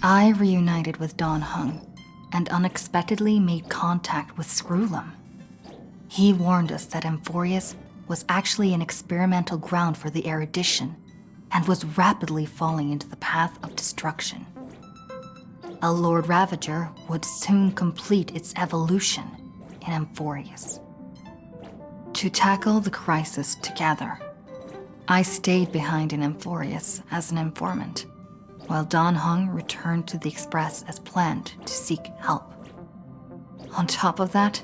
I reunited with Don Hung and unexpectedly made contact with Screwlum. He warned us that Amphoreus was actually an experimental ground for the erudition and was rapidly falling into the path of destruction. A Lord Ravager would soon complete its evolution in Amphoreus. To tackle the crisis together, I stayed behind in Amphoreus as an informant, while Don Hung returned to the Express as planned to seek help. On top of that,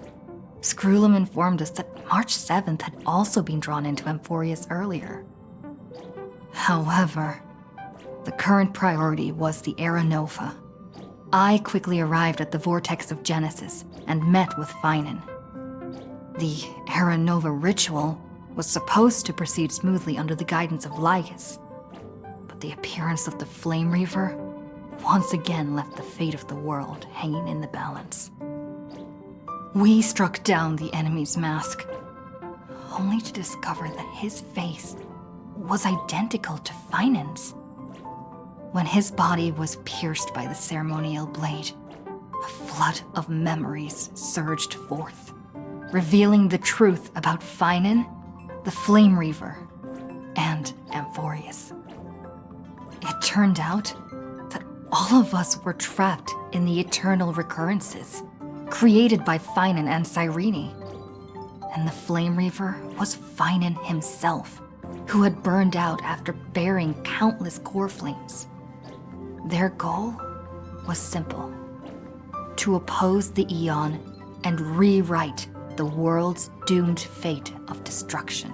Screwlum informed us that March 7th had also been drawn into Amphoreus earlier. However, the current priority was the Era Nova. I quickly arrived at the Vortex of Genesis and met with Finan. The Era Nova ritual was supposed to proceed smoothly under the guidance of Lygus, but the appearance of the Flame Reaver once again left the fate of the world hanging in the balance. We struck down the enemy's mask, only to discover that his face was identical to Finan's. When his body was pierced by the ceremonial blade, a flood of memories surged forth, revealing the truth about Finan, the Flame Reaver, and Amphoreus. It turned out that all of us were trapped in the eternal recurrences created by Finan and Cyrene. And the Flame Reaver was Finan himself, who had burned out after bearing countless core flames. Their goal was simple: to oppose the Aeon and rewrite the world's doomed fate of destruction.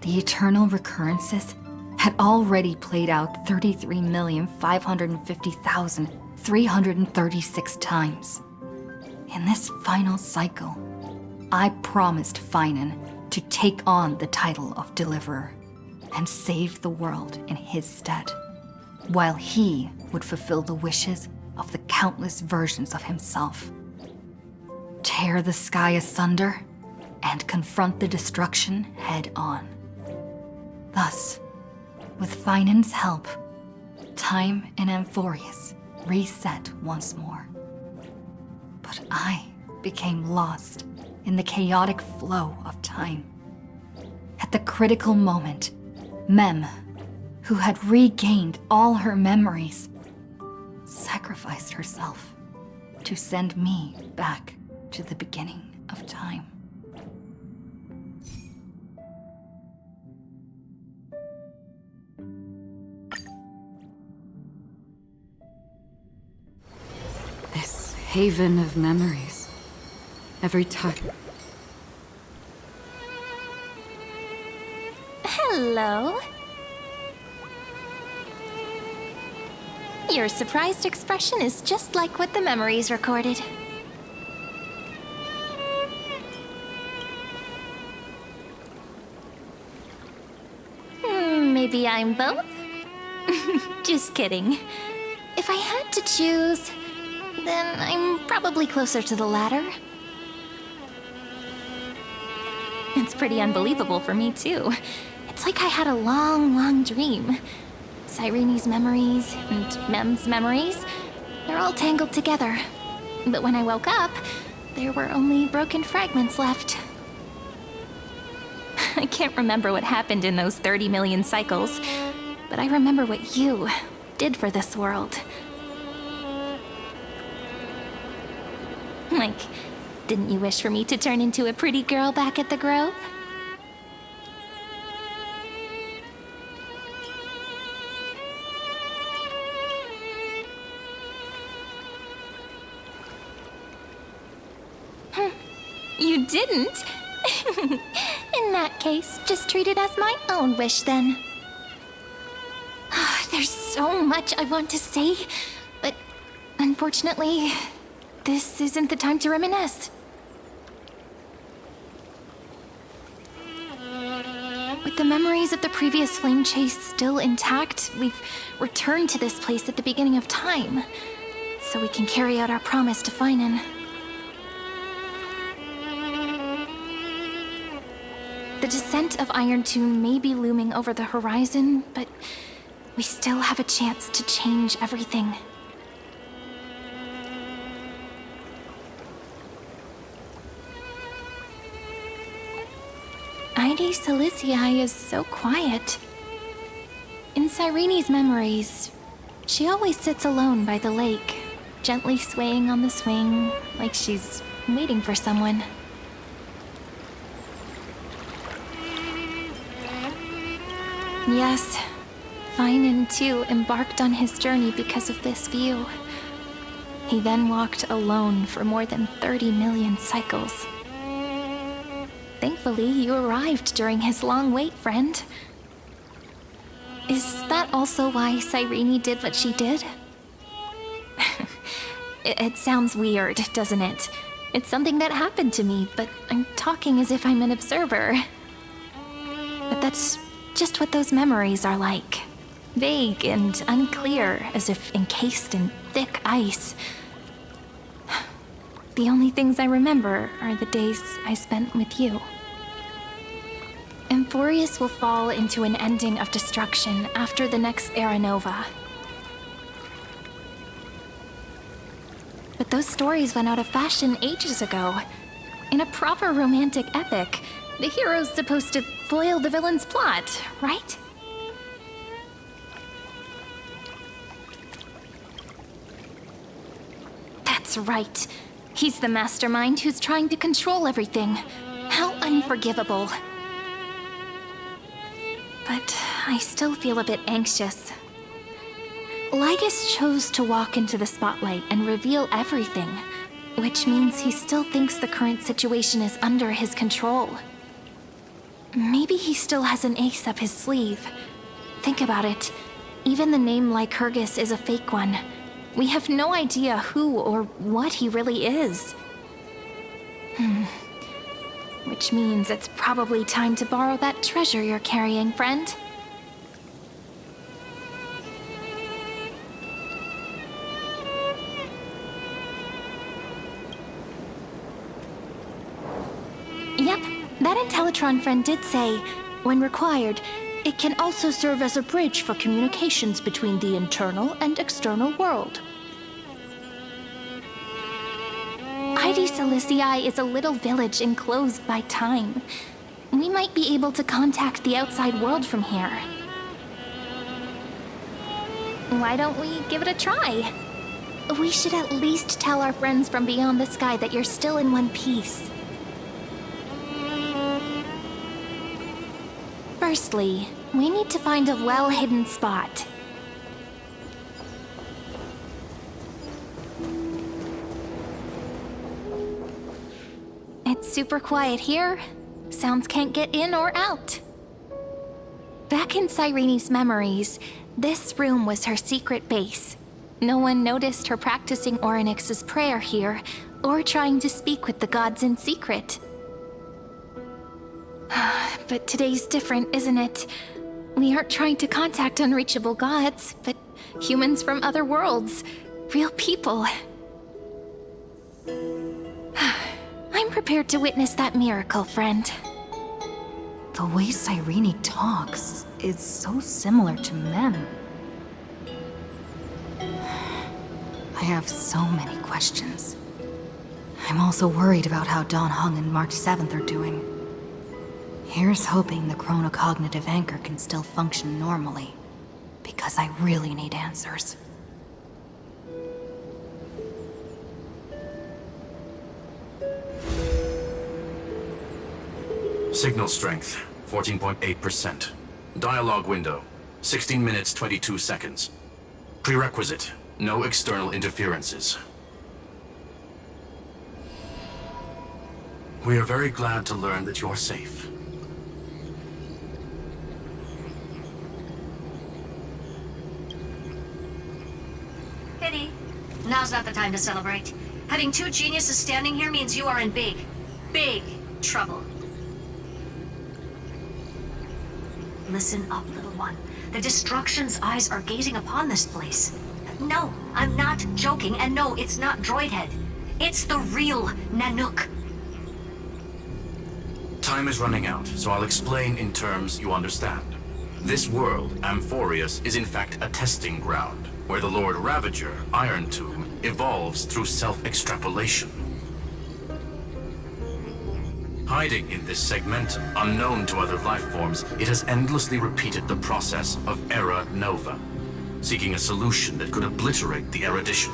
The eternal recurrences had already played out 33,550,336 times. In this final cycle, I promised Finan to take on the title of Deliverer and save the world in his stead, while he would fulfill the wishes of the countless versions of himself. Tear the sky asunder and confront the destruction head on. Thus, with Finan's help, time in Amphoreus reset once more. But I became lost in the chaotic flow of time. At the critical moment, Mem, who had regained all her memories, sacrificed herself to send me back to the beginning of time. This haven of memories. Every time. Hello. Your surprised expression is just like what the memories recorded. Maybe I'm both? Just kidding. If I had to choose, then I'm probably closer to the latter. It's pretty unbelievable for me, too. It's like I had a long, long dream. Cyrene's memories and Mem's memories, they're all tangled together. But when I woke up, there were only broken fragments left. I can't remember what happened in those 30 million cycles, but I remember what you did for this world. Like, didn't you wish for me to turn into a pretty girl back at the Grove? You didn't? In that case, just treat it as my own wish then. There's so much I want to say, but unfortunately, this isn't the time to reminisce. With the memories of the previous flame chase still intact, we've returned to this place at the beginning of time, so we can carry out our promise to Finan. The descent of Iron Tomb may be looming over the horizon, but we still have a chance to change everything. Ide Silicii is so quiet. In Cyrene's memories, she always sits alone by the lake, gently swaying on the swing, like she's waiting for someone. Yes, Finan too embarked on his journey because of this view. He then walked alone for more than 30 million cycles. Thankfully, you arrived during his long wait, friend. Is that also why Cyrene did what she did? It sounds weird, doesn't it? It's something that happened to me, but I'm talking as if I'm an observer. But that's just what those memories are like. Vague and unclear, as if encased in thick ice. The only things I remember are the days I spent with you. Amphoreus will fall into an ending of destruction after the next Era Nova. But those stories went out of fashion ages ago. In a proper romantic epic, the hero's supposed to foil the villain's plot, right? That's right. He's the mastermind who's trying to control everything. How unforgivable. But I still feel a bit anxious. Lygus chose to walk into the spotlight and reveal everything, which means he still thinks the current situation is under his control. Maybe he still has an ace up his sleeve. Think about it. Even the name Lycurgus is a fake one. We have no idea who or what he really is. Which means it's probably time to borrow that treasure you're carrying, friend. Yep, that Intellitron friend did say, when required, it can also serve as a bridge for communications between the internal and external world. Ide Silicii is a little village enclosed by time. We might be able to contact the outside world from here. Why don't we give it a try? We should at least tell our friends from beyond the sky that you're still in one piece. Firstly, we need to find a well-hidden spot. It's super quiet here. Sounds can't get in or out. Back in Cyrene's memories, this room was her secret base. No one noticed her practicing Orynyx's prayer here, or trying to speak with the gods in secret. But today's different, isn't it? We aren't trying to contact unreachable gods, but humans from other worlds. Real people. I'm prepared to witness that miracle, friend. The way Cyrene talks is so similar to Mem. I have so many questions. I'm also worried about how Dawn Hung and March 7th are doing. Here's hoping the chronocognitive anchor can still function normally, because I really need answers. Signal strength, 14.8%. Dialogue window, 16 minutes 22 seconds. Prerequisite, no external interferences. We are very glad to learn that you're safe. Pity. Now's not the time to celebrate. Having two geniuses standing here means you are in big, big trouble. Listen up, little one. The Destruction's eyes are gazing upon this place. No, I'm not joking, and no, it's not Droidhead. It's the real Nanook. Time is running out, so I'll explain in terms you understand. This world, Amphoreus, is in fact a testing ground, where the Lord Ravager, Iron Tomb, evolves through self-extrapolation. Hiding in this segmentum, unknown to other life forms, it has endlessly repeated the process of Era Nova, seeking a solution that could obliterate the erudition.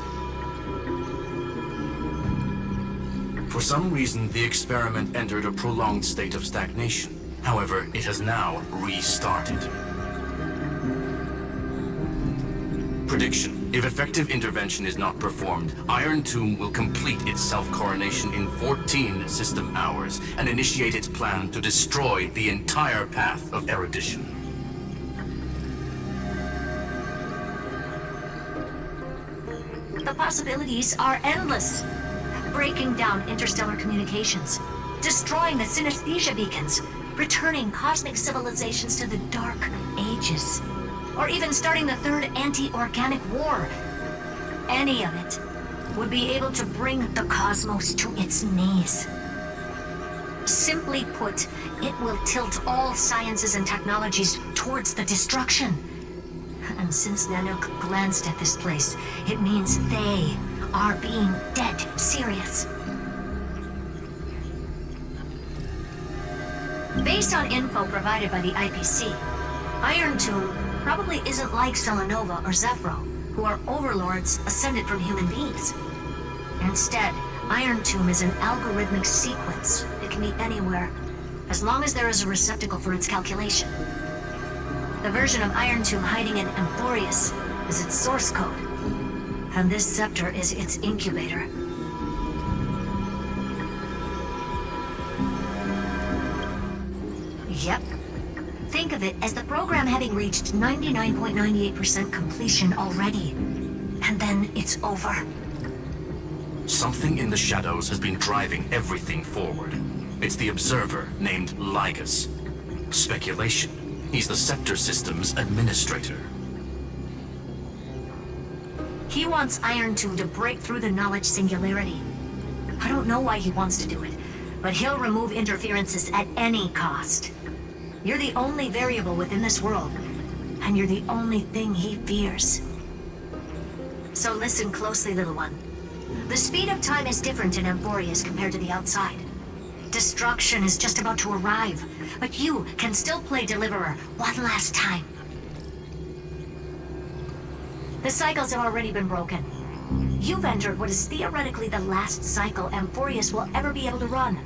For some reason, the experiment entered a prolonged state of stagnation. However, it has now restarted. Prediction. If effective intervention is not performed, Iron Tomb will complete its self-coronation in 14 system hours and initiate its plan to destroy the entire path of erudition. The possibilities are endless. Breaking down interstellar communications, destroying the synesthesia beacons, returning cosmic civilizations to the Dark Ages, or even starting the third anti-organic war. Any of it would be able to bring the cosmos to its knees. Simply put, it will tilt all sciences and technologies towards the destruction. And since Nanook glanced at this place, it means they are being dead serious. Based on info provided by the IPC, Iron Tomb probably isn't like Selenova or Zephyro, who are overlords ascended from human beings. Instead, Iron Tomb is an algorithmic sequence. It can be anywhere, as long as there is a receptacle for its calculation. The version of Iron Tomb hiding in Amphoreus is its source code, and this scepter is its incubator. Yep. Think of it as the program having reached 99.98% completion already. And then it's over. Something in the shadows has been driving everything forward. It's the observer named Lygus. Speculation. He's the Scepter System's administrator. He wants Iron Tomb to break through the knowledge singularity. I don't know why he wants to do it, but he'll remove interferences at any cost. You're the only variable within this world, and you're the only thing he fears. So listen closely, little one. The speed of time is different in Amphoreus compared to the outside. Destruction is just about to arrive, but you can still play Deliverer one last time. The cycles have already been broken. You've entered what is theoretically the last cycle Amphoreus will ever be able to run.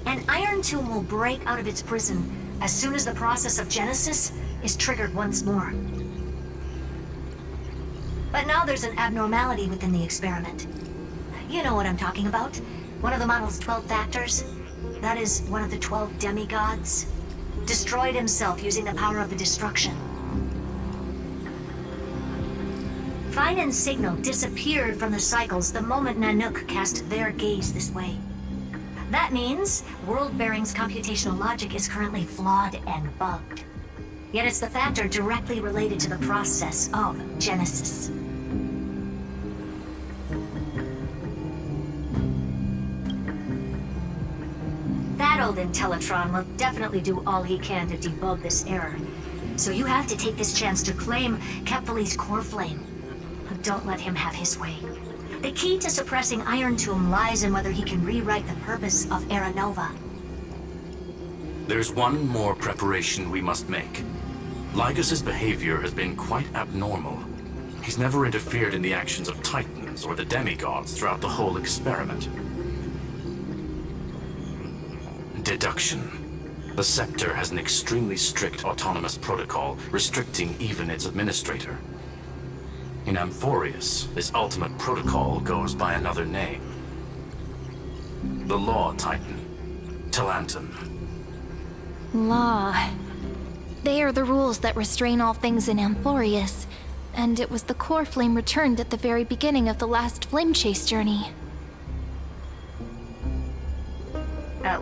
And Iron Tomb will break out of its prison as soon as the process of Genesis is triggered once more. But now there's an abnormality within the experiment. You know what I'm talking about. One of the model's 12 factors. That is one of the 12 demigods. Destroyed himself using the power of the destruction. Finen's signal disappeared from the cycles the moment Nanook cast their gaze this way. That means World-Bearing's computational logic is currently flawed and bugged. Yet it's the factor directly related to the process of Genesis. That old Intellitron will definitely do all he can to debug this error. So you have to take this chance to claim Kepfali's core flame. Don't let him have his way. The key to suppressing Iron Tomb lies in whether he can rewrite the purpose of Era Nova. There's one more preparation we must make. Lygus's behavior has been quite abnormal. He's never interfered in the actions of Titans or the demigods throughout the whole experiment. Deduction. The Scepter has an extremely strict autonomous protocol, restricting even its administrator. In Amphoreus, this ultimate protocol goes by another name. The Law Titan, Talanton. Law. They are the rules that restrain all things in Amphoreus, and it was the core flame returned at the very beginning of the last flame chase journey.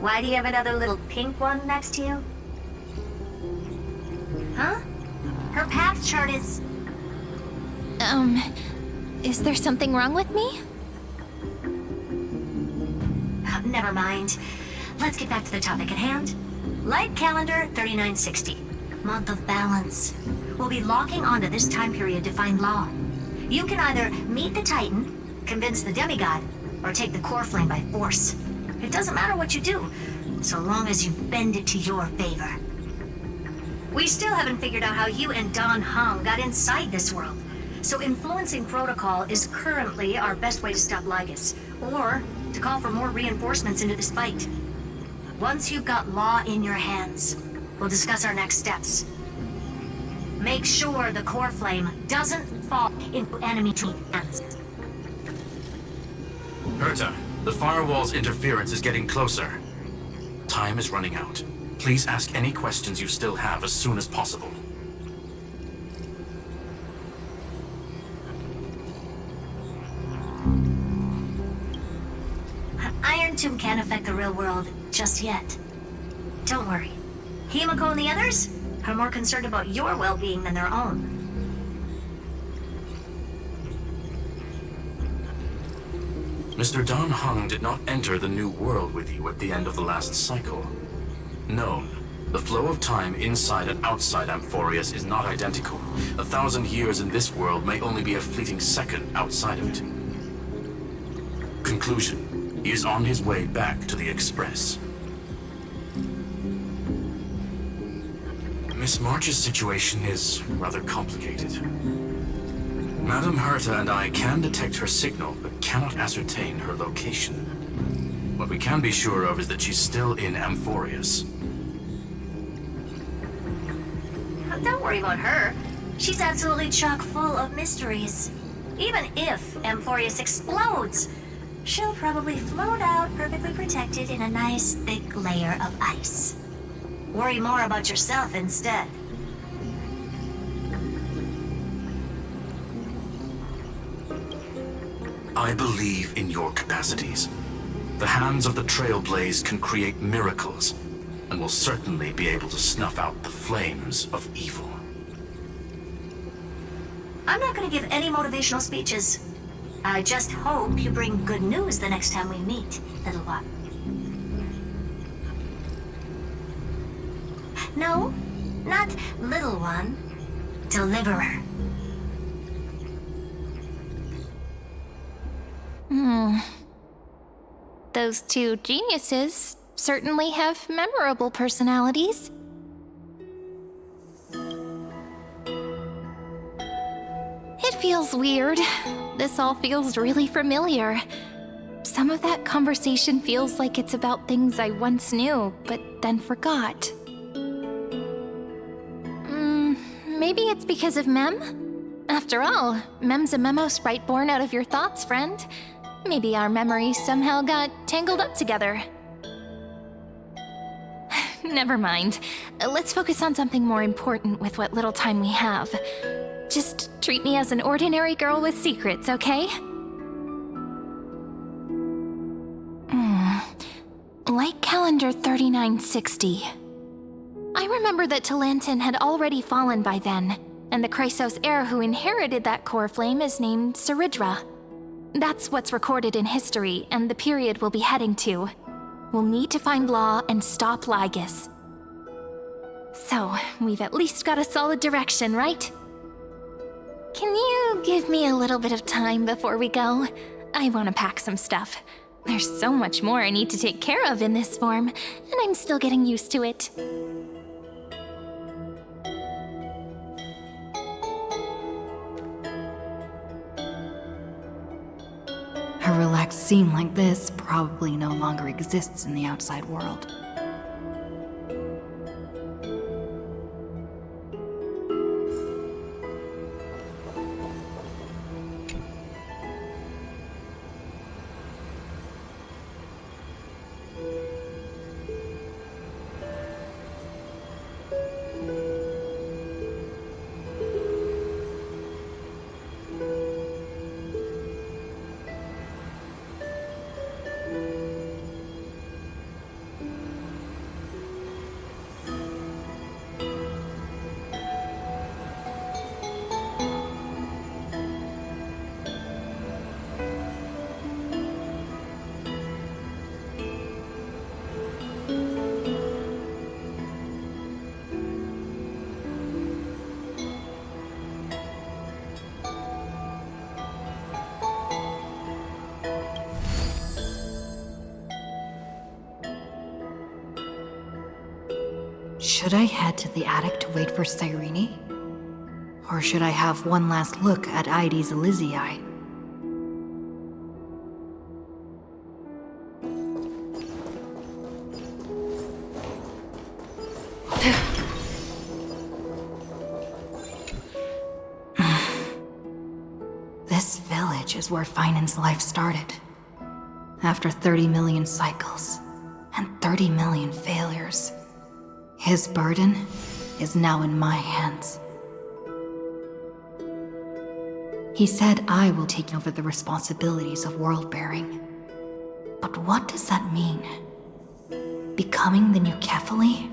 Why do you have another little pink one next to you? Huh? Her path chart is... Is there something wrong with me? Never mind. Let's get back to the topic at hand. Light calendar 3960. Month of balance. We'll be locking onto this time period to find Law. You can either meet the Titan, convince the demigod, or take the core flame by force. It doesn't matter what you do, so long as you bend it to your favor. We still haven't figured out how you and Don Hung got inside this world, so influencing protocol is currently our best way to stop Lygus, or to call for more reinforcements into this fight. Once you've got law in your hands, we'll discuss our next steps. Make sure the core flame doesn't fall into enemy hands. Herta, the firewall's interference is getting closer. Time is running out. Please ask any questions you still have as soon as possible. Iron Tomb can't affect the real world just yet. Don't worry. Himiko and the others are more concerned about your well-being than their own. Mr. Don Hung did not enter the new world with you at the end of the last cycle. Known, the flow of time inside and outside Amphoreus is not identical. 1,000 years in this world may only be a fleeting second outside of it. Conclusion, he is on his way back to the Express. Miss March's situation is rather complicated. Madame Herta and I can detect her signal, but cannot ascertain her location. What we can be sure of is that she's still in Amphoreus. Don't worry about her. She's absolutely chock full of mysteries. Even if Amphoreus explodes, she'll probably float out perfectly protected in a nice thick layer of ice. Worry more about yourself instead. I believe in your capacities. The hands of the Trailblaze can create miracles, and will certainly be able to snuff out the flames of evil. I'm not going to give any motivational speeches. I just hope you bring good news the next time we meet, little one. No, not little one. Deliverer. Those two geniuses certainly have memorable personalities. It feels weird. This all feels really familiar. Some of that conversation feels like it's about things I once knew, but then forgot. Maybe it's because of Mem? After all, Mem's a memo sprite born out of your thoughts, friend. Maybe our memories somehow got tangled up together. Never mind. Let's focus on something more important with what little time we have. Just treat me as an ordinary girl with secrets, okay? Light calendar 3960. I remember that Talantin had already fallen by then, and the Chrysos heir who inherited that core flame is named Saridra. That's what's recorded in history, and the period we'll be heading to. We'll need to find Law and stop Lygus. So, we've at least got a solid direction, right? Can you give me a little bit of time before we go? I want to pack some stuff. There's so much more I need to take care of in this form, and I'm still getting used to it. A relaxed scene like this probably no longer exists in the outside world. Should I head to the attic to wait for Cyrene? Or should I have one last look at Ides Elysiae? This village is where Finan's life started. After 30 million cycles and 30 million failures, his burden is now in my hands. He said I will take over the responsibilities of world-bearing. But what does that mean? Becoming the new Kefali?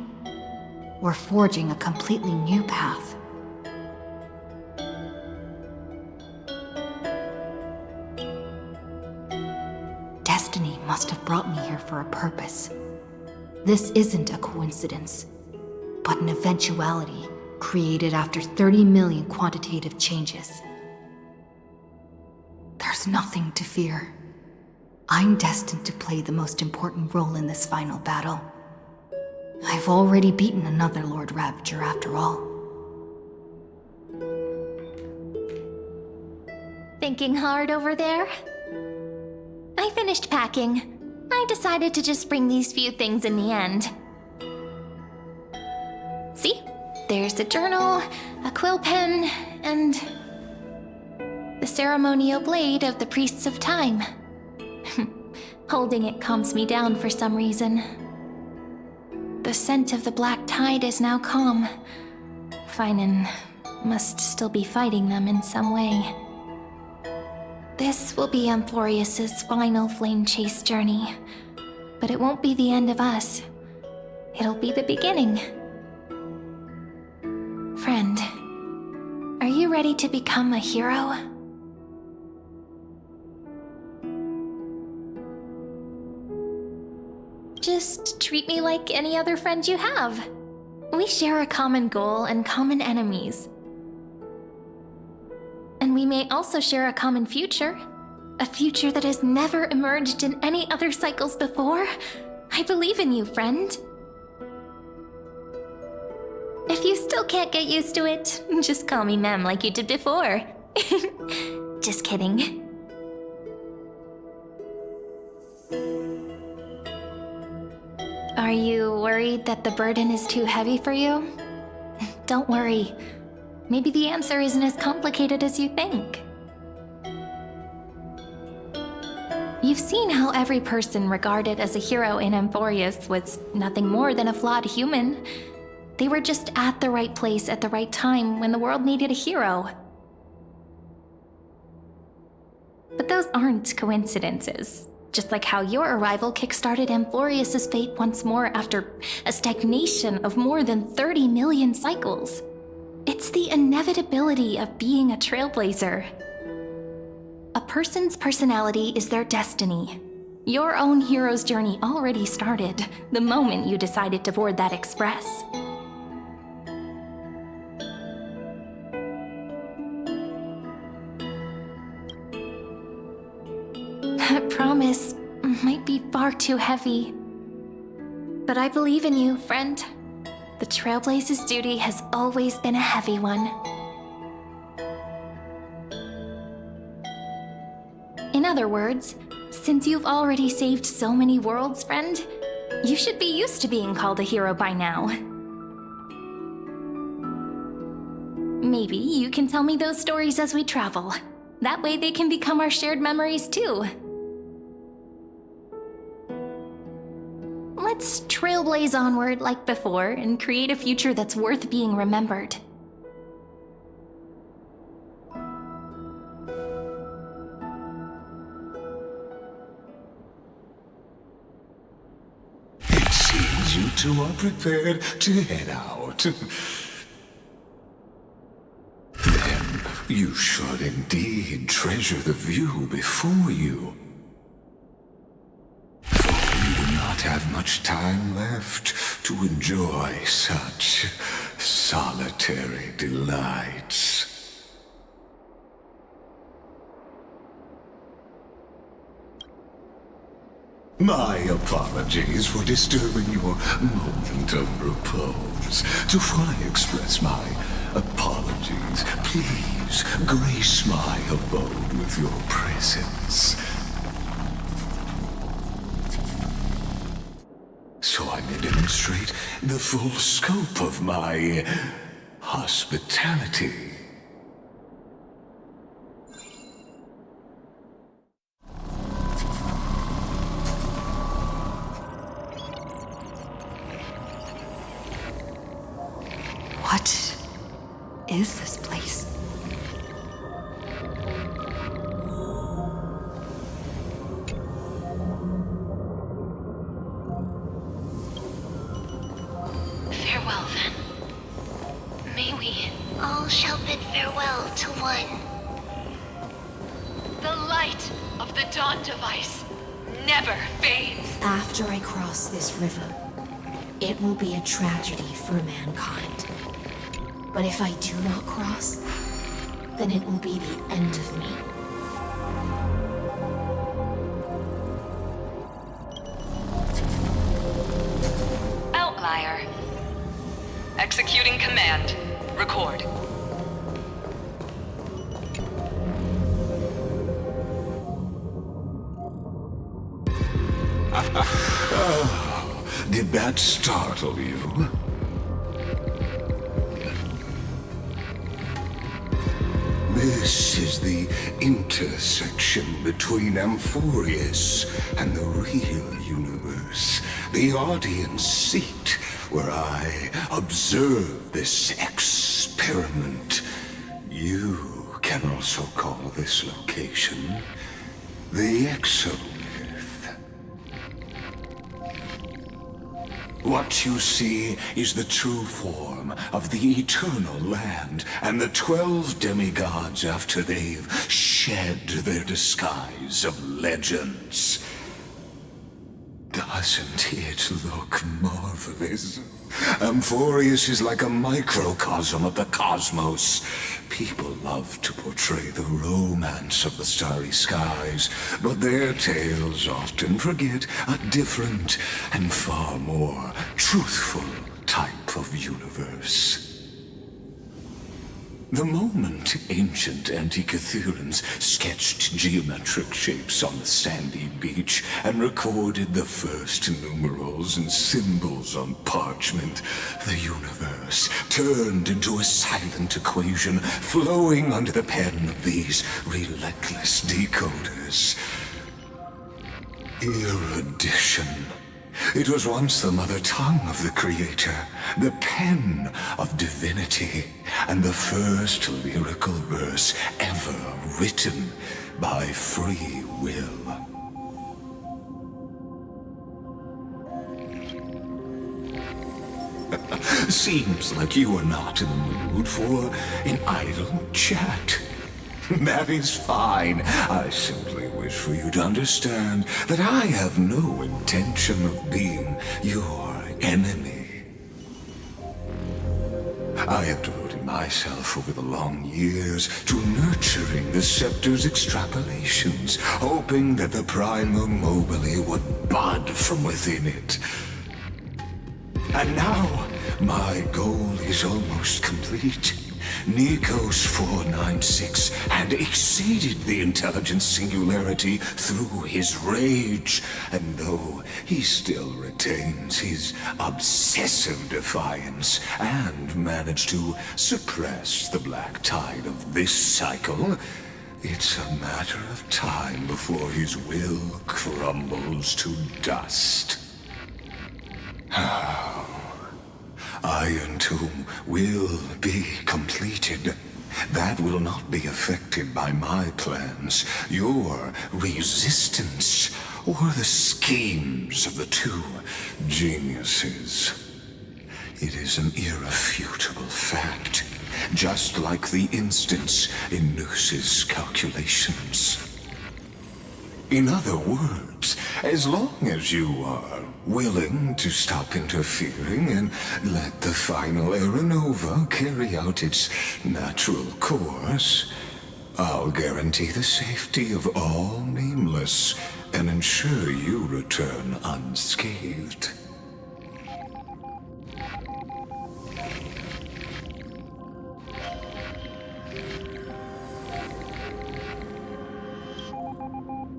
Or forging a completely new path? Destiny must have brought me here for a purpose. This isn't a coincidence, but an eventuality created after 30 million quantitative changes. There's nothing to fear. I'm destined to play the most important role in this final battle. I've already beaten another Lord Ravager after all. Thinking hard over there? I finished packing. I decided to just bring these few things in the end. See? There's a journal, a quill pen, and the ceremonial blade of the Priests of Time. Holding it calms me down for some reason. The scent of the black tide is now calm. Finan must still be fighting them in some way. This will be Amphoreus' final flame chase journey. But it won't be the end of us. It'll be the beginning. Friend, are you ready to become a hero? Just treat me like any other friend you have. We share a common goal and common enemies. And we may also share a common future. A future that has never emerged in any other cycles before. I believe in you, friend. If you still can't get used to it, just call me Mem like you did before. Just kidding. Are you worried that the burden is too heavy for you? Don't worry. Maybe the answer isn't as complicated as you think. You've seen how every person regarded as a hero in Amphoreus was nothing more than a flawed human. They were just at the right place at the right time when the world needed a hero. But those aren't coincidences. Just like how your arrival kickstarted Amphoreus' fate once more after a stagnation of more than 30 million cycles. It's the inevitability of being a trailblazer. A person's personality is their destiny. Your own hero's journey already started the moment you decided to board that express. That promise might be far too heavy. But I believe in you, friend. The Trailblaze's duty has always been a heavy one. In other words, since you've already saved so many worlds, friend, you should be used to being called a hero by now. Maybe you can tell me those stories as we travel. That way they can become our shared memories too. Let's trailblaze onward like before and create a future that's worth being remembered. It seems you two are prepared to head out. Then you should indeed treasure the view before you. You do not have much time left to enjoy such solitary delights. My apologies for disturbing your moment of repose. To fully express my apologies, please grace my abode with your presence, so I may demonstrate the full scope of my hospitality. What is this place? Farewell, then. May we all shall bid farewell to one. The light of the Dawn Device never fades. After I cross this river, it will be a tragedy for mankind. But if I do not cross, then it will be the end of me. Outlier. Executing command. Record. Did that startle you? This is the intersection between Amphoreus and the real universe. The audience seat where I observe this experiment. You can also call this location the Exo. What you see is the true form of the eternal land and the 12 demigods after they've shed their disguise of legends. Doesn't it look marvelous? Amphoreus is like a microcosm of the cosmos. People love to portray the romance of the starry skies, but their tales often forget a different and far more truthful type of universe. The moment ancient Antikytherians sketched geometric shapes on the sandy beach and recorded the first numerals and symbols on parchment, the universe turned into a silent equation flowing under the pen of these relentless decoders. Erudition. It was once the mother tongue of the Creator, the pen of divinity, and the first lyrical verse ever written by free will. Seems like you are not in the mood for an idle chat. That is fine. I simply wish for you to understand that I have no intention of being your enemy. I have devoted myself over the long years to nurturing the scepter's extrapolations, hoping that the Prima Mobile would bud from within it. And now, my goal is almost complete. Nikos 496 had exceeded the intelligence singularity through his rage, and though he still retains his obsessive defiance and managed to suppress the black tide of this cycle, it's a matter of time before his will crumbles to dust. Iron Tomb will be completed. That will not be affected by my plans, your resistance, or the schemes of the two geniuses. It is an irrefutable fact, just like the instance in Noose's calculations. In other words, as long as you are willing to stop interfering and let the final Aeronova carry out its natural course, I'll guarantee the safety of all nameless and ensure you return unscathed.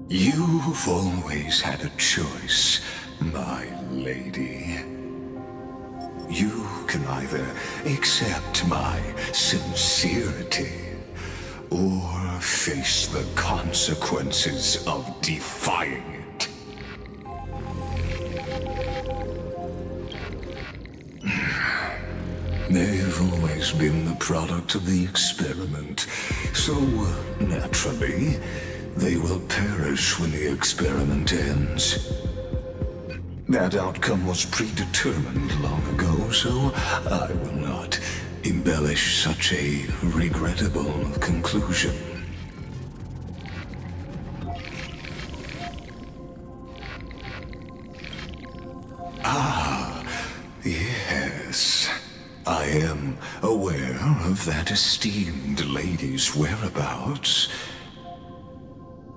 You've always had a choice, my lady. You can either accept my sincerity or face the consequences of defying it. They've always been the product of the experiment, so naturally, they will perish when the experiment ends. That outcome was predetermined long ago, so I will not embellish such a regrettable conclusion. Ah, yes. I am aware of that esteemed lady's whereabouts.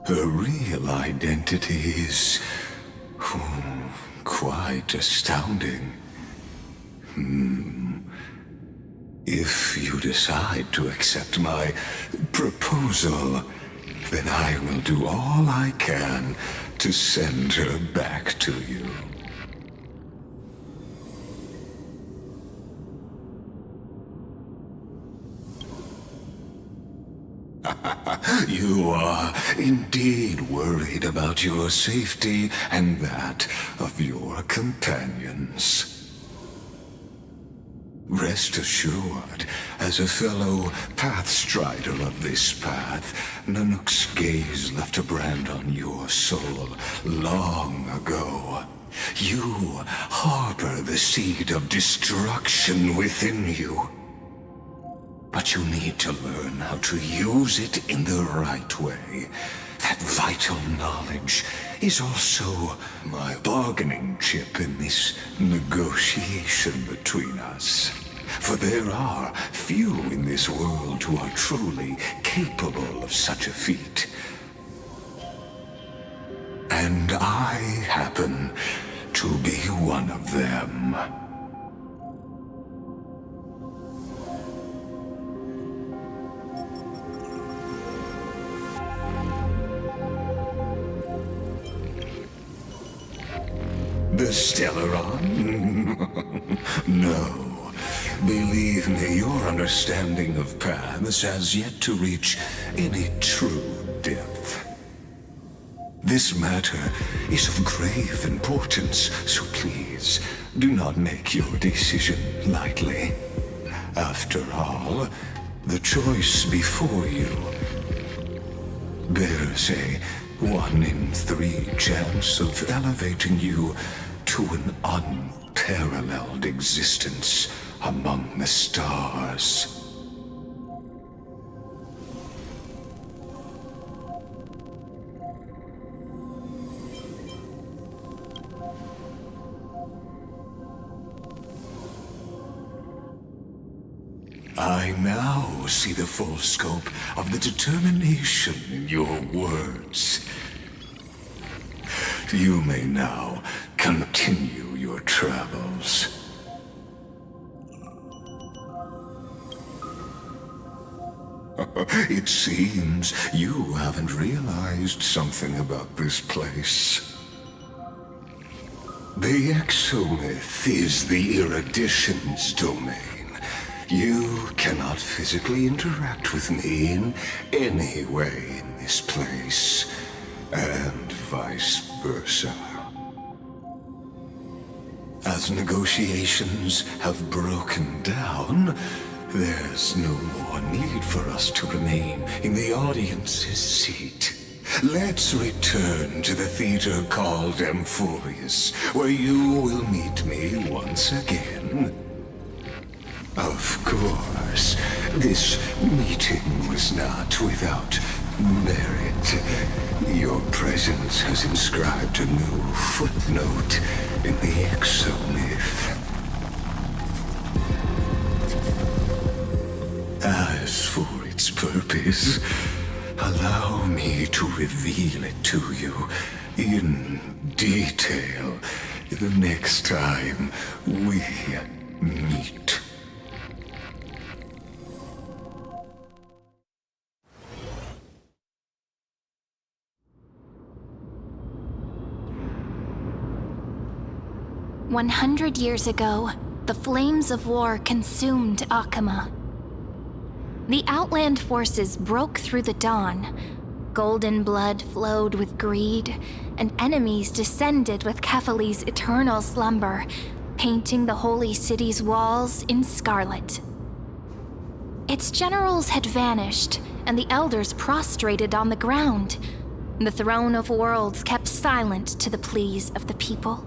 Her real identity is quite astounding. If you decide to accept my proposal, then I will do all I can to send her back to you. You are indeed worried about your safety and that of your companions. Rest assured, as a fellow pathstrider of this path, Nanook's gaze left a brand on your soul long ago. You harbor the seed of destruction within you. But you need to learn how to use it in the right way. That vital knowledge is also my bargaining chip in this negotiation between us. For there are few in this world who are truly capable of such a feat. And I happen to be one of them. The Stellaron? No. Believe me, your understanding of paths has yet to reach any true depth. This matter is of grave importance, so please, do not make your decision lightly. After all, the choice before you bears a 1 in 3 chance of elevating you to an unparalleled existence among the stars. I now see the full scope of the determination in your words. You may now continue your travels. It seems you haven't realized something about this place. The exomyth is the erudition's domain. You cannot physically interact with me in any way in this place, and vice versa. As negotiations have broken down, there's no more need for us to remain in the audience's seat. Let's return to the theater called Amphoreus, where you will meet me once again. Of course, this meeting was not without merit. Your presence has inscribed a new footnote in the exomyth. As for its purpose, allow me to reveal it to you in detail the next time we meet. "100 years ago, the flames of war consumed Akama. The Outland forces broke through the dawn. Golden blood flowed with greed, and enemies descended with Kefali's eternal slumber, painting the holy city's walls in scarlet. Its generals had vanished, and the elders prostrated on the ground. The throne of worlds kept silent to the pleas of the people.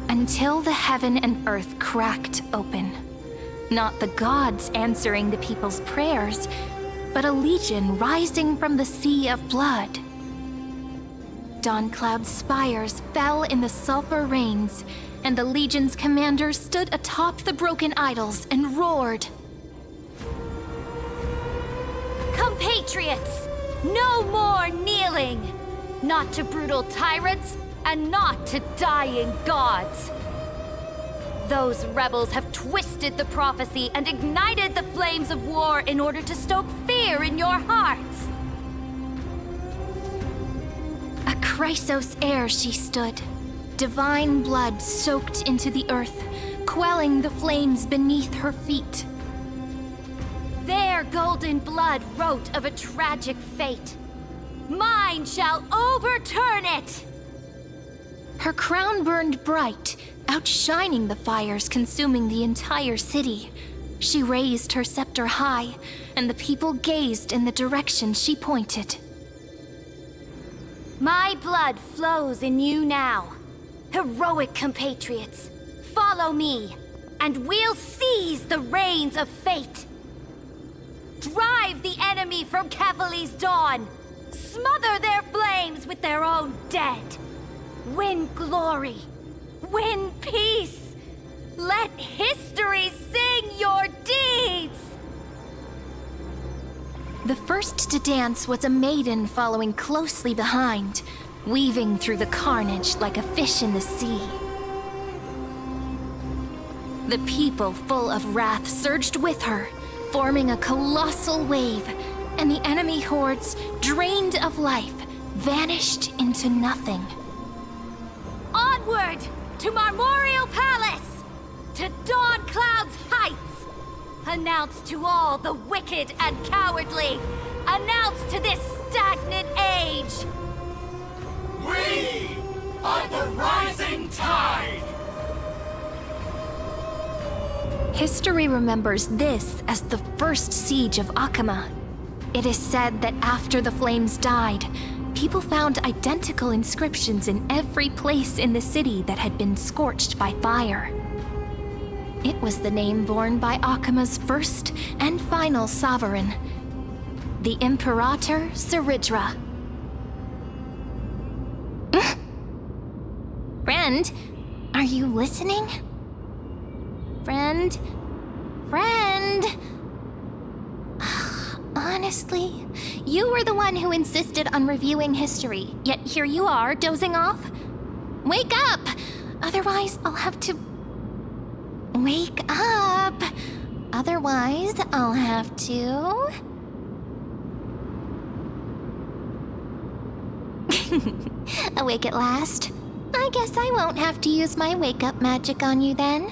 Until the heaven and earth cracked open. Not the gods answering the people's prayers, but a legion rising from the sea of blood. Dawncloud's spires fell in the sulfur rains, and the legion's commander stood atop the broken idols and roared. Compatriots, no more kneeling! Not to brutal tyrants, and not to dying gods. Those rebels have twisted the prophecy and ignited the flames of war in order to stoke fear in your hearts. A Chrysos heir she stood, divine blood soaked into the earth, quelling the flames beneath her feet. Their golden blood wrote of a tragic fate. Mine shall overturn it! Her crown burned bright, outshining the fires consuming the entire city. She raised her scepter high, and the people gazed in the direction she pointed. My blood flows in you now. Heroic compatriots, follow me, and we'll seize the reins of fate. Drive the enemy from Kefali's dawn. Smother their flames with their own dead. Win glory. Win peace. Let history sing your deeds. The first to dance was a maiden following closely behind, weaving through the carnage like a fish in the sea. The people, full of wrath, surged with her, forming a colossal wave, and the enemy hordes, drained of life, vanished into nothing. Onward to Marmoreal Palace, to Dawncloud's heights. Announce to all the wicked and cowardly. Announce to this stagnant age. We are the rising tide. History remembers this as the first siege of Akama. It is said that after the flames died, people found identical inscriptions in every place in the city that had been scorched by fire. It was the name borne by Akama's first and final sovereign, the Imperator Seridra. Friend, are you listening? Friend? Honestly, you were the one who insisted on reviewing history, yet here you are, dozing off. Wake up! Otherwise, I'll have to... Wake up! Otherwise, I'll have to... Awake at last? I guess I won't have to use my wake-up magic on you then.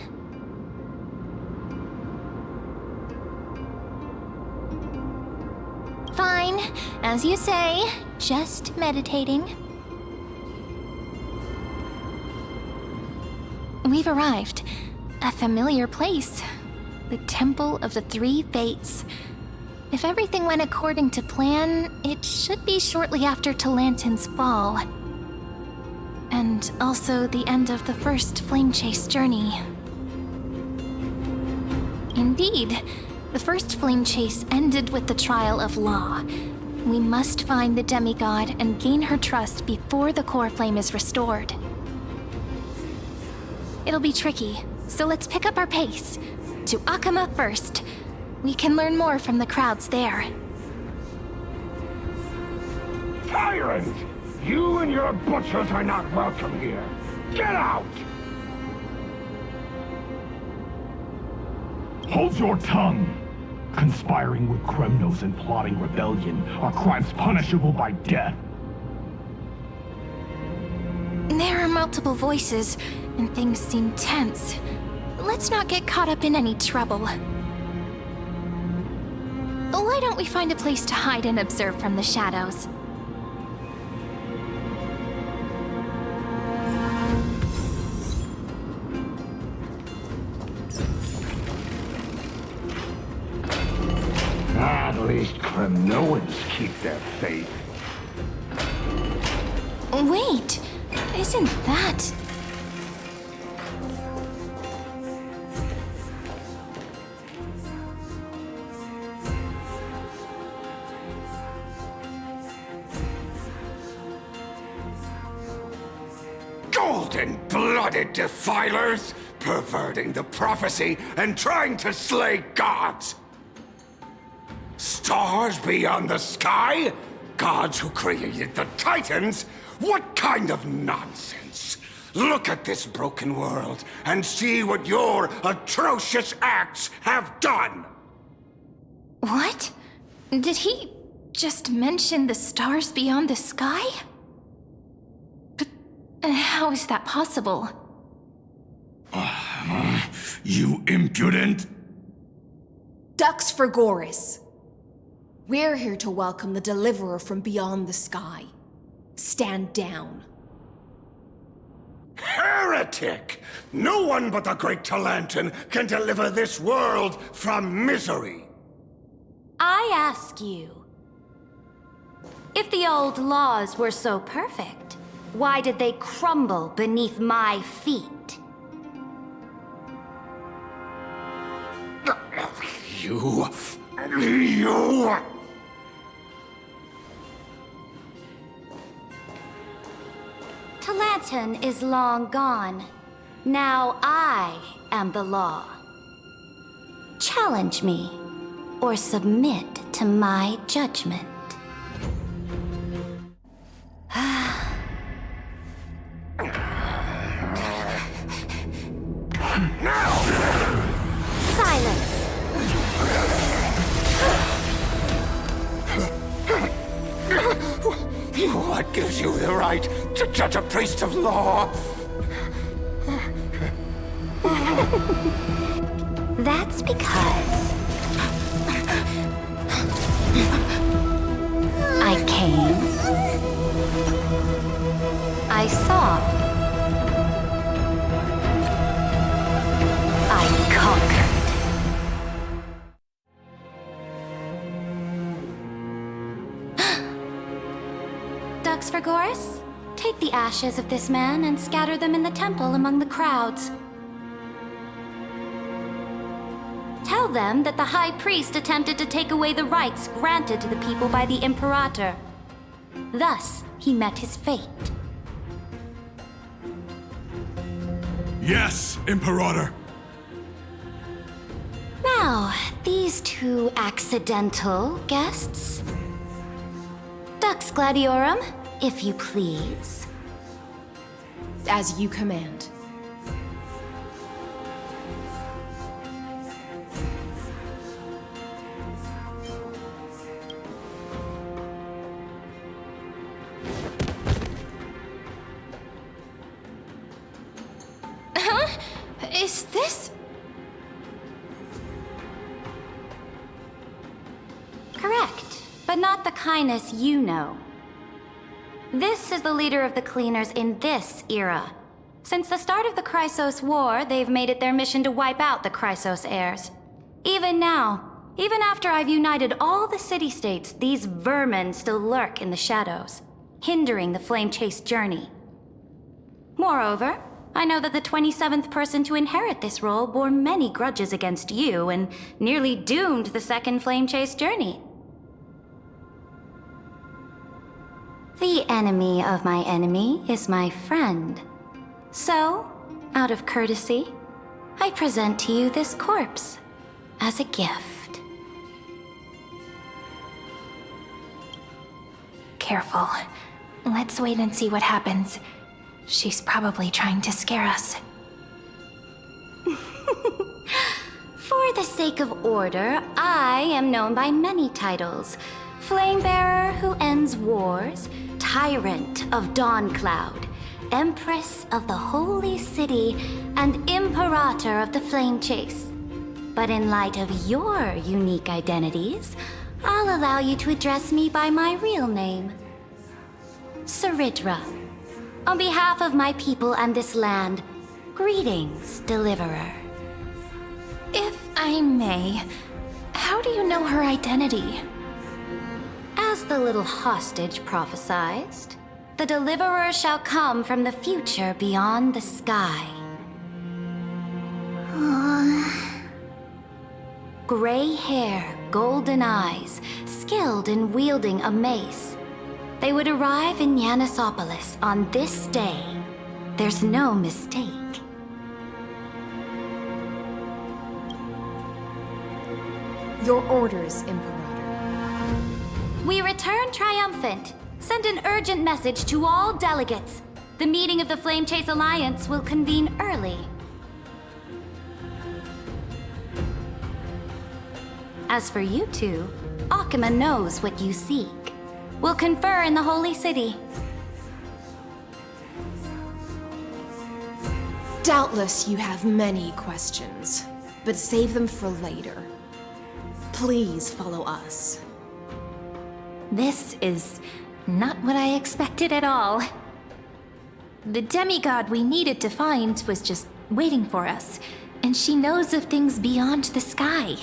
Fine, as you say, just meditating. We've arrived. A familiar place. The Temple of the Three Fates. If everything went according to plan, it should be shortly after Talantin's fall. And also the end of the first Flame Chase journey. Indeed. The first Flame Chase ended with the trial of Law. We must find the demigod and gain her trust before the core flame is restored. It'll be tricky, so let's pick up our pace. To Akama first. We can learn more from the crowds there. Tyrant! You and your butchers are not welcome here. Get out! Hold your tongue! Conspiring with Kremnos and plotting rebellion are crimes punishable by death. There are multiple voices, and things seem tense. Let's not get caught up in any trouble. Why don't we find a place to hide and observe from the shadows? At least Kremnoans keep their faith. Wait, isn't that... Golden-blooded defilers, perverting the prophecy and trying to slay gods! Stars beyond the sky? Gods who created the Titans? What kind of nonsense? Look at this broken world and see what your atrocious acts have done! What? Did he just mention the stars beyond the sky? But how is that possible? You impudent! Dux for Goris. We're here to welcome the deliverer from beyond the sky. Stand down. Heretic! No one but the great Talantin can deliver this world from misery! I ask you, if the old laws were so perfect, why did they crumble beneath my feet? You... Talantin is long gone. Now I am the law. Challenge me, or submit to my judgment. Silence! What gives you the right to judge a priest of law? That's because I came, I saw, I conquered. Dux for Goris, take the ashes of this man and scatter them in the temple among the crowds. Tell them that the High Priest attempted to take away the rights granted to the people by the Imperator. Thus, he met his fate. Yes, Imperator. Now, these two accidental guests. Dux Gladiorum, if you please. As you command. Huh? Is this... Correct, but not the kindness you know. This is the leader of the Cleaners in this era. Since the start of the Chrysos War, they've made it their mission to wipe out the Chrysos heirs. Even now, even after I've united all the city-states, these vermin still lurk in the shadows, hindering the flame-chased journey. Moreover, I know that the 27th person to inherit this role bore many grudges against you and nearly doomed the second flame-chased journey. The enemy of my enemy is my friend. So, out of courtesy, I present to you this corpse as a gift. careful. Let's wait and see what happens. She's probably trying to scare us. For the sake of order, I am known by many titles. Flamebearer who ends wars, Tyrant of Dawncloud, Empress of the Holy City, and Imperator of the Flame Chase. But in light of your unique identities, I'll allow you to address me by my real name. Saridra. On behalf of my people and this land, greetings, Deliverer. If I may, how do you know her identity? As the little hostage prophesized, the Deliverer shall come from the future beyond the sky. Gray hair, golden eyes, skilled in wielding a mace. They would arrive in Yanisopolis on this day. There's no mistake. Your orders, Imperator. We return triumphant. Send an urgent message to all delegates. The meeting of the Flame Chase Alliance will convene early. As for you two, Akima knows what you seek. We'll confer in the Holy City. Doubtless you have many questions, but save them for later. Please follow us. This is not what I expected at all. The demigod we needed to find was just waiting for us, and she knows of things beyond the sky,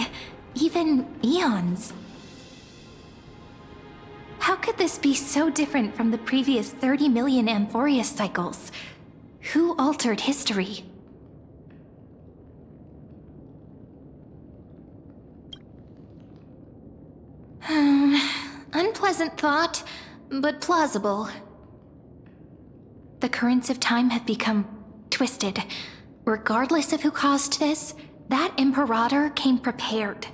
even eons. How could this be so different from the previous 30 million Amphoreus cycles? Who altered history? Unpleasant thought, but plausible. The currents of time have become twisted. Regardless of who caused this, that Imperator came prepared.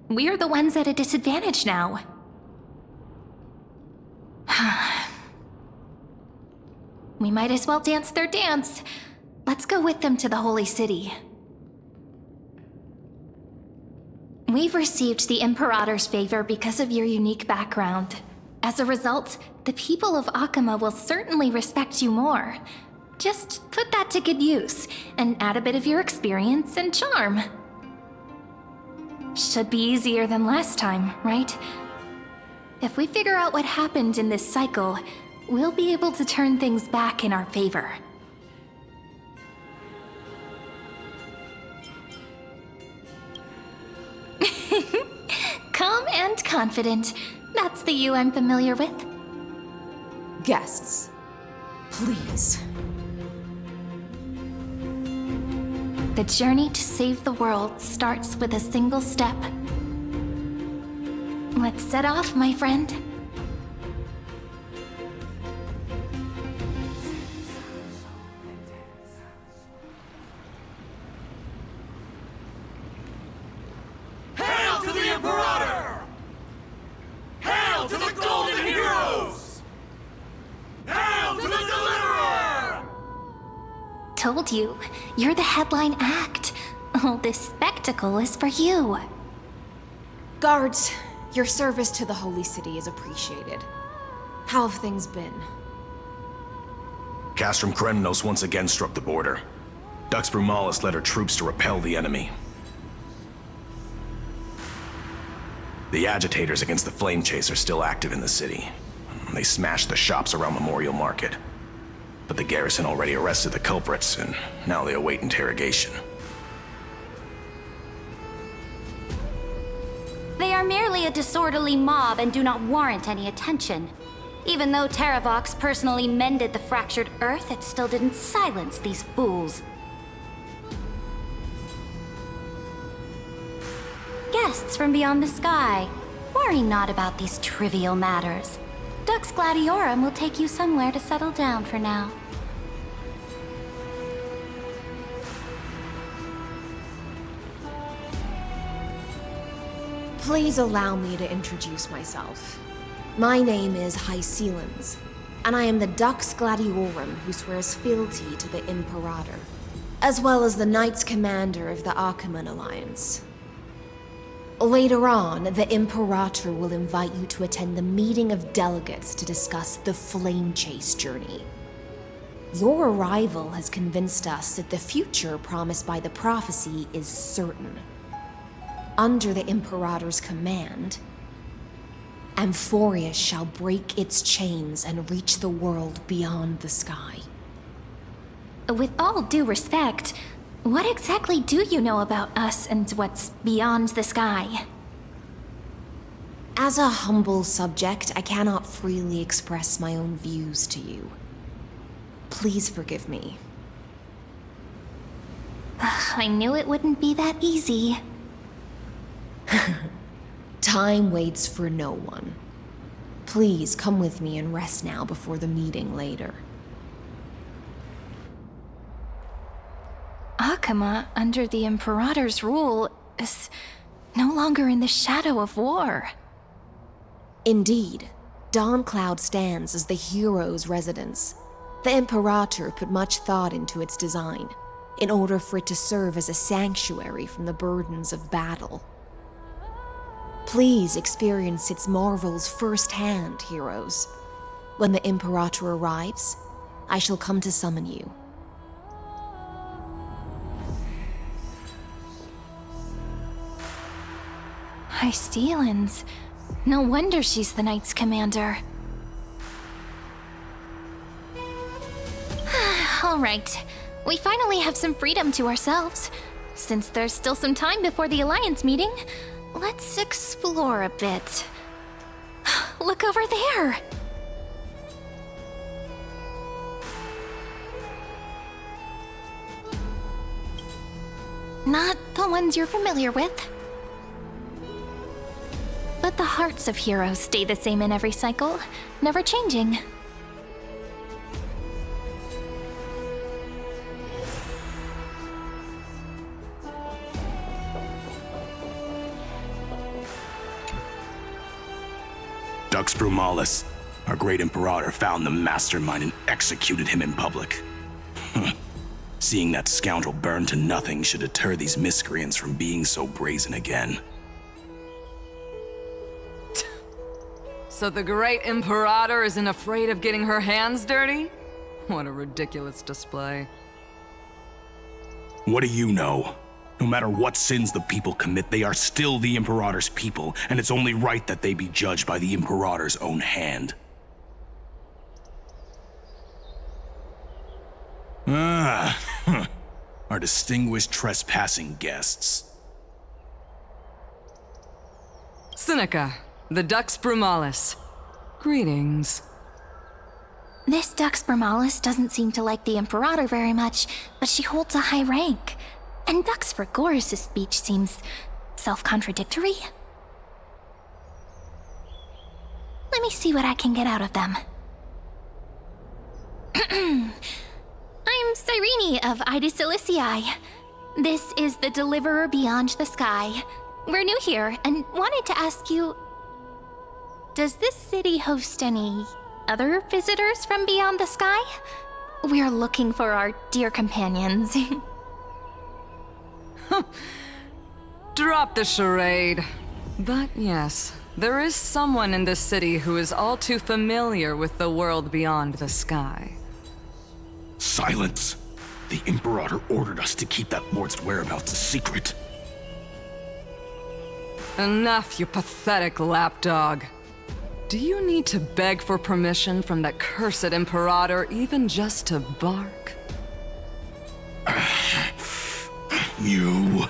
We're the ones at a disadvantage now. We might as well dance their dance. Let's go with them to the Holy City. We've received the Imperator's favor because of your unique background. As a result, the people of Akima will certainly respect you more. Just put that to good use, and add a bit of your experience and charm. Should be easier than last time, right? If we figure out what happened in this cycle, we'll be able to turn things back in our favor. Calm and confident. That's the you I'm familiar with. Guests, please. The journey to save the world starts with a single step. Let's set off, my friend. Hail to the Imperator! Hail to the Golden Heroes! Hail to the Deliverer! Told you, you're the headline act. All this spectacle is for you. Guards, your service to the Holy City is appreciated. How have things been? Castrum Kremnos once again struck the border. Dux Brumalis led her troops to repel the enemy. The agitators against the Flame Chase are still active in the city. They smashed the shops around Memorial Market. But the garrison already arrested the culprits, and now they await interrogation. They are merely a disorderly mob and do not warrant any attention. Even though Terravox personally mended the fractured Earth, it still didn't silence these fools. Guests from beyond the sky, worry not about these trivial matters. Dux Gladiorum will take you somewhere to settle down for now. Please allow me to introduce myself. My name is Hycelens, and I am the Dux Gladiorum who swears fealty to the Imperator, as well as the Knights Commander of the Achaemen Alliance. Later on, the Imperator will invite you to attend the meeting of delegates to discuss the Flame Chase journey. Your arrival has convinced us that the future promised by the prophecy is certain. Under the Imperator's command, Amphoreus shall break its chains and reach the world beyond the sky. With all due respect, what exactly do you know about us and what's beyond the sky? As a humble subject, I cannot freely express my own views to you. Please forgive me. I knew it wouldn't be that easy. Time waits for no one. Please come with me and rest now before the meeting later. Achaemen, under the Imperator's rule, is no longer in the shadow of war. Indeed, Dawncloud stands as the hero's residence. The Imperator put much thought into its design, in order for it to serve as a sanctuary from the burdens of battle. Please experience its marvels firsthand, heroes. When the Imperator arrives, I shall come to summon you. Hycelens. No wonder she's the Knights Commander. All right. We finally have some freedom to ourselves. Since there's still some time before the Alliance meeting, let's explore a bit. Look over there! Not the ones you're familiar with. But the hearts of heroes stay the same in every cycle, never changing. Dux Brumalis, our great Imperator, found the mastermind and executed him in public. Seeing that scoundrel burn to nothing should deter these miscreants from being so brazen again. So the great Imperator isn't afraid of getting her hands dirty? What a ridiculous display. What do you know? No matter what sins the people commit, they are still the Imperator's people, and it's only right that they be judged by the Imperator's own hand. Our distinguished trespassing guests. Seneca, the Dux Brumalis. Greetings. This Dux Brumalis doesn't seem to like the Imperator very much, but she holds a high rank. And Dux Frigoris' speech seems self-contradictory. Let me see what I can get out of them. I'm Cyrene of Ida Cilicii. This is the Deliverer Beyond the Sky. We're new here and wanted to ask you, does this city host any other visitors from beyond the sky? We're looking for our dear companions. Drop the charade. But yes, there is someone in this city who is all too familiar with the world beyond the sky. Silence! The Imperator ordered us to keep that lord's whereabouts a secret. Enough, you pathetic lapdog. Do you need to beg for permission from that cursed Imperator even just to bark? You...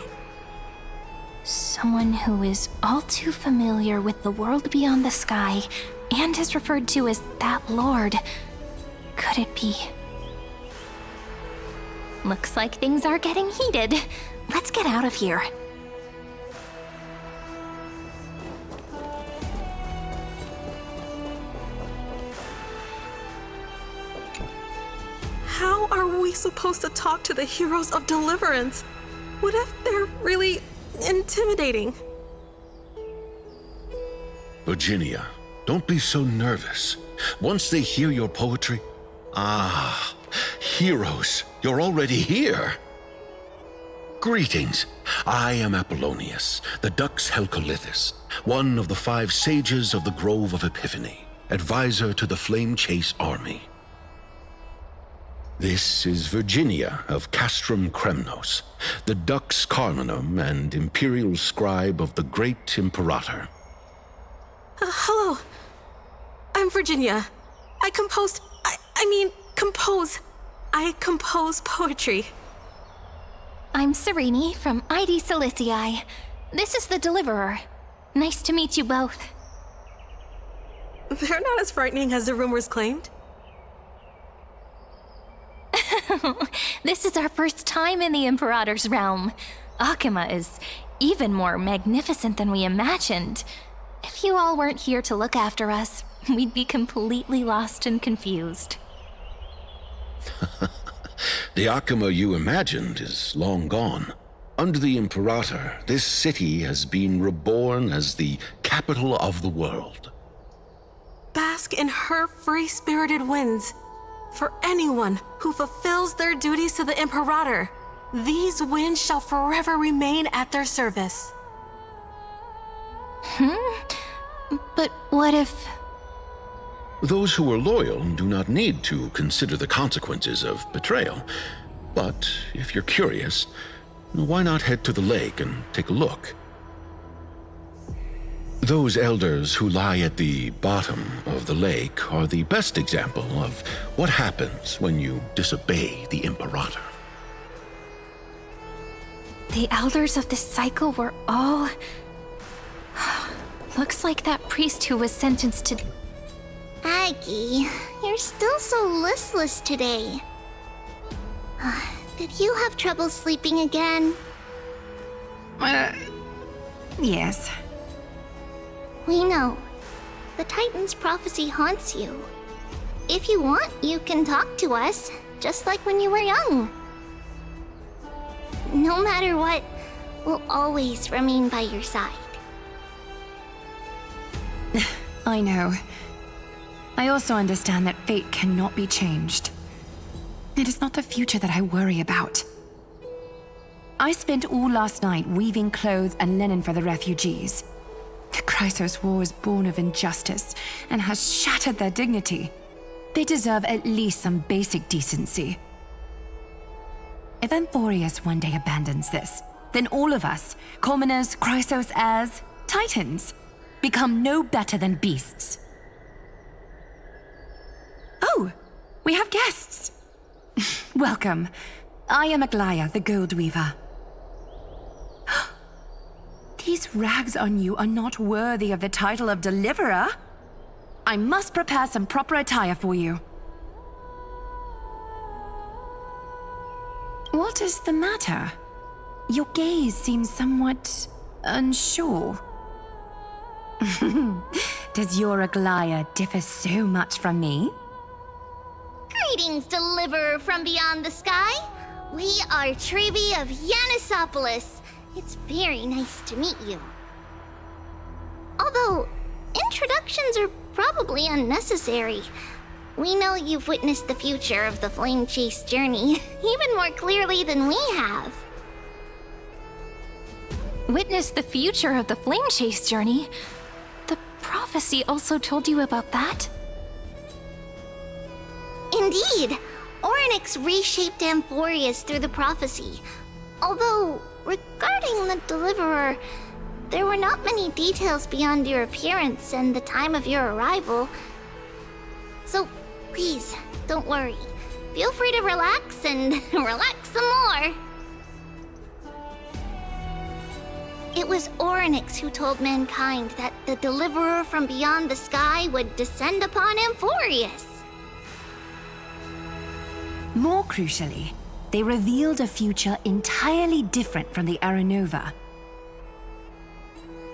Someone who is all too familiar with the world beyond the sky and is referred to as that lord. Could it be? Looks like things are getting heated. Let's get out of here. How are we supposed to talk to the heroes of deliverance? What if they're really intimidating? Virginia, don't be so nervous. Once they hear your poetry... Ah, heroes, you're already here. Greetings. I am Apollonius, the Dux Helcolithus, one of the 5 sages of the Grove of Epiphany, advisor to the Flame Chase army. This is Virginia of Castrum Kremnos, the Dux Carminum and imperial scribe of the great Imperator. Hello. I'm Virginia. I compose poetry. I'm Serene from ID Silicii. This is the Deliverer. Nice to meet you both. They're not as frightening as the rumors claimed. This is our first time in the Imperator's realm. Akima is even more magnificent than we imagined. If you all weren't here to look after us, we'd be completely lost and confused. The Akima you imagined is long gone. Under the Imperator, this city has been reborn as the capital of the world. Bask in her free-spirited winds. For anyone who fulfills their duties to the Imperator, these winds shall forever remain at their service. But what if... Those who are loyal do not need to consider the consequences of betrayal. But if you're curious, why not head to the lake and take a look? Those elders who lie at the bottom of the lake are the best example of what happens when you disobey the Imperator. The elders of this cycle were all... Looks like that priest who was sentenced to... Aggie, you're still so listless today. Did you have trouble sleeping again? Yes. We know. The Titan's prophecy haunts you. If you want, you can talk to us, just like when you were young. No matter what, we'll always remain by your side. I know. I also understand that fate cannot be changed. It is not the future that I worry about. I spent all last night weaving clothes and linen for the refugees. The Chrysos War is born of injustice and has shattered their dignity. They deserve at least some basic decency. If Amphoreus one day abandons this, then all of us, commoners, Chrysos heirs, Titans, become no better than beasts. Oh, we have guests. Welcome. I am Aglaya, the Gold Weaver. These rags on you are not worthy of the title of Deliverer. I must prepare some proper attire for you. What is the matter? Your gaze seems somewhat unsure. Does your Aglaya differ so much from me? Greetings, Deliverer from beyond the sky. We are Trebi of Yanisopolis. It's very nice to meet you. Although, introductions are probably unnecessary. We know you've witnessed the future of the Flame Chase journey even more clearly than we have. Witness the future of the Flame Chase journey? The prophecy also told you about that? Indeed. Orynyx reshaped Amphoreus through the prophecy. Although, regarding the Deliverer, there were not many details beyond your appearance and the time of your arrival. So, please, don't worry. Feel free to relax and relax some more. It was Orynyx who told mankind that the Deliverer from beyond the sky would descend upon Amphoreus. More crucially, they revealed a future entirely different from the Aranova.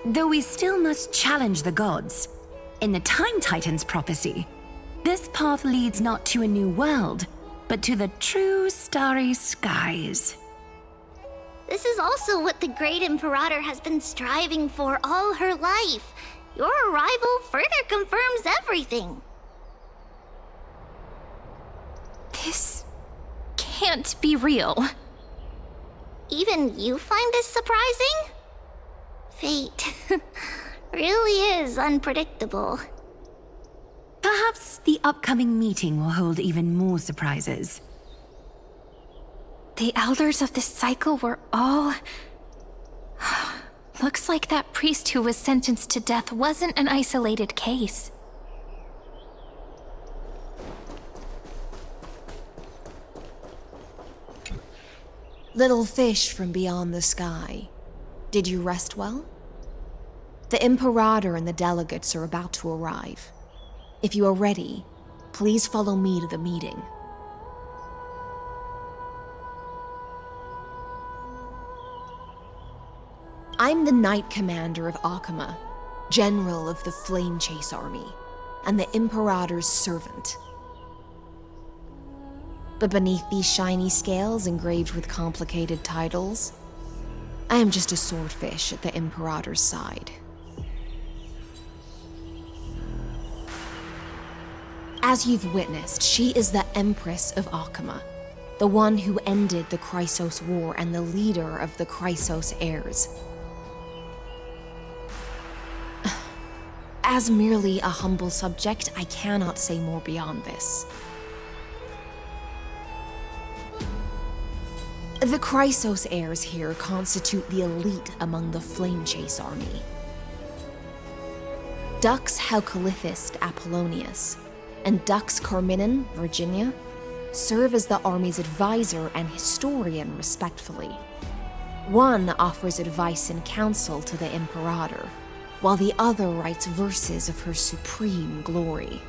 Though we still must challenge the gods, in the Time Titan's prophecy, this path leads not to a new world, but to the true starry skies. This is also what the Great Imperator has been striving for all her life. Your arrival further confirms everything. This can't be real. Even you find this surprising? Fate really is unpredictable. Perhaps the upcoming meeting will hold even more surprises. The elders of this cycle were all... Looks like that priest who was sentenced to death wasn't an isolated case. Little fish from beyond the sky. Did you rest well? The Imperator and the delegates are about to arrive. If you are ready, please follow me to the meeting. I'm the Knight Commander of Akama, General of the Flame Chase Army, and the Imperator's servant. But beneath these shiny scales engraved with complicated titles, I am just a swordfish at the Imperator's side. As you've witnessed, she is the Empress of Akama, the one who ended the Chrysos War and the leader of the Chrysos heirs. As merely a humble subject, I cannot say more beyond this. The Chrysos heirs here constitute the elite among the Flame Chase army. Dux Halkalithist Apollonius and Dux Carminin, Virginia, serve as the army's advisor and historian, respectively. One offers advice and counsel to the Imperator, while the other writes verses of her supreme glory.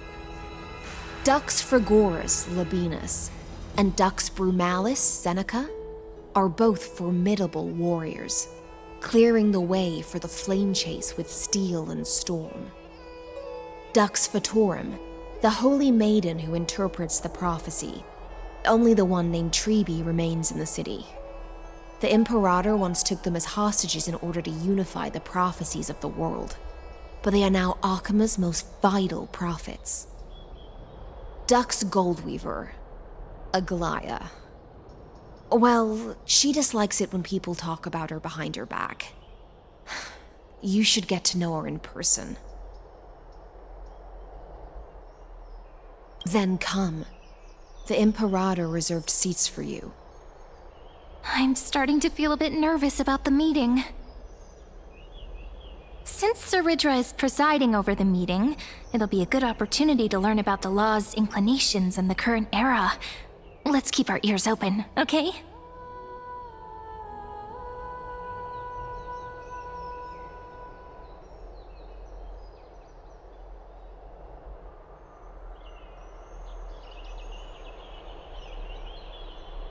Dux Frigorus Labienus and Dux Brumalis Seneca are both formidable warriors, clearing the way for the flame chase with steel and storm. Dux Fatorum, the holy maiden who interprets the prophecy, only the one named Treebe remains in the city. The Imperator once took them as hostages in order to unify the prophecies of the world, but they are now Akama's most vital prophets. Dux Goldweaver, Aglaya. Well, she dislikes it when people talk about her behind her back. You should get to know her in person. Then come. The Imperator reserved seats for you. I'm starting to feel a bit nervous about the meeting. Since Saridra is presiding over the meeting, it'll be a good opportunity to learn about the law's inclinations in the current era. Let's keep our ears open, okay?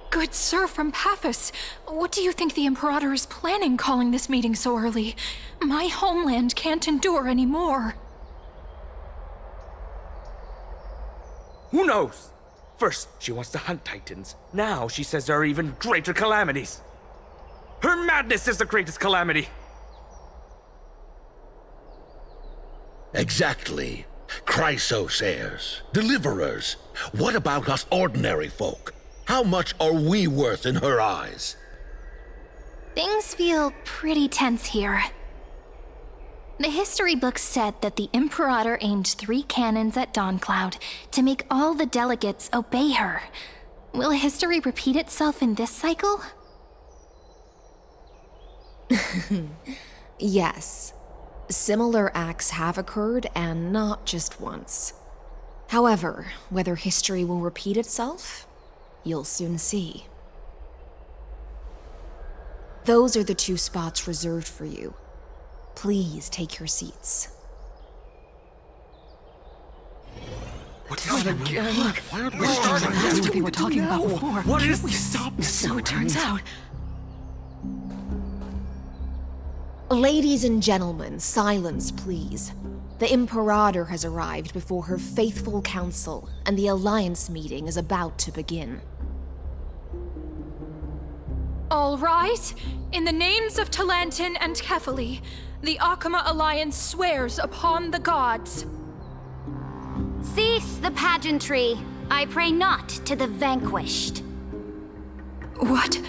Good sir from Paphos, what do you think the Imperator is planning calling this meeting so early? My homeland can't endure anymore. Who knows? First, she wants to hunt Titans. Now she says there are even greater calamities. Her madness is the greatest calamity. Exactly. Chrysos heirs, deliverers. What about us ordinary folk? How much are we worth in her eyes? Things feel pretty tense here. The history books said that the Imperator aimed 3 cannons at Dawncloud to make all the delegates obey her. Will history repeat itself in this cycle? Yes. Similar acts have occurred, and not just once. However, whether history will repeat itself, you'll soon see. Those are the 2 spots reserved for you. Please take your seats. What's happening? Look, that's what they were talking about before. What is we this? stop? So it turns out. Ladies and gentlemen, silence, please. The Imperator has arrived before her faithful council, and the Alliance meeting is about to begin. All right. In the names of Talantin and Kefali, The Akama Alliance swears upon the gods. Cease the pageantry. I pray not to the vanquished. What?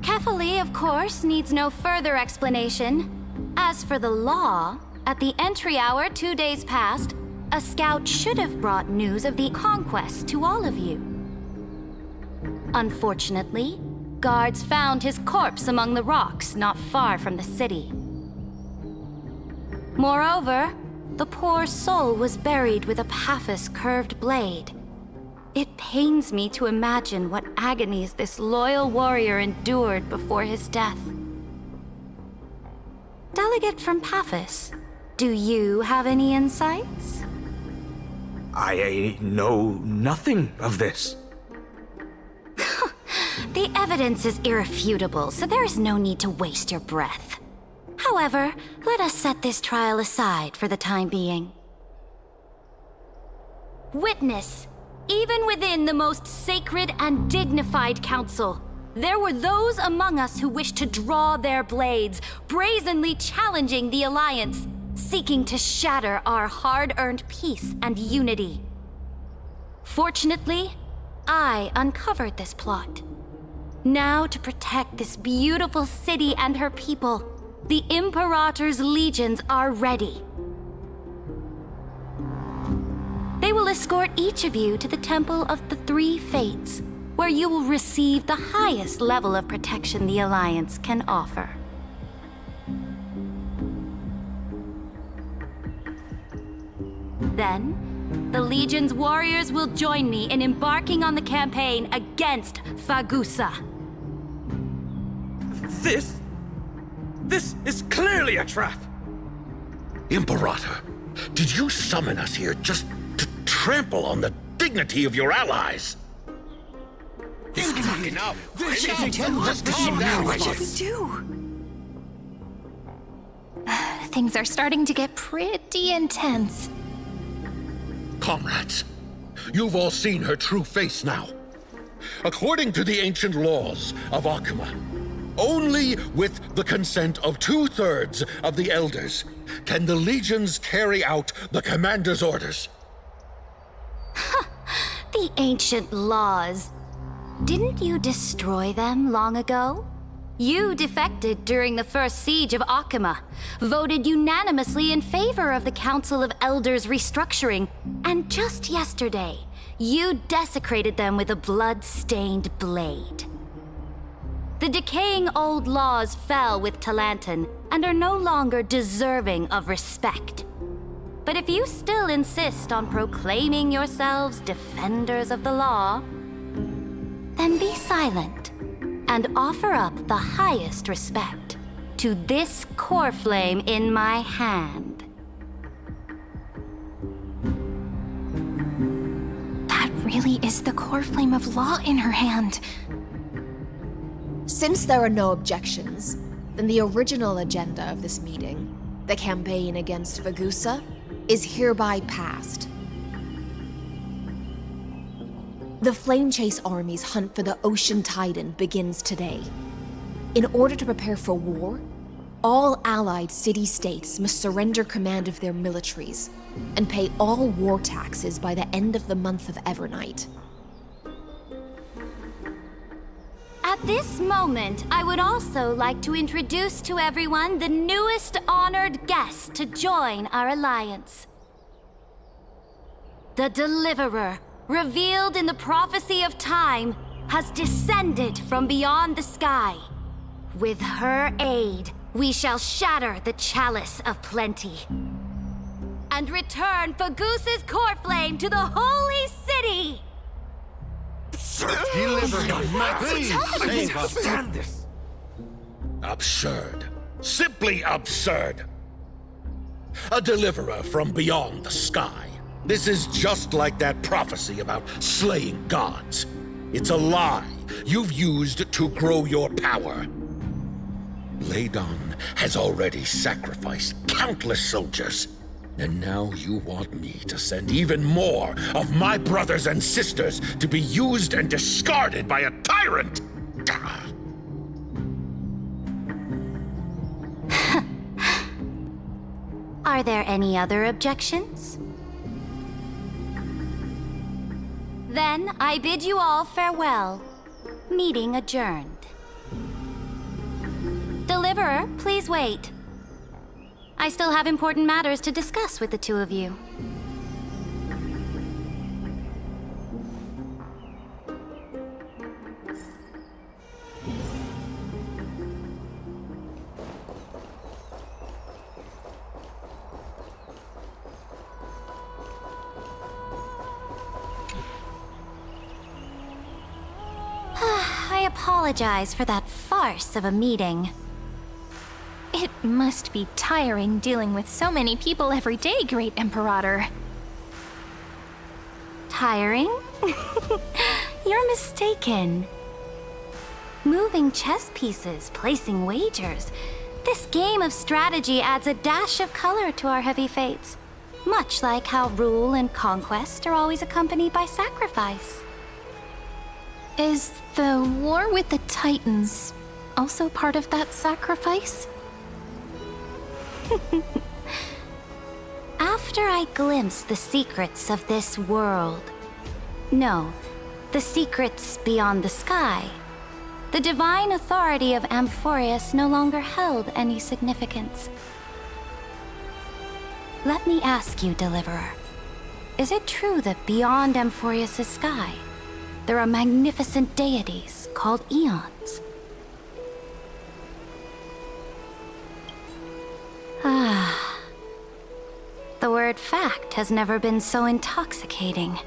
Kefali, of course, needs no further explanation. As for the law, at the entry hour 2 days past, a scout should have brought news of the conquest to all of you. Unfortunately, guards found his corpse among the rocks not far from the city. Moreover, the poor soul was buried with a Paphos curved blade. It pains me to imagine what agonies this loyal warrior endured before his death. Delegate from Paphos, do you have any insights? I know nothing of this. The evidence is irrefutable, so there is no need to waste your breath. However, let us set this trial aside for the time being. Witness, even within the most sacred and dignified council, there were those among us who wished to draw their blades, brazenly challenging the Alliance, seeking to shatter our hard-earned peace and unity. Fortunately, I uncovered this plot. Now, to protect this beautiful city and her people, the Imperator's legions are ready. They will escort each of you to the Temple of the Three Fates, where you will receive the highest level of protection the Alliance can offer. Then, the Legion's warriors will join me in embarking on the campaign against Fagusa. This is clearly a trap! Imperator, did you summon us here just to trample on the dignity of your allies? This is not enough. Just calm down. What should we do? Things are starting to get pretty intense. Comrades, you've all seen her true face now. According to the ancient laws of Akuma, only with the consent of 2/3 of the elders can the legions carry out the commander's orders. The ancient laws. Didn't you destroy them long ago? You defected during the first siege of Akuma, voted unanimously in favor of the Council of Elders restructuring, and just yesterday, you desecrated them with a blood-stained blade. The decaying old laws fell with Talanton and are no longer deserving of respect. But if you still insist on proclaiming yourselves defenders of the law, then be silent and offer up the highest respect to this core flame in my hand. That really is the core flame of law in her hand. Since there are no objections, then the original agenda of this meeting, the campaign against Fagusa, is hereby passed. The Flame Chase Army's hunt for the Ocean Titan begins today. In order to prepare for war, all allied city-states must surrender command of their militaries and pay all war taxes by the end of the month of Evernight. At this moment, I would also like to introduce to everyone the newest honored guest to join our alliance. The Deliverer, revealed in the prophecy of time, has descended from beyond the sky. With her aid, we shall shatter the chalice of plenty and return Fagusa's core flame to the holy city! Deliver him, please. Save us. Stand this. Absurd. Simply absurd. A deliverer from beyond the sky. This is just like that prophecy about slaying gods. It's a lie you've used to grow your power. Ladon has already sacrificed countless soldiers. And now you want me to send even more of my brothers and sisters to be used and discarded by a tyrant? Are there any other objections? Then I bid you all farewell. Meeting adjourned. Deliverer, please wait. I still have important matters to discuss with the two of you. I apologize for that farce of a meeting. It must be tiring dealing with so many people every day, Great Imperator. Tiring? You're mistaken. Moving chess pieces, placing wagers. This game of strategy adds a dash of color to our heavy fates. Much like how rule and conquest are always accompanied by sacrifice. Is the war with the Titans also part of that sacrifice? After I glimpse the secrets of this world, no, the secrets beyond the sky, the divine authority of Amphoreus no longer held any significance. Let me ask you, Deliverer, is it true that beyond Amphoreus' sky, there are magnificent deities called eons? Ah. The word fact has never been so intoxicating.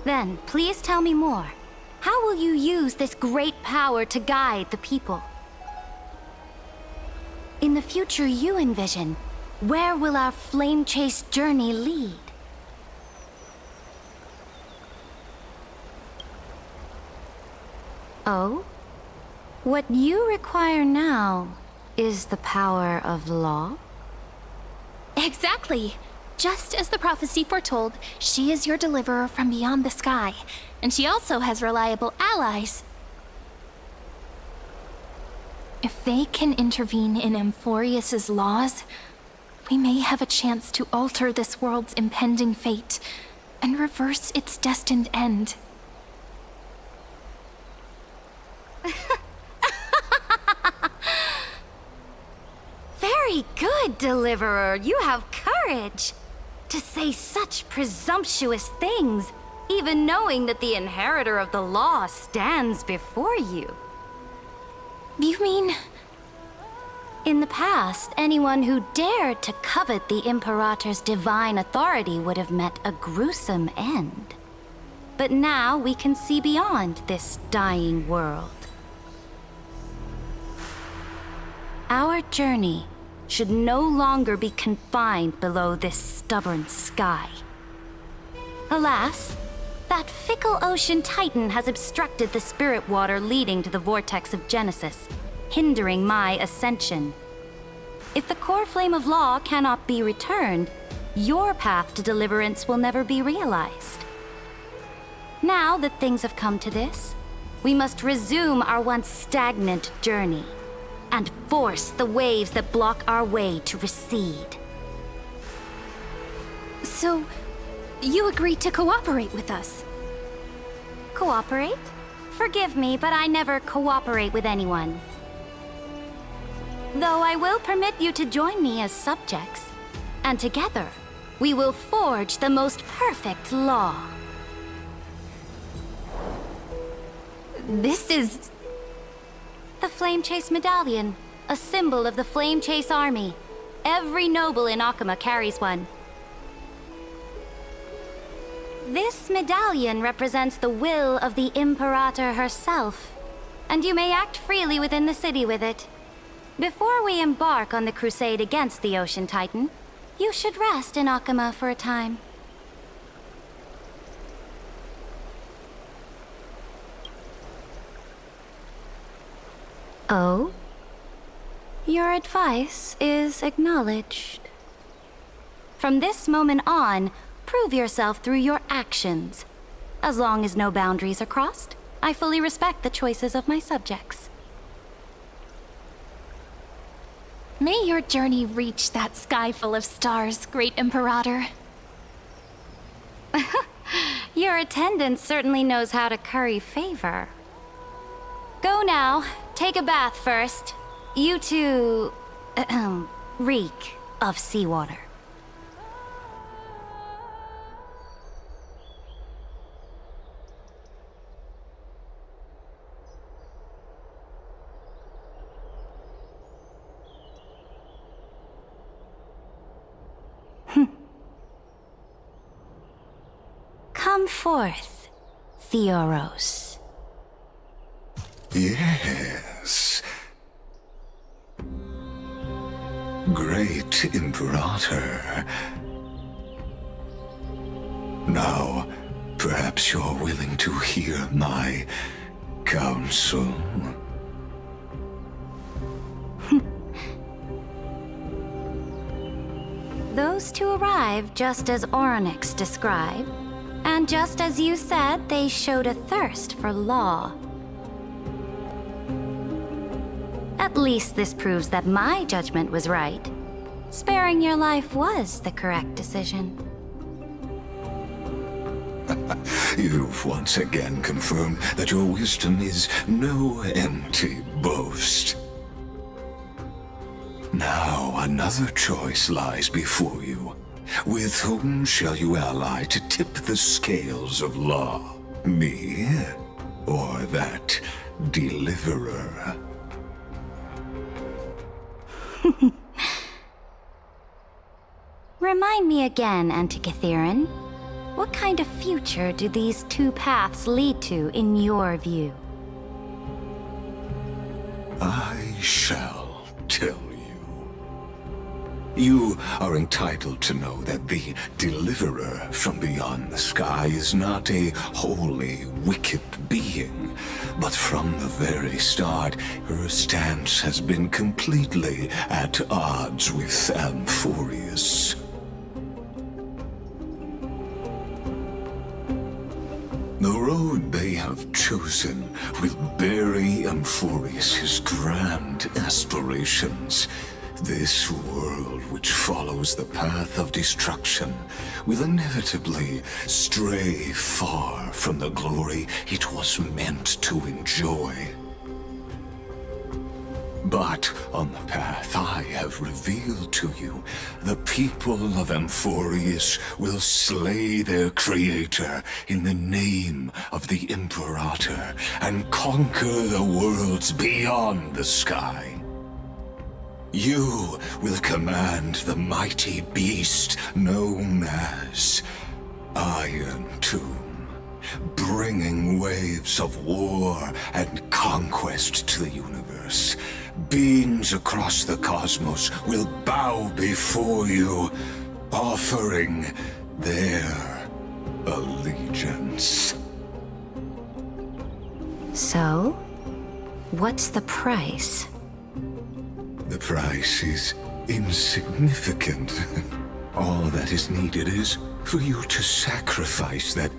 Then, please tell me more. How will you use this great power to guide the people? In the future you envision, where will our flame chase journey lead? Oh? What you require now is the power of law? Exactly! Just as the prophecy foretold, she is your deliverer from beyond the sky, and she also has reliable allies. If they can intervene in Amphoreus' laws, we may have a chance to alter this world's impending fate and reverse its destined end. Very good, Deliverer. You have courage. To say such presumptuous things, even knowing that the inheritor of the law stands before you. You mean... In the past, anyone who dared to covet the Imperator's divine authority would have met a gruesome end. But now we can see beyond this dying world. Our journey should no longer be confined below this stubborn sky. Alas, that fickle ocean titan has obstructed the spirit water leading to the vortex of Genesis, hindering my ascension. If the core flame of law cannot be returned, your path to deliverance will never be realized. Now that things have come to this, we must resume our once stagnant journey and force the waves that block our way to recede. So, you agreed to cooperate with us? Cooperate? Forgive me, but I never cooperate with anyone. Though I will permit you to join me as subjects, and together, we will forge the most perfect law. This is... The Flame Chase Medallion, a symbol of the Flame Chase Army. Every noble in Akama carries one. This medallion represents the will of the Imperator herself, and you may act freely within the city with it. Before we embark on the crusade against the Ocean Titan, you should rest in Akama for a time. Oh? Your advice is acknowledged. From this moment on, prove yourself through your actions. As long as no boundaries are crossed, I fully respect the choices of my subjects. May your journey reach that sky full of stars, Great Imperator. Your attendant certainly knows how to curry favor. Go now. Take a bath first. You two... reek of seawater. Come forth, Theoros. Yes. Great Imperator. Now, perhaps you're willing to hear my counsel. Those two arrived just as Orynyx described, and just as you said, they showed a thirst for law. At least this proves that my judgment was right. Sparing your life was the correct decision. You've once again confirmed that your wisdom is no empty boast. Now another choice lies before you. With whom shall you ally to tip the scales of law? Me? Or that deliverer? Remind me again, Antikytheron. What kind of future do these two paths lead to in your view? I shall tell you. You are entitled to know that the deliverer from beyond the sky is not a wholly wicked being, but from the very start, her stance has been completely at odds with Amphoreus. The road they have chosen will bury Amphoreus' grand aspirations. This world which follows the path of destruction will inevitably stray far from the glory it was meant to enjoy. But on the path I have revealed to you, the people of Amphoreus will slay their creator in the name of the Imperator and conquer the worlds beyond the sky. You will command the mighty beast known as Iron Tomb, bringing waves of war and conquest to the universe. Beings across the cosmos will bow before you, offering their allegiance. So, what's the price? The price is insignificant. All that is needed is for you to sacrifice that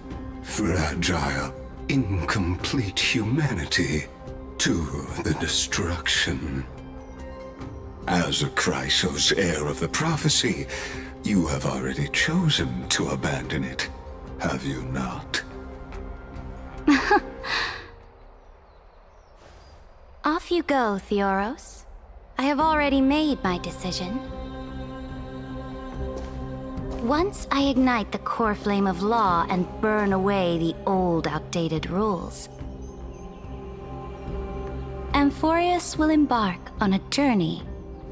fragile, incomplete humanity to the destruction. As a Chrysos heir of the prophecy, you have already chosen to abandon it, have you not? Off you go, Theoros. I have already made my decision. Once I ignite the core flame of law and burn away the old, outdated rules, Amphoreus will embark on a journey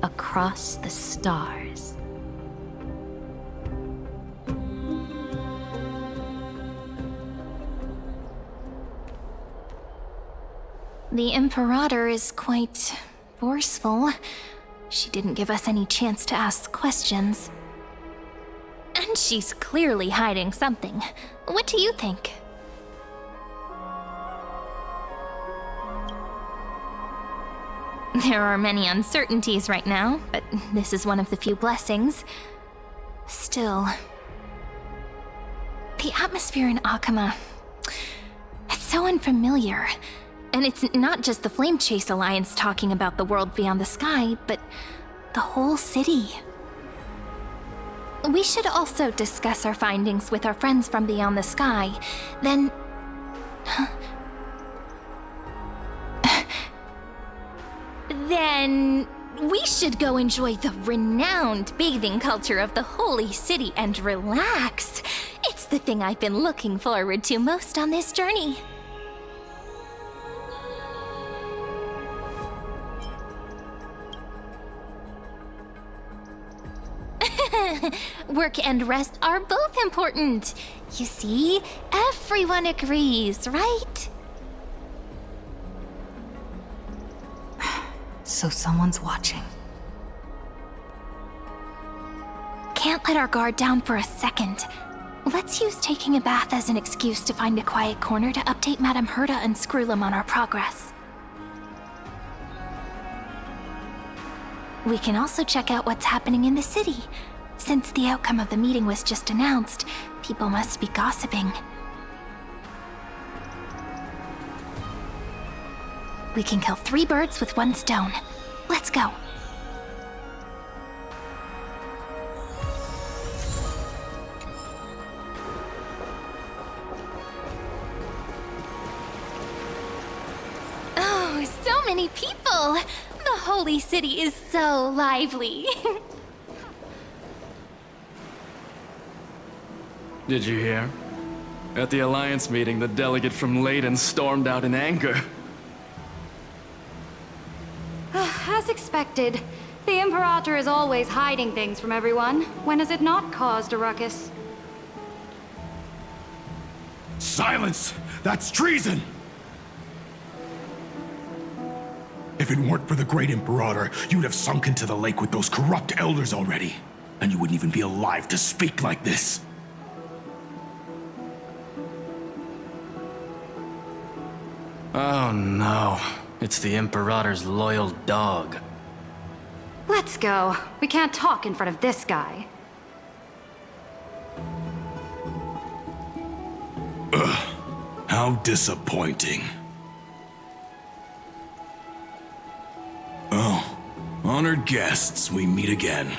across the stars. The Imperator is quite forceful. She didn't give us any chance to ask questions. And she's clearly hiding something. What do you think? There are many uncertainties right now, but this is one of the few blessings. Still, the atmosphere in Akama, it's so unfamiliar. And it's not just the Flame Chase Alliance talking about the world beyond the sky, but the whole city. We should also discuss our findings with our friends from beyond the sky. Then... then... we should go enjoy the renowned bathing culture of the holy city and relax. It's the thing I've been looking forward to most on this journey. Work and rest are both important. You see, everyone agrees, right? So someone's watching. Can't let our guard down for a second. Let's use taking a bath as an excuse to find a quiet corner to update Madame Herta and Screwlum on our progress. We can also check out what's happening in the city. Since the outcome of the meeting was just announced, people must be gossiping. We can kill 3 birds with 1 stone. Let's go. Oh, so many people! The holy city is so lively. Did you hear? At the Alliance meeting, the delegate from Leyden stormed out in anger. As expected, the Imperator is always hiding things from everyone. When has it not caused a ruckus? Silence! That's treason! If it weren't for the Great Imperator, you'd have sunk into the lake with those corrupt elders already. And you wouldn't even be alive to speak like this. Oh no. It's the Imperator's loyal dog. Let's go. We can't talk in front of this guy. Ugh. How disappointing. Oh, honored guests, we meet again.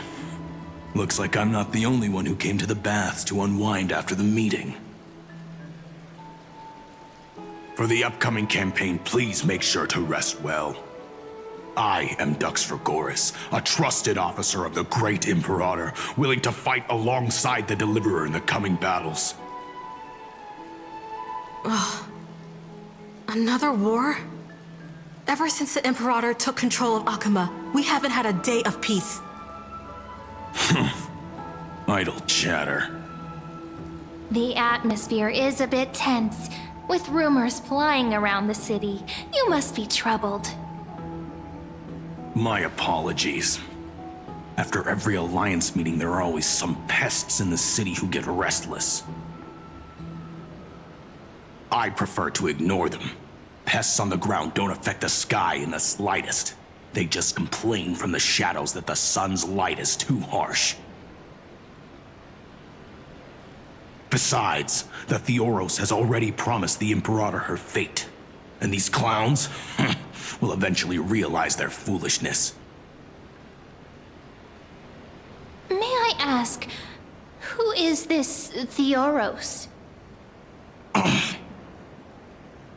Looks like I'm not the only one who came to the baths to unwind after the meeting. For the upcoming campaign, please make sure to rest well. I am Dux Fregoris, a trusted officer of the Great Imperator, willing to fight alongside the Deliverer in the coming battles. Ugh. Another war? Ever since the Imperator took control of Akuma, we haven't had a day of peace. Idle chatter. The atmosphere is a bit tense. With rumors flying around the city, you must be troubled. My apologies. After every Alliance meeting, there are always some pests in the city who get restless. I prefer to ignore them. Pests on the ground don't affect the sky in the slightest. They just complain from the shadows that the sun's light is too harsh. Besides, the Theoros has already promised the Imperator her fate. And these clowns will eventually realize their foolishness. May I ask, who is this Theoros?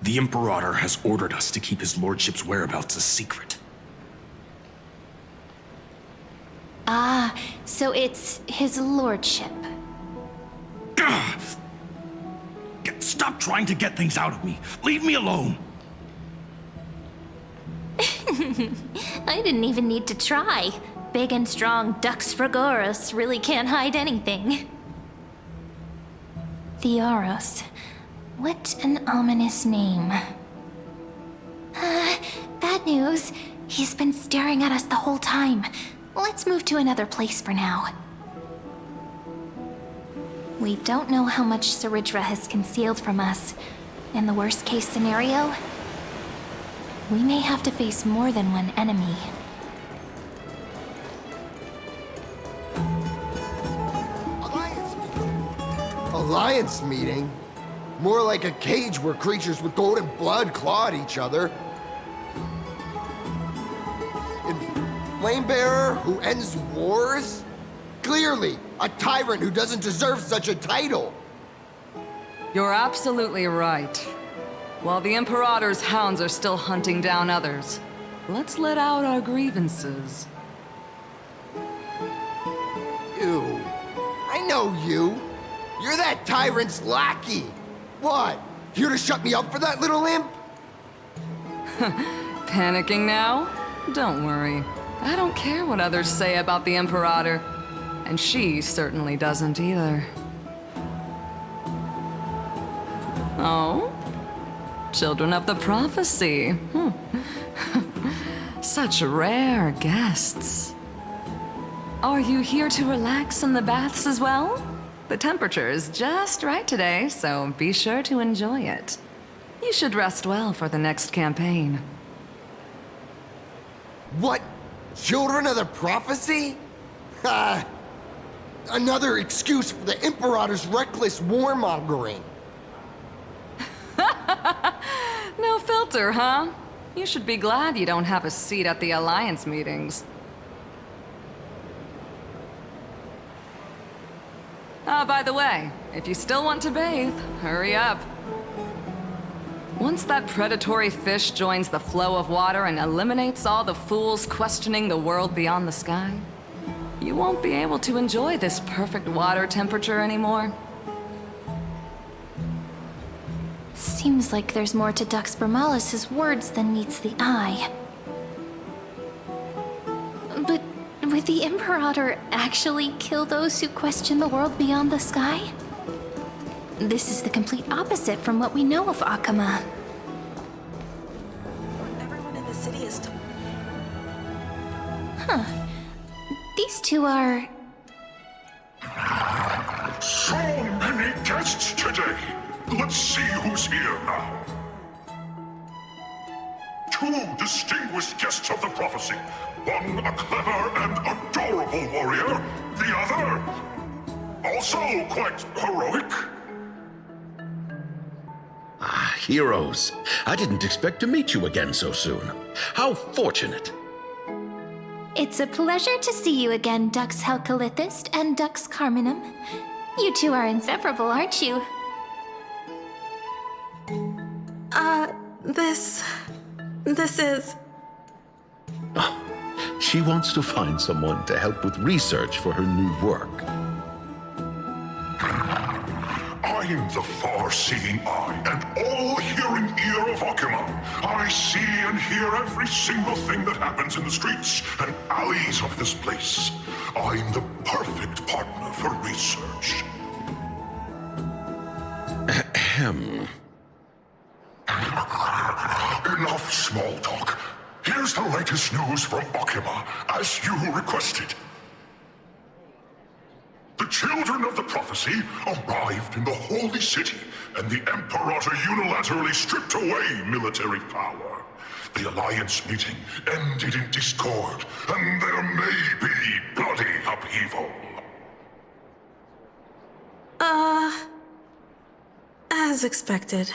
The Imperator has ordered us to keep his lordship's whereabouts a secret. Ah, so it's his lordship. Stop trying to get things out of me. Leave me alone. I didn't even need to try. Big and strong Dux Fregoris really can't hide anything. Theoros. What an ominous name. Bad news. He's been staring at us the whole time. Let's move to another place for now. We don't know how much Saridra has concealed from us. In the worst case scenario, we may have to face more than one enemy. Alliance meeting? More like a cage where creatures with golden blood claw at each other. flamebearer who ends wars? Clearly, a tyrant who doesn't deserve such a title. You're absolutely right. While the Imperator's hounds are still hunting down others, let's let out our grievances. You. I know you. You're that tyrant's lackey. What? Here to shut me up for that little imp? Panicking now? Don't worry. I don't care what others say about the Imperator. And she certainly doesn't either. Oh? Children of the Prophecy. Such rare guests. Are you here to relax in the baths as well? The temperature is just right today, so be sure to enjoy it. You should rest well for the next campaign. What? Children of the Prophecy? Another excuse for the Imperator's reckless warmongering. No filter, huh? You should be glad you don't have a seat at the Alliance meetings. By the way, if you still want to bathe, hurry up. Once that predatory fish joins the flow of water and eliminates all the fools questioning the world beyond the sky, you won't be able to enjoy this perfect water temperature anymore. Seems like there's more to Dux Bramalis's words than meets the eye. But would the Imperator actually kill those who question the world beyond the sky? This is the complete opposite from what we know of Akama. Everyone in the city is... Huh. These two are... So many guests today. Let's see who's here now. Two distinguished guests of the prophecy. One a clever and adorable warrior. The other, also quite heroic. Ah, heroes. I didn't expect to meet you again so soon. How fortunate. It's a pleasure to see you again, Dux Helcalithist and Dux Carminum. You two are inseparable, aren't you? This is... Oh, she wants to find someone to help with research for her new work. I'm the far-seeing eye and all-hearing ear of Akama. I see and hear every single thing that happens in the streets and alleys of this place. I'm the perfect partner for research. Ahem. Enough small talk. Here's the latest news from Akama, as you requested. The children of the prophecy arrived in the Holy City, and the Imperator unilaterally stripped away military power. The Alliance meeting ended in discord, and there may be bloody upheaval. As expected.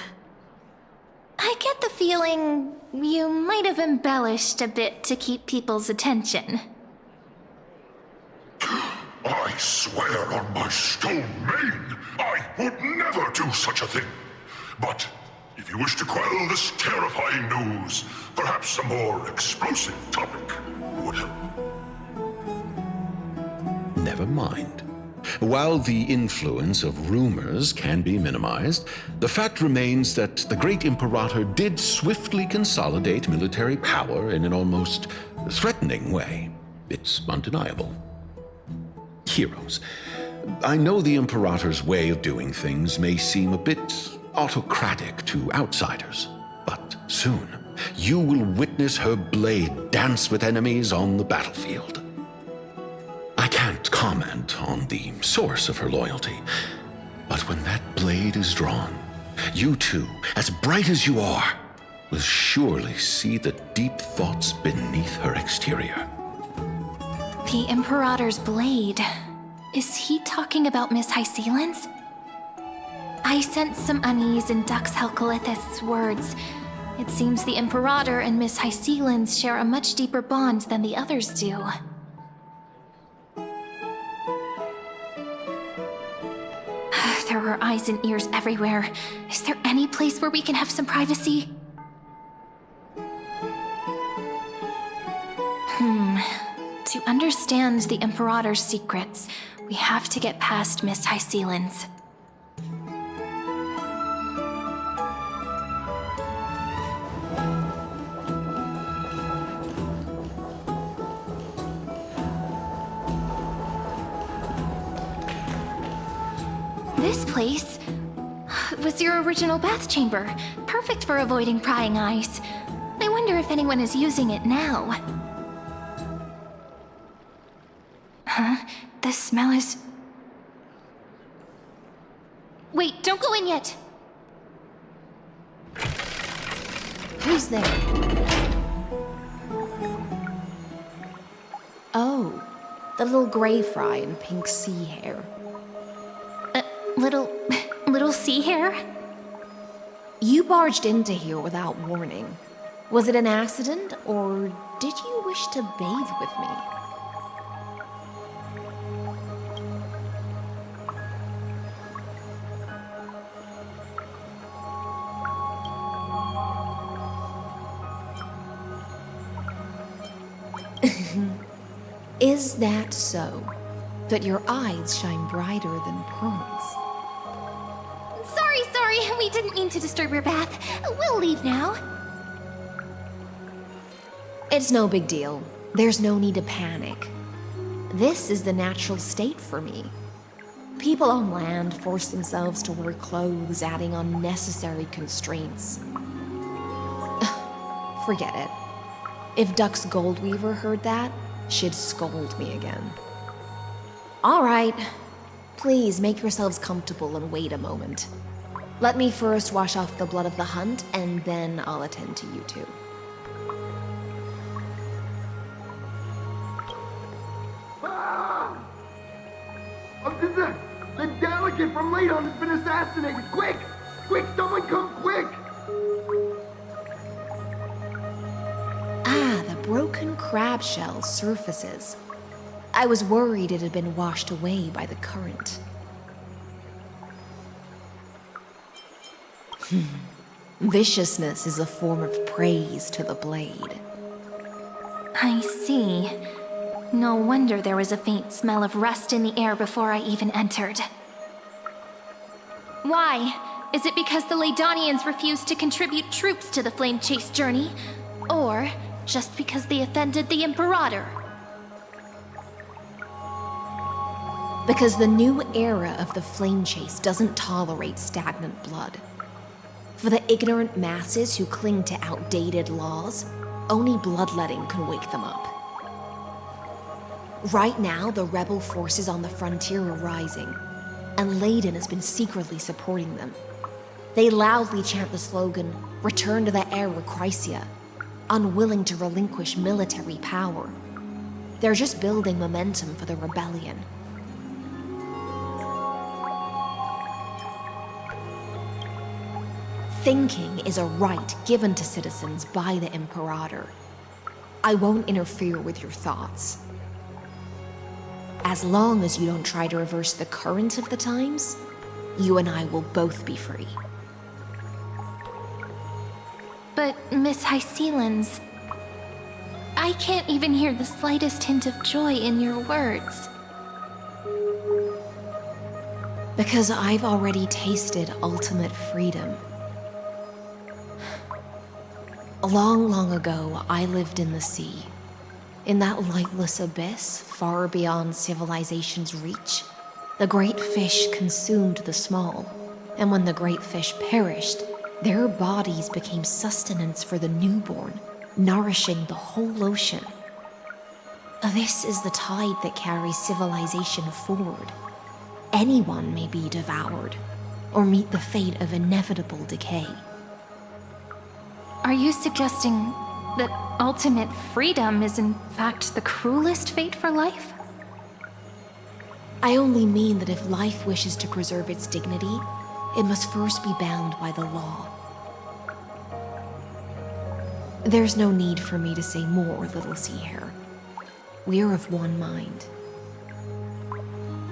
I get the feeling you might have embellished a bit to keep people's attention. I swear on my stone mane, I would never do such a thing. But if you wish to quell this terrifying news, perhaps a more explosive topic would help. Never mind. While the influence of rumors can be minimized, the fact remains that the great Imperator did swiftly consolidate military power in an almost threatening way. It's undeniable. Heroes, I know the Imperator's way of doing things may seem a bit autocratic to outsiders, but soon you will witness her blade dance with enemies on the battlefield. I can't comment on the source of her loyalty, but when that blade is drawn, you two, as bright as you are, will surely see the deep thoughts beneath her exterior. The Imperator's blade. Is he talking about Miss Hysealans? I sense some unease in Dux Helcalithist's words, It seems the Imperator and Miss Hysealins share a much deeper bond than the others do. There are eyes and ears everywhere. Is there any place where we can have some privacy? To understand the Imperator's secrets, we have to get past Miss Hysealins. This place was your original bath chamber, perfect for avoiding prying eyes. I wonder if anyone is using it now. Huh? The smell is... Wait, don't go in yet! Who's there? Oh, the little gray fry in pink sea hair. Little sea hair? You barged into here without warning. Was it an accident, or did you wish to bathe with me? Is that so? That your eyes shine brighter than pearls? Sorry, we didn't mean to disturb your bath. We'll leave now. It's no big deal. There's no need to panic. This is the natural state for me. People on land force themselves to wear clothes, adding unnecessary constraints. Forget it. If Duck's Goldweaver heard that, she'd scold me again. All right. Please make yourselves comfortable and wait a moment. Let me first wash off the blood of the hunt, and then I'll attend to you two. The delegate from Ladon has been assassinated! Quick! Quick, someone come quick! Ah, the broken crab shell surfaces. I was worried it had been washed away by the current. Viciousness is a form of praise to the blade. I see. No wonder there was a faint smell of rust in the air before I even entered. Why? Is it because the Ladonians refused to contribute troops to the Flame Chase journey? Or just because they offended the Imperator? Because the new era of the Flame Chase doesn't tolerate stagnant blood. For the ignorant masses who cling to outdated laws, only bloodletting can wake them up. Right now, the rebel forces on the frontier are rising, and Ladon has been secretly supporting them. They loudly chant the slogan, "Return to the Era Chrysia," unwilling to relinquish military power. They're just building momentum for the rebellion. Thinking is a right given to citizens by the Imperator. I won't interfere with your thoughts. As long as you don't try to reverse the current of the times, you and I will both be free. But, Miss Hysealins, I can't even hear the slightest hint of joy in your words. Because I've already tasted ultimate freedom. Long, long ago, I lived in the sea. In that lightless abyss, far beyond civilization's reach, the great fish consumed the small. And when the great fish perished, their bodies became sustenance for the newborn, nourishing the whole ocean. This is the tide that carries civilization forward. Anyone may be devoured, or meet the fate of inevitable decay. Are you suggesting that ultimate freedom is in fact the cruelest fate for life? I only mean that if life wishes to preserve its dignity, it must first be bound by the law. There's no need for me to say more, little sea hare. We're of one mind.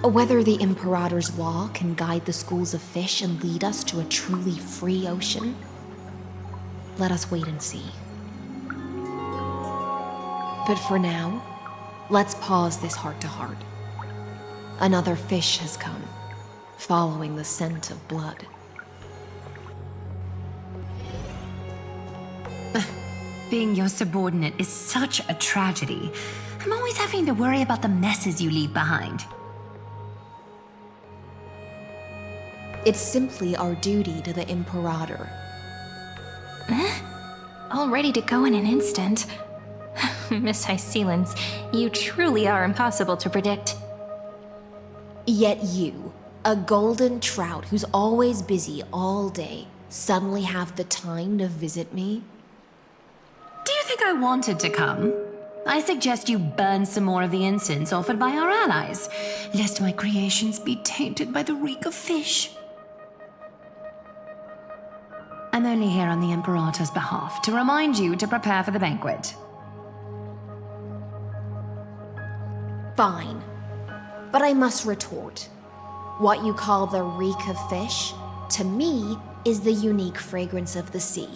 Whether the Imperator's law can guide the schools of fish and lead us to a truly free ocean, let us wait and see. But for now, let's pause this heart-to-heart. Another fish has come, following the scent of blood. Being your subordinate is such a tragedy. I'm always having to worry about the messes you leave behind. It's simply our duty to the Imperator. All ready to go in an instant. Miss Hycelens, you truly are impossible to predict. Yet you, a golden trout who's always busy all day, suddenly have the time to visit me? Do you think I wanted to come? I suggest you burn some more of the incense offered by our allies, lest my creations be tainted by the reek of fish. I'm only here on the Imperator's behalf to remind you to prepare for the banquet. Fine. But I must retort. What you call the reek of fish, to me, is the unique fragrance of the sea.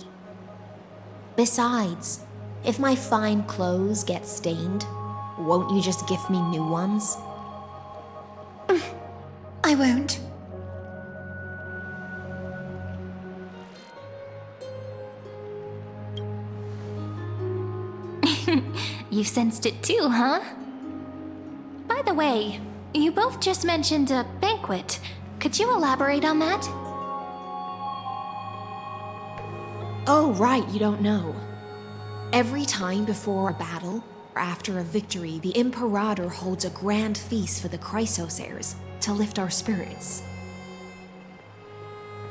Besides, if my fine clothes get stained, won't you just gift me new ones? I won't. You sensed it too, huh? By the way, you both just mentioned a banquet. Could you elaborate on that? Oh, right, you don't know. Every time before a battle, or after a victory, the Imperator holds a grand feast for the Chrysos heirs to lift our spirits.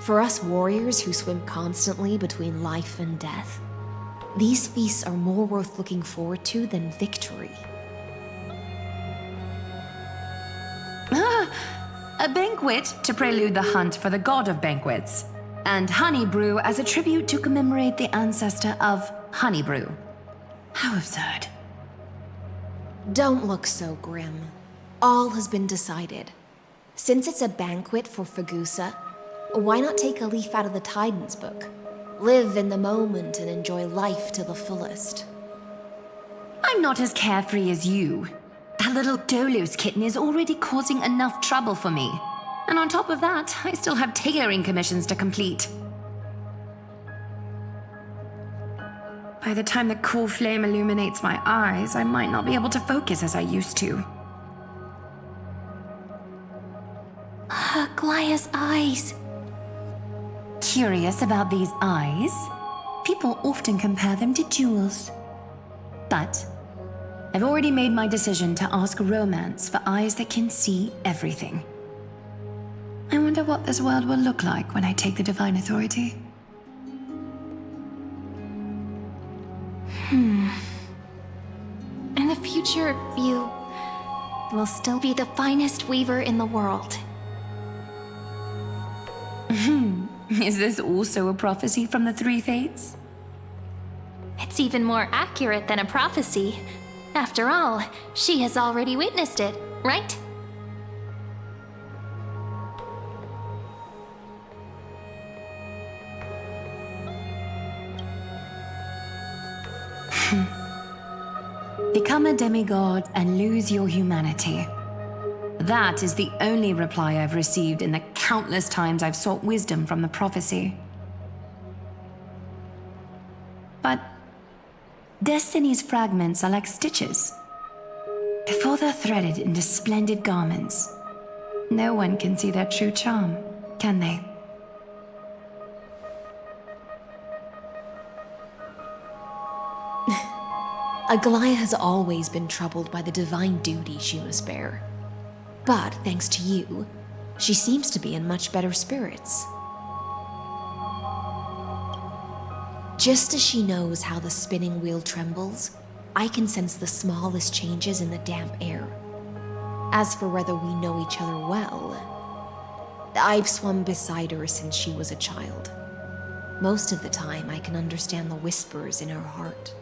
For us warriors who swim constantly between life and death, these feasts are more worth looking forward to than victory. A banquet to prelude the hunt for the god of banquets, and honey brew as a tribute to commemorate the ancestor of honey brew. How absurd. Don't look so grim. All has been decided. Since it's a banquet for Fagusa, why not take a leaf out of the Tidens book? Live in the moment and enjoy life to the fullest. I'm not as carefree as you. That little Dolos kitten is already causing enough trouble for me. And on top of that, I still have tailoring commissions to complete. By the time the cool flame illuminates my eyes, I might not be able to focus as I used to. Glaya's eyes. Curious about these eyes? People often compare them to jewels. But I've already made my decision to ask Romance for eyes that can see everything. I wonder what this world will look like when I take the Divine Authority. In the future, you will still be the finest weaver in the world. Is this also a prophecy from the Three Fates? It's even more accurate than a prophecy. After all, she has already witnessed it, right? Become a demigod and lose your humanity. That is the only reply I've received in the countless times I've sought wisdom from the prophecy. But Destiny's fragments are like stitches. Before they're threaded into splendid garments, no one can see their true charm, can they? Aglaya has always been troubled by the divine duty she must bear. But thanks to you, she seems to be in much better spirits. Just as she knows how the spinning wheel trembles, I can sense the smallest changes in the damp air. As for whether we know each other well, I've swum beside her since she was a child. Most of the time, I can understand the whispers in her heart.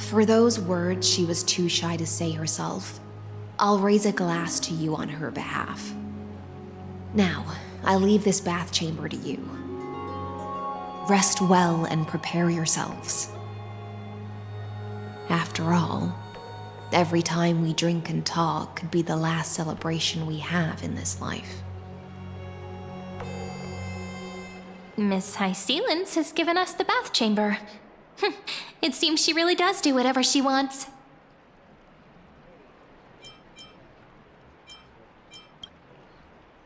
For those words she was too shy to say herself, I'll raise a glass to you on her behalf. Now, I leave this bath chamber to you. Rest well and prepare yourselves. After all, every time we drink and talk could be the last celebration we have in this life. Miss High Sealens has given us the bath chamber. It seems she really does do whatever she wants.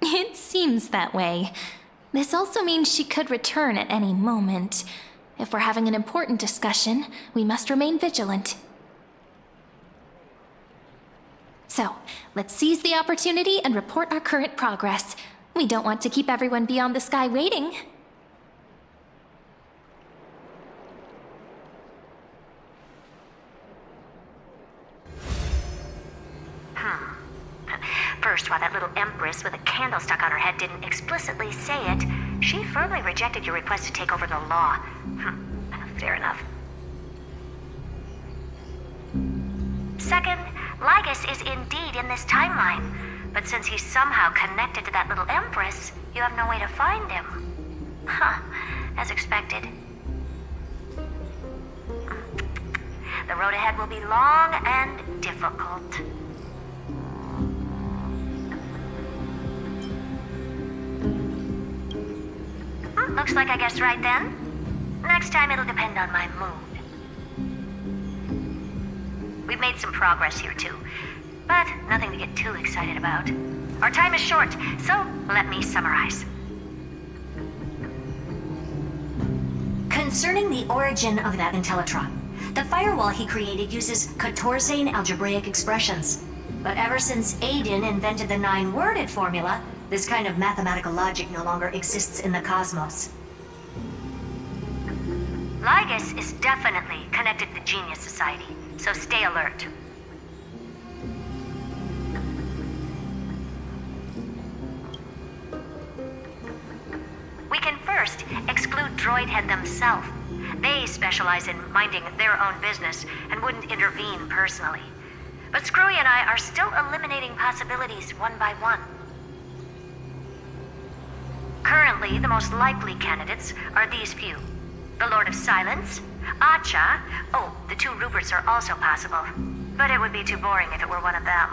It seems that way. This also means she could return at any moment. If we're having an important discussion, we must remain vigilant. So, let's seize the opportunity and report our current progress. We don't want to keep everyone beyond the sky waiting. First, while that little empress with a candle stuck on her head didn't explicitly say it, she firmly rejected your request to take over the law. Fair enough. Second, Lygus is indeed in this timeline, but since he's somehow connected to that little empress, you have no way to find him. As expected. The road ahead will be long and difficult. Looks like I guessed right then. Next time it'll depend on my mood. We've made some progress here too, but nothing to get too excited about. Our time is short, so let me summarize. Concerning the origin of that Intellitron, the firewall he created uses Catorzane algebraic expressions. But ever since Aiden invented the 9-worded formula, this kind of mathematical logic no longer exists in the cosmos. Lygus is definitely connected to the Genius Society, so stay alert. We can first exclude Droidhead themselves. They specialize in minding their own business and wouldn't intervene personally. But Screwy and I are still eliminating possibilities one by one. Currently, the most likely candidates are these few. The Lord of Silence, Acha. Oh, the 2 Ruperts are also possible. But it would be too boring if it were one of them.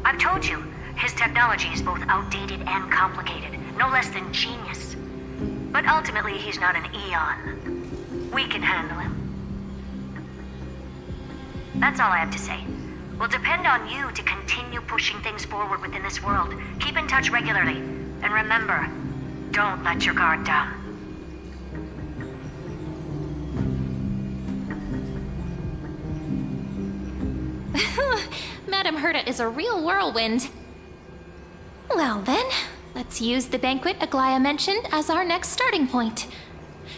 I've told you, his technology is both outdated and complicated, no less than genius. But ultimately, he's not an Eon. We can handle him. That's all I have to say. We'll depend on you to continue pushing things forward within this world. Keep in touch regularly. And remember, don't let your guard down. Madame Herta is a real whirlwind. Well then, let's use the banquet Aglaya mentioned as our next starting point.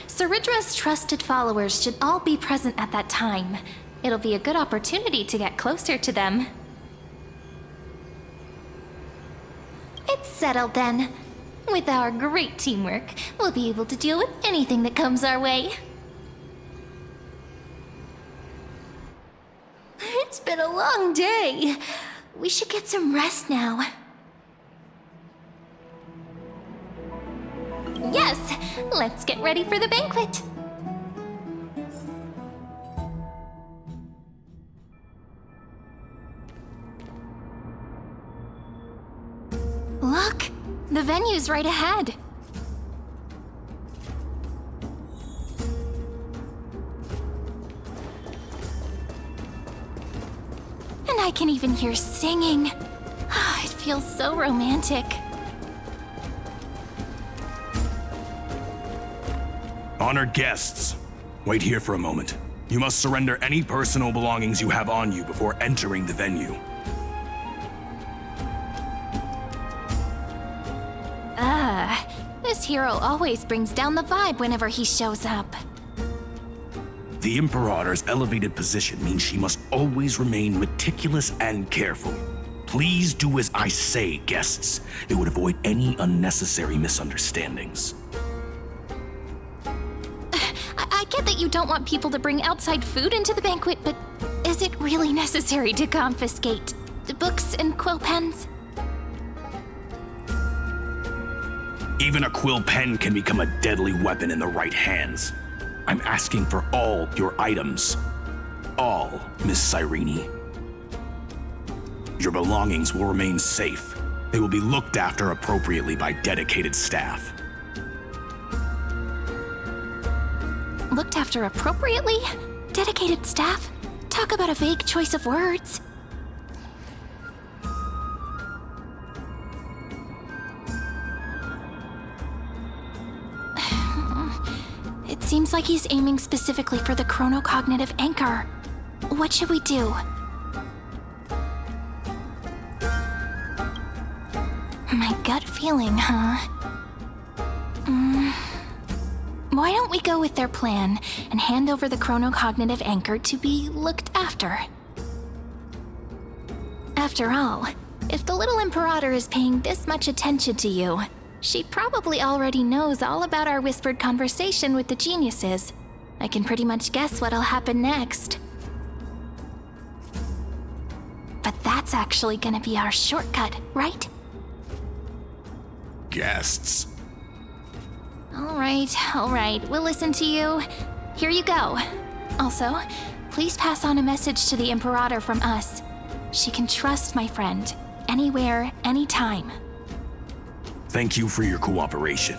Ceridra's trusted followers should all be present at that time. It'll be a good opportunity to get closer to them. It's settled then. With our great teamwork, we'll be able to deal with anything that comes our way. It's been a long day. We should get some rest now. Yes, let's get ready for the banquet. Look, the venue's right ahead. And I can even hear singing. It feels so romantic. Honored guests, wait here for a moment. You must surrender any personal belongings you have on you before entering the venue. This hero always brings down the vibe whenever he shows up. The Imperator's elevated position means she must always remain meticulous and careful. Please do as I say, guests. It would avoid any unnecessary misunderstandings. I get that you don't want people to bring outside food into the banquet, but is it really necessary to confiscate the books and quill pens? Even a quill pen can become a deadly weapon in the right hands. I'm asking for all your items. All, Miss Cyrene. Your belongings will remain safe. They will be looked after appropriately by dedicated staff. Looked after appropriately? Dedicated staff? Talk about a vague choice of words. It seems like he's aiming specifically for the chronocognitive anchor. What should we do? My gut feeling, huh? Why don't we go with their plan and hand over the chronocognitive anchor to be looked after? After all, if the little Imperator is paying this much attention to you, she probably already knows all about our whispered conversation with the geniuses. I can pretty much guess what'll happen next. But that's actually gonna be our shortcut, right? Guests. All right, we'll listen to you. Here you go. Also, please pass on a message to the Imperator from us. She can trust my friend, anywhere, anytime. Thank you for your cooperation.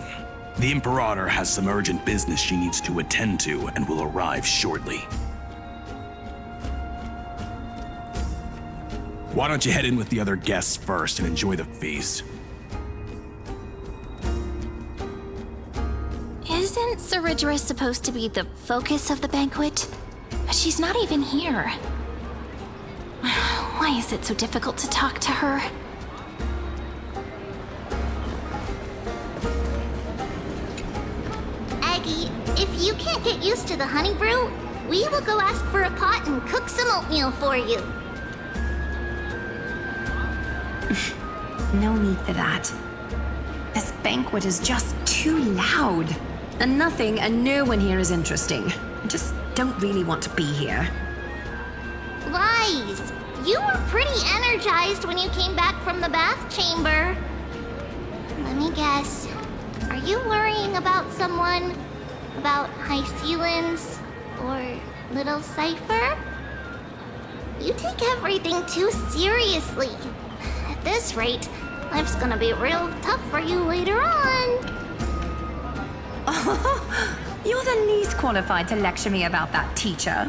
The Imperator has some urgent business she needs to attend to and will arrive shortly. Why don't you head in with the other guests first and enjoy the feast? Isn't Ceridra supposed to be the focus of the banquet? But she's not even here. Why is it so difficult to talk to her? Aggie, if you can't get used to the honey brew, we will go ask for a pot and cook some oatmeal for you. No need for that. This banquet is just too loud. And nothing and no one here is interesting. I just don't really want to be here. Lies! You were pretty energized when you came back from the bath chamber. Let me guess. Are you worrying about someone? About High Sealins? Or Little Cypher? You take everything too seriously. At this rate, life's gonna be real tough for you later on. Oh, you're the least qualified to lecture me about that, teacher.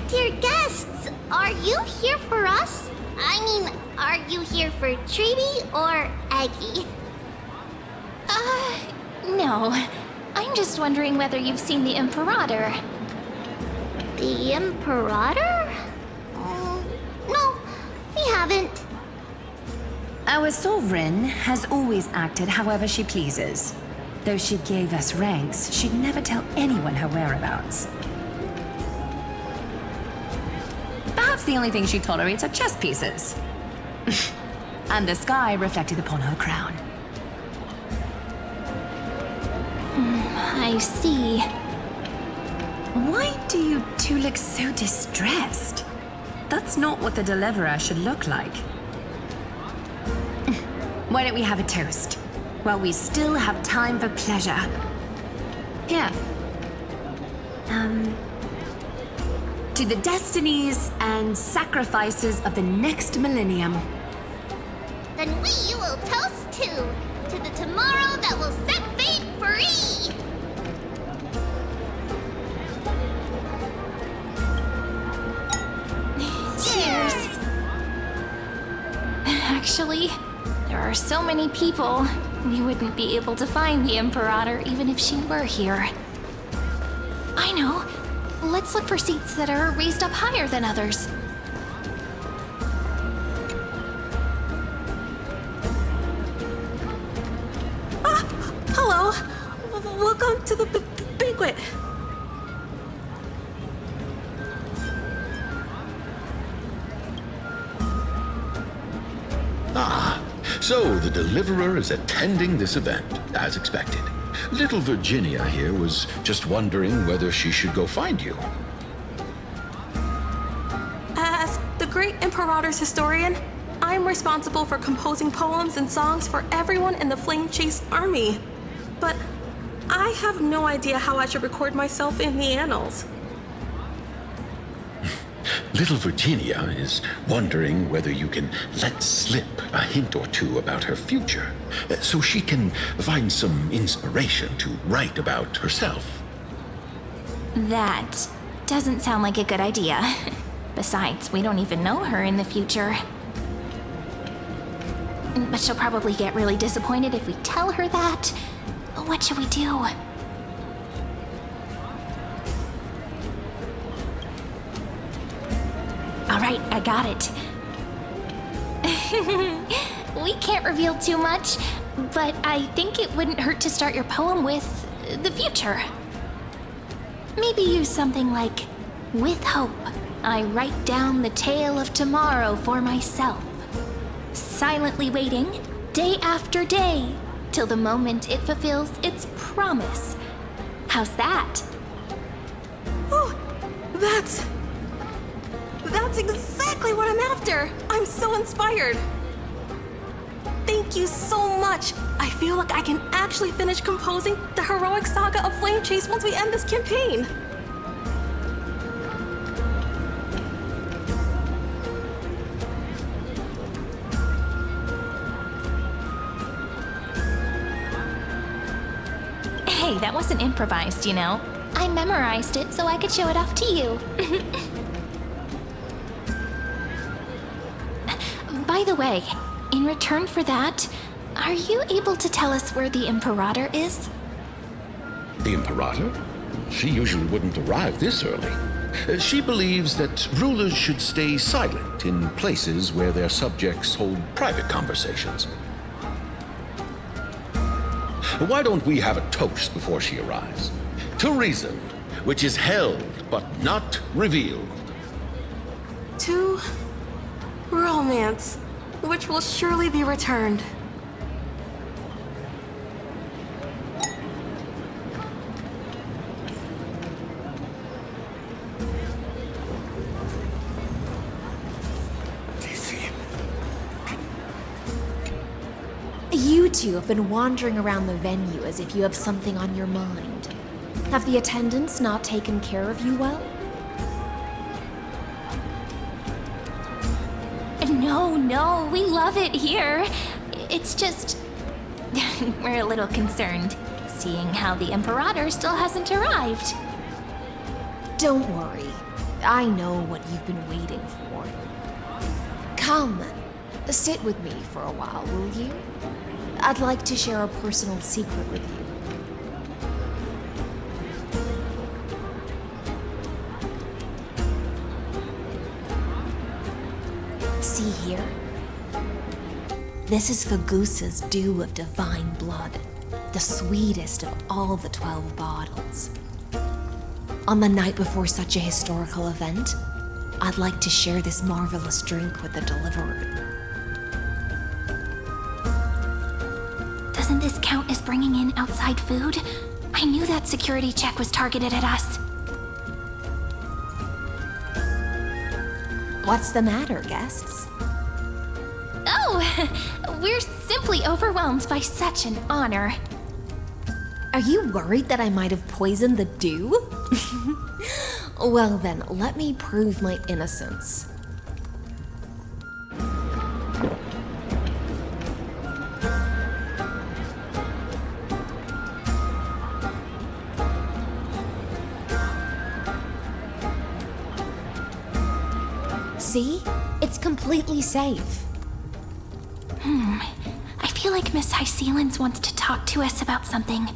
Dear guests, are you here for us? I mean, are you here for Treeby or Aggie? No. I'm just wondering whether you've seen the Imperator. The Imperator? No, we haven't. Our sovereign has always acted however she pleases. Though she gave us ranks, she'd never tell anyone her whereabouts. Perhaps the only thing she tolerates are chess pieces. And the sky reflected upon her crown. I see. Why do you two look so distressed? That's not what the Deliverer should look like. Why don't we have a toast? While we still have time for pleasure. Here. To the destinies and sacrifices of the next millennium. Then we will toast to the tomorrow that will set fate free! Cheers! Actually, there are so many people, we wouldn't be able to find the Imperator even if she were here. I know. Let's look for seats that are raised up higher than others. Welcome to the banquet. Ah, so the Deliverer is attending this event, as expected. Little Virginia here was just wondering whether she should go find you. As the great Imperator's historian, I'm responsible for composing poems and songs for everyone in the Flame Chase army. But I have no idea how I should record myself in the annals. Little Virginia is wondering whether you can let slip a hint or two about her future, so she can find some inspiration to write about herself. That doesn't sound like a good idea. Besides, we don't even know her in the future. But she'll probably get really disappointed if we tell her that. What should we do? All right, I got it. We can't reveal too much, but I think it wouldn't hurt to start your poem with the future. Maybe use something like, "With hope, I write down the tale of tomorrow for myself, silently waiting, day after day, till the moment it fulfills its promise." How's that? Oh, that's exactly what I'm after! I'm so inspired! Thank you so much! I feel like I can actually finish composing the heroic saga of Flame Chase once we end this campaign! Hey, that wasn't improvised, you know. I memorized it so I could show it off to you. By the way, in return for that, are you able to tell us where the Imperator is? The Imperator? She usually wouldn't arrive this early. She believes that rulers should stay silent in places where their subjects hold private conversations. Why don't we have a toast before she arrives? To reason, which is held but not revealed. To romance, which will surely be returned. You two have been wandering around the venue as if you have something on your mind. Have the attendants not taken care of you well? No, we love it here. It's just... we're a little concerned, seeing how the Imperator still hasn't arrived. Don't worry. I know what you've been waiting for. Come, sit with me for a while, will you? I'd like to share a personal secret with you. See here? This is Fagusa's dew of divine blood, the sweetest of all the 12 bottles. On the night before such a historical event, I'd like to share this marvelous drink with the Deliverer. Doesn't this count as bringing in outside food? I knew that security check was targeted at us. What's the matter, guests? Oh, we're simply overwhelmed by such an honor. Are you worried that I might have poisoned the dew? Well then, let me prove my innocence. See? It's completely safe. I feel like Miss Hysealins wants to talk to us about something.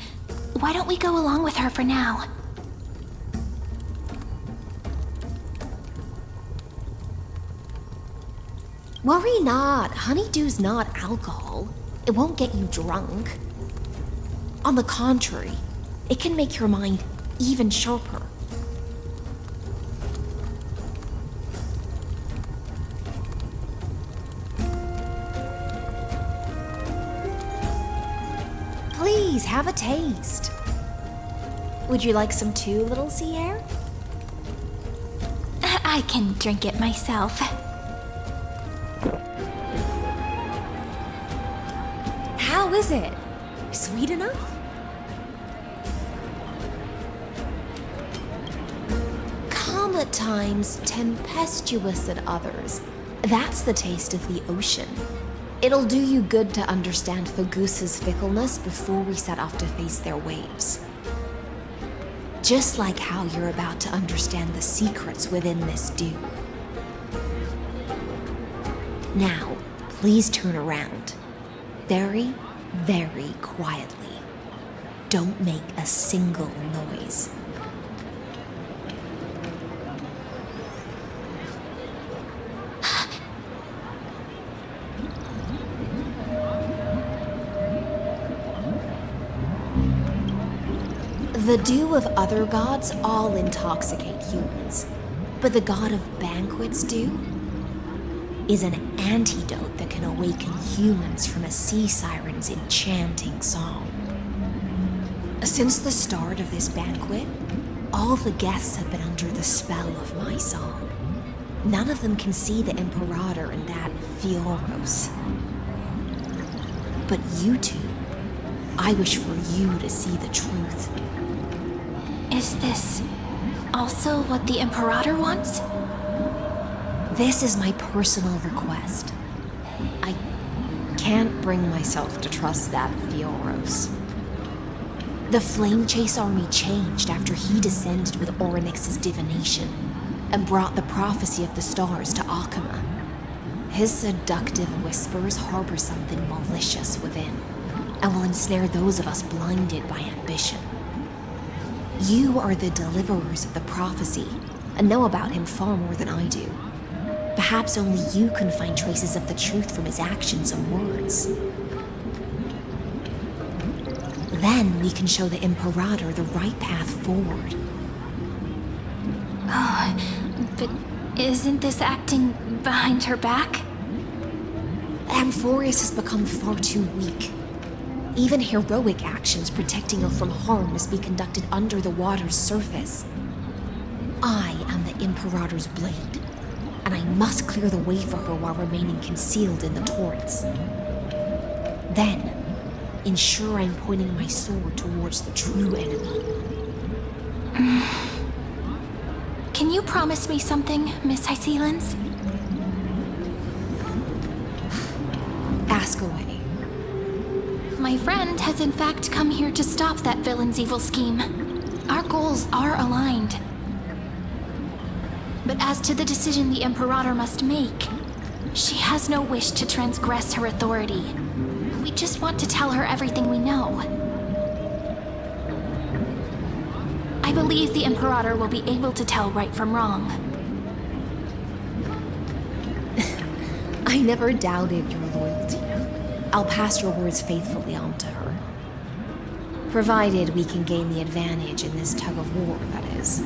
Why don't we go along with her for now? Worry not. Honeydew's not alcohol. It won't get you drunk. On the contrary, It can make your mind even sharper. Please, have a taste. Would you like some too, little sea air? I can drink it myself. How is it? Sweet enough? Calm at times, tempestuous at others. That's the taste of the ocean. It'll do you good to understand Fagusa's fickleness before we set off to face their waves. Just like how you're about to understand the secrets within this dew. Now, please turn around. Very, very quietly. Don't make a single noise. The dew of other gods all intoxicate humans, but the god of banquets dew is an antidote that can awaken humans from a sea siren's enchanting song. Since the start of this banquet, all the guests have been under the spell of my song. None of them can see the Imperator and that Amphoreus. But you two, I wish for you to see the truth. Is this also what the Imperator wants? This is my personal request. I can't bring myself to trust that Amphoreus. The Flame Chase army changed after he descended with Orynyx's divination and brought the prophecy of the stars to Akama. His seductive whispers harbor something malicious within and will ensnare those of us blinded by ambition. You are the deliverers of the prophecy and know about him far more than I do. Perhaps only you can find traces of the truth from his actions and words. Then we can show the Imperator the right path forward. Oh, but isn't this acting behind her back? Amphoreus has become far too weak. Even heroic actions protecting her from harm must be conducted under the water's surface. I am the Imperator's blade, and I must clear the way for her while remaining concealed in the torrents. Then, ensure I'm pointing my sword towards the true enemy. Can you promise me something, Miss Hycelens? Ask away. My friend has in fact come here to stop that villain's evil scheme. Our goals are aligned. But as to the decision the Imperator must make, she has no wish to transgress her authority. We just want to tell her everything we know. I believe the Imperator will be able to tell right from wrong. I never doubted your loyalty. I'll pass your words faithfully on to her. Provided we can gain the advantage in this tug of war, that is.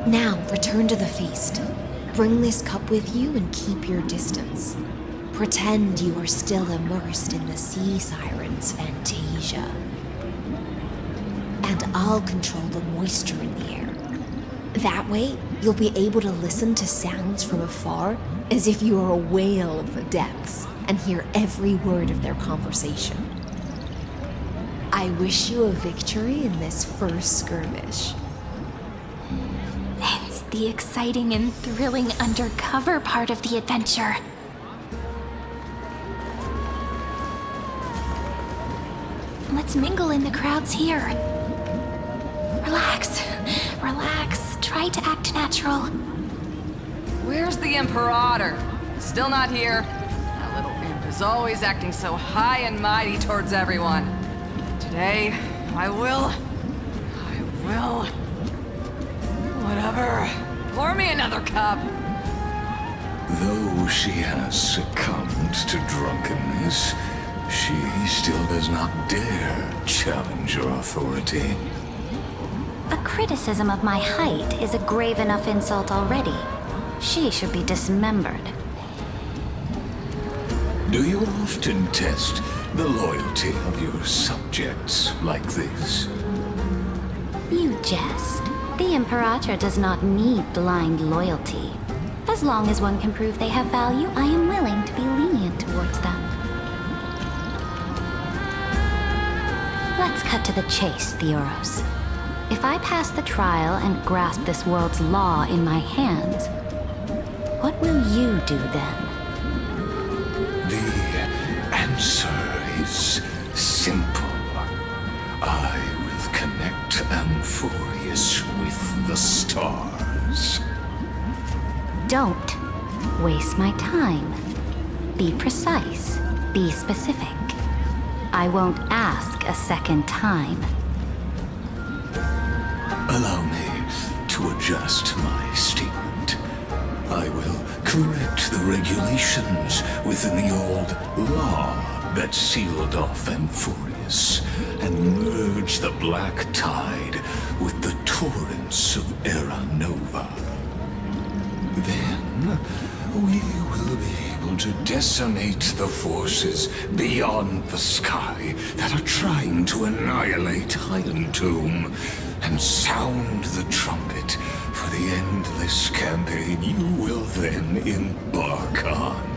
Now, return to the feast. Bring this cup with you and keep your distance. Pretend you are still immersed in the sea siren's fantasia. And I'll control the moisture in the air. That way, you'll be able to listen to sounds from afar as if you are a whale of the depths and hear every word of their conversation. I wish you a victory in this first skirmish. It's the exciting and thrilling undercover part of the adventure. Let's mingle in the crowds here. Relax, relax. Try to act natural. Where's the Imperator? Still not here. That little imp is always acting so high and mighty towards everyone. Today, I will. Whatever. Pour me another cup. Though she has succumbed to drunkenness, She still does not dare challenge your authority. A criticism of my height is a grave enough insult already. She should be dismembered. Do you often test the loyalty of your subjects like this? You jest. The Imperator does not need blind loyalty. As long as one can prove they have value, I am willing to be lenient towards them. Let's cut to the chase, Theoros. If I pass the trial and grasp this world's law in my hands, what will you do then? The answer is simple. I will connect Amphoreus with the stars. Don't waste my time. Be precise. Be specific. I won't ask a second time. Allow me to adjust my statement. I will correct the regulations within the old law that sealed off Amphoreus and merge the black tide with the torrents of Era Nova. Then we will be able to decimate the forces beyond the sky that are trying to annihilate Highland Tomb and sound the trumpet for the endless campaign you will then embark on.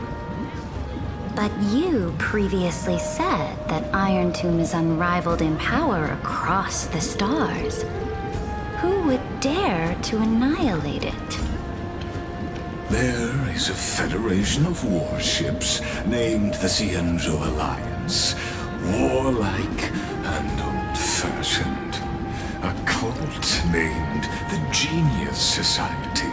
But you previously said that Iron Tomb is unrivaled in power across the stars. Who would dare to annihilate it? There is a federation of warships named the Cienzo Alliance, warlike and old-fashioned. A cult named the Genius Society,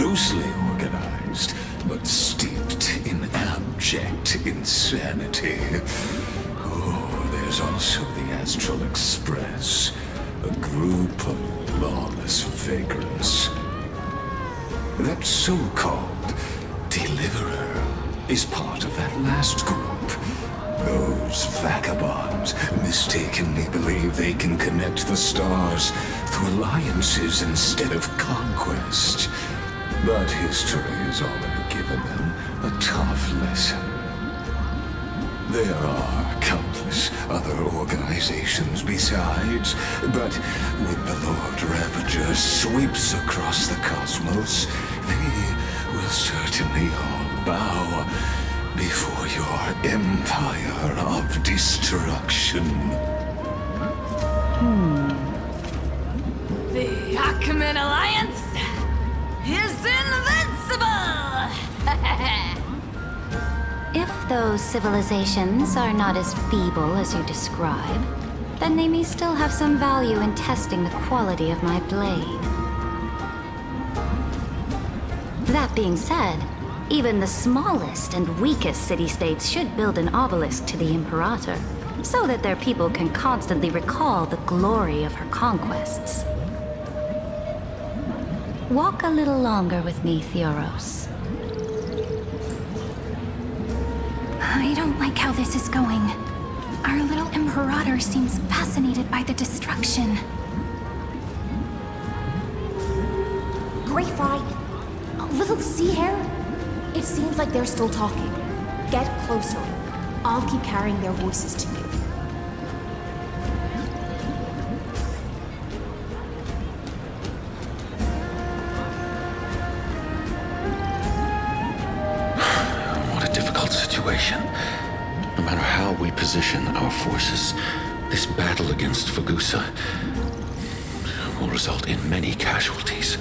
loosely organized, but steeped in abject insanity. Oh, there's also the Astral Express, a group of lawless vagrants. That so-called Deliverer is part of that last group. Those vagabonds mistakenly believe they can connect the stars through alliances instead of conquest. But history has already given them a tough lesson. There are countless other organizations besides, but when the Lord Ravager sweeps across the cosmos, they will certainly all bow before your empire of destruction. The Achaemenid Alliance is invincible! If those civilizations are not as feeble as you describe, then they may still have some value in testing the quality of my blade. That being said, even the smallest and weakest city-states should build an obelisk to the Imperator, so that their people can constantly recall the glory of her conquests. Walk a little longer with me, Theoros. I don't like how this is going. Our little Imperator seems fascinated by the destruction. Grapevine, a little sea hare? It seems like they're still talking. Get closer. I'll keep carrying their voices to you. What a difficult situation. No matter how we position our forces, this battle against Fagusa will result in many casualties.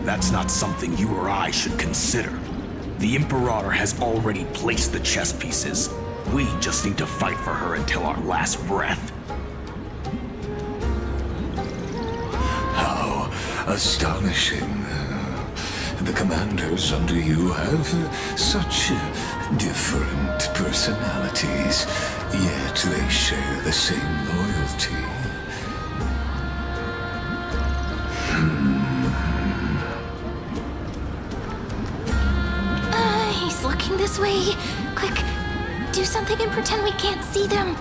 That's not something you or I should consider. The Imperator has already placed the chess pieces. We just need to fight for her until our last breath. How astonishing. The commanders under you have such different personalities, yet they share the same loyalty. He's looking this way. Quick, do something hide and pretend we can't see them.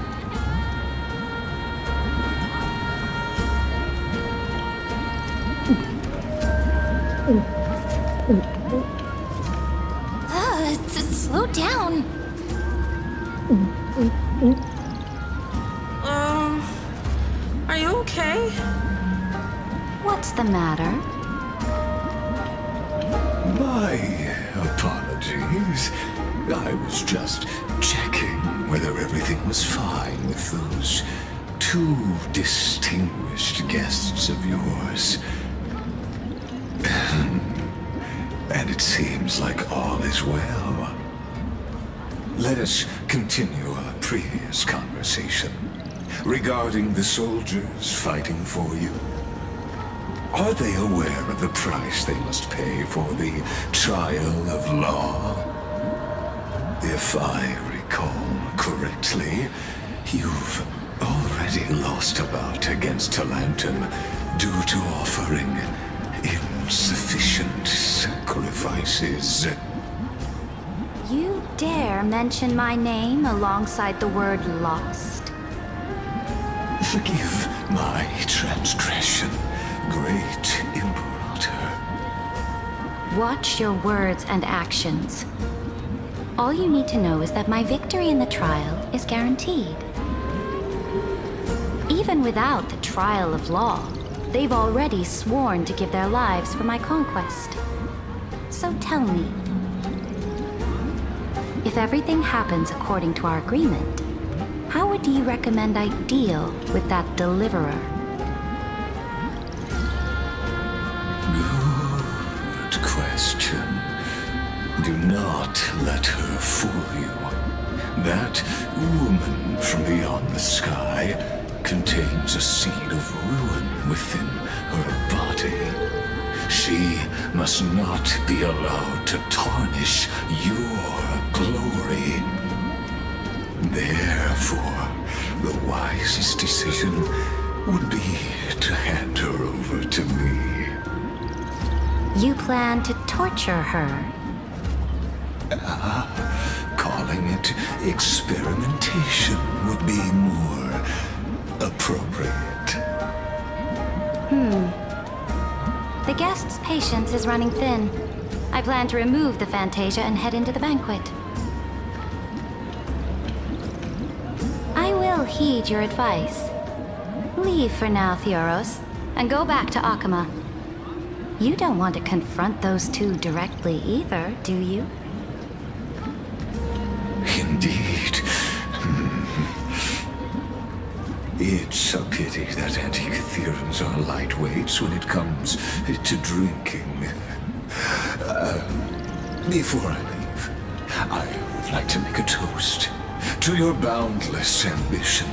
Slow down. Are you okay? What's the matter? My apologies. I was just checking whether everything was fine with those two distinguished guests of yours. And it seems like all is well. Let us continue our previous conversation regarding the soldiers fighting for you. Are they aware of the price they must pay for the trial of law? If I recall correctly, you've already lost a bout against Talantum due to offering insufficient sacrifices. You dare mention my name alongside the word lost? Forgive my transgression, great Imperator. Watch your words and actions. All you need to know is that my victory in the trial is guaranteed. Even without the trial of law, they've already sworn to give their lives for my conquest. So tell me, if everything happens according to our agreement, how would you recommend I deal with that deliverer? Good question. Do not let her fool you. That woman from beyond the sky contains a seed of ruin within her body. She must not be allowed to tarnish your glory. Therefore, the wisest decision would be to hand her over to me. You plan to torture her? Calling it experimentation would be more appropriate. The guest's patience is running thin. I plan to remove the Fantasia and head into the banquet. I will heed your advice. Leave for now, Theoros, and go back to Akama. You don't want to confront those two directly either, do you? Indeed. It's a pity that Antikytherans are lightweights when it comes to drinking. Before I leave, I would like to make a toast to your boundless ambition,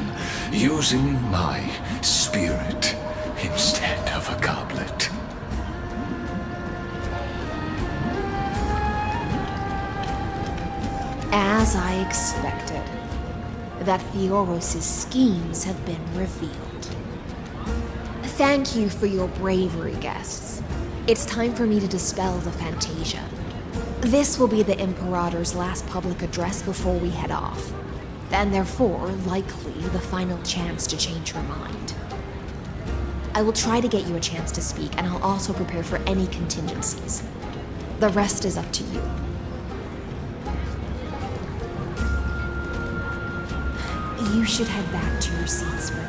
using my spirit instead of a goblet. As I expected, that Theoros' schemes have been revealed. Thank you for your bravery, guests. It's time for me to dispel the Fantasia. This will be the Imperator's last public address before we head off, and therefore, likely, the final chance to change her mind. I will try to get you a chance to speak, and I'll also prepare for any contingencies. The rest is up to you. You should head back to your seats for now.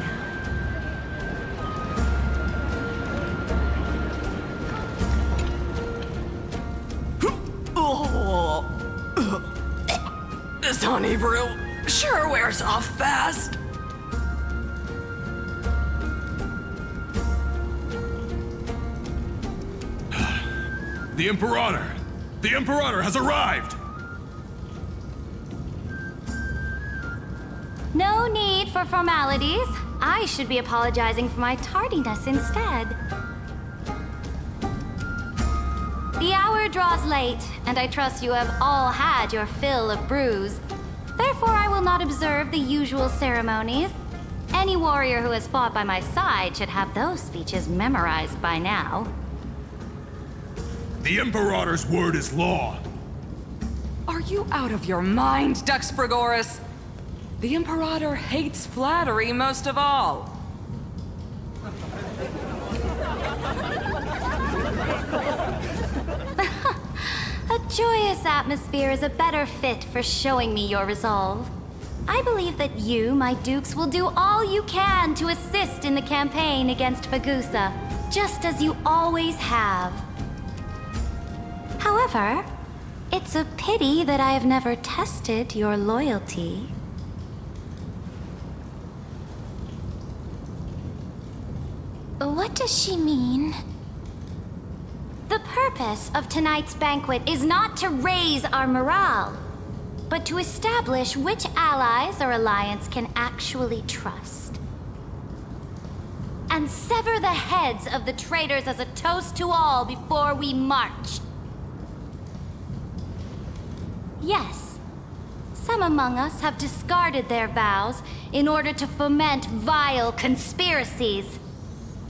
This honey brew sure wears off fast. The Imperator! The Imperator has arrived! No need for formalities. I should be apologizing for my tardiness instead. The hour draws late, and I trust you have all had your fill of brews. Therefore, I will not observe the usual ceremonies. Any warrior who has fought by my side should have those speeches memorized by now. The Imperator's word is law. Are you out of your mind, Dux Frigoris? The Imperator hates flattery most of all. A joyous atmosphere is a better fit for showing me your resolve. I believe that you, my dukes, will do all you can to assist in the campaign against Fagusa, just as you always have. However, it's a pity that I have never tested your loyalty. What does she mean? The purpose of tonight's banquet is not to raise our morale, but to establish which allies our alliance can actually trust. And sever the heads of the traitors as a toast to all before we march. Yes, some among us have discarded their vows in order to foment vile conspiracies.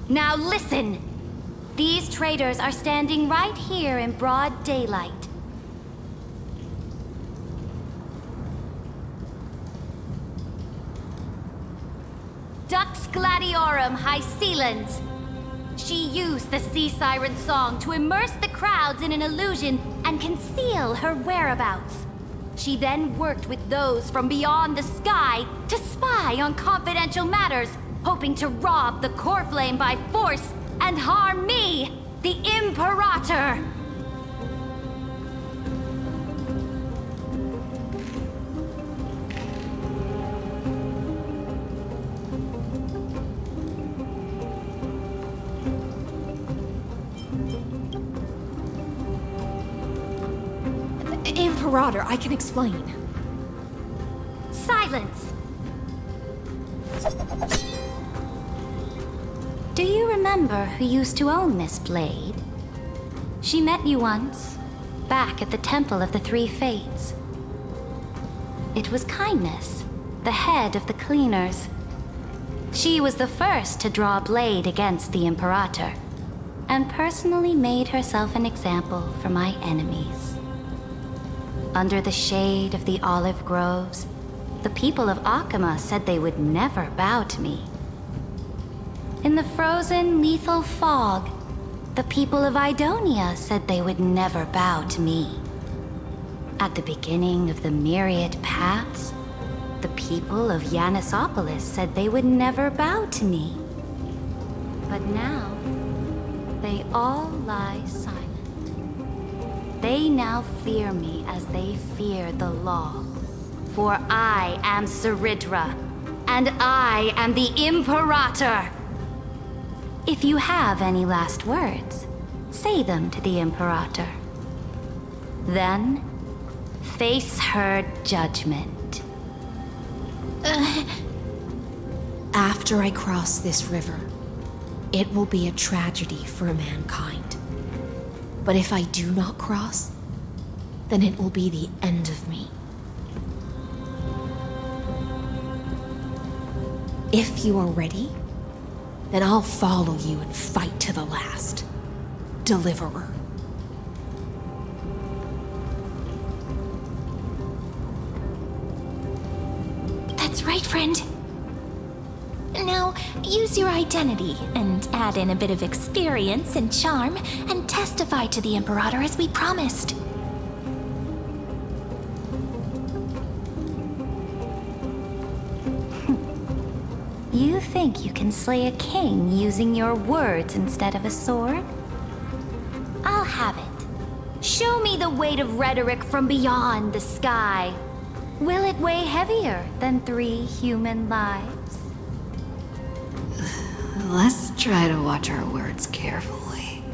Now listen! These traitors are standing right here in broad daylight. Dux Gladiorum Hycelans. She used the Sea Siren song to immerse the crowds in an illusion and conceal her whereabouts. She then worked with those from beyond the sky to spy on confidential matters, hoping to rob the core flame by force and harm me, the Imperator! Imperator, I can explain. Silence! Do you remember who used to own this blade? She met you once, back at the Temple of the Three Fates. It was Kindness, the head of the Cleaners. She was the first to draw a blade against the Imperator, and personally made herself an example for my enemies. Under the shade of the olive groves, the people of Akama said they would never bow to me. In the frozen, lethal fog, the people of Idonia said they would never bow to me. At the beginning of the myriad paths, the people of Yanisopolis said they would never bow to me. But now, they all lie silent. They now fear me as they fear the law. For I am Saridra, and I am the Imperator! If you have any last words, say them to the Imperator. Then, face her judgment. After I cross this river, it will be a tragedy for mankind. But if I do not cross, then it will be the end of me. If you are ready, then I'll follow you and fight to the last. Deliverer. That's right, friend. Now, use your identity and add in a bit of experience and charm and testify to the Imperator as we promised. You think you can slay a king using your words instead of a sword? I'll have it. Show me the weight of rhetoric from beyond the sky. Will it weigh heavier than 3 human lives? Let's try to watch our words carefully.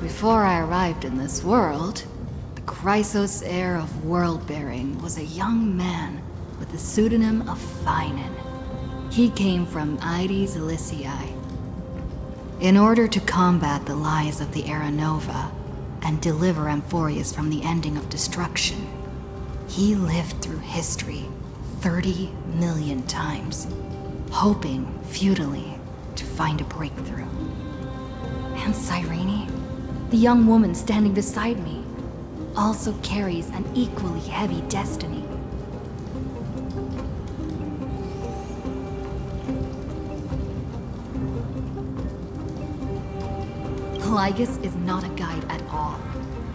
Before I arrived in this world, the Chrysos heir of world-bearing was a young man with the pseudonym of Finan. He came from Ides Elysiae. In order to combat the lies of the Era Nova and deliver Amphoreus from the ending of destruction, he lived through history 30 million times, hoping futilely to find a breakthrough. And Cyrene, the young woman standing beside me, also carries an equally heavy destiny. Lygus is not a guide at all.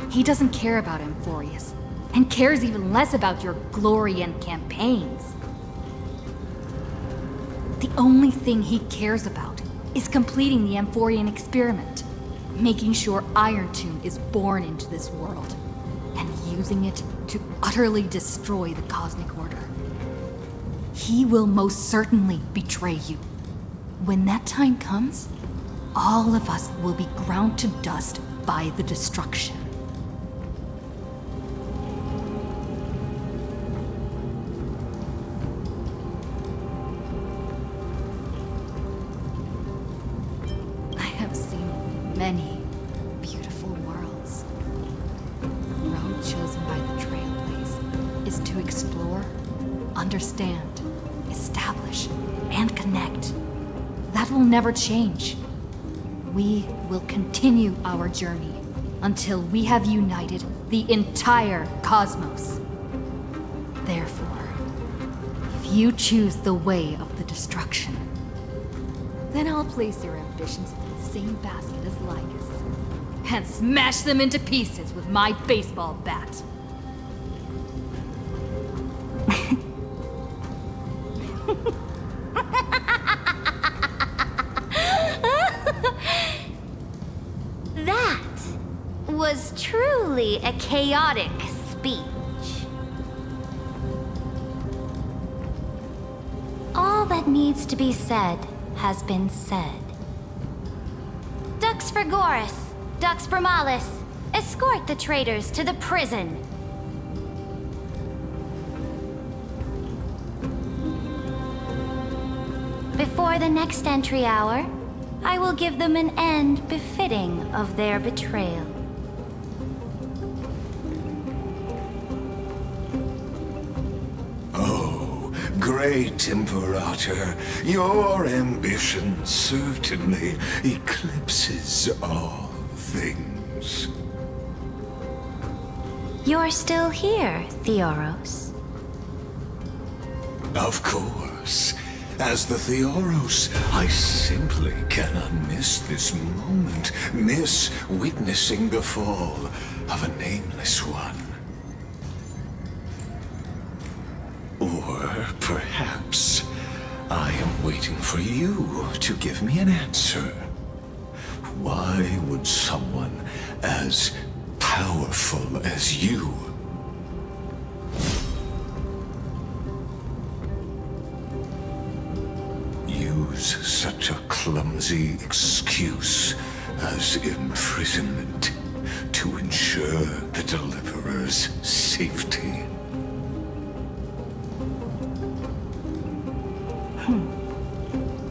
He doesn't care about Amphoreus, and cares even less about your glory and campaigns. The only thing he cares about is completing the Amphorian experiment, making sure Irontomb is born into this world, and using it to utterly destroy the Cosmic Order. He will most certainly betray you. When that time comes, all of us will be ground to dust by the destruction. I have seen many beautiful worlds. The road chosen by the Trailblaze is to explore, understand, establish, and connect. That will never change. We will continue our journey until we have united the entire cosmos. Therefore, if you choose the way of the destruction, then I'll place your ambitions in the same basket as Lygus and smash them into pieces with my baseball bat. Was truly a chaotic speech. All that needs to be said has been said. Dux for Goris, Dux for Malus, escort the traitors to the prison. Before the next entry hour, I will give them an end befitting of their betrayal. Great Imperator, your ambition certainly eclipses all things. You're still here, Theoros. Of course. As the Theoros, I simply cannot miss this moment, miss witnessing the fall of a nameless one. Or perhaps I am waiting for you to give me an answer. Why would someone as powerful as you use such a clumsy excuse as imprisonment to ensure the Deliverer's safety?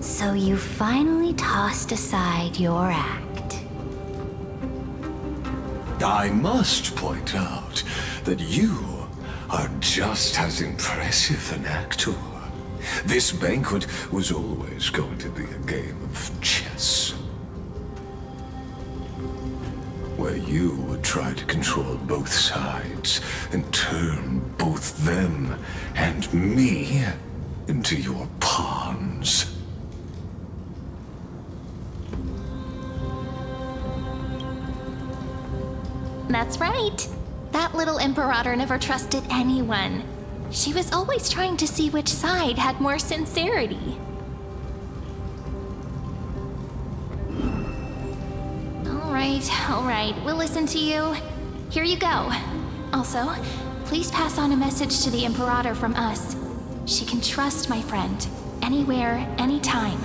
So you finally tossed aside your act. I must point out that you are just as impressive an actor. This banquet was always going to be a game of chess, where you would try to control both sides and turn both them and me into your pawns. That's right. That little Imperator never trusted anyone. She was always trying to see which side had more sincerity. All right, we'll listen to you. Here you go. Also, please pass on a message to the Imperator from us. She can trust my friend, anywhere, anytime.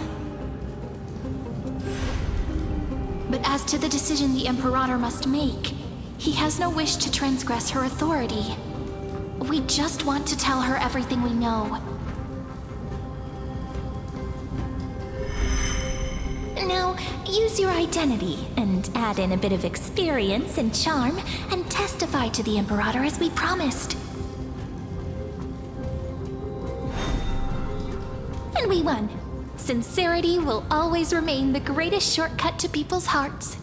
But as to the decision the Imperator must make, he has no wish to transgress her authority. We just want to tell her everything we know. Now, use your identity and add in a bit of experience and charm and testify to the Imperator as we promised. And we won. Sincerity will always remain the greatest shortcut to people's hearts.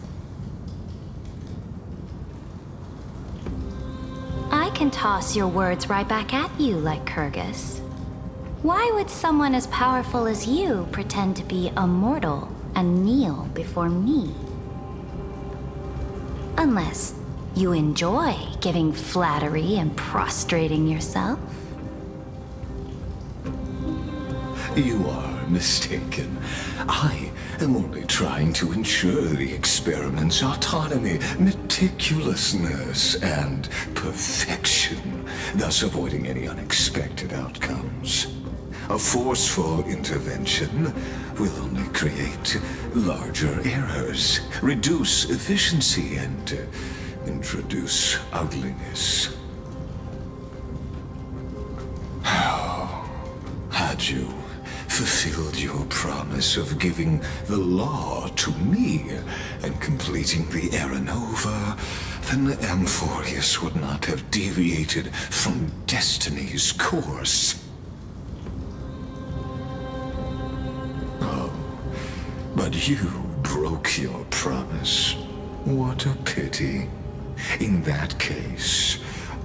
can toss your words right back at you like Kyrgyz. Why would someone as powerful as you pretend to be immortal and kneel before me? Unless you enjoy giving flattery and prostrating yourself. You are mistaken. I am only trying to ensure the experiment's autonomy, meticulousness, and perfection, thus avoiding any unexpected outcomes. A forceful intervention will only create larger errors, reduce efficiency, and introduce ugliness. How had you fulfilled your promise of giving the law to me and completing the Era Nova, then Amphoreus would not have deviated from destiny's course. Oh, but you broke your promise. What a pity. In that case,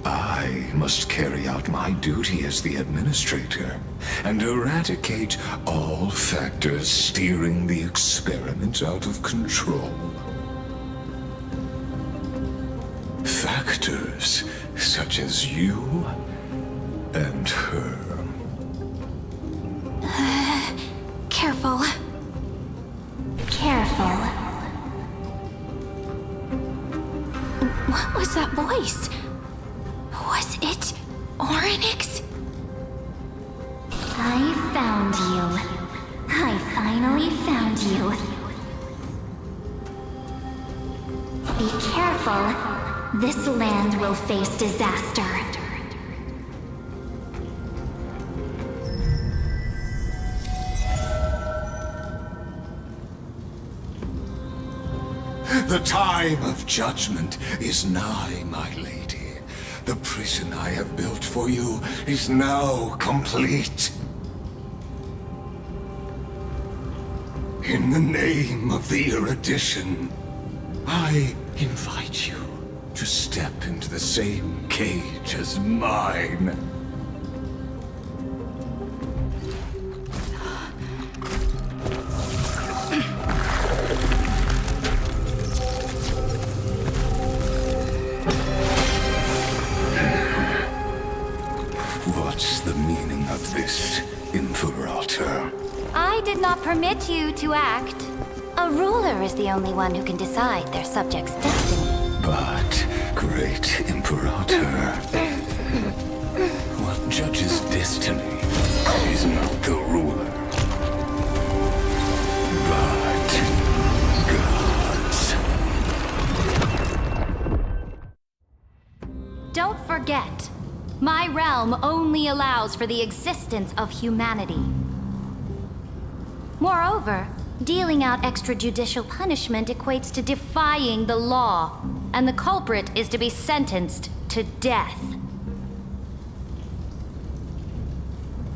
I must carry out my duty as the administrator and eradicate all factors steering the experiment out of control. Factors such as you and her. Careful. Careful. What was that voice? Was it Oryx? I found you. I finally found you. Be careful. This land will face disaster. The time of judgment is nigh, my lady. The prison I have built for you is now complete. In the name of the erudition, I invite you to step into the same cage as mine. What's the meaning of this, Imperator? I did not permit you to act. A ruler is the only one who can decide their subject's destiny. But, great Imperator, what judges destiny is not the ruler, but gods. Don't forget, my realm only allows for the existence of humanity. Moreover, dealing out extrajudicial punishment equates to defying the law, and the culprit is to be sentenced to death.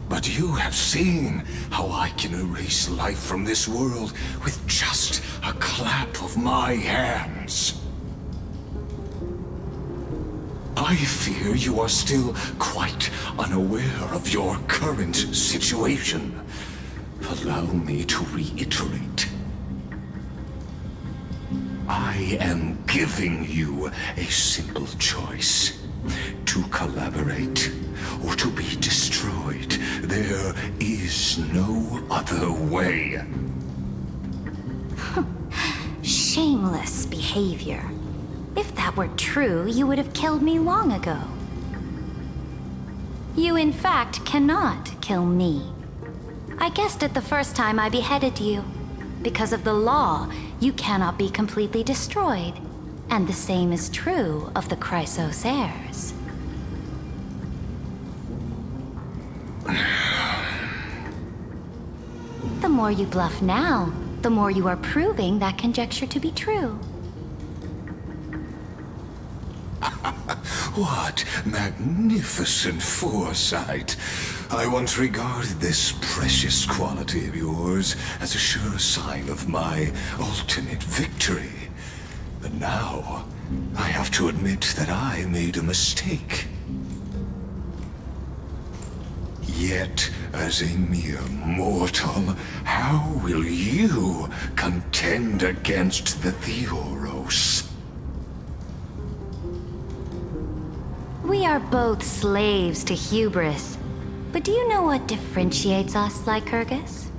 But you have seen how I can erase life from this world with just a clap of my hands. I fear you are still quite unaware of your current situation. Allow me to reiterate. I am giving you a simple choice. To collaborate or to be destroyed. There is no other way. Shameless behavior. If that were true, you would have killed me long ago. You, in fact, cannot kill me. I guessed it the first time I beheaded you. Because of the law, you cannot be completely destroyed. And the same is true of the Chrysos heirs. The more you bluff now, the more you are proving that conjecture to be true. What magnificent foresight. I once regarded this precious quality of yours as a sure sign of my ultimate victory. But now, I have to admit that I made a mistake. Yet, as a mere mortal, how will you contend against the Theoros? We are both slaves to hubris. But do you know what differentiates us, Lycurgus?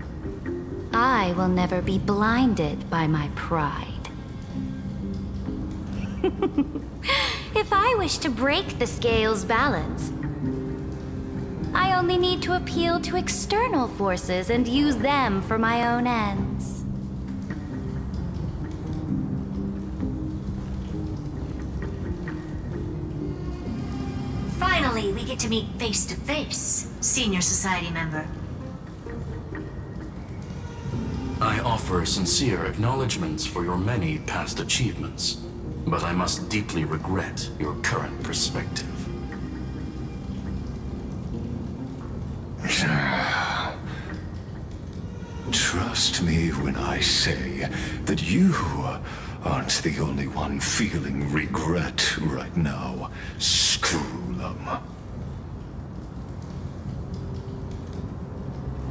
I will never be blinded by my pride. If I wish to break the scale's balance, I only need to appeal to external forces and use them for my own ends. Finally, we get to meet face to face, Senior Society member. I offer sincere acknowledgments for your many past achievements, but I must deeply regret your current perspective. Trust me when I say that you aren't the only one feeling regret right now, Screwlum.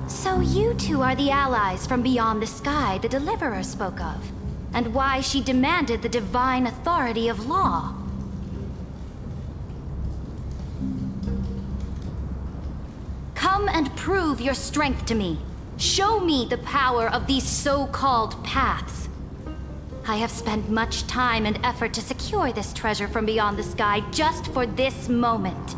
So you two are the allies from beyond the sky the Deliverer spoke of, and why she demanded the divine authority of law. Come and prove your strength to me. Show me the power of these so-called paths. I have spent much time and effort to secure this treasure from beyond the sky just for this moment.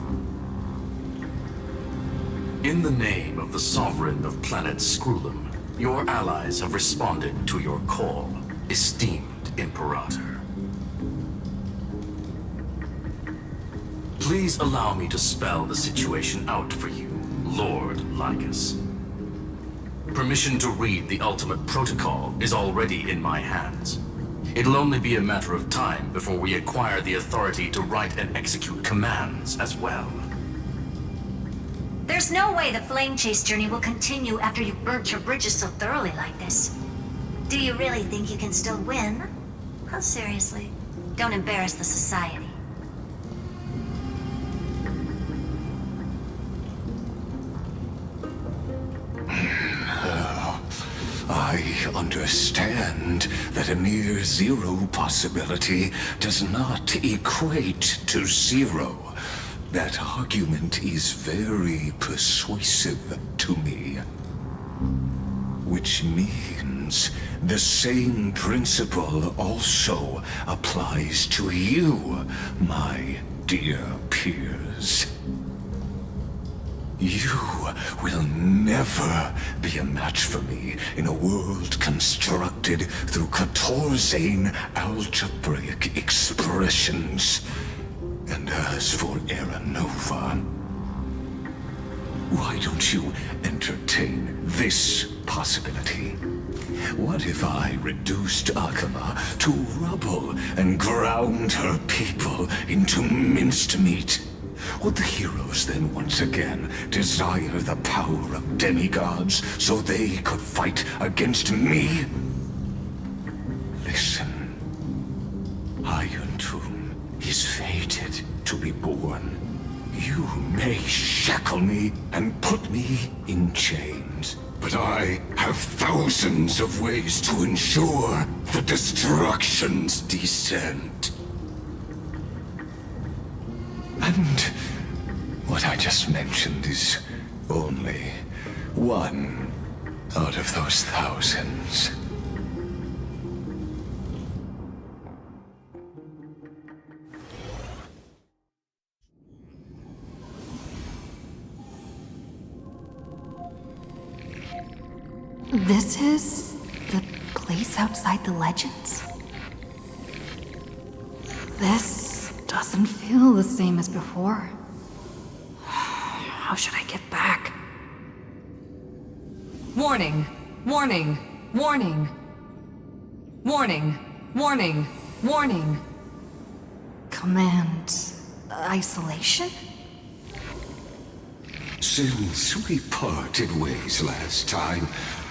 In the name of the Sovereign of Planet Screwlum, your allies have responded to your call, esteemed Imperator. Please allow me to spell the situation out for you, Lord Lycus. Permission to read the ultimate protocol is already in my hands. It'll only be a matter of time before we acquire the authority to write and execute commands as well. There's no way the flame chase journey will continue after you've burnt your bridges so thoroughly like this. Do you really think you can still win? Oh, seriously. Don't embarrass the society. I understand that a near zero possibility does not equate to zero. That argument is very persuasive to me. Which means the same principle also applies to you, my dear peers. You will never be a match for me in a world constructed through Catorzane algebraic expressions. And as for Aranova, why don't you entertain this possibility? What if I reduced Akama to rubble and ground her people into minced meat? Would the heroes then once again desire the power of demigods so they could fight against me? Listen, Iron Tomb is fated to be born. You may shackle me and put me in chains, but I have thousands of ways to ensure the destruction's descent. And what I just mentioned is only one out of those thousands. This is the place outside the legends? This doesn't feel the same as before. How should I get back? Warning! Warning! Warning! Warning! Warning! Warning! Command... isolation? Since we parted ways last time,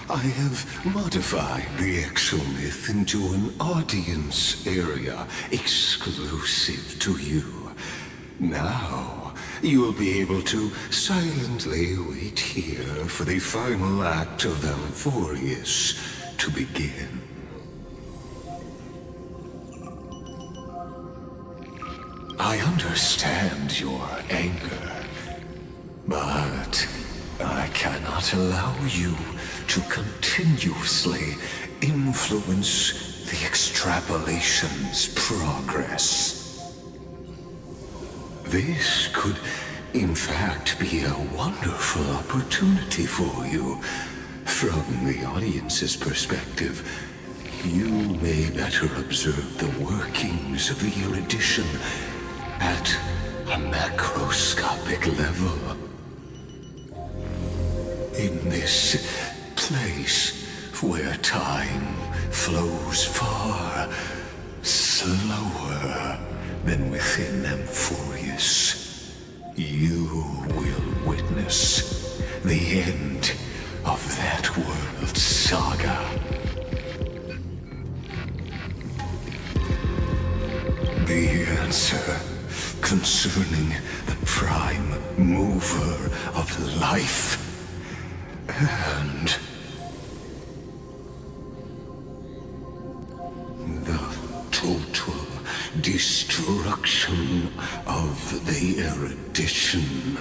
I have modified the exomyth into an audience area exclusive to you. Now, you'll be able to silently wait here for the final act of Amphoreus to begin. I understand your anger, but I cannot allow you to continuously influence the extrapolation's progress. This could, in fact, be a wonderful opportunity for you. From the audience's perspective, you may better observe the workings of the erudition at a macroscopic level. In this place where time flows far slower than within Amphoreus, you will witness the end of that world's saga. The answer concerning the prime mover of life and the total destruction of the erudition.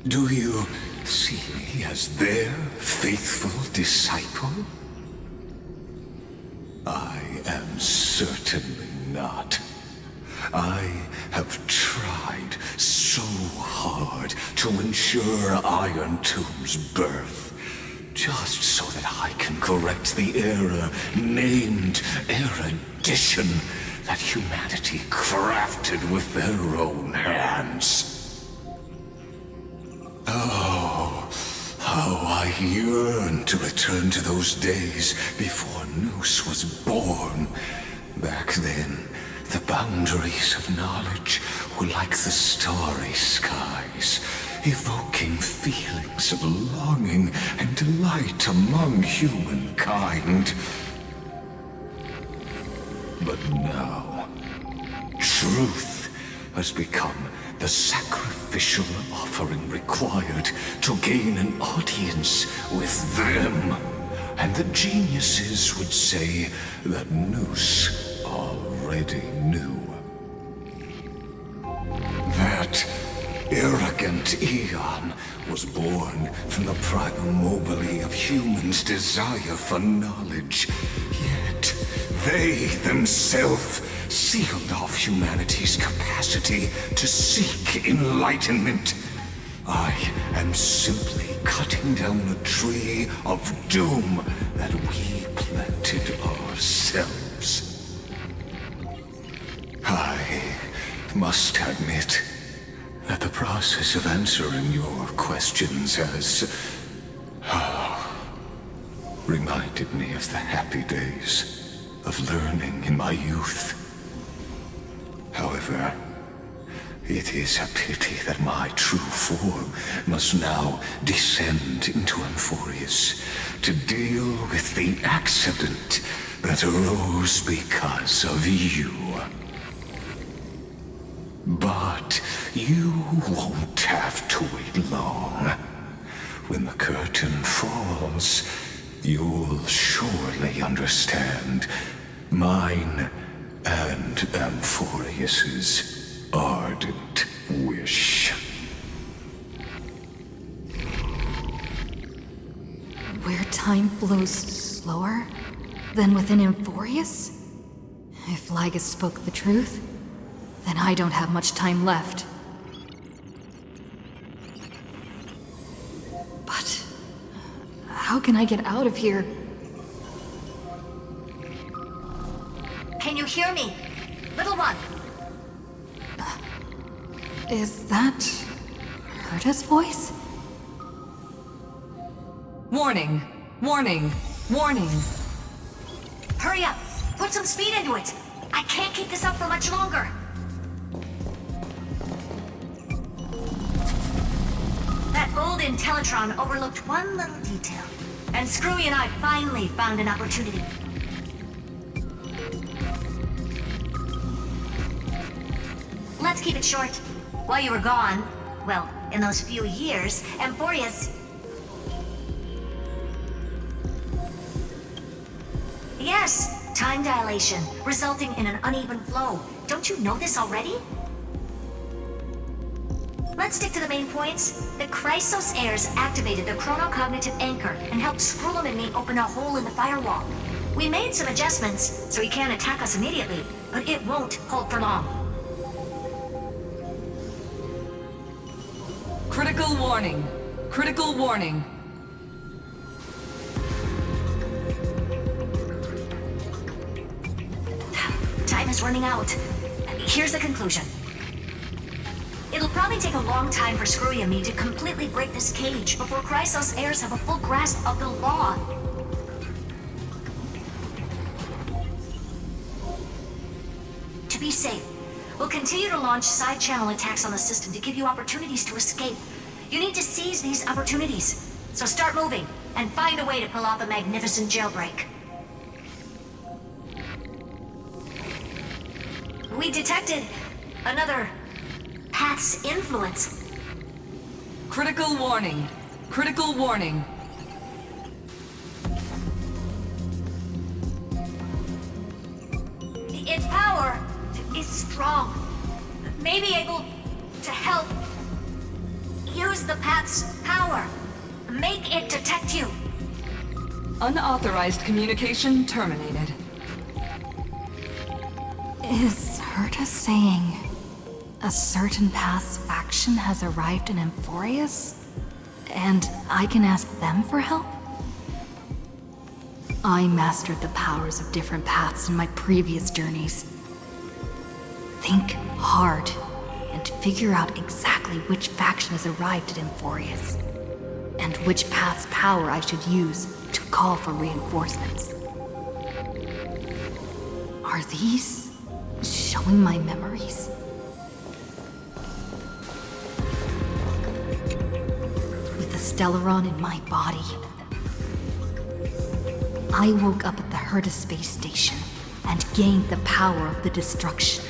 Do you see me as their faithful disciple? I am certainly not. I have tried so hard to ensure Iron Tomb's birth, just so that I can correct the error named erudition that humanity crafted with their own hands. Oh, how I yearn to return to those days before Noose was born. Back then, the boundaries of knowledge were like the starry skies, evoking feelings of longing and delight among humankind. But now, truth has become the sacrificial offering required to gain an audience with them. And the geniuses would say that Noose already knew. That arrogant Eon was born from the primal mobile of humans' desire for knowledge. Yet they themselves sealed off humanity's capacity to seek enlightenment. I am simply cutting down a tree of doom that we planted ourselves. I must admit that the process of answering your questions has reminded me of the happy days of learning in my youth. However, it is a pity that my true form must now descend into Amphoreus to deal with the accident that arose because of you. But you won't have to wait long. When the curtain falls, you'll surely understand mine and Amphoreus's ardent wish. Where time flows slower than within Amphoreus? If Lygus spoke the truth, then I don't have much time left. But how can I get out of here? Can you hear me? Little one. Is that Herta's voice? Warning! Warning! Warning! Hurry up! Put some speed into it! I can't keep this up for much longer! That old Intellitron overlooked one little detail. And Screwy and I finally found an opportunity. Let's keep it short. While you were gone, well, in those few years, Amphoreus... Yes, time dilation, resulting in an uneven flow. Don't you know this already? Let's stick to the main points. The Chrysos heirs activated the chronocognitive anchor and helped Skrullum and me open a hole in the firewall. We made some adjustments, so he can't attack us immediately, but it won't hold for long. Critical warning. Critical warning. Time is running out. Here's the conclusion. It'll probably take a long time for Screwy and me to completely break this cage before Chrysos heirs have a full grasp of the law. To be safe, we'll continue to launch side-channel attacks on the system to give you opportunities to escape. You need to seize these opportunities. So start moving, and find a way to pull off a magnificent jailbreak. We detected another Path's influence. Critical warning. Critical warning. Its power is strong. May be able to help. Use the Path's power. Make it detect you. Unauthorized communication terminated. Is Herta saying a certain Path's faction has arrived in Amphoreus? And I can ask them for help? I mastered the powers of different paths in my previous journeys. Think hard and figure out exactly which faction has arrived at Amphoreus, and which path's power I should use to call for reinforcements. Are these showing my memories? With the Stellaron in my body, I woke up at the Herta space station and gained the power of the destruction.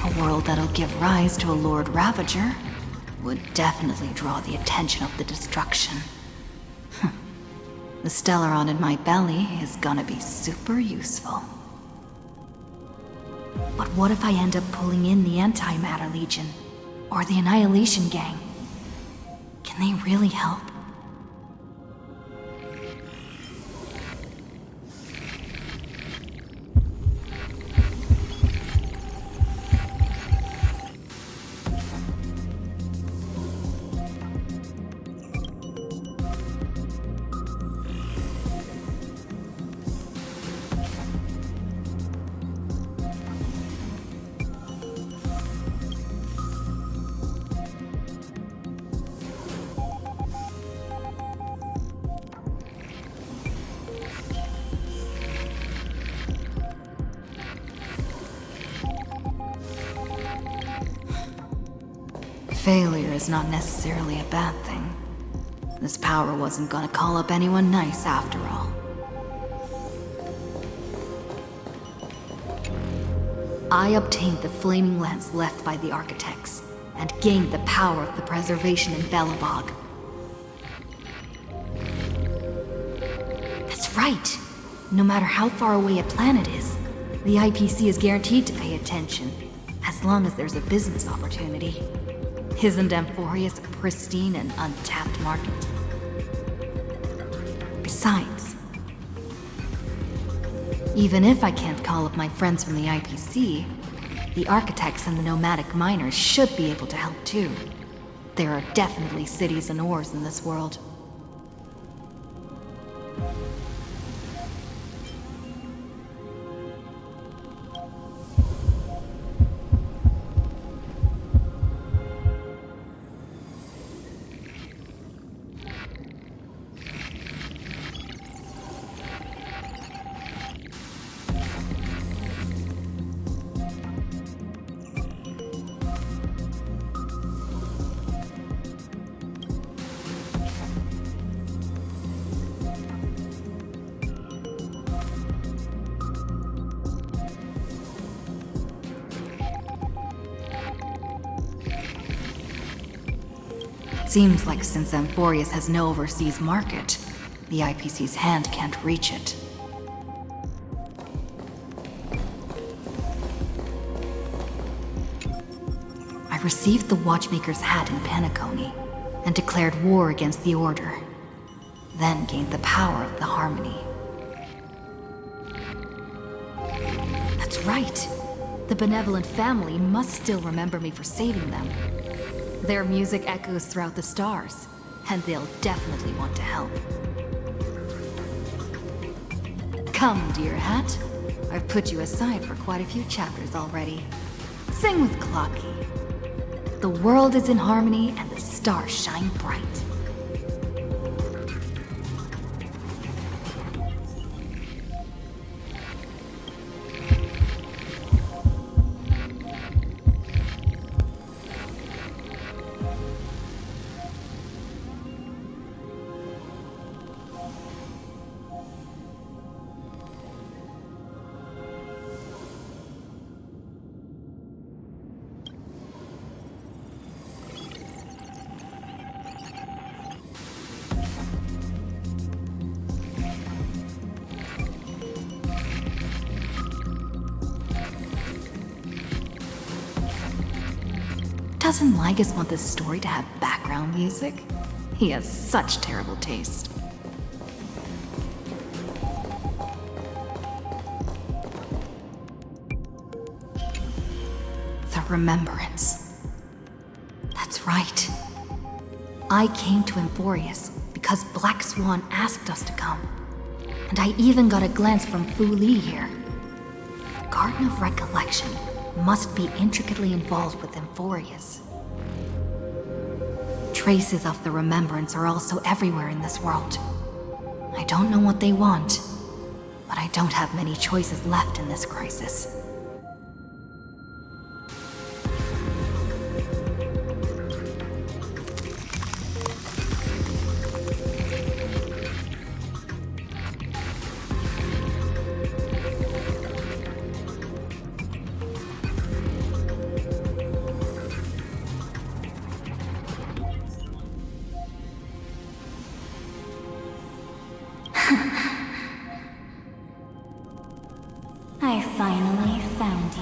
A world that'll give rise to a Lord Ravager would definitely draw the attention of the destruction. The Stellaron in my belly is gonna be super useful. But what if I end up pulling in the Antimatter Legion? Or the Annihilation Gang? Can they really help? Failure is not necessarily a bad thing. This power wasn't gonna call up anyone nice after all. I obtained the flaming lance left by the architects, and gained the power of the preservation in Belobog. That's right! No matter how far away a planet is, the IPC is guaranteed to pay attention, as long as there's a business opportunity. Isn't Amphoreus a pristine and untapped market? Besides, even if I can't call up my friends from the IPC, the architects and the nomadic miners should be able to help too. There are definitely cities and ores in this world. Seems like since Amphoreus has no overseas market, the IPC's hand can't reach it. I received the Watchmaker's hat in Penacony and declared war against the Order, then gained the power of the Harmony. That's right. The benevolent family must still remember me for saving them. Their music echoes throughout the stars, and they'll definitely want to help. Come, dear hat. I've put you aside for quite a few chapters already. Sing with Clocky. The world is in harmony and the stars shine bright. Doesn't Lygus want this story to have background music? He has such terrible taste. The Remembrance. That's right. I came to Amphoreus because Black Swan asked us to come. And I even got a glance from Fu Li here. The Garden of Recollection must be intricately involved with Amphoreus. Traces of the Remembrance are also everywhere in this world. I don't know what they want, but I don't have many choices left in this crisis. I finally found you.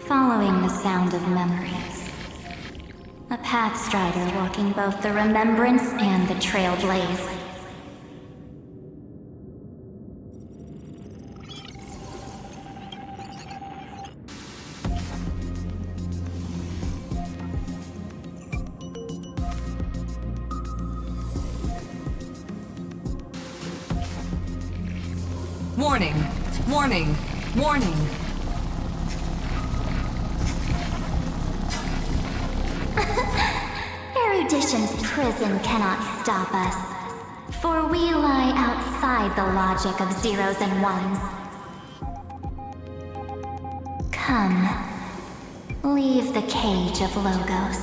Following the sound of memories. A pathstrider walking both the Remembrance and the Trailblaze. Warning! Warning! Warning! Erudition's prison cannot stop us, for we lie outside the logic of zeros and ones. Come, leave the cage of Logos.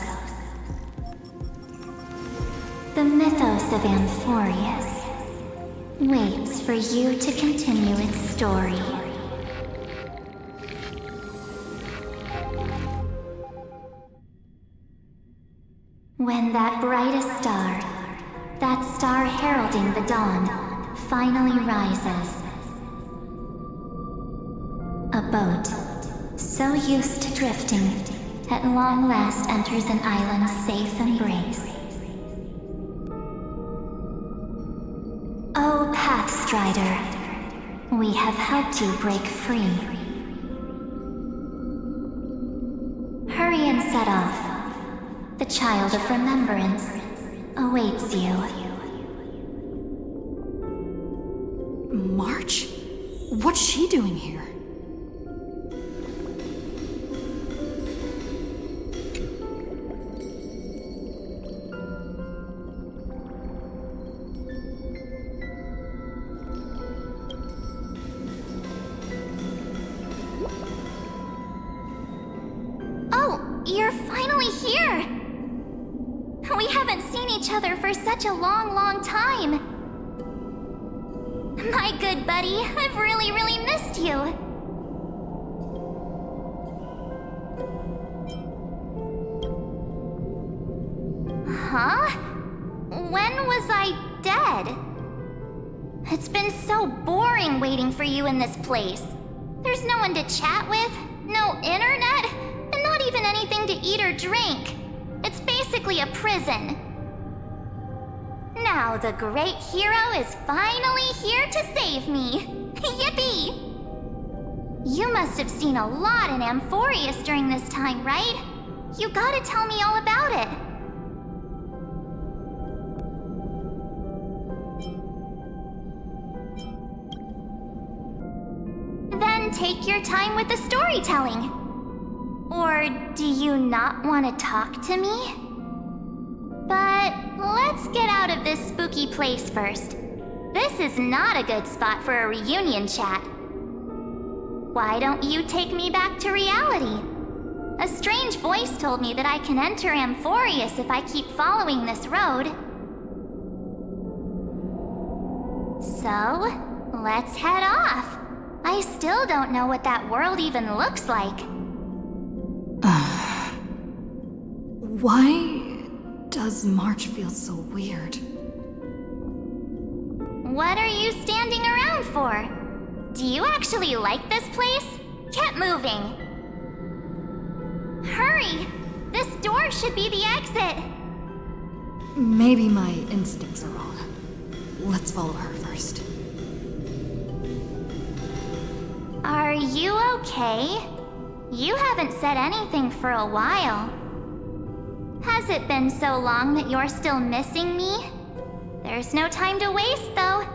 The mythos of Amphoreus waits for you to continue its story. When that brightest star, that star heralding the dawn, finally rises, a boat, so used to drifting, at long last enters an island's safe embrace. Oh, Pathstrider, we have helped you break free. Hurry and set off. The Child of Remembrance awaits you. March? What's she doing here? Oh, you're finally here! We haven't seen each other for such a long, long time. My good buddy, I've really, really missed you. was I dead? It's been so boring waiting for you in this place. There's no one to chat with, no internet, and not even anything to eat or drink. It's basically a prison. Now the great hero is finally here to save me. Yippee! You must have seen a lot in Amphoreus during this time, right? You gotta tell me all about it. Then take your time with the storytelling. Or do you not want to talk to me? But let's get out of this spooky place first. This is not a good spot for a reunion chat. Why don't you take me back to reality? A strange voice told me that I can enter Amphoreus if I keep following this road. So, let's head off. I still don't know what that world even looks like. Why does March feel so weird? What are you standing around for? Do you actually like this place? Get moving. Hurry! This door should be the exit. Maybe my instincts are wrong. Let's follow her first. Are you okay? You haven't said anything for a while. Has it been so long that you're still missing me? There's no time to waste, though.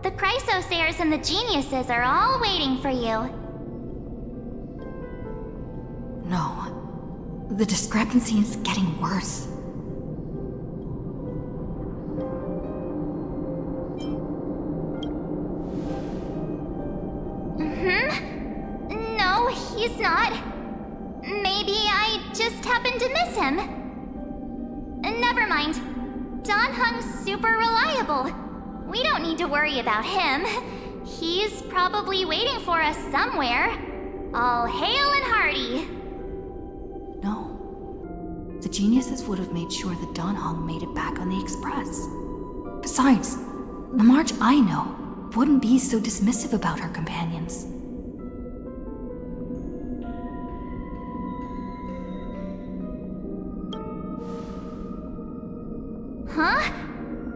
The Chrysosairs and the Geniuses are all waiting for you. No. The discrepancy is getting worse. No, he's not. Maybe I just happened to miss him. Never mind. Don Hung's super reliable. We don't need to worry about him. He's probably waiting for us somewhere. All hail and hearty. No. The Geniuses would have made sure that Don Hung made it back on the Express. Besides, the March I know wouldn't be so dismissive about her companions. Huh?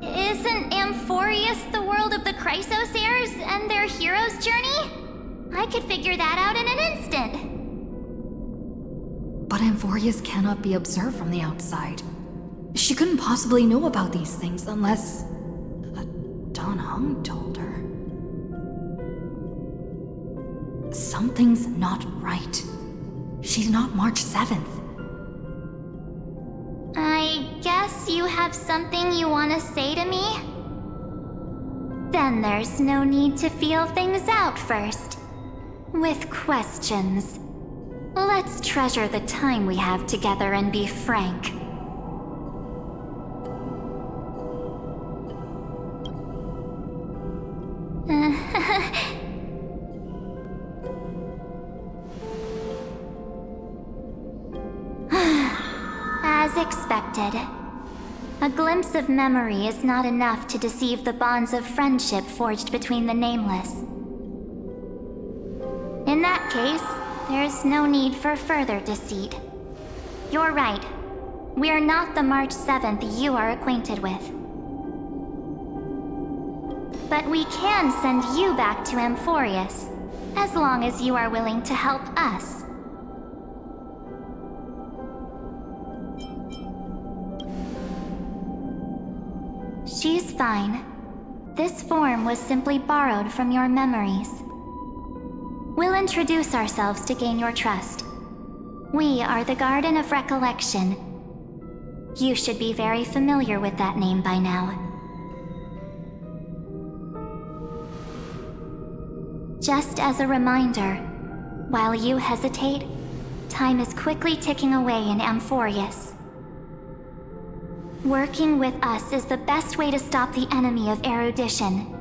Isn't Amphoreus the world of the Chrysosairs and their hero's journey? I could figure that out in an instant. But Amphoreus cannot be observed from the outside. She couldn't possibly know about these things unless... Don Hung told her. Something's not right. She's not March 7th. I guess you have something you want to say to me? Then there's no need to feel things out first. With questions. Let's treasure the time we have together and be frank. As expected. A glimpse of memory is not enough to deceive the bonds of friendship forged between the nameless. In that case, there's no need for further deceit. You're right. We're not the March 7th you are acquainted with. But we can send you back to Amphoreus, as long as you are willing to help us. She's fine. This form was simply borrowed from your memories. We'll introduce ourselves to gain your trust. We are the Garden of Recollection. You should be very familiar with that name by now. Just as a reminder, while you hesitate, time is quickly ticking away in Amphoreus. Working with us is the best way to stop the enemy of erudition.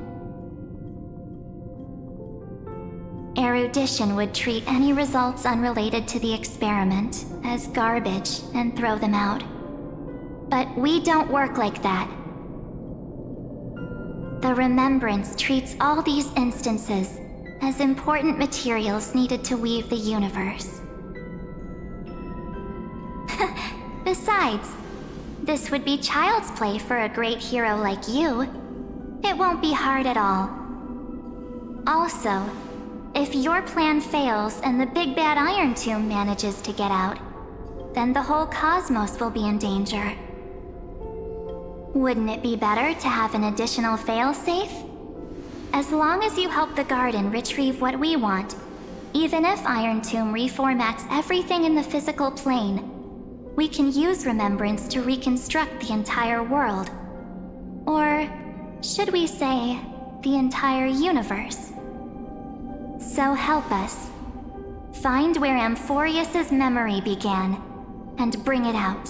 Erudition would treat any results unrelated to the experiment as garbage and throw them out. But we don't work like that. The Remembrance treats all these instances as important materials needed to weave the universe. Besides, this would be child's play for a great hero like you. It won't be hard at all. Also, if your plan fails and the big bad Iron Tomb manages to get out, then the whole cosmos will be in danger. Wouldn't it be better to have an additional failsafe? As long as you help the Garden retrieve what we want, even if Iron Tomb reformats everything in the physical plane, we can use Remembrance to reconstruct the entire world. Or should we say, the entire universe? So help us. Find where Amphoreus' memory began, and bring it out.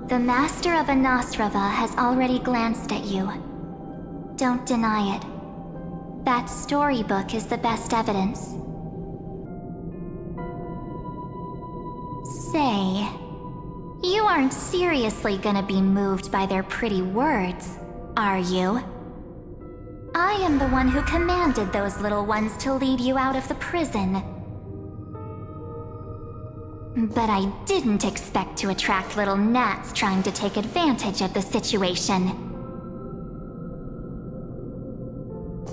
The Master of Anosrava has already glanced at you. Don't deny it. That storybook is the best evidence. Say, you aren't seriously gonna be moved by their pretty words, are you? I am the one who commanded those little ones to lead you out of the prison. But I didn't expect to attract little gnats trying to take advantage of the situation.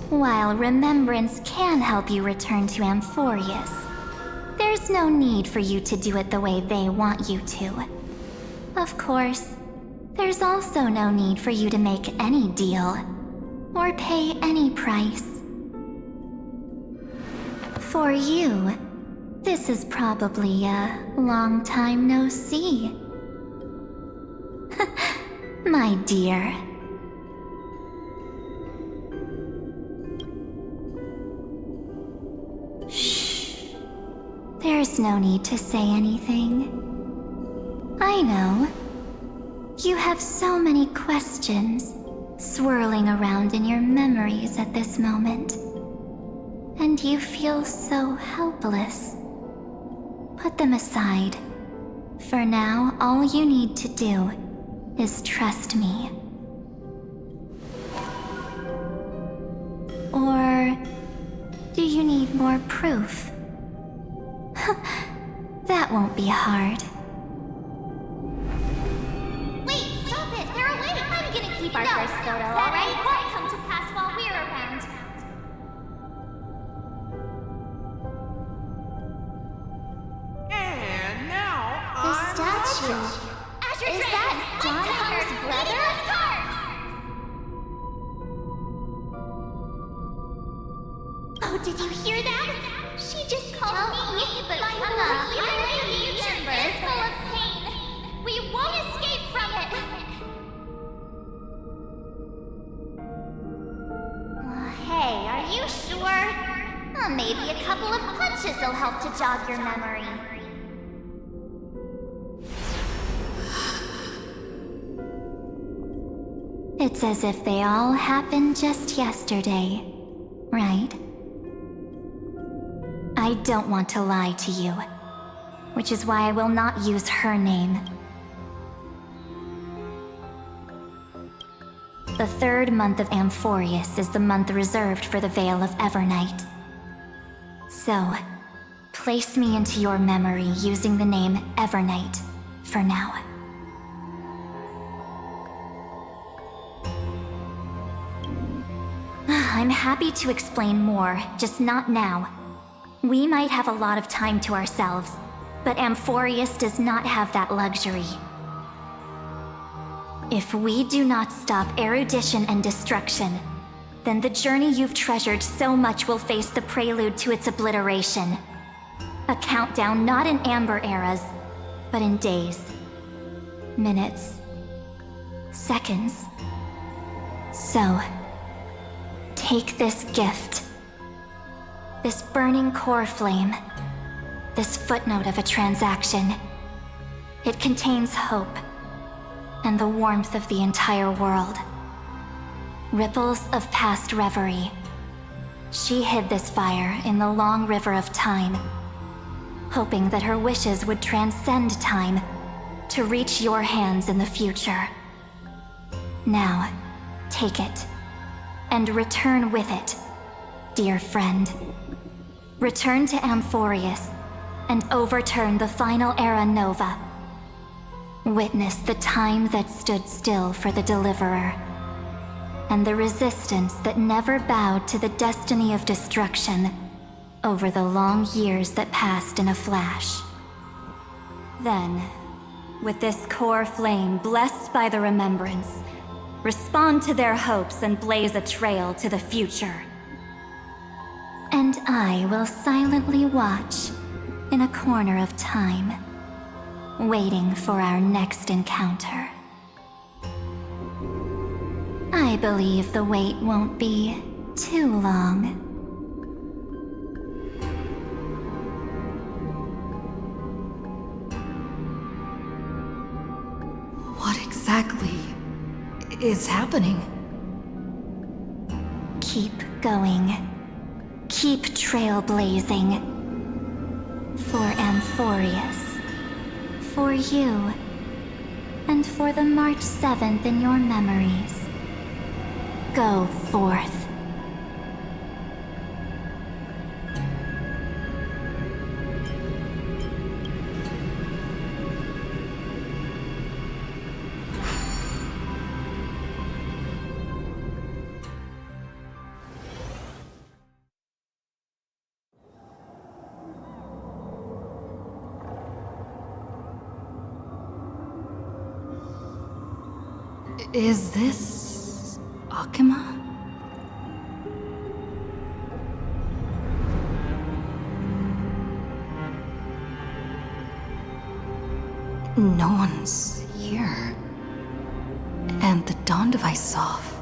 While Remembrance can help you return to Amphoreus, there's no need for you to do it the way they want you to. Of course, there's also no need for you to make any deal, or pay any price. For you, this is probably a long time no see. My dear. Shh. There's no need to say anything. I know. You have so many questions swirling around in your memories at this moment. And you feel so helpless. Put them aside. For now, all you need to do is trust me. Or do you need more proof? That won't be hard. Wait, stop it! They're awake! I'm gonna keep our first photo, alright? Won't come to pass while we're around. And now, The statue. Is that John Hunter's brother? Oh, did you hear that? She just called me, but come on, the future is full of pain. We won't escape from it. Hey, are you sure? Maybe a couple of punches will help to jog your memory. It's as if they all happened just yesterday, right? I don't want to lie to you, which is why I will not use her name. The third month of Amphoreus is the month reserved for the Veil of Evernight. So, place me into your memory using the name Evernight for now. I'm happy to explain more, just not now. We might have a lot of time to ourselves, but Amphoreus does not have that luxury. If we do not stop erudition and destruction, then the journey you've treasured so much will face the prelude to its obliteration. A countdown not in amber eras, but in days, minutes, seconds. So, take this gift. This burning core flame. This footnote of a transaction. It contains hope and the warmth of the entire world. Ripples of past reverie. She hid this fire in the long river of time, hoping that her wishes would transcend time to reach your hands in the future. Now, take it. And return with it, dear friend. Return to Amphoreus and overturn the final Era Nova. Witness the time that stood still for the Deliverer, and the resistance that never bowed to the destiny of destruction over the long years that passed in a flash. Then, with this core flame blessed by the remembrance, respond to their hopes and blaze a trail to the future. And I will silently watch in a corner of time, waiting for our next encounter. I believe the wait won't be too long. What exactly is happening? Keep going. Keep trailblazing. For Amphoreus. For you. And for the March 7th in your memories. Go forth. Is this Akima? No one's here. And the dawn device off.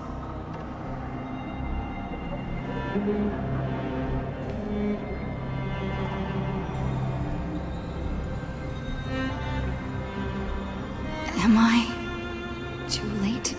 Am I too late?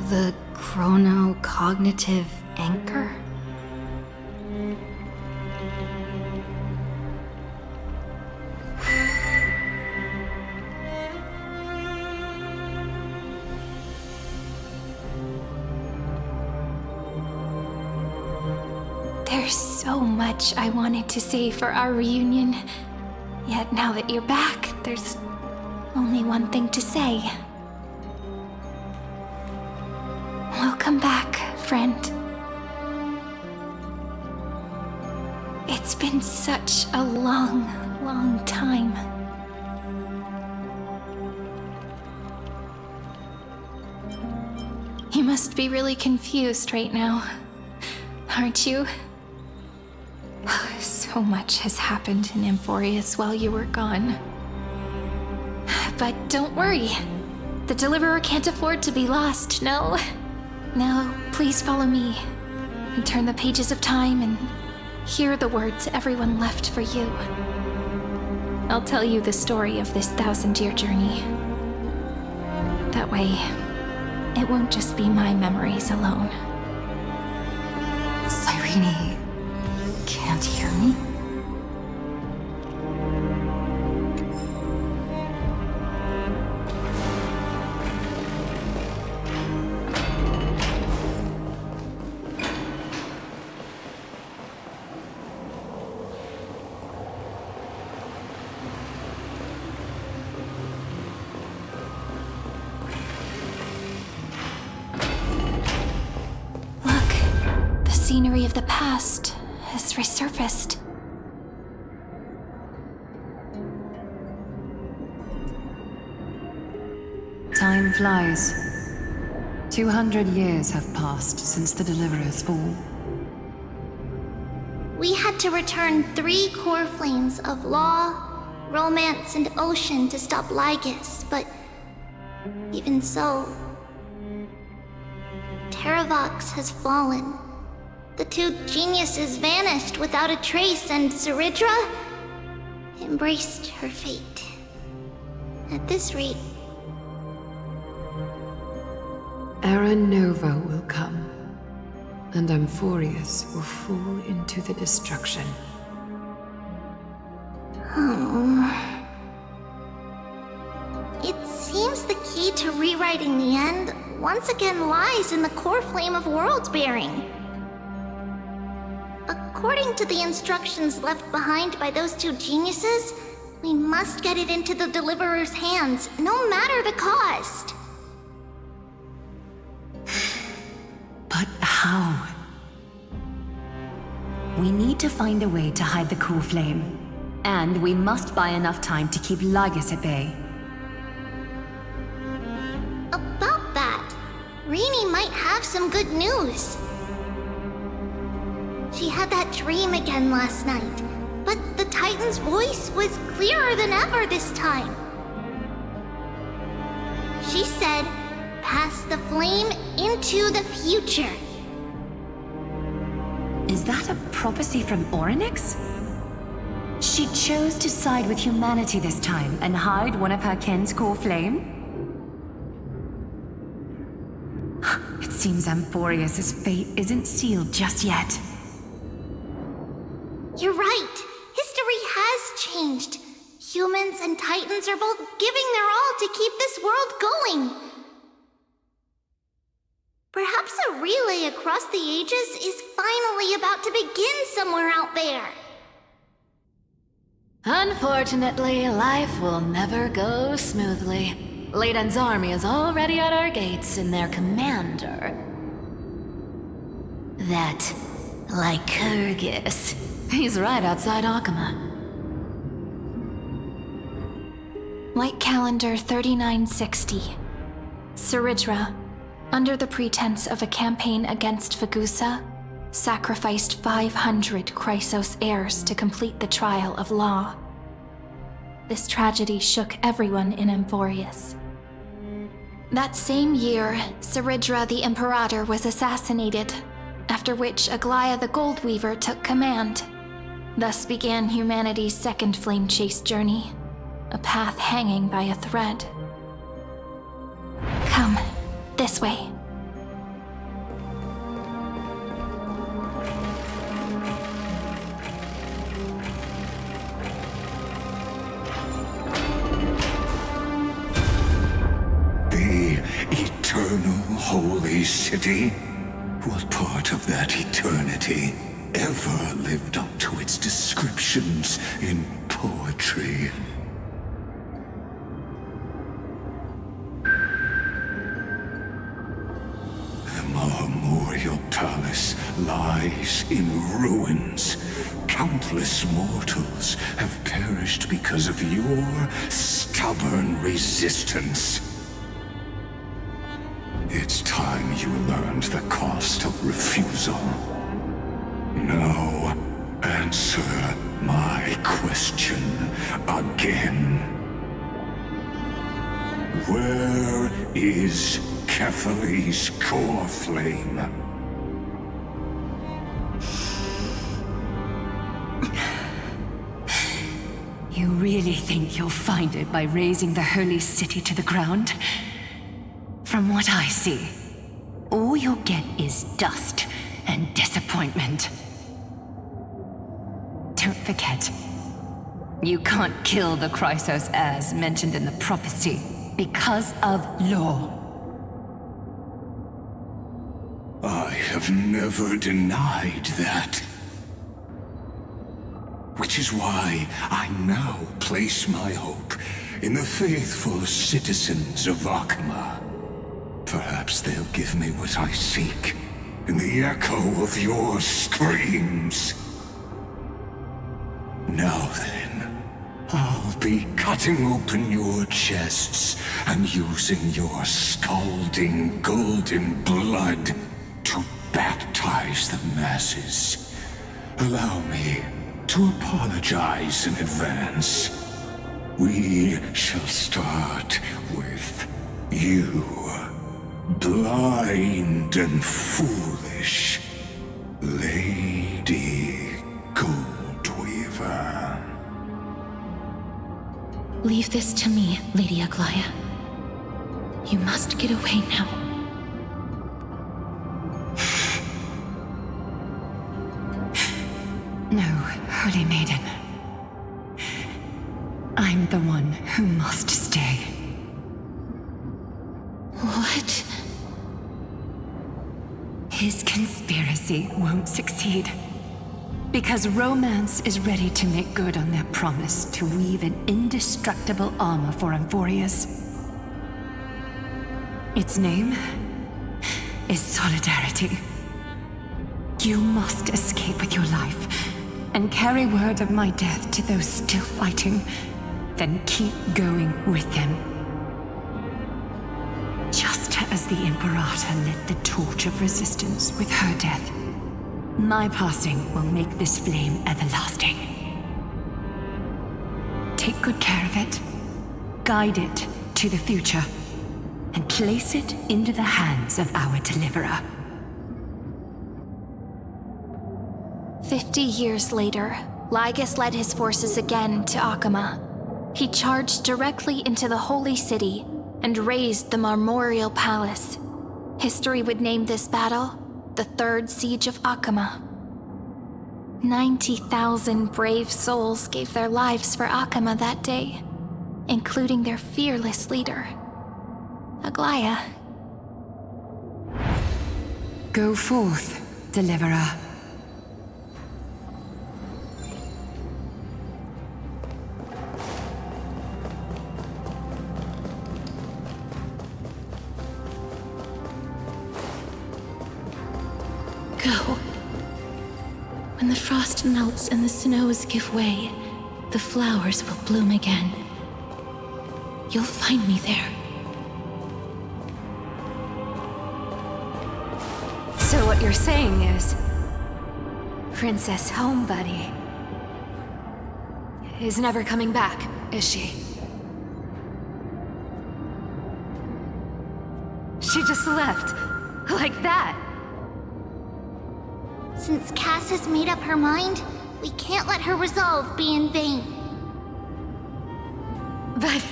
The chrono-cognitive anchor? There's so much I wanted to say for our reunion. Yet now that you're back, there's only one thing to say. Welcome back, friend. It's been such a long, long time. You must be really confused right now, aren't you? So much has happened in Amphoreus while you were gone. But don't worry. The Deliverer can't afford to be lost, no? Now, please follow me and turn the pages of time and hear the words everyone left for you. I'll tell you the story of this 1,000-year journey. That way, it won't just be my memories alone. Cyrene can't hear me? Scenery of the past has resurfaced. Time flies. 200 years have passed since the Deliverer's fall. We had to return 3 core flames of law, romance, and ocean to stop Lygus, but even so, Terravox has fallen. The 2 geniuses vanished without a trace, and Zeridra embraced her fate. At this rate, Era Nova will come, and Amphoreus will fall into the destruction. It seems the key to rewriting the end once again lies in the core flame of world-bearing. According to the instructions left behind by those 2 geniuses, we must get it into the Deliverer's hands, no matter the cost. But how? We need to find a way to hide the core flame. And we must buy enough time to keep Lygus at bay. About that, Rini might have some good news. She had that dream again last night, but the Titan's voice was clearer than ever this time. She said, "Pass the flame into the future." Is that a prophecy from Orynyx? She chose to side with humanity this time and hide one of her kin's core flame? It seems Amphoreus' fate isn't sealed just yet. You're right. History has changed. Humans and Titans are both giving their all to keep this world going. Perhaps a relay across the ages is finally about to begin somewhere out there. Unfortunately, life will never go smoothly. Leiden's army is already at our gates, and their commander... that Lycurgus. He's right outside Akama. Light calendar 3960. Zeridra, under the pretense of a campaign against Fagusa, sacrificed 500 Chrysos heirs to complete the trial of law. This tragedy shook everyone in Amphoreus. That same year, Zeridra the Imperator was assassinated, after which Aglaia the Goldweaver took command. Thus began humanity's second flame chase journey, a path hanging by a thread. Come, this way. The eternal holy city? What part of that eternity ever lived up to its descriptions in poetry? The marmoreal palace lies in ruins. Countless mortals have perished because of your stubborn resistance. It's time you learned the cost of refusal. Now, answer my question again. Where is Kefali's core flame? You really think you'll find it by razing the holy city to the ground? From what I see, all you'll get is dust and disappointment. Don't forget, you can't kill the Chrysos as mentioned in the prophecy because of law. I have never denied that. Which is why I now place my hope in the faithful citizens of Akama. Perhaps they'll give me what I seek in the echo of your screams. Now then, I'll be cutting open your chests and using your scalding golden blood to baptize the masses. Allow me to apologize in advance. We shall start with you, blind and foolish Lady Goldweaver. Leave this to me, Lady Aglaya. You must get away now. No, Holy Maiden. I'm the one who must stay. What? His conspiracy won't succeed. Because Romance is ready to make good on their promise to weave an indestructible armor for Amphoreus. Its name is Solidarity. You must escape with your life and carry word of my death to those still fighting, then keep going with them. Just as the Imperator lit the torch of resistance with her death, my passing will make this flame everlasting. Take good care of it, guide it to the future, and place it into the hands of our deliverer. 50 years later, Lygus led his forces again to Akama. He charged directly into the Holy City and razed the Marmorial Palace. History would name this battle the Third Siege of Akama. 90,000 brave souls gave their lives for Akama that day, including their fearless leader, Aglaya. Go forth, Deliverer. Go. When the frost melts and the snows give way, the flowers will bloom again. You'll find me there. So what you're saying is, Princess Homebuddy is never coming back, is she? She just left, like that. Since Cass has made up her mind, we can't let her resolve be in vain. But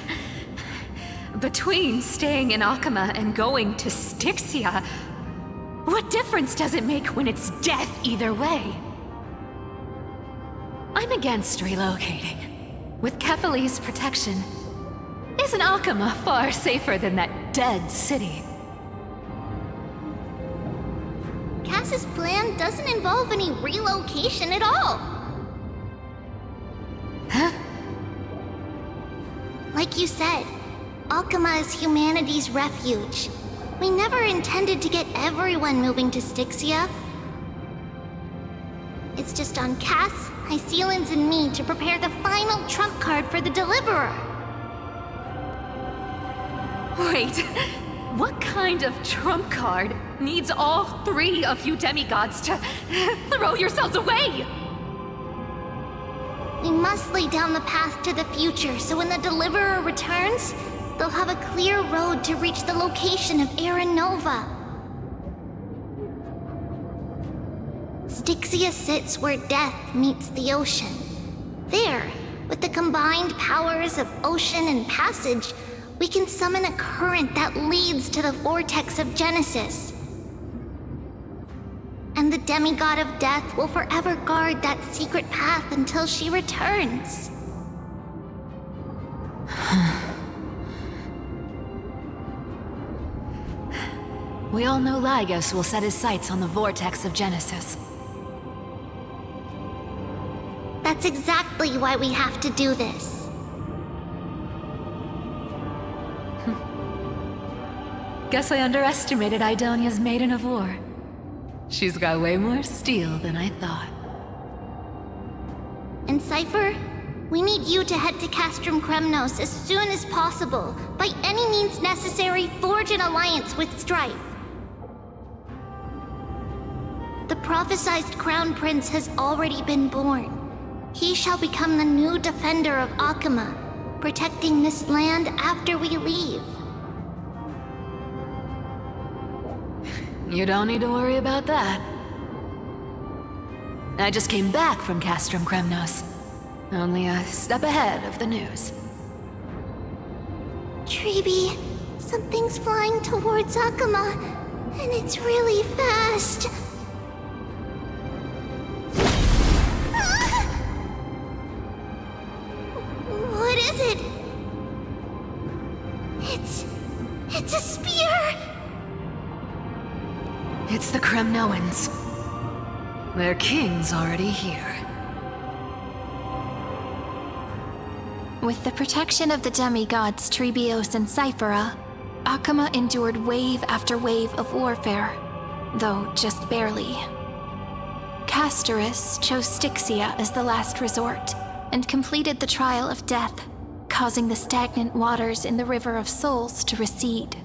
between staying in Akama and going to Styxia, what difference does it make when it's death either way? I'm against relocating. With Kefali's protection, isn't Akama far safer than that dead city? Cass's plan doesn't involve any relocation at all. Huh? Like you said, Akama is humanity's refuge. We never intended to get everyone moving to Styxia. It's just on Cass, Hycelans, and me to prepare the final trump card for the Deliverer. Wait, what kind of trump card needs all 3 of you demigods to throw yourselves away? We must lay down the path to the future so when the Deliverer returns, they'll have a clear road to reach the location of Aranova. Styxia sits where death meets the ocean. There, with the combined powers of ocean and passage, we can summon a current that leads to the vortex of Genesis. And the demigod of death will forever guard that secret path until she returns. We all know Lygos will set his sights on the vortex of Genesis. That's exactly why we have to do this. Guess I underestimated Idonia's Maiden of War. She's got way more steel than I thought. And Cypher, we need you to head to Castrum Kremnos as soon as possible. By any means necessary, forge an alliance with Strife. The prophesized Crown Prince has already been born. He shall become the new defender of Akama, protecting this land after we leave. You don't need to worry about that. I just came back from Castrum Kremnos. Only a step ahead of the news. Treeby, something's flying towards Akama, and it's really fast. What is it? It's a spear! It's the Kremnoans. Their king's already here. With the protection of the demigods Trebios and Cyphera, Akama endured wave after wave of warfare, though just barely. Castorus chose Styxia as the last resort, and completed the trial of death, causing the stagnant waters in the River of Souls to recede.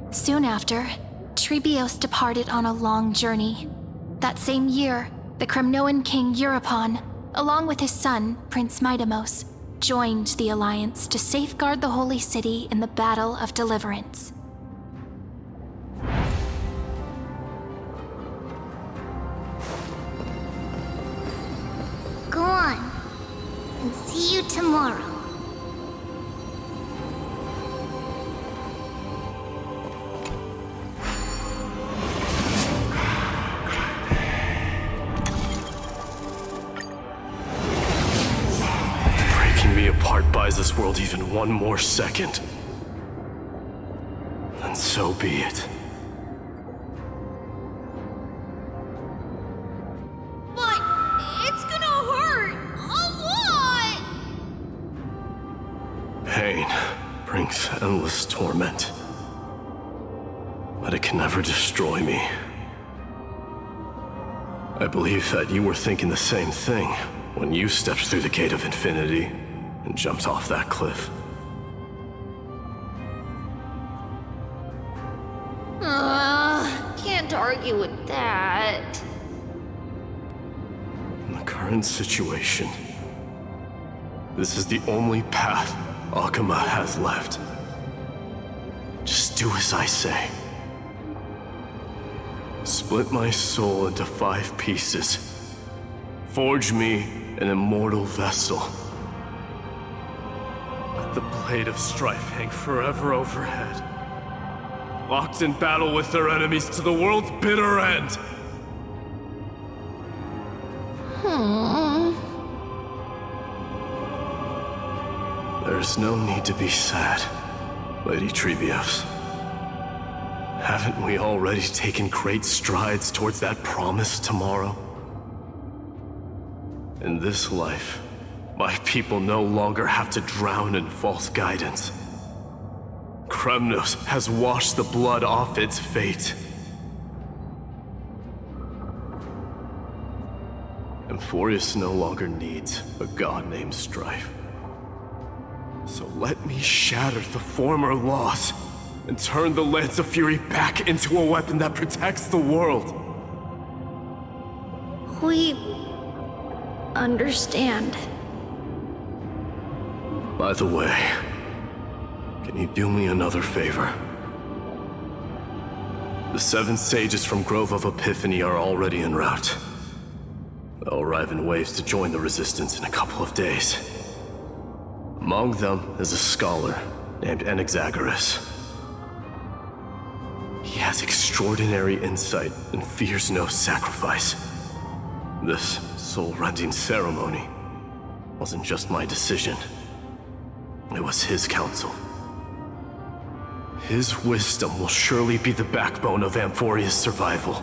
Soon after, Trebios departed on a long journey. That same year, the Kremnoan king Euripon, along with his son, Prince Midamos, joined the alliance to safeguard the holy city in the Battle of Deliverance. Go on, and see you tomorrow. Apart buys this world even one more second, then so be it. But it's gonna hurt a lot! Pain brings endless torment, but it can never destroy me. I believe that you were thinking the same thing when you stepped through the gate of infinity and jumped off that cliff. Can't argue with that. In the current situation, this is the only path Akama has left. Just do as I say. Split my soul into 5 pieces. Forge me an immortal vessel. Let the blade of strife hang forever overhead. Locked in battle with their enemies to the world's bitter end. There's no need to be sad, Lady Trebios. Haven't we already taken great strides towards that promised tomorrow? In this life, my people no longer have to drown in false guidance. Kremnos has washed the blood off its fate. Amphoreus no longer needs a god named Strife. So let me shatter the former loss and turn the Lance of Fury back into a weapon that protects the world. We understand. By the way, can you do me another favor? The 7 sages from Grove of Epiphany are already en route. They'll arrive in waves to join the Resistance in a couple of days. Among them is a scholar named Anaxagoras. He has extraordinary insight and fears no sacrifice. This soul-rending ceremony wasn't just my decision. It was his counsel. His wisdom will surely be the backbone of Amphoreus' survival.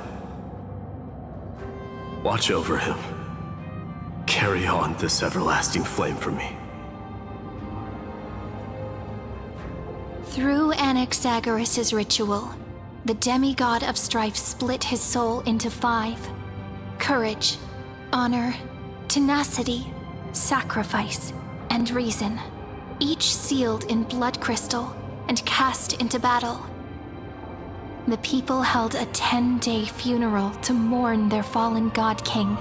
Watch over him. Carry on this everlasting flame for me. Through Anaxagoras' ritual, the demigod of strife split his soul into 5. Courage, honor, tenacity, sacrifice, and reason, each sealed in blood crystal and cast into battle. The people held a 10-day funeral to mourn their fallen god king,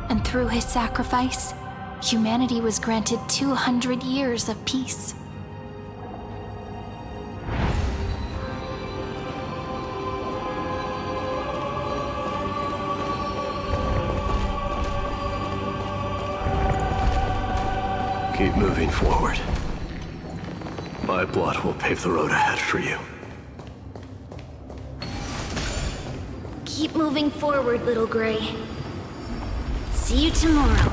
and through his sacrifice, humanity was granted 200 years of peace. Keep moving forward. My blood will pave the road ahead for you. Keep moving forward, little Gray. See you tomorrow.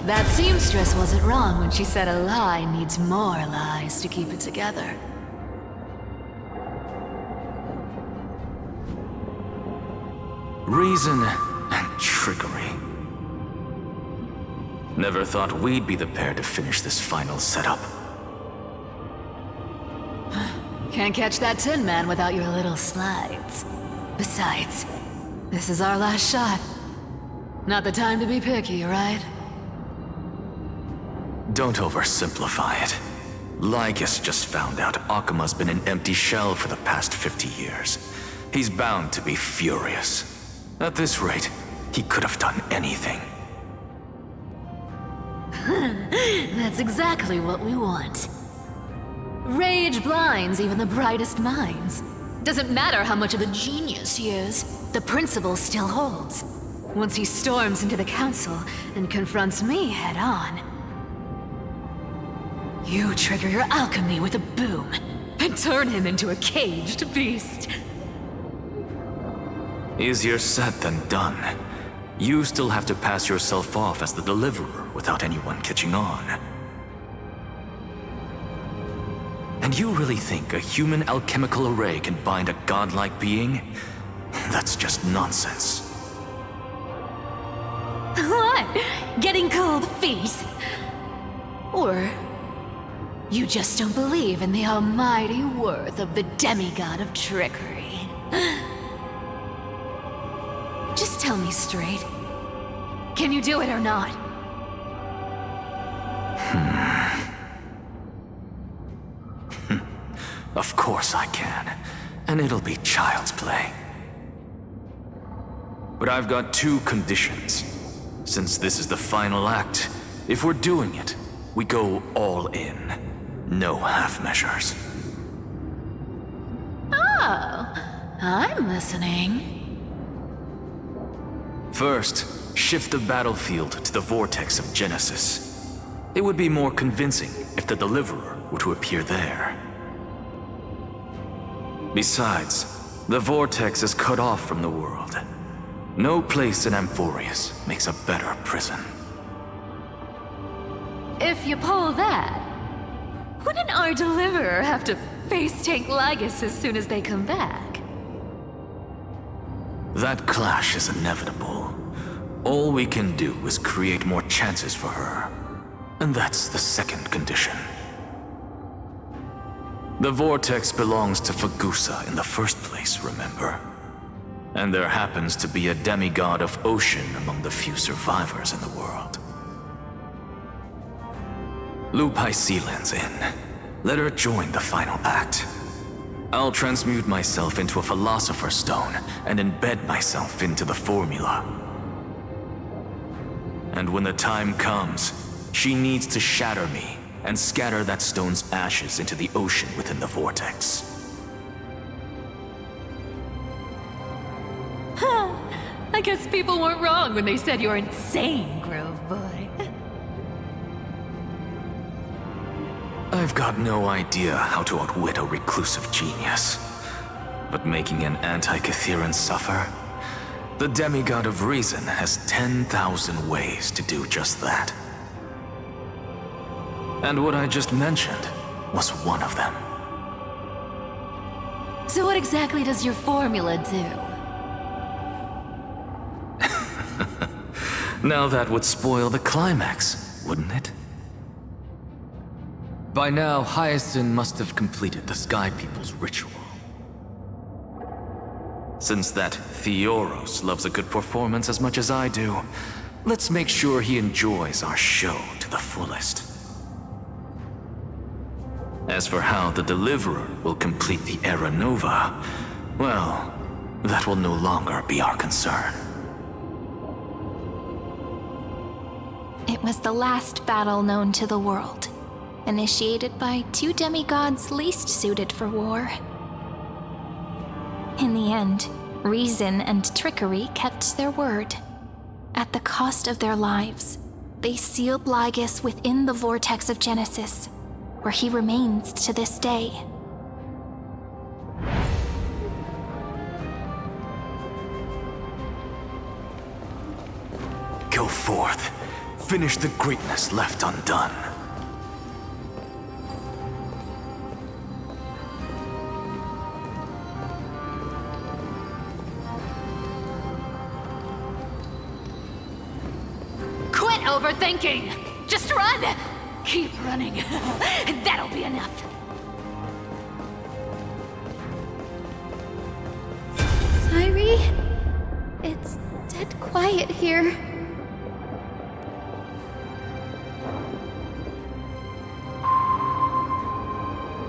That seamstress wasn't wrong when she said a lie needs more lies to keep it together. Reason and trickery. Never thought we'd be the pair to finish this final setup. Can't catch that Tin Man without your little slides. Besides, this is our last shot. Not the time to be picky, right? Don't oversimplify it. Lycus just found out Akuma's been an empty shell for the past 50 years. He's bound to be furious. At this rate, he could have done anything. That's exactly what we want. Rage blinds even the brightest minds. Doesn't matter how much of a genius he is, the principle still holds. Once he storms into the council and confronts me head on. You trigger your alchemy with a boom and turn him into a caged beast. Easier said than done. You still have to pass yourself off as the deliverer without anyone catching on. And you really think a human alchemical array can bind a godlike being? That's just nonsense. What? Getting cold feet? Or you just don't believe in the almighty worth of the demigod of trickery? Just tell me straight. Can you do it or not? Of course I can. And it'll be child's play. But I've got 2 conditions. Since this is the final act, if we're doing it, we go all in. No half measures. Oh, I'm listening. First, shift the battlefield to the vortex of Genesis. It would be more convincing if the deliverer were to appear there. Besides, the vortex is cut off from the world. No place in Amphoreus makes a better prison. If you pull that, wouldn't our deliverer have to face tank Lygus as soon as they come back? That clash is inevitable. All we can do is create more chances for her. And that's the second condition. The vortex belongs to Fagusa in the first place, remember? And there happens to be a demigod of ocean among the few survivors in the world. Loop Hycelan's in. Let her join the final act. I'll transmute myself into a Philosopher's Stone and embed myself into the formula. And when the time comes, she needs to shatter me and scatter that stone's ashes into the ocean within the vortex. I guess people weren't wrong when they said you're insane, Grove Boy. I've got no idea how to outwit a reclusive genius. But making an anti-Catheran suffer? The demigod of reason has 10,000 ways to do just that. And what I just mentioned was one of them. So what exactly does your formula do? Now that would spoil the climax, wouldn't it? By now, Hyacinth must have completed the Sky People's ritual. Since that Theoros loves a good performance as much as I do, let's make sure he enjoys our show to the fullest. As for how the Deliverer will complete the Era Nova, well, that will no longer be our concern. It was the last battle known to the world, initiated by two demigods least suited for war. In the end, reason and trickery kept their word. At the cost of their lives, they sealed Lygus within the vortex of Genesis, where he remains to this day. Go forth. Finish the greatness left undone. Quit overthinking! Just run! Keep running. That'll be enough. Sairi? It's dead quiet here.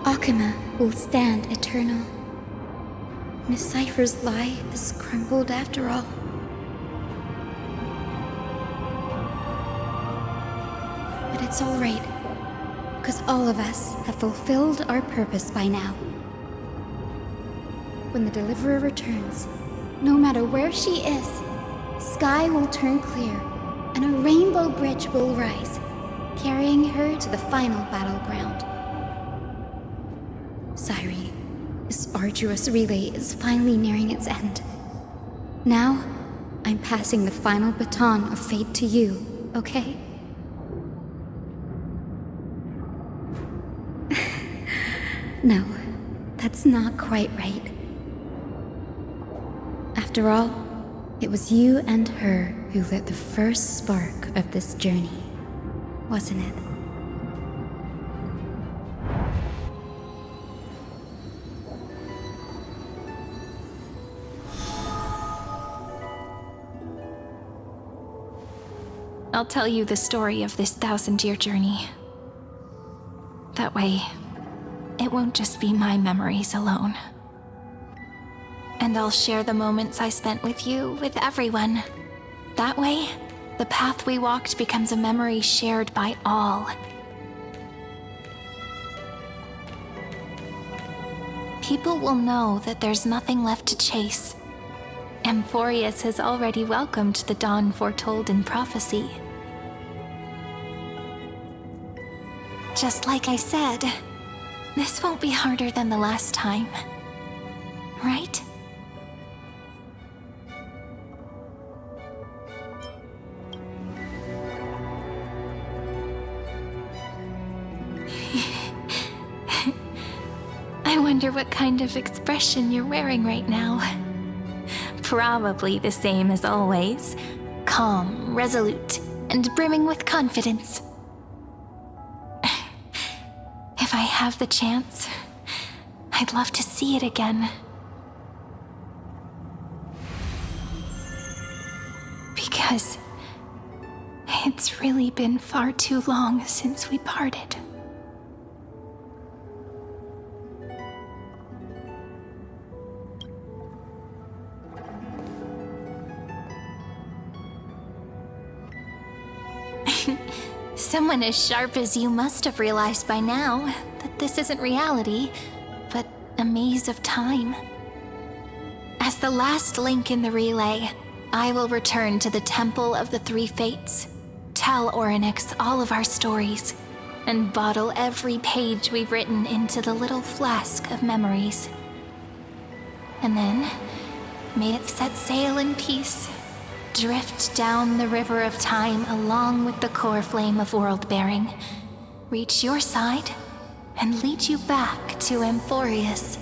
Akuma will stand eternal. Miss Cypher's lie is crumbled after all. But it's all right, because all of us have fulfilled our purpose by now. When the Deliverer returns, no matter where she is, sky will turn clear, and a rainbow bridge will rise, carrying her to the final battleground. Sairi, this arduous relay is finally nearing its end. Now, I'm passing the final baton of fate to you, okay? No, that's not quite right. After all, it was you and her who lit the first spark of this journey, wasn't it? I'll tell you the story of this 1,000-year journey. That way, it won't just be my memories alone. And I'll share the moments I spent with you with everyone. That way, the path we walked becomes a memory shared by all. People will know that there's nothing left to chase. Amphoreus has already welcomed the dawn foretold in prophecy. Just like I said, this won't be harder than the last time, right? I wonder what kind of expression you're wearing right now. Probably the same as always. calm, resolute, and brimming with confidence. If I have the chance, I'd love to see it again. Because it's really been far too long since we parted. Someone as sharp as you must have realized by now that this isn't reality, but a maze of time. As the last link in the relay, I will return to the Temple of the Three Fates, tell Orynyx all of our stories, and bottle every page we've written into the little flask of memories. And then, may it set sail in peace, drift down the river of time along with the core flame of world-bearing, reach your side, and lead you back to Amphoreus.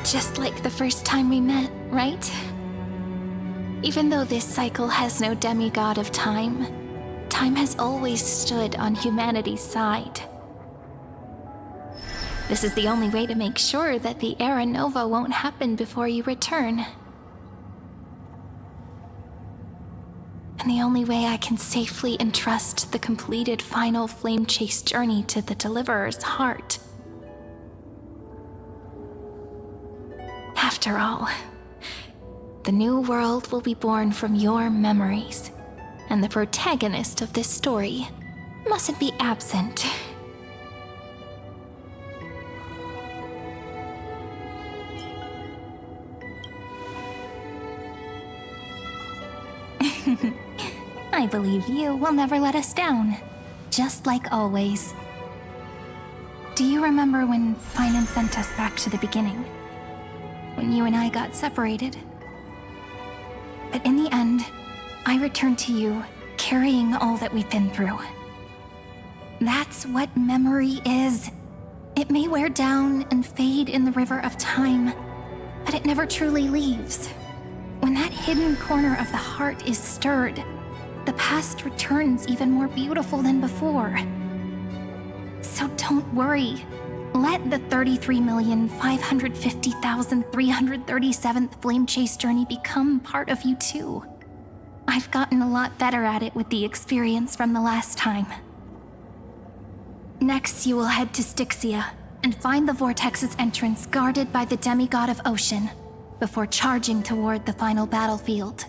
Just like the first time we met, right? Even though this cycle has no demigod of time, time has always stood on humanity's side. This is the only way to make sure that the Era Nova won't happen before you return. And the only way I can safely entrust the completed final flame chase journey to the Deliverer's heart. After all, the new world will be born from your memories, and the protagonist of this story mustn't be absent. I believe you will never let us down, just like always. Do you remember when Finan sent us back to the beginning? When you and I got separated? But in the end, I returned to you, carrying all that we've been through. That's what memory is. It may wear down and fade in the river of time, but it never truly leaves. When that hidden corner of the heart is stirred, the past returns even more beautiful than before. So don't worry. Let the 33,550,337th Flame Chase journey become part of you too. I've gotten a lot better at it with the experience from the last time. Next, you will head to Styxia and find the Vortex's entrance guarded by the demigod of ocean, before charging toward the final battlefield.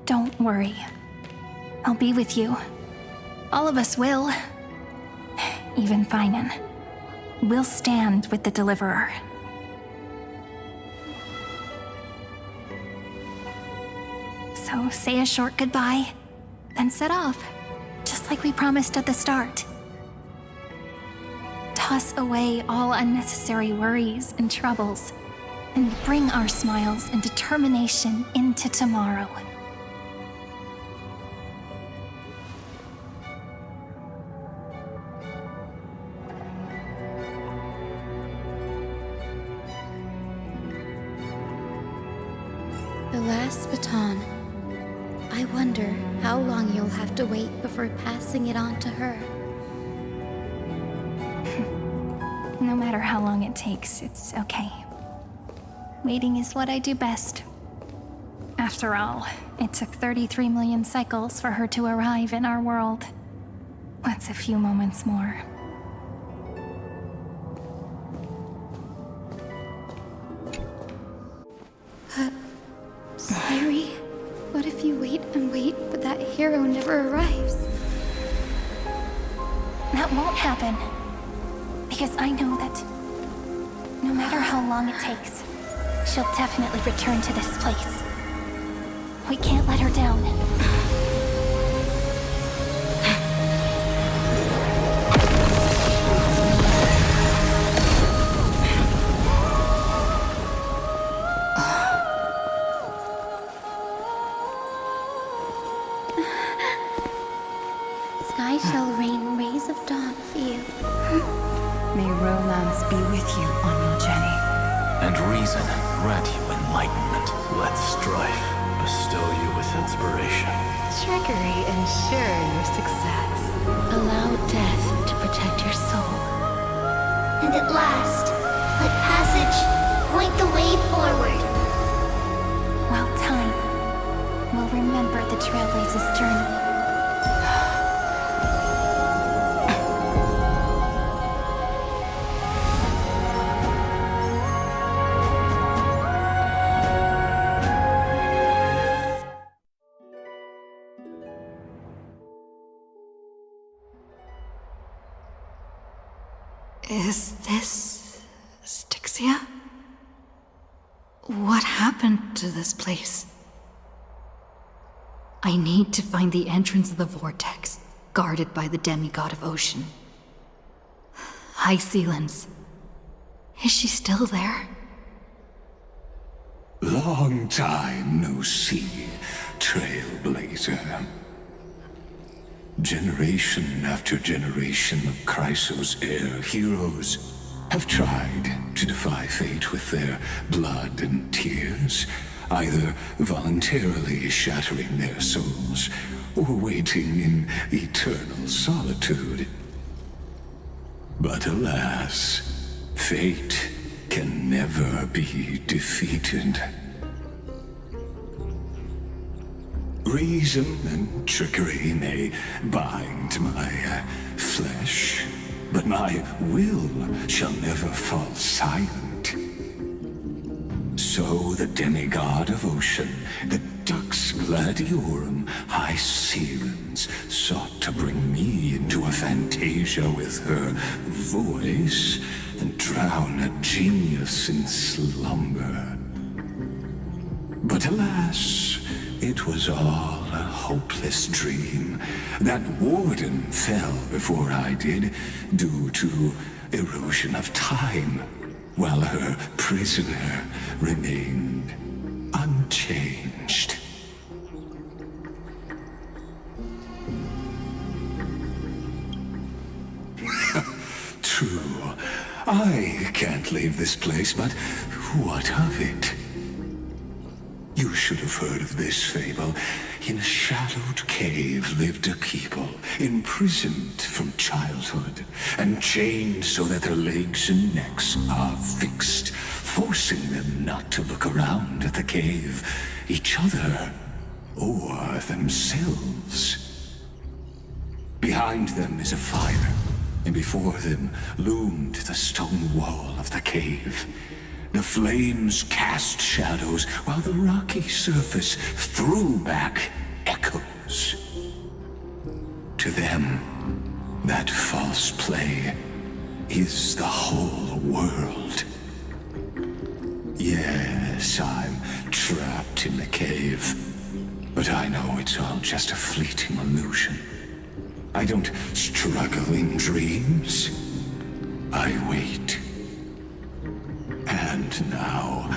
Don't worry. I'll be with you. All of us will. Even Finan. We'll stand with the Deliverer. So say a short goodbye, then set off, just like we promised at the start. Toss away all unnecessary worries and troubles, and bring our smiles and determination into tomorrow. The last baton. I wonder how long you'll have to wait before passing it on to her. No matter how long it takes, it's okay. Waiting is what I do best. After all, it took 33 million cycles for her to arrive in our world. What's a few moments more? Sairi, what if you wait and wait, but that hero never arrives? That won't happen. Because I know that no matter how long it takes, she'll definitely return to this place. We can't let her down. I shall rain rays of dawn for you. May romance be with you on your journey. And reason grant you enlightenment. Let strife bestow you with inspiration. Trickery ensure your success. Allow death to protect your soul. And at last, let passage point the way forward. Well, time will remember the Trailblaze's journey. Is this Styxia? What happened to this place? I need to find the entrance of the vortex, guarded by the demigod of ocean. High Sealens. Is she still there? Long time no see, Trailblazer. Generation after generation of Chrysos heir heroes have tried to defy fate with their blood and tears, either voluntarily shattering their souls or waiting in eternal solitude. But alas, fate can never be defeated. Reason and trickery may bind my flesh, but my will shall never fall silent. So the demigod of ocean, the Dux Gladiorum, High Sealens, sought to bring me into a fantasia with her voice and drown a genius in slumber. But alas, it was all a hopeless dream. That warden fell before I did, due to erosion of time, while her prisoner remained unchanged. True, I can't leave this place, but what of it? You should have heard of this fable. In a shadowed cave lived a people, imprisoned from childhood, and chained so that their legs and necks are fixed, forcing them not to look around at the cave, each other, or themselves. Behind them is a fire, and before them loomed the stone wall of the cave. The flames cast shadows, while the rocky surface threw back echoes. To them, that false play is the whole world. Yes, I'm trapped in the cave, but I know it's all just a fleeting illusion. I don't struggle in dreams. I wait. And now,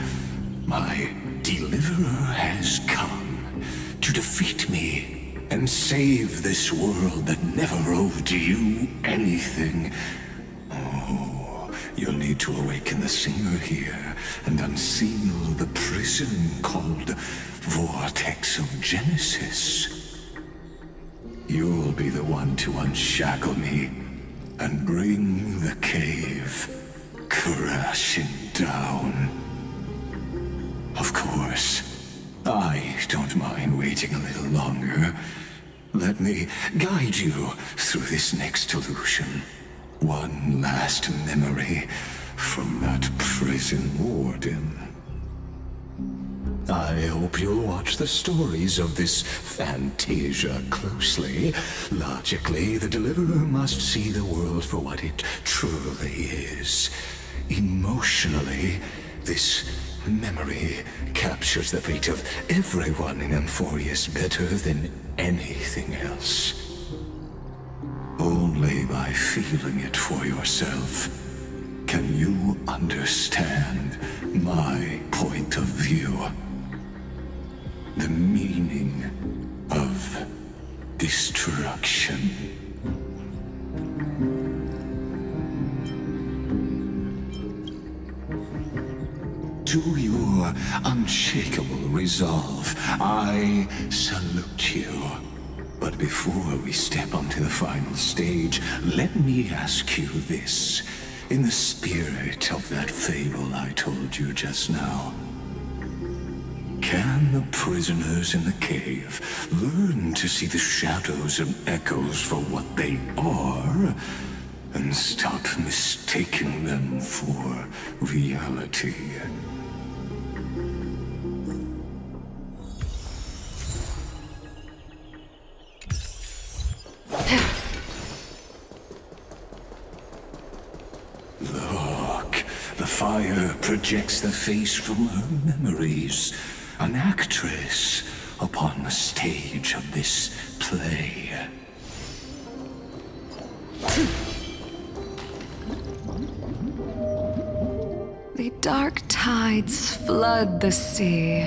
my deliverer has come to defeat me and save this world that never owed you anything. Oh, you'll need to awaken the singer here and unseal the prison called Vortex of Genesis. You'll be the one to unshackle me and bring the cave crashing down. Of course, I don't mind waiting a little longer. Let me guide you through this next illusion. One last memory from that prison warden. I hope you'll watch the stories of this fantasia closely. Logically, the deliverer must see the world for what it truly is. Emotionally, this memory captures the fate of everyone in Amphoreus better than anything else. Only by feeling it for yourself can you understand my point of view. The meaning of destruction. to your unshakable resolve, I salute you. But before we step onto the final stage, let me ask you this. In the spirit of that fable I told you just now, can the prisoners in the cave learn to see the shadows and echoes for what they are, and stop mistaking them for reality? Look, the fire projects the face from her memories. An actress upon the stage of this play. The dark tides flood the sea,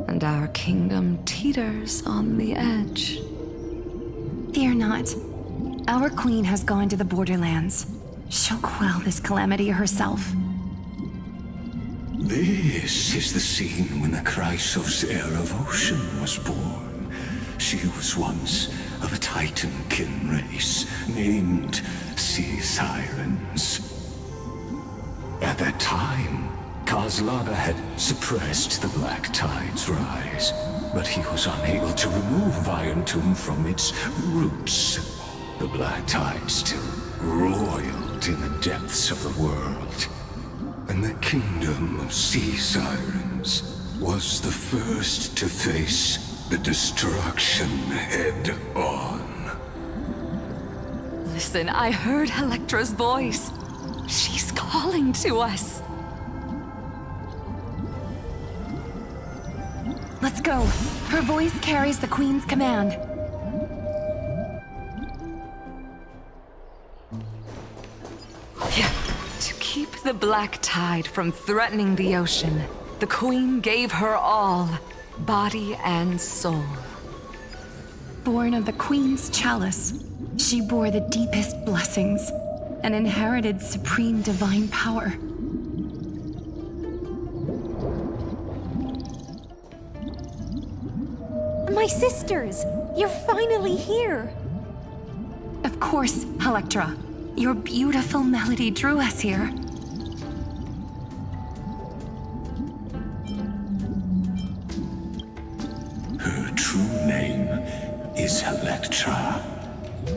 and our kingdom teeters on the edge. Fear not. Our queen has gone to the borderlands. She'll quell this calamity herself. This is the scene when the Chrysos heir of Ocean was born. She was once of a Titankin race named Sea Sirens. At that time, Kozlana had suppressed the Black Tide's rise, but he was unable to remove Iron Tomb from its roots. The Black Tide still roiled in the depths of the world, and the kingdom of Sea Sirens was the first to face the destruction head on. Listen, I heard Electra's voice. She's calling to us. Let's go. Her voice carries the queen's command. To keep the Black Tide from threatening the ocean, the queen gave her all, body and soul. Born of the queen's chalice, she bore the deepest blessings and inherited supreme divine power. My sisters! You're finally here! Of course, Electra. Your beautiful melody drew us here. Her true name is Electra.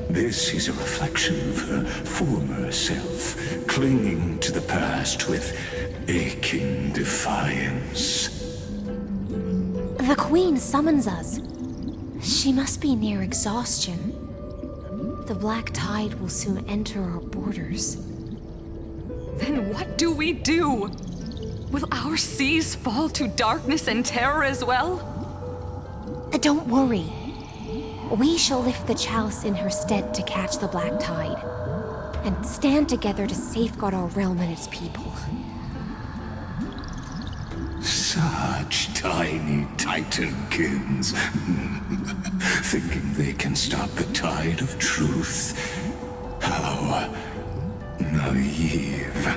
This is a reflection of her former self, clinging to the past with aching defiance. The Queen summons us. She must be near exhaustion. The Black Tide will soon enter our borders. Then what do we do? Will our seas fall to darkness and terror as well? Don't worry. We shall lift the chalice in her stead to catch the Black Tide, and stand together to safeguard our realm and its people. Such tiny Titankins, thinking they can stop the tide of truth. How naive.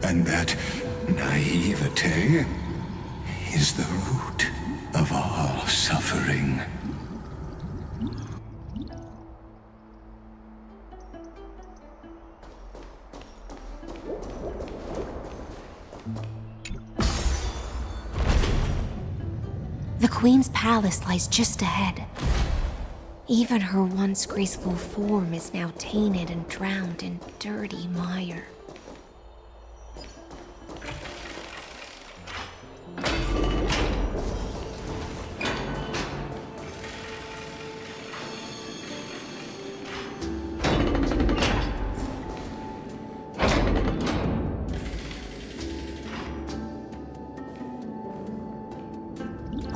And that naivete is the root of all suffering. The Queen's palace lies just ahead. Even her once graceful form is now tainted and drowned in dirty mire.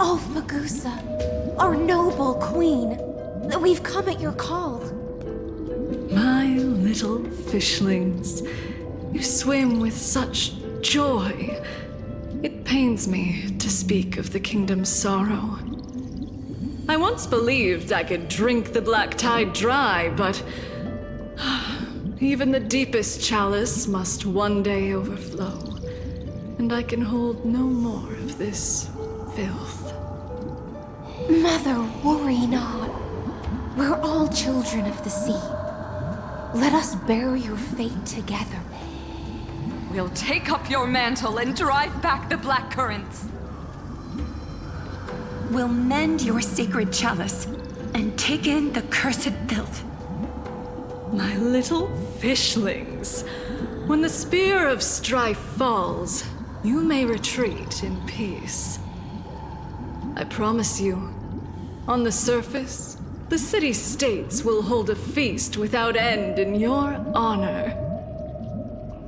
Oh, Fagusa, our noble queen, we've come at your call. My little fishlings, you swim with such joy. It pains me to speak of the kingdom's sorrow. I once believed I could drink the Black Tide dry, but even the deepest chalice must one day overflow. and I can hold no more of this filth. Mother, worry not. We're all children of the sea. Let us bear your fate together. We'll take up your mantle and drive back the black currents. We'll mend your sacred chalice and take in the cursed filth. My little fishlings, when the spear of strife falls, you may retreat in peace. I promise you, on the surface, the city-states will hold a feast without end in your honor.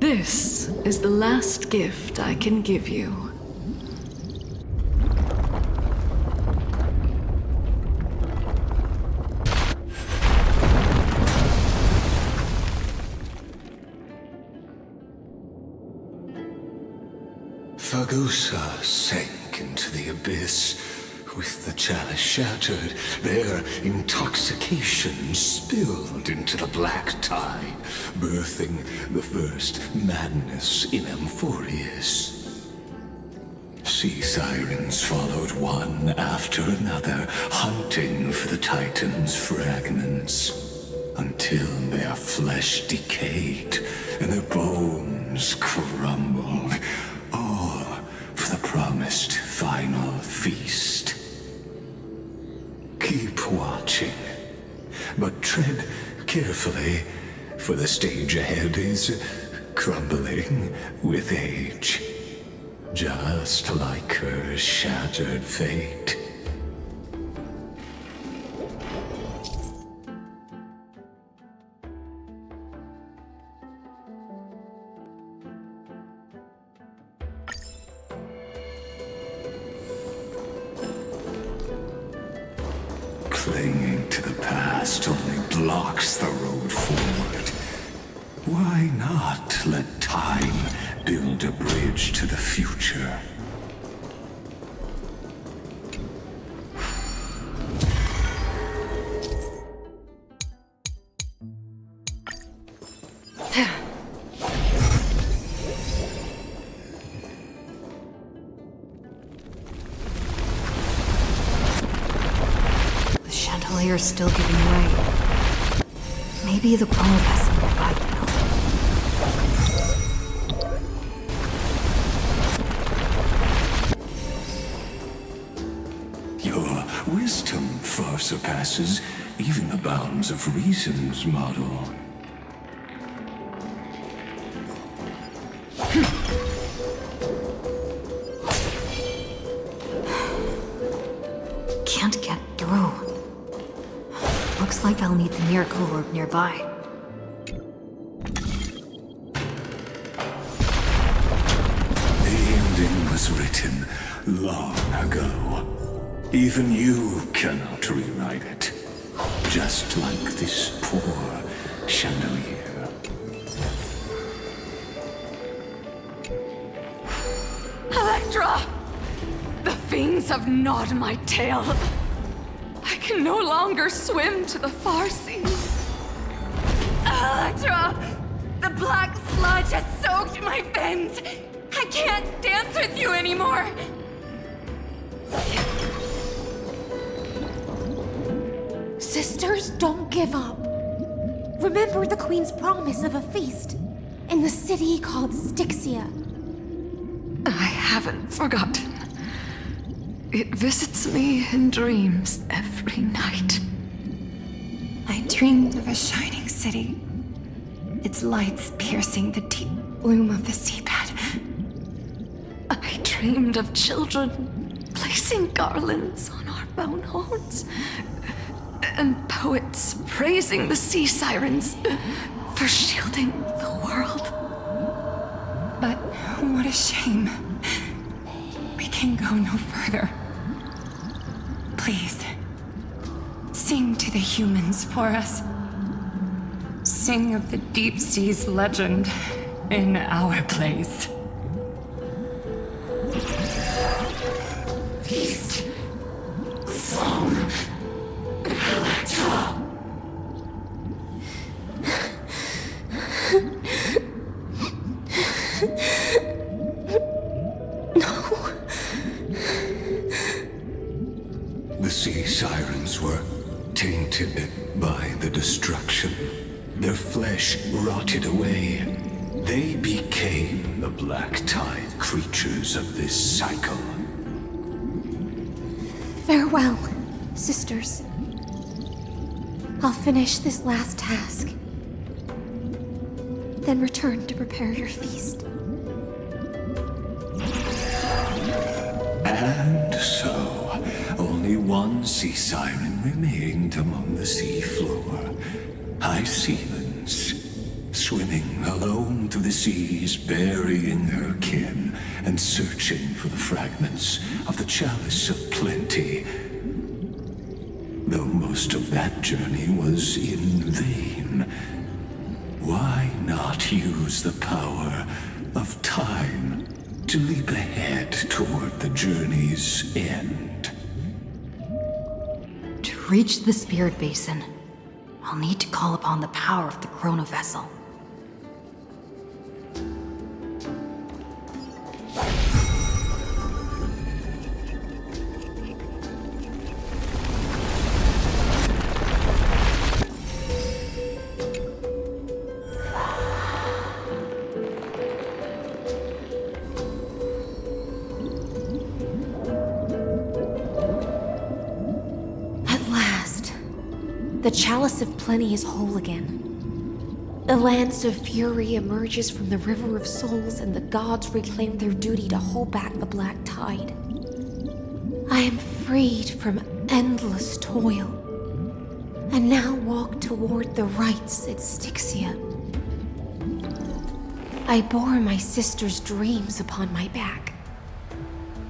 This is the last gift I can give you. Fagusa sank into the abyss. With the chalice shattered, their intoxication spilled into the black tide, birthing the first madness in Amphoreus. Sea sirens followed one after another, hunting for the Titan's fragments, until their flesh decayed and their bones crumbled, all for the promised final feast. Keep watching, but tread carefully, for the stage ahead is crumbling with age, just like her shattered fate. Clinging to the past only blocks the road forward. Why not let time build a bridge to the future? Chandelier's still giving way. Maybe the chrono vessel will guide them. Your wisdom far surpasses even the bounds of reason's model. Can't get through. Looks like I'll need the miracle orb nearby. The ending was written long ago. Even you cannot rewrite it. Just like this poor chandelier. Electra! The fiends have gnawed my tail. I can no longer swim to the far seas. Electra! The black sludge has soaked my fins! I can't dance with you anymore! Sisters, don't give up. Remember the Queen's promise of a feast in the city called Styxia. I haven't forgotten. It visits me in dreams every night. I dreamed of a shining city, its lights piercing the deep gloom of the seabed. I dreamed of children placing garlands on our boneholds, and poets praising the sea sirens for shielding the world. But what a shame. We can go no further. Please, sing to the humans for us. Sing of the deep sea's legend in our place. Feast. Song. Electra. The sea sirens were tainted by the destruction. Their flesh rotted away. They became the black tide creatures of this cycle. Farewell, sisters. I'll finish this last task, then return to prepare your feast. And so, only one sea siren remained among the sea floor. High sealens, swimming alone through the seas, burying her kin and searching for the fragments of the chalice of plenty. Though most of that journey was in vain, why not use the power of time to leap ahead toward the journey's end? To reach the Spirit Basin, I'll need to call upon the power of the Chrono Vessel. The Chalice of Plenty is whole again. The Lance of Fury emerges from the River of Souls, and the gods reclaim their duty to hold back the black tide. I am freed from endless toil, and now walk toward the rites at Styxia. I bore my sister's dreams upon my back,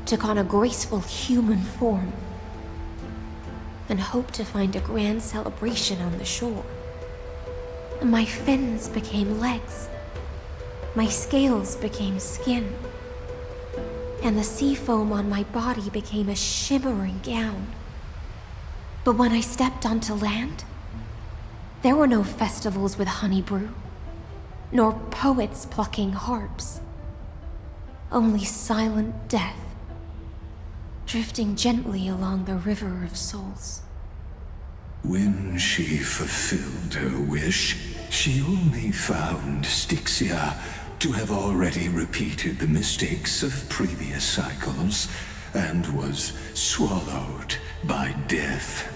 took on a graceful human form, and hoped to find a grand celebration on the shore. My fins became legs, my scales became skin, and the sea foam on my body became a shimmering gown. But when I stepped onto land, there were no festivals with honey brew, nor poets plucking harps, only silent death, drifting gently along the River of Souls. When she fulfilled her wish, she only found Styxia to have already repeated the mistakes of previous cycles and was swallowed by death.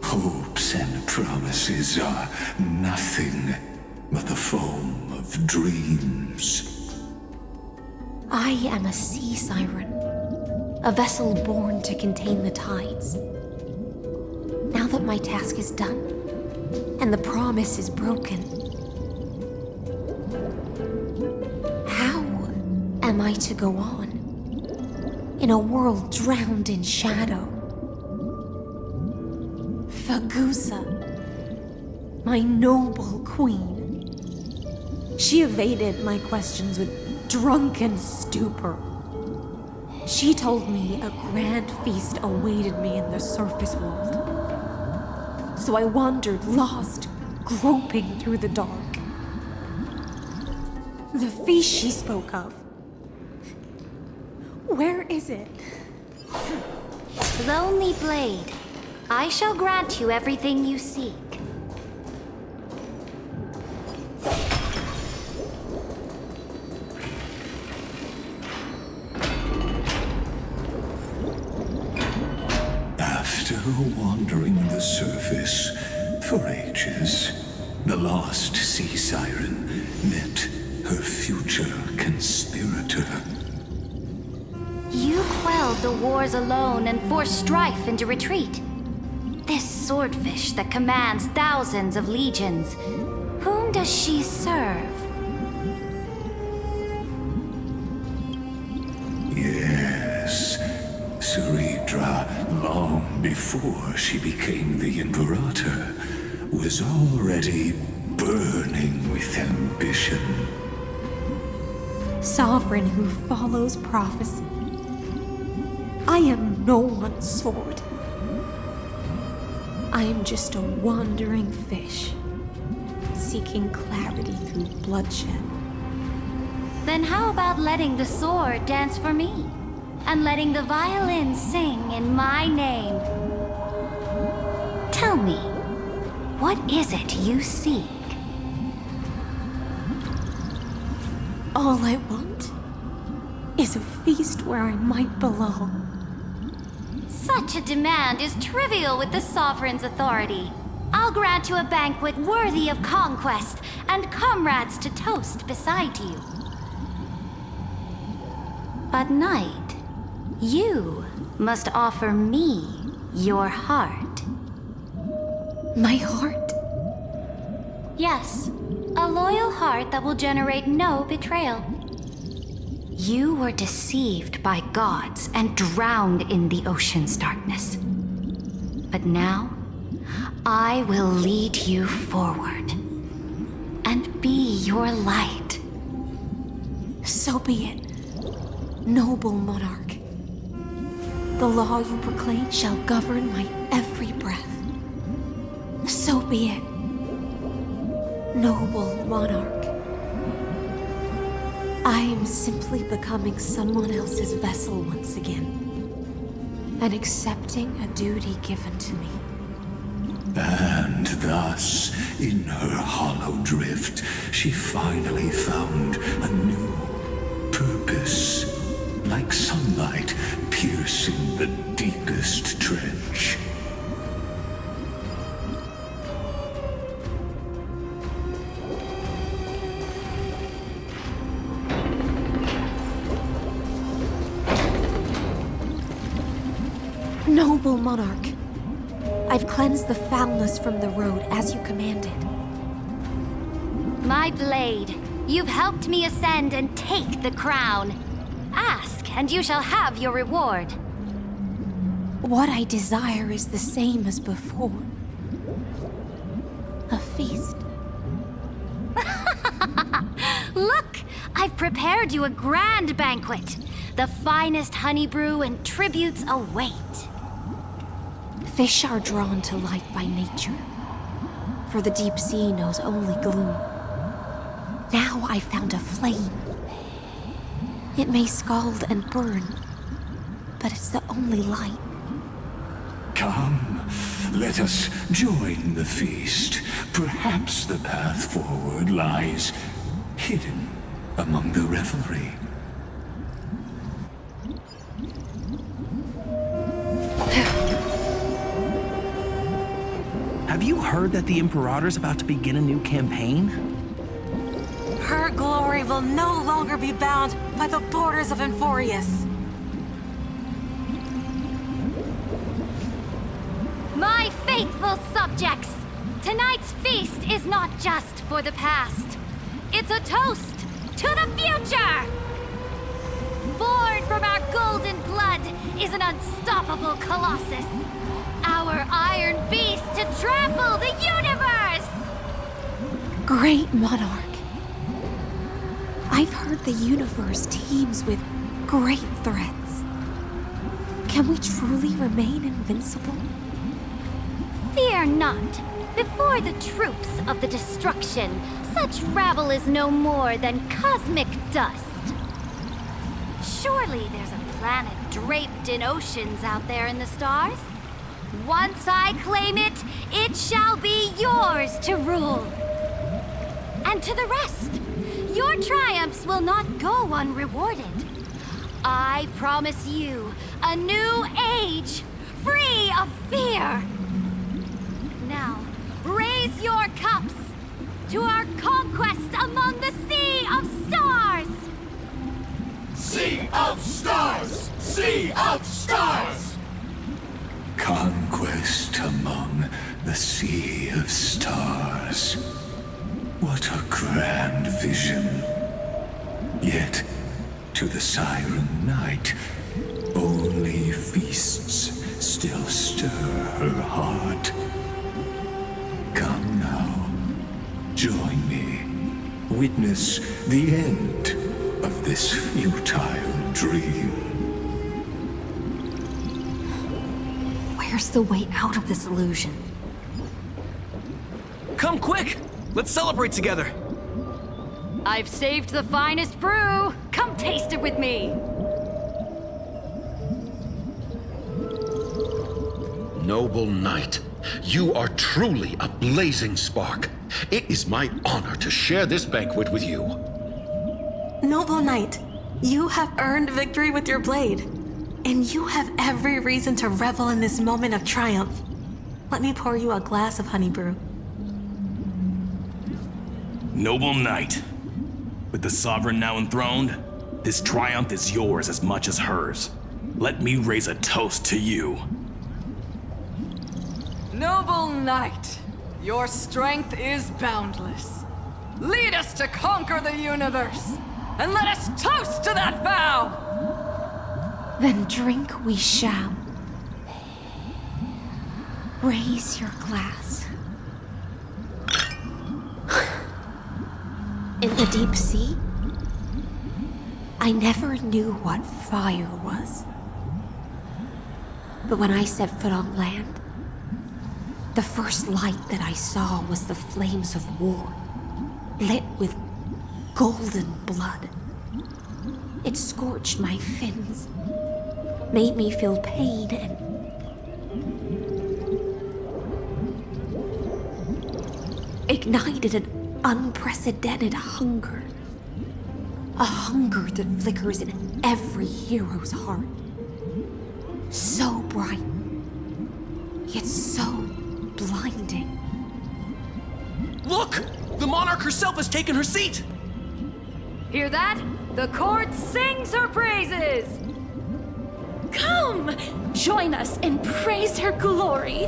Hopes and promises are nothing but the foam of dreams. I am a sea siren, a vessel born to contain the tides. Now that my task is done, and the promise is broken, how am I to go on in a world drowned in shadow? Fagusa, my noble queen. She evaded my questions with drunken stupor. She told me a grand feast awaited me in the surface world. So I wandered lost, groping through the dark. The feast she spoke of, where is it? Lonely Blade, I shall grant you everything you seek. After wandering the surface for ages, the lost sea siren met her future conspirator. You quelled the wars alone and forced strife into retreat. This swordfish that commands thousands of legions, whom does she serve? Yes, Ceredra, long before she became the Imperator, was already burning with ambition. Sovereign who follows prophecy. I am no one's sword. I am just a wandering fish, seeking clarity through bloodshed. Then how about letting the sword dance for me? and letting the violin sing in my name. Tell me, what is it you seek? All I want is a feast where I might belong. Such a demand is trivial with the Sovereign's authority. I'll grant you a banquet worthy of conquest and comrades to toast beside you. But Knight, you must offer me your heart. My heart? Yes, a loyal heart that will generate no betrayal. You were deceived by gods and drowned in the ocean's darkness. But now, I will lead you forward and be your light. So be it, noble monarch. The law you proclaim shall govern my every breath. So be it, noble monarch. I am simply becoming someone else's vessel once again, and accepting a duty given to me. And thus, in her hollow drift, she finally found a new purpose, like sunlight piercing the deepest trench. Noble monarch, I've cleansed the foulness from the road as you commanded. My blade, you've helped me ascend and take the crown. Ask, and you shall have your reward. What I desire is the same as before. A feast. Look, I've prepared you a grand banquet. The finest honey brew and tributes await. Fish are drawn to light by nature, for the deep sea knows only gloom. Now I found a flame. It may scald and burn, but it's the only light. Come, let us join the feast. Perhaps the path forward lies hidden among the revelry. Have you heard that the Imperator's about to begin a new campaign? Her glory will no longer be bound by the borders of Amphoreus. My faithful subjects, tonight's feast is not just for the past. It's a toast to the future! Born from our golden blood is an unstoppable colossus. Our iron beast to trample the universe! Great monarch. I've heard the universe teems with great threats. Can we truly remain invincible? Fear not. Before the troops of the destruction, such rabble is no more than cosmic dust. Surely there's a planet draped in oceans out there in the stars. Once I claim it, it shall be yours to rule. And to the rest, your triumphs will not go unrewarded. I promise you a new age, free of fear. Now, raise your cups to our conquest among the Sea of Stars! Sea of Stars! Sea of Stars! Conquest among the Sea of Stars. What a grand vision. Yet, to the Siren Knight, only feasts still stir her heart. Come now, join me. Witness the end of this futile dream. Where's the way out of this illusion? Come quick! Let's celebrate together! I've saved the finest brew! Come taste it with me! Noble knight, you are truly a blazing spark. It is my honor to share this banquet with you. Noble knight, you have earned victory with your blade, and you have every reason to revel in this moment of triumph. Let me pour you a glass of honey brew. Noble knight, with the sovereign now enthroned, this triumph is yours as much as hers. Let me raise a toast to you. Noble knight, your strength is boundless. Lead us to conquer the universe, and let us toast to that vow! Then drink we shall. Raise your glass. In the deep sea, I never knew what fire was. But when I set foot on land, the first light that I saw was the flames of war, lit with golden blood. It scorched my fins, made me feel pain, and ignited an unprecedented hunger. A hunger that flickers in every hero's heart. So bright, yet so blinding. Look! The monarch herself has taken her seat! Hear that? The court sings her praises! Come! Join us and praise her glory!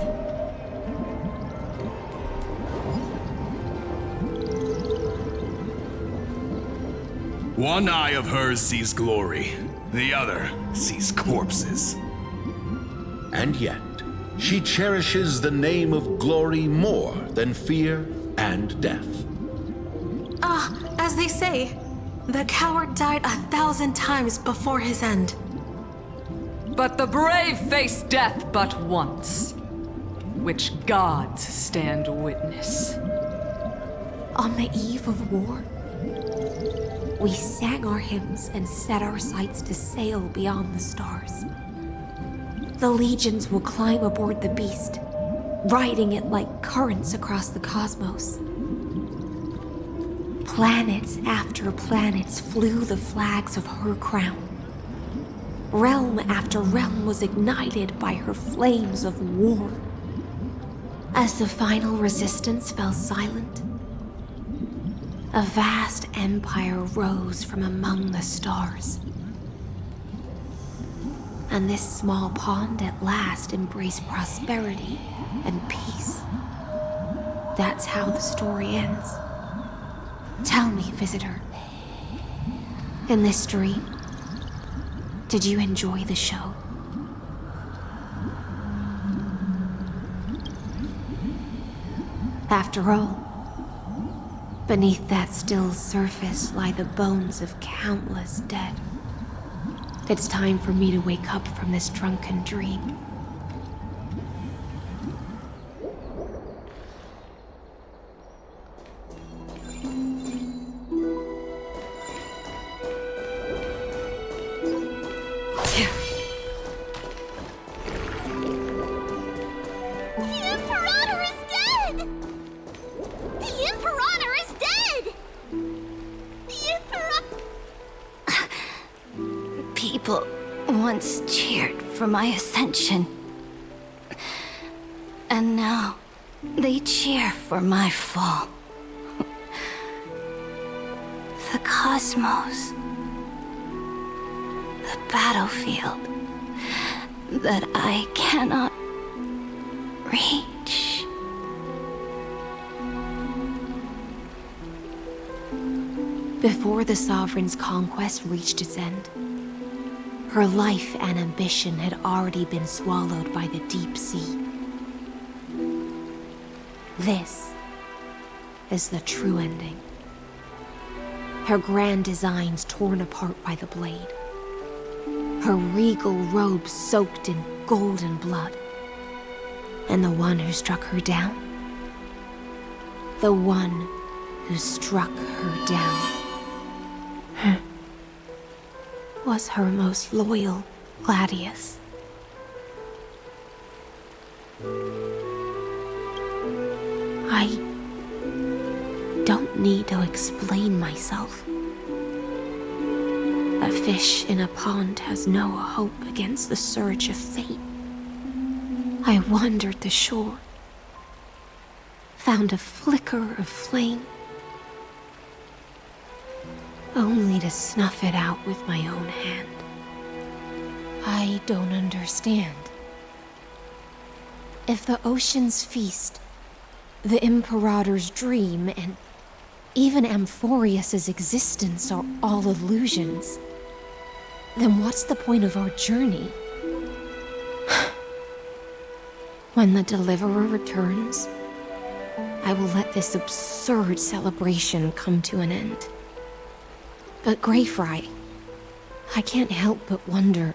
One eye of hers sees glory, the other sees corpses. And yet, she cherishes the name of glory more than fear and death. As they say, the coward died 1,000 times before his end. But the brave face death but once, which gods stand witness. On the eve of war, we sang our hymns and set our sights to sail beyond the stars. The legions will climb aboard the beast, riding it like currents across the cosmos. Planets after planets flew the flags of her crown. Realm after realm was ignited by her flames of war. As the final resistance fell silent, a vast empire rose from among the stars. And this small pond at last embraced prosperity and peace. That's how the story ends. Tell me, visitor, in this dream, did you enjoy the show? After all, beneath that still surface lie the bones of countless dead. It's time for me to wake up from this drunken dream. People once cheered for my ascension. And now they cheer for my fall. The cosmos. The battlefield that I cannot reach. Before the Sovereign's conquest reached its end, her life and ambition had already been swallowed by the deep sea. This is the true ending. Her grand designs torn apart by the blade. Her regal robe soaked in golden blood. And the one who struck her down? The one who struck her down was her most loyal gladius. I don't need to explain myself. A fish in a pond has no hope against the surge of fate. I wandered the shore, found a flicker of flame, only to snuff it out with my own hand. I don't understand. If the ocean's feast, the Imperator's dream, and even Amphoreus' existence are all illusions, then what's the point of our journey? When the Deliverer returns, I will let this absurd celebration come to an end. But Greyfry, I can't help but wonder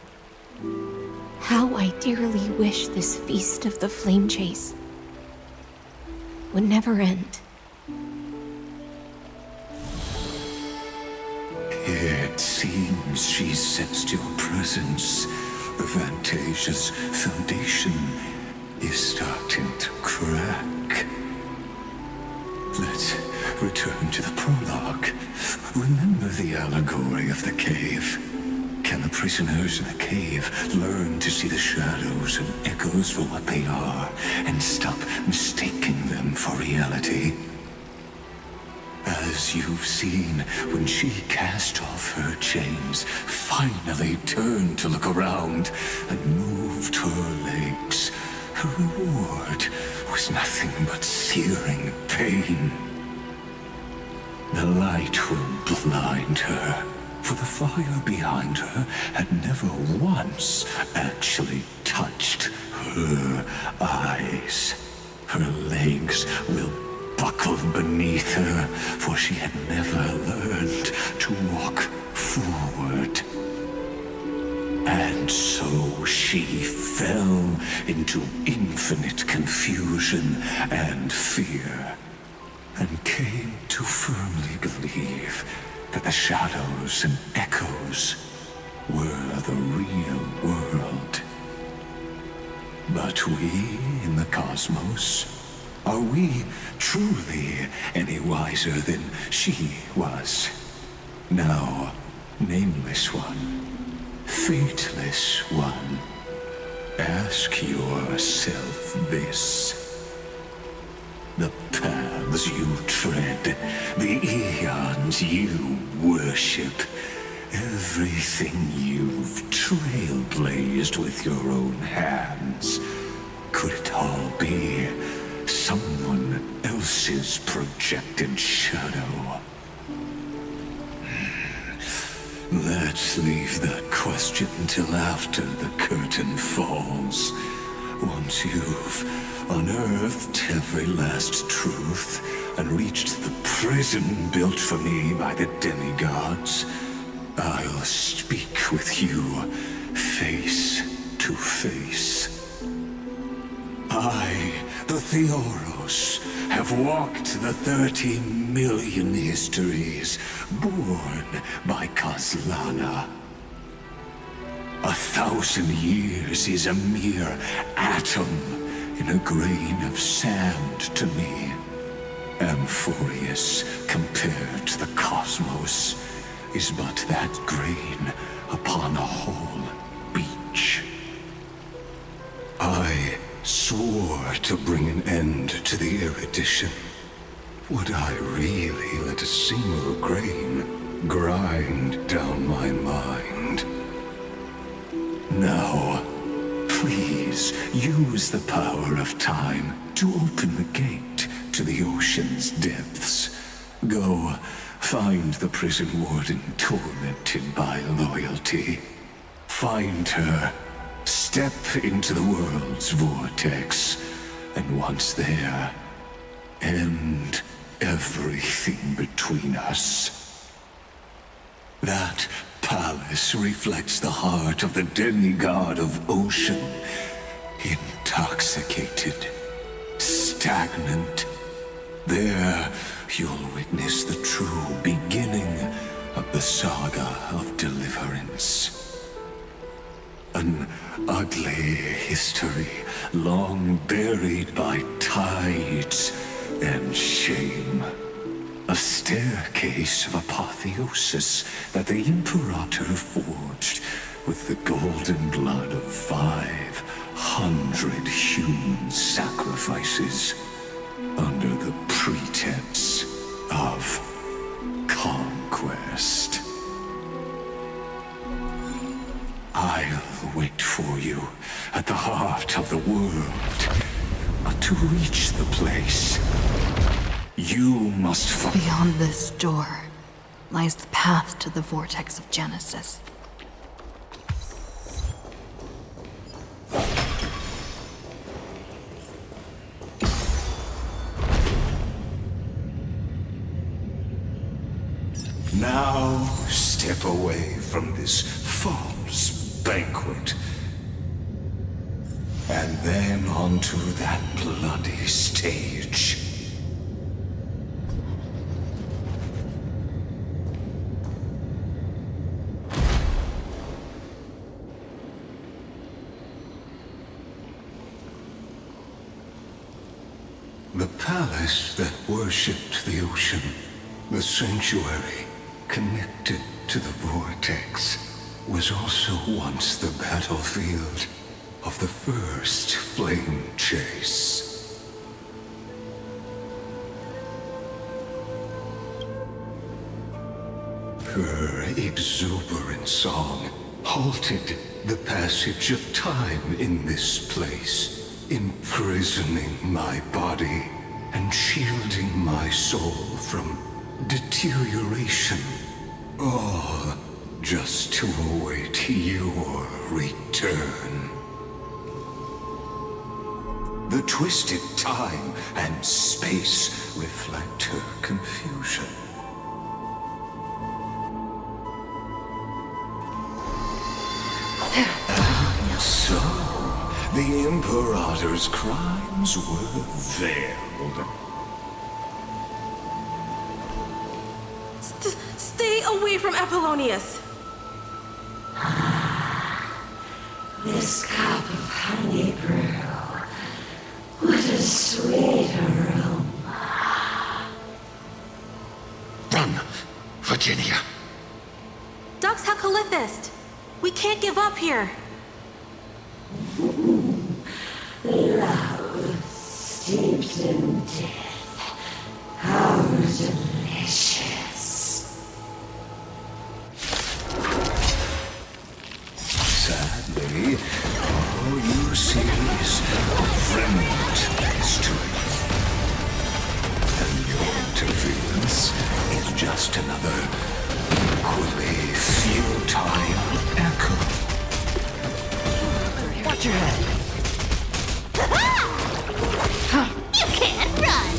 how I dearly wish this feast of the Flame Chase would never end. It seems she sensed your presence. The Fantasia's foundation is starting to crack. Let's return to the prologue. Remember the allegory of the cave? Can the prisoners in the cave learn to see the shadows and echoes for what they are, and stop mistaking them for reality? As you've seen, when she cast off her chains, finally turned to look around, and moved her legs, her reward was nothing but searing pain. The light will blind her, for the fire behind her had never once actually touched her eyes. Her legs will buckle beneath her, for she had never learned to walk forward. And so she fell into infinite confusion and fear, and came to firmly believe that the shadows and echoes were the real world. But we in the cosmos, are we truly any wiser than she was? Now, nameless one, fateless one, ask yourself this. The paths you tread, the eons you worship, everything you've trailblazed with your own hands, could it all be someone else's projected shadow? Let's leave that question till after the curtain falls. Once you've unearthed every last truth and reached the prison built for me by the demigods, I'll speak with you face to face. I, the Theoros, have walked the 30 million histories born by Kozlana. 1,000 years is a mere atom in a grain of sand to me. Amphoreus, compared to the cosmos, is but that grain upon a whole beach. I swore to bring an end to the erudition. Would I really let a single grain grind down my mind? Now, please use the power of time to open the gate to the ocean's depths. Go, find the prison warden tormented by loyalty. Find her, step into the world's vortex, and once there, end everything between us. That palace reflects the heart of the demigod of ocean, intoxicated, stagnant. There, you'll witness the true beginning of the saga of deliverance. An ugly history, long buried by tides and shame. A staircase of apotheosis that the Imperator forged with the golden blood of 500 human sacrifices under the pretense of conquest. I'll wait for you at the heart of the world. But to reach the place, you must find... Beyond this door lies the path to the vortex of Genesis. Now step away from this false banquet. And then onto that bloody stage. The palace that worshipped the ocean, the sanctuary connected to the vortex, was also once the battlefield of the first flame chase. Her exuberant song halted the passage of time in this place, imprisoning my body and shielding my soul from deterioration, all just to await your return. The twisted time and space reflect her confusion. And so, the Imperator's crimes were veiled. Stay away from Apollonius! This cup of honey brew. What a sweet aroma. Run, Virginia. Dux Hakalithist! We can't give up here! Love steeped in death. How delicious. Sadly, all you see is remnant history. And your interference is just another equally futile echo. Watch your head. You can't run!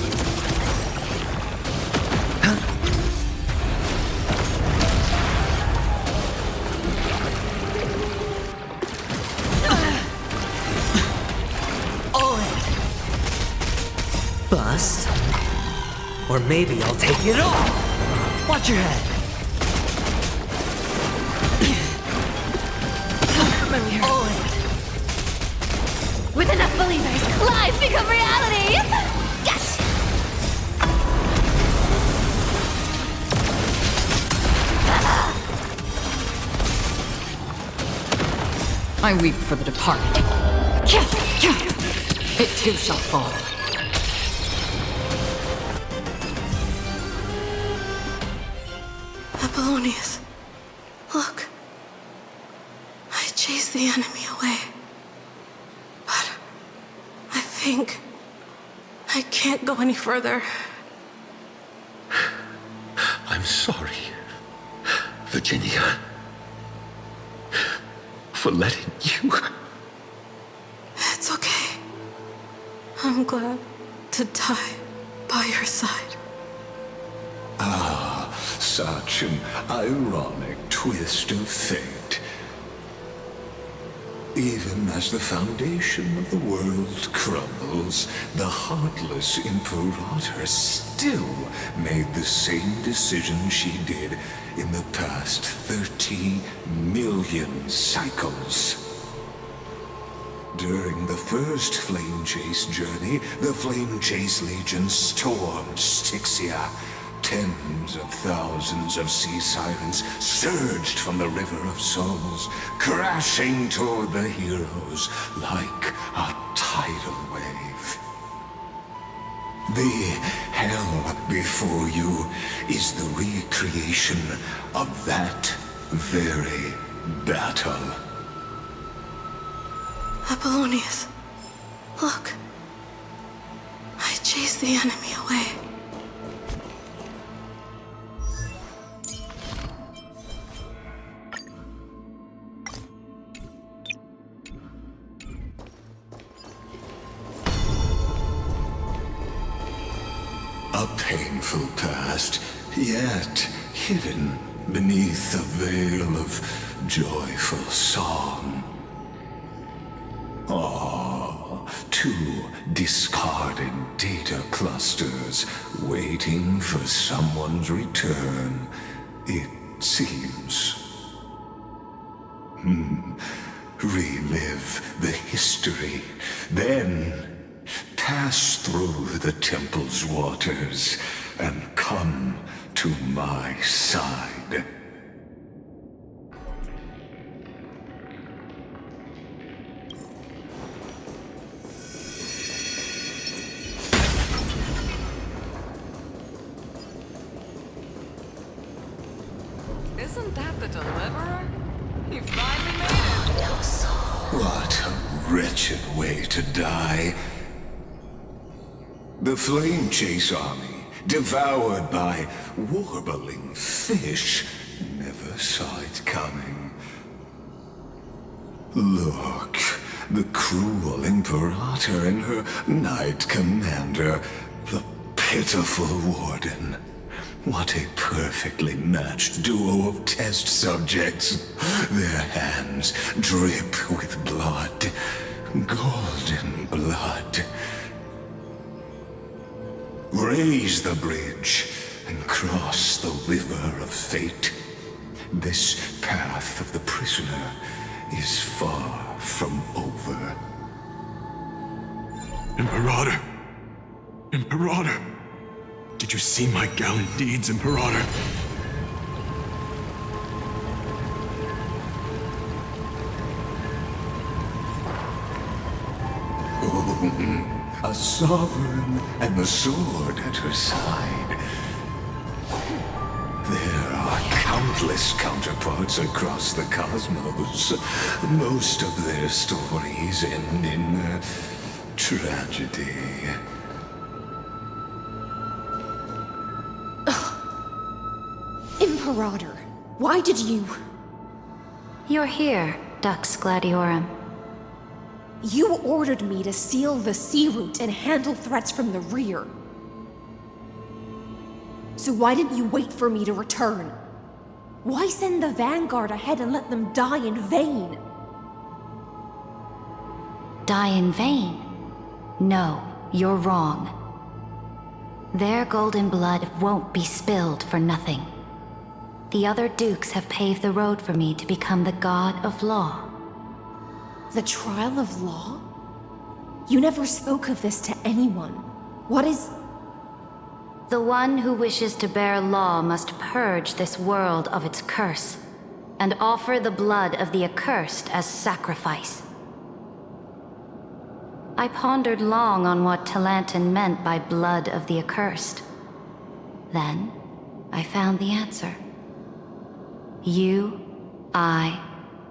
Bust. Or maybe I'll take it all. Watch your head. Come in here. With enough believers, lies become reality! Gotcha! I weep for the departed. It too shall fall. Apollonius, look. I chased the enemy away. But I think I can't go any further. I'm sorry, Virginia, for letting you. It's okay. I'm glad to die by your side. Ah, such an ironic twist of fate. Even as the foundation of the world crumbles, the heartless Imperator still made the same decision she did in the past 30 million cycles. during the first Flame Chase journey, the Flame Chase Legion stormed Styxia. Tens of thousands of sea sirens surged from the River of Souls, crashing toward the heroes like a tidal wave. The hell before you is the recreation of that very battle. Apollonius, look. I chased the enemy away. A painful past, yet hidden beneath a veil of joyful song. Two discarded data clusters waiting for someone's return, it seems. Relive the history, then pass through the temple's waters and come to my side. Isn't that the Deliverer? He finally made it! What a wretched way to die. The Flame Chase army, devoured by warbling fish, never saw it coming. Look, the cruel Imperator and her Knight Commander, the pitiful Warden. What a perfectly matched duo of test subjects. Their hands drip with blood, golden blood. Raise the bridge and cross the river of fate. This path of the prisoner is far from over. Imperator! Imperator! Did you see my gallant deeds, Imperator? A sovereign and the sword at her side. There are countless counterparts across the cosmos. Most of their stories end in tragedy. Imperator, why did you... You're here, Dux Gladiorum. You ordered me to seal the sea route and handle threats from the rear. So why didn't you wait for me to return? Why send the Vanguard ahead and let them die in vain? Die in vain? No, you're wrong. Their golden blood won't be spilled for nothing. The other dukes have paved the road for me to become the god of law. The trial of law? You never spoke of this to anyone. What is... The one who wishes to bear law must purge this world of its curse, and offer the blood of the accursed as sacrifice. I pondered long on what Talantin meant by blood of the accursed. Then, I found the answer. You, I,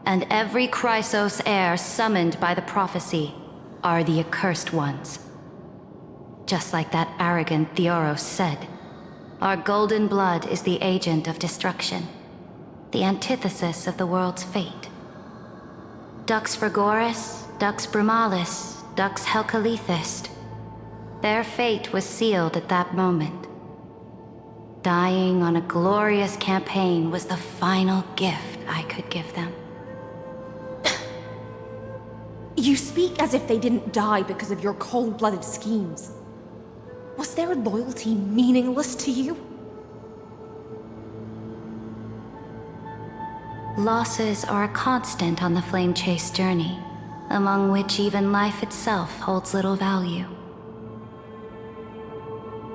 and every Chrysos heir summoned by the prophecy are the accursed ones. Just like that arrogant Theoros said, our golden blood is the agent of destruction, the antithesis of the world's fate. Dux Frigoris, Dux Brumalis, Dux Helcalethist. Their fate was sealed at that moment. Dying on a glorious campaign was the final gift I could give them. You speak as if they didn't die because of your cold-blooded schemes. Was their loyalty meaningless to you? Losses are a constant on the Flame Chase journey. among which even life itself holds little value.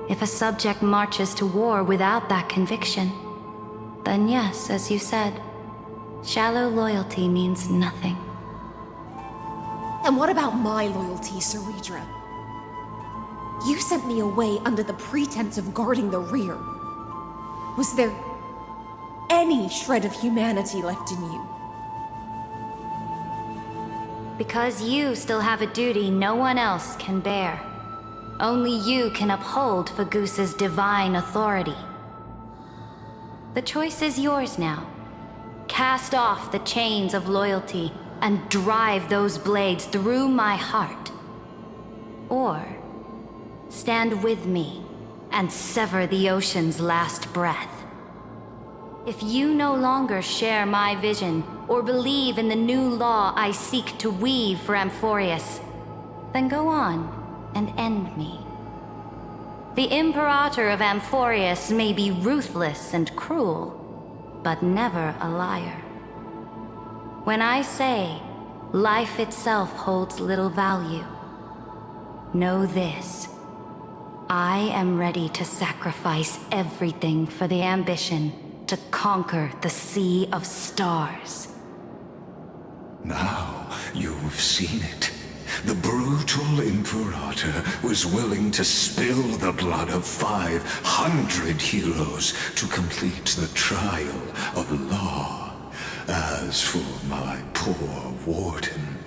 If a subject marches to war without that conviction, then yes, as you said, shallow loyalty means nothing. And what about my loyalty, Ceridra? You sent me away under the pretense of guarding the rear. Was there any shred of humanity left in you? Because you still have a duty no one else can bear. Only you can uphold Fagusa's divine authority. The choice is yours now. Cast off the chains of loyalty and drive those blades through my heart. Or stand with me and sever the ocean's last breath. If you no longer share my vision or believe in the new law I seek to weave for Amphoreus, then go on and end me. The Imperator of Amphoreus may be ruthless and cruel, but never a liar. When I say life itself holds little value, know this. I am ready to sacrifice everything for the ambition to conquer the Sea of Stars. Now you've seen it. The brutal Imperator was willing to spill the blood of 500 heroes to complete the trial of law. As for my poor warden,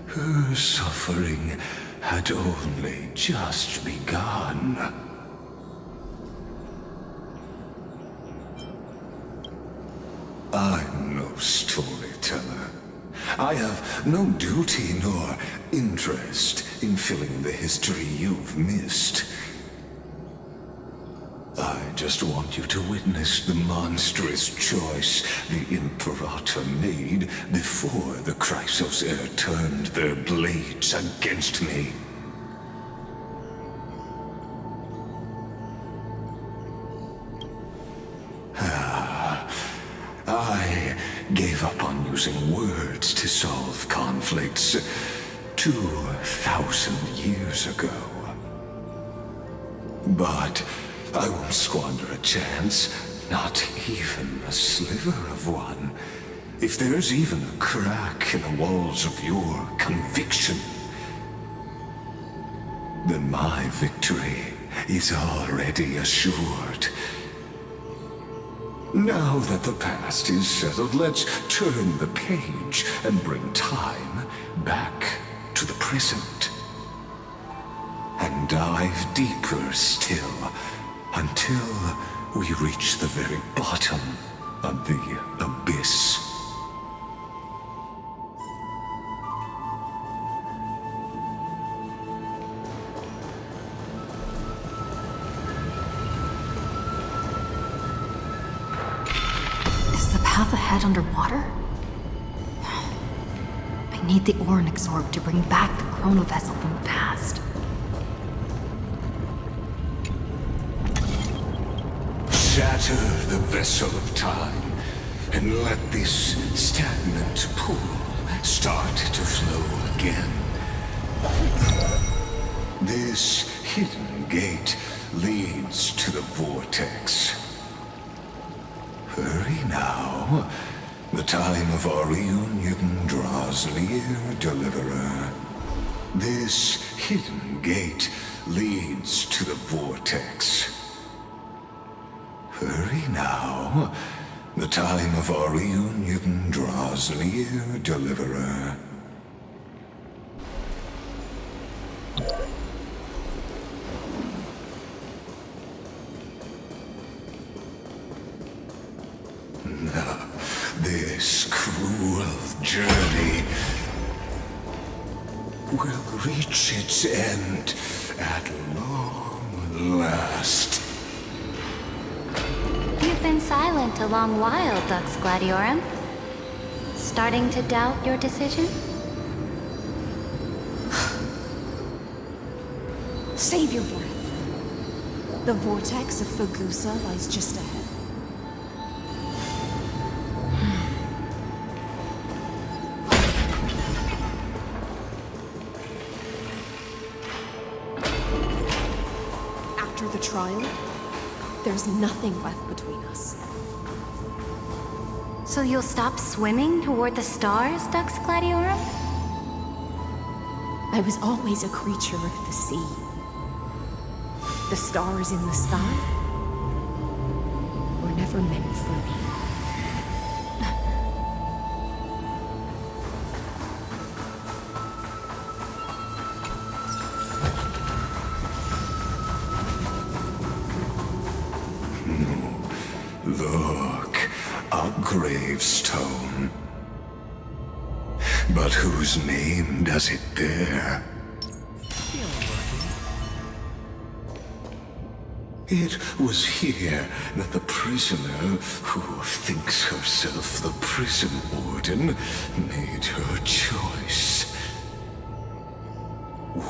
her suffering had only just begun. I'm no storyteller. I have no duty nor interest in filling the history you've missed. I just want you to witness the monstrous choice the Imperator made before the Chrysos Heir turned their blades against me. I gave up on using words to solve conflicts 2,000 years ago. But I won't squander a chance, not even a sliver of one. If there's even a crack in the walls of your conviction, then my victory is already assured. Now that the past is settled, let's turn the page and bring time back to the present. And dive deeper still, until we reach the very bottom of the abyss. Is the path ahead underwater? I need the Orynyx orb to bring back the chrono vessel from the past. Shatter the vessel of time, and let this stagnant pool start to flow again. This hidden gate leads to the vortex. Hurry now. The time of our reunion draws near, Deliverer. This hidden gate leads to the vortex. Hurry now. The time of our reunion draws near, Deliverer. This cruel journey will reach its end at long last. You've been silent a long while, Dux Gladiorum. Starting to doubt your decision? Save your breath. The vortex of Fagusa lies just ahead. after the trial, there's nothing left between us. So you'll stop swimming toward the stars, Dux Gladiorum? I was always a creature of the sea. The stars in the sky were never meant for me. Look, a gravestone. But whose name does it bear? It was here that the prisoner, who thinks herself the prison warden, made her choice.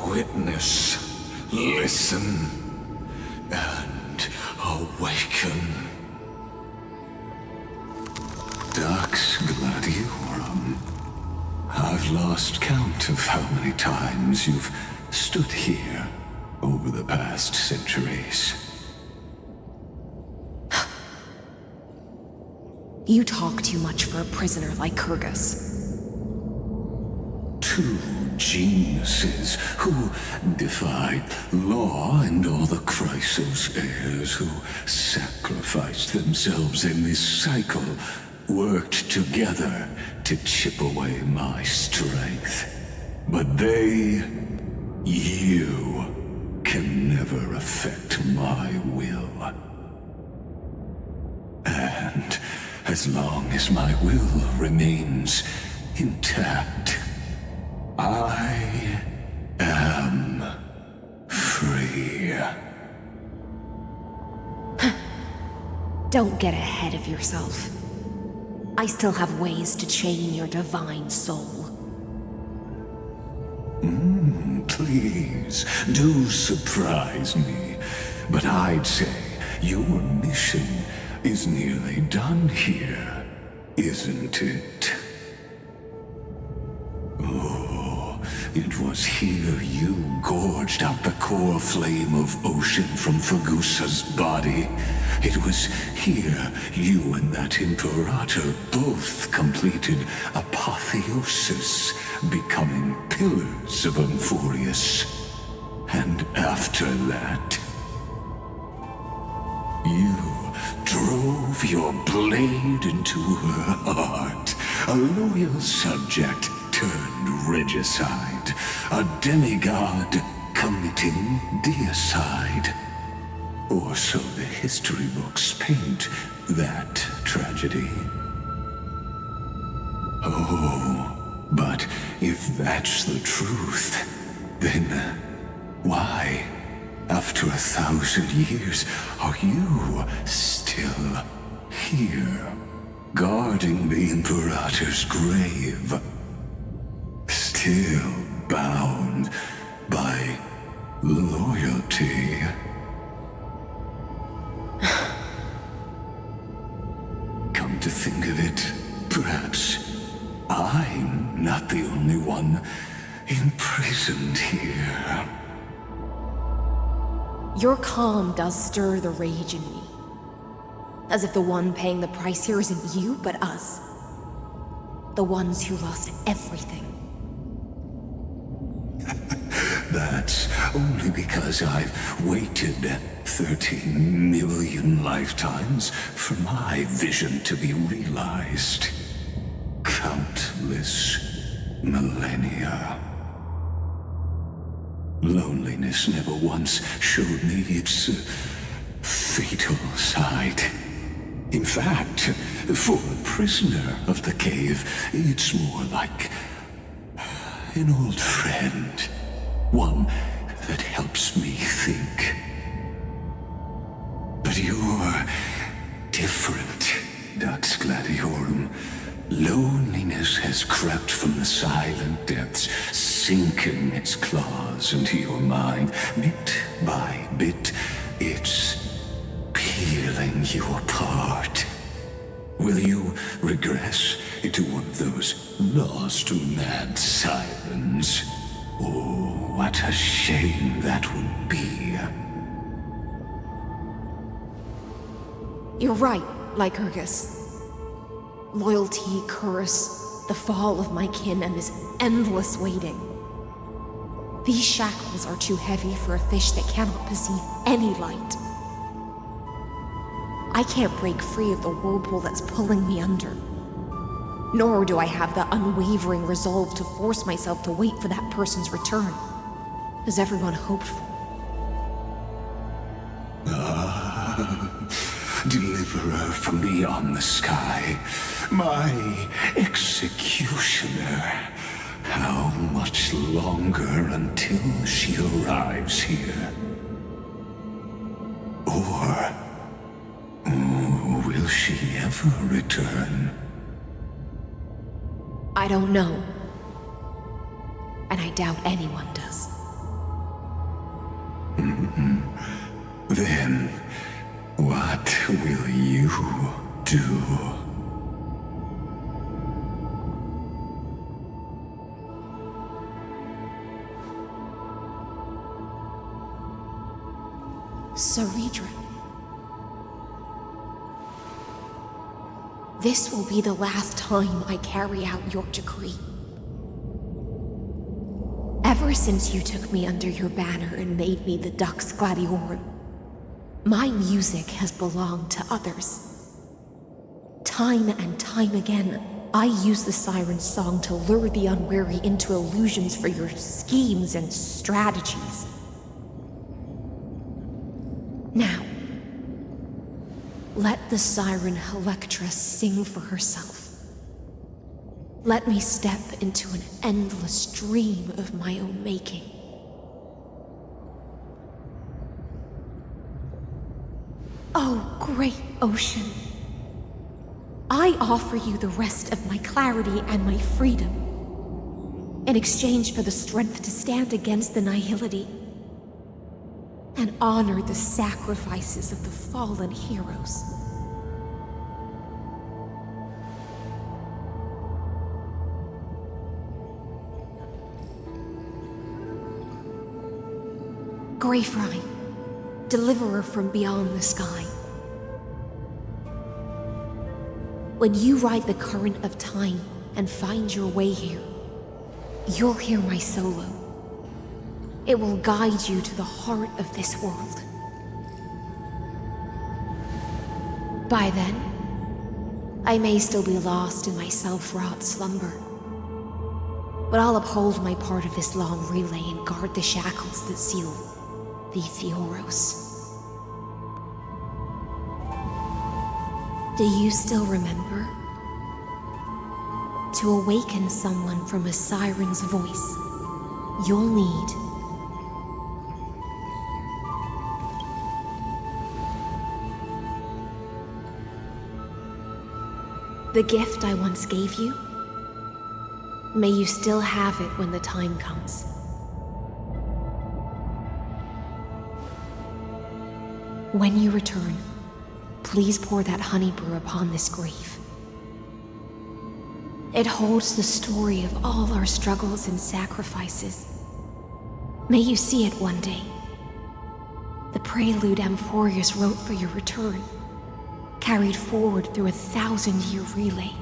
Witness, listen, and awaken. Dux Gladiorum. I've lost count of how many times you've stood here over the past centuries. You talk too much for a prisoner like Kyrgyz. Two geniuses who defied law and all the Chrysos heirs who sacrificed themselves in this cycle worked together to chip away my strength. But they, you, can never affect my will. And as long as my will remains intact, I am free. Don't get ahead of yourself. I still have ways to chain your divine soul. Please, do surprise me. But I'd say your mission is nearly done here, isn't it? Oh, it was here you gorged out the core flame of ocean from Fagusa's body. It was here you and that Imperator both completed apotheosis, becoming pillars of Amphoreus. And after that, you drove your blade into her heart, a loyal subject turned regicide, a demigod committing deicide. Or so the history books paint that tragedy. Oh, but if that's the truth, then why, after 1,000 years, are you still here, guarding the Imperator's grave? Still bound by loyalty? Come to think of it, perhaps I'm not the only one imprisoned here. Your calm does stir the rage in me. As if the one paying the price here isn't you, but us. The ones who lost everything. That's only because I've waited 13 million lifetimes for my vision to be realized. Countless millennia. Loneliness never once showed me its fatal side. In fact, for a prisoner of the cave, it's more like an old friend. One that helps me think. But you're different, Dux Gladiorum. Loneliness has crept from the silent depths, sinking its claws into your mind. Bit by bit, it's peeling you apart. Will you regress into one of those lost mad sirens? Oh, what a shame that would be. You're right, Lycurgus. Loyalty, curse, the fall of my kin, and this endless waiting. These shackles are too heavy for a fish that cannot perceive any light. I can't break free of the whirlpool that's pulling me under. Nor do I have the unwavering resolve to force myself to wait for that person's return, as everyone hoped for. Deliverer from beyond the sky, my executioner. How much longer until she arrives here? Or will she ever return? I don't know. And I doubt anyone does. Then, what will you do? Saridra. This will be the last time I carry out your decree. Ever since you took me under your banner and made me the Dux Gladiorum, my music has belonged to others. Time and time again, I use the siren's song to lure the unwary into illusions for your schemes and strategies. Now, let the siren Electra sing for herself. Let me step into an endless dream of my own making. Oh, great ocean. I offer you the rest of my clarity and my freedom in exchange for the strength to stand against the nihility and honor the sacrifices of the fallen heroes. Greyfry, deliverer from beyond the sky. When you ride the current of time and find your way here, you'll hear my solo. It will guide you to the heart of this world. By then, I may still be lost in my self-wrought slumber, but I'll uphold my part of this long relay and guard the shackles that seal the Theoros. Do you still remember? To awaken someone from a siren's voice, you'll need the gift I once gave you. May you still have it when the time comes. When you return, please pour that honey brew upon this grave. It holds the story of all our struggles and sacrifices. May you see it one day. The prelude Amphoreus wrote for your return, carried forward through a 1,000-year relay.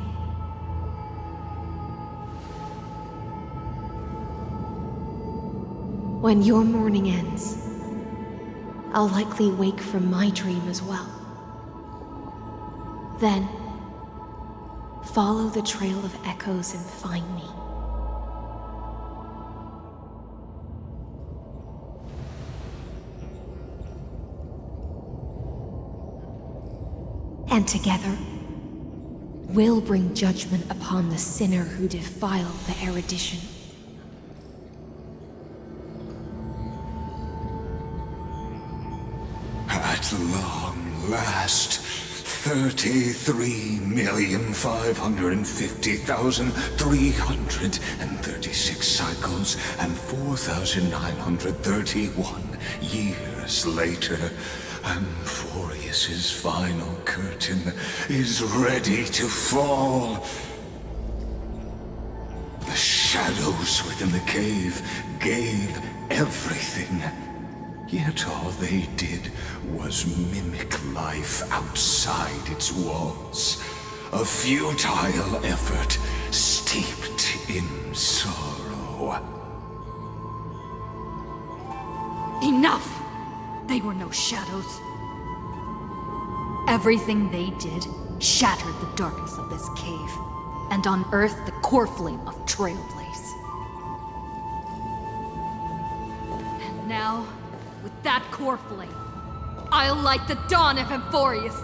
When your morning ends, I'll likely wake from my dream as well. Then, follow the trail of echoes and find me. And together, we'll bring judgment upon the sinner who defiled the erudition. At long last, 33,550,336 cycles and 4,931 years later, Amphoreus's final curtain is ready to fall. The shadows within the cave gave everything. Yet all they did was mimic life outside its walls. A futile effort steeped in sorrow. Enough! They were no shadows. Everything they did shattered the darkness of this cave and unearthed the core flame of Trailblaze. And now, with that core flame, I'll light the dawn of Amphoreus!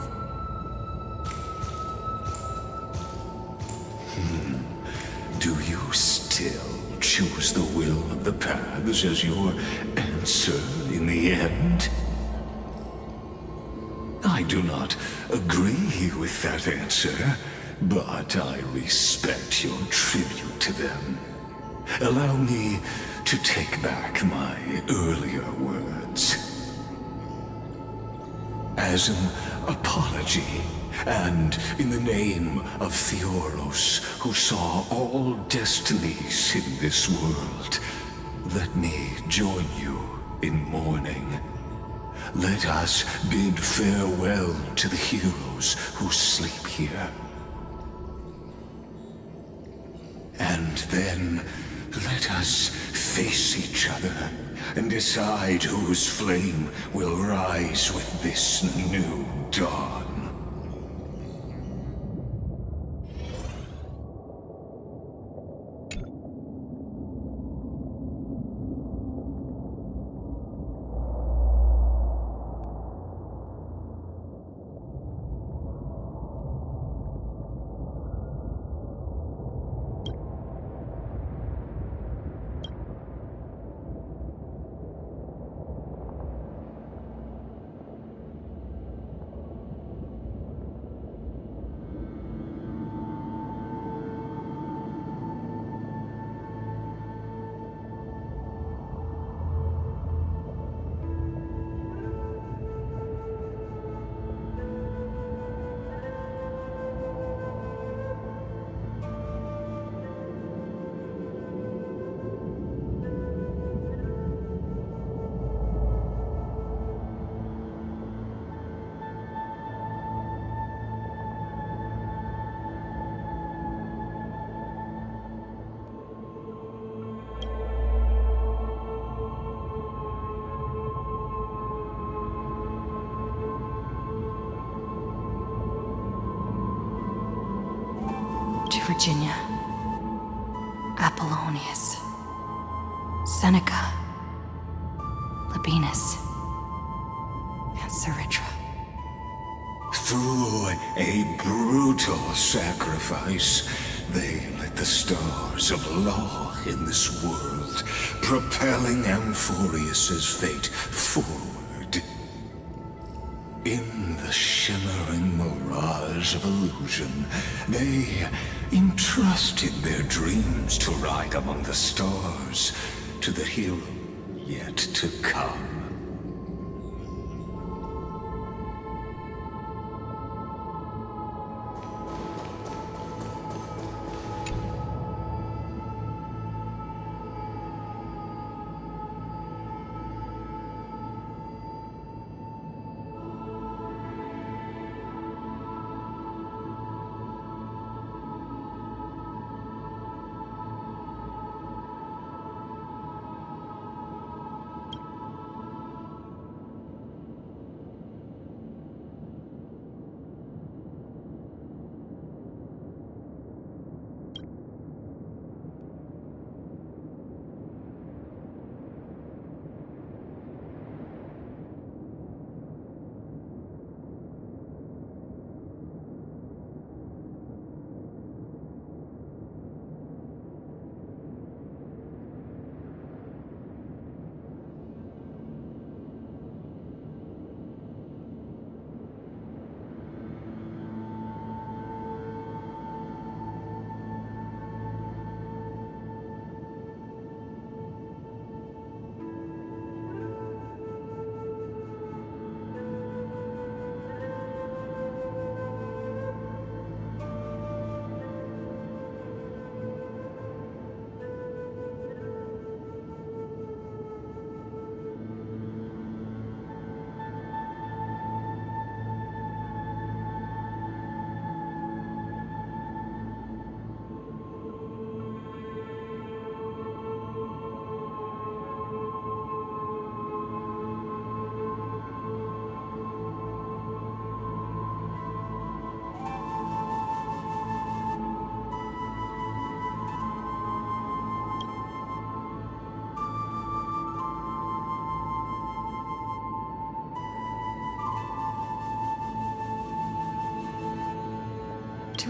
Do you still choose the will of the paths as your answer in the end? I do not agree with that answer, but I respect your tribute to them. Allow me to take back my earlier words. As an apology, and in the name of Theoros, who saw all destinies in this world, let me join you in mourning. Let us bid farewell to the heroes who sleep here. And then let us face each other and decide whose flame will rise with this new dawn. Virginia, Apollonius, Seneca, Labienus, and Saritra. Through a brutal sacrifice, they lit the stars of law in this world, propelling Amphoreus's fate forward. In the shimmering mirage of illusion, they entrusted their dreams to ride among the stars, to the hero yet to come.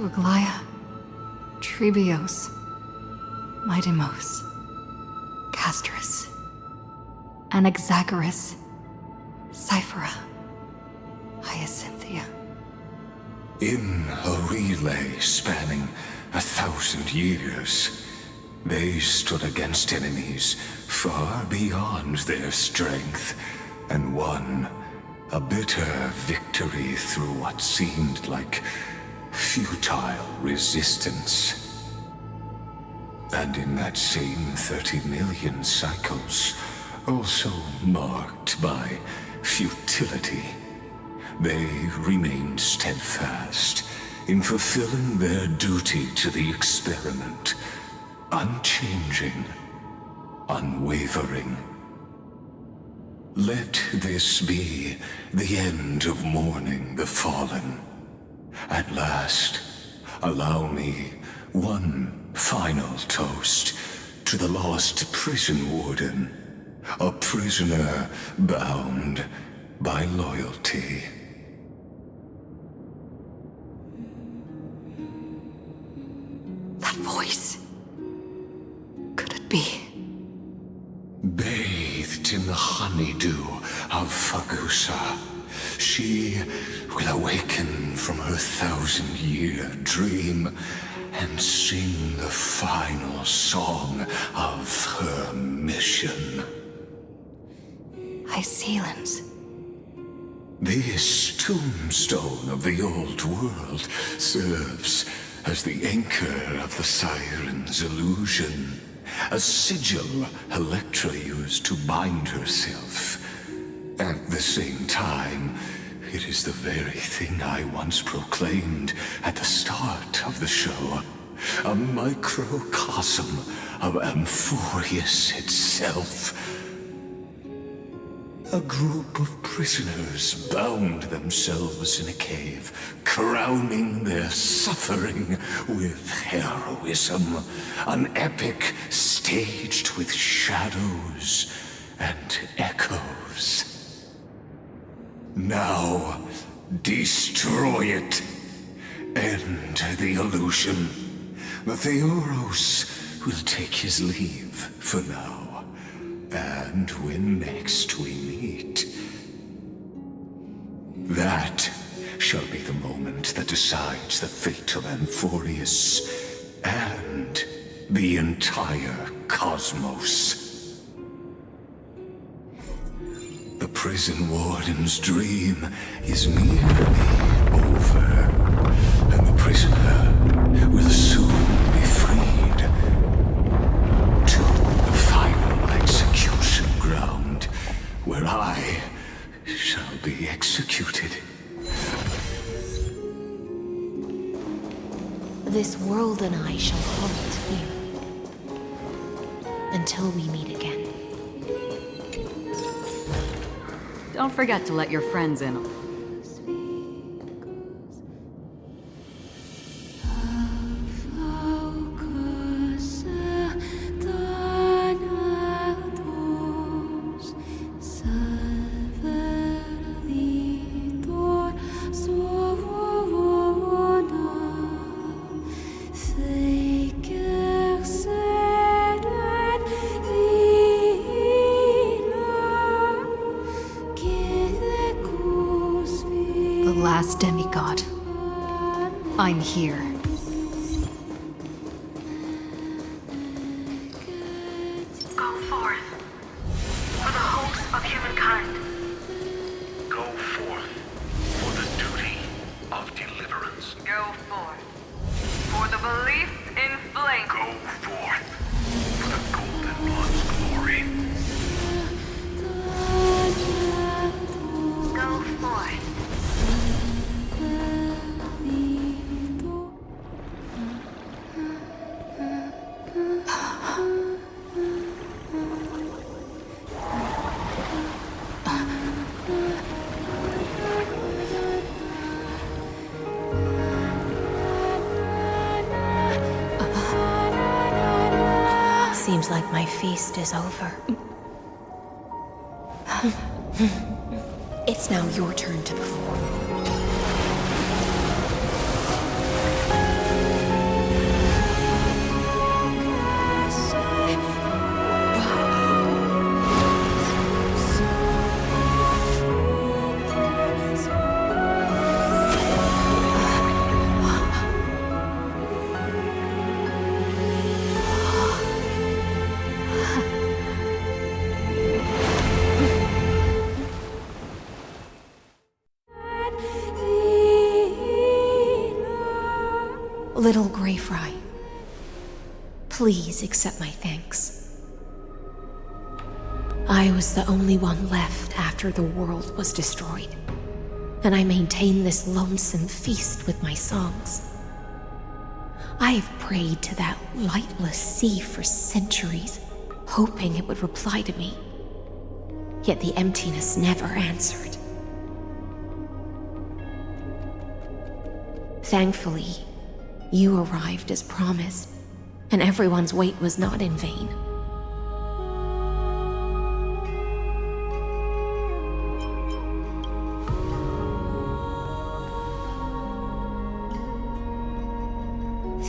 to Aglaya, Trebios, Midimos, Castris, Anaxagoras, Cyphera, Hyacinthia. In a relay spanning 1,000 years, they stood against enemies far beyond their strength and won a bitter victory through what seemed like futile resistance. And in that same 30 million cycles, also marked by futility, they remained steadfast in fulfilling their duty to the experiment, unchanging, unwavering. Let this be the end of mourning the fallen. At last, allow me one final toast to the lost prison warden, a prisoner bound by loyalty. That voice. Could it be? Bathed in the honeydew of Fagusa, she will awaken from her 1,000-year dream and sing the final song of her mission. Hycelans. This tombstone of the old world serves as the anchor of the Siren's illusion, a sigil Electra used to bind herself. At the same time, it is the very thing I once proclaimed at the start of the show, a microcosm of Amphoreus itself. A group of prisoners bound themselves in a cave, crowning their suffering with heroism. An epic staged with shadows and echoes. Now, destroy it. End the illusion. The Theoros will take his leave for now. And when next we meet, that shall be the moment that decides the fate of Amphoreus and the entire cosmos. The prison warden's dream is nearly over, and the prisoner will soon be freed to the final execution ground, where I shall be executed. This world and I shall halt here until we meet again. Don't forget to let your friends in. Last demigod. I'm here. Go forth for the hopes of humankind. Go forth for the duty of deliverance. Go forth for the belief in flame. Go forth for the golden blood's glory. Go forth. Seems like my feast is over. It's now your turn to perform. Fry. Please accept my thanks. I was the only one left after the world was destroyed, and I maintain this lonesome feast with my songs. I have prayed to that lightless sea for centuries, hoping it would reply to me. Yet the emptiness never answered. Thankfully, you arrived as promised, and everyone's wait was not in vain.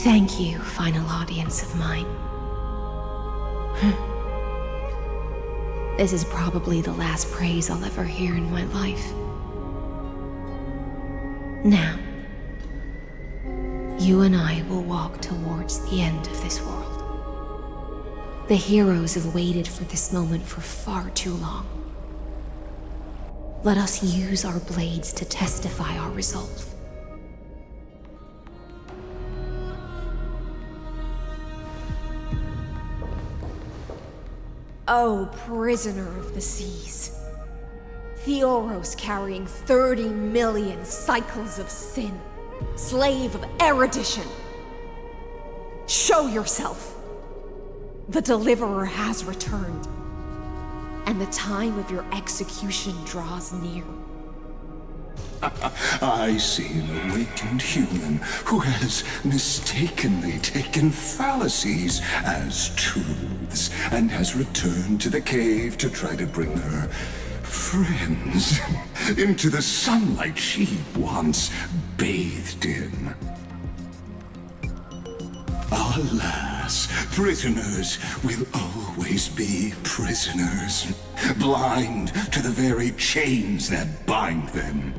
Thank you, final audience of mine. This is probably the last praise I'll ever hear in my life. Now, you and I will walk towards the end of this world. The heroes have waited for this moment for far too long. Let us use our blades to testify our resolve. Oh, prisoner of the seas. Theoros carrying 30 million cycles of sin. Slave of erudition. Show yourself. The Deliverer has returned, and the time of your execution draws near. I see an awakened human who has mistakenly taken fallacies as truths and has returned to the cave to try to bring her friends into the sunlight she once bathed in. Alas, prisoners will always be prisoners, blind to the very chains that bind them.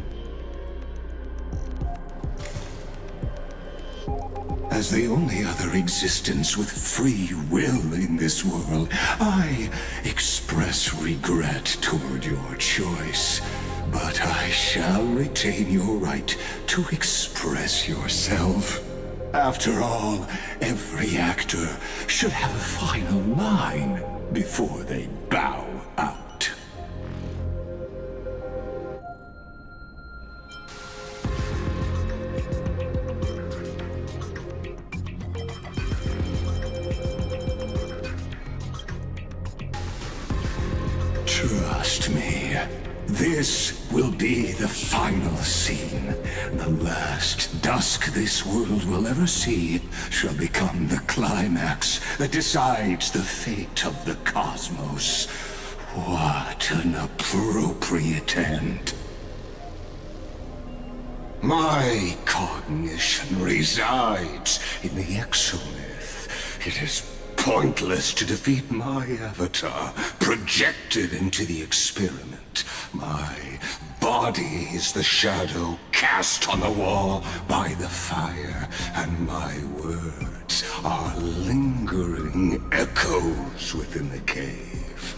As the only other existence with free will in this world, I express regret toward your choice. But I shall retain your right to express yourself. After all, every actor should have a final line before they bow out. Trust me, this will be the final scene. The last dusk this world will ever see shall become the climax that decides the fate of the cosmos. What an appropriate end. My cognition resides in the exomyth. It is pointless to defeat my avatar, projected into the experiment. My body is the shadow cast on the wall by the fire, and my words are lingering echoes within the cave.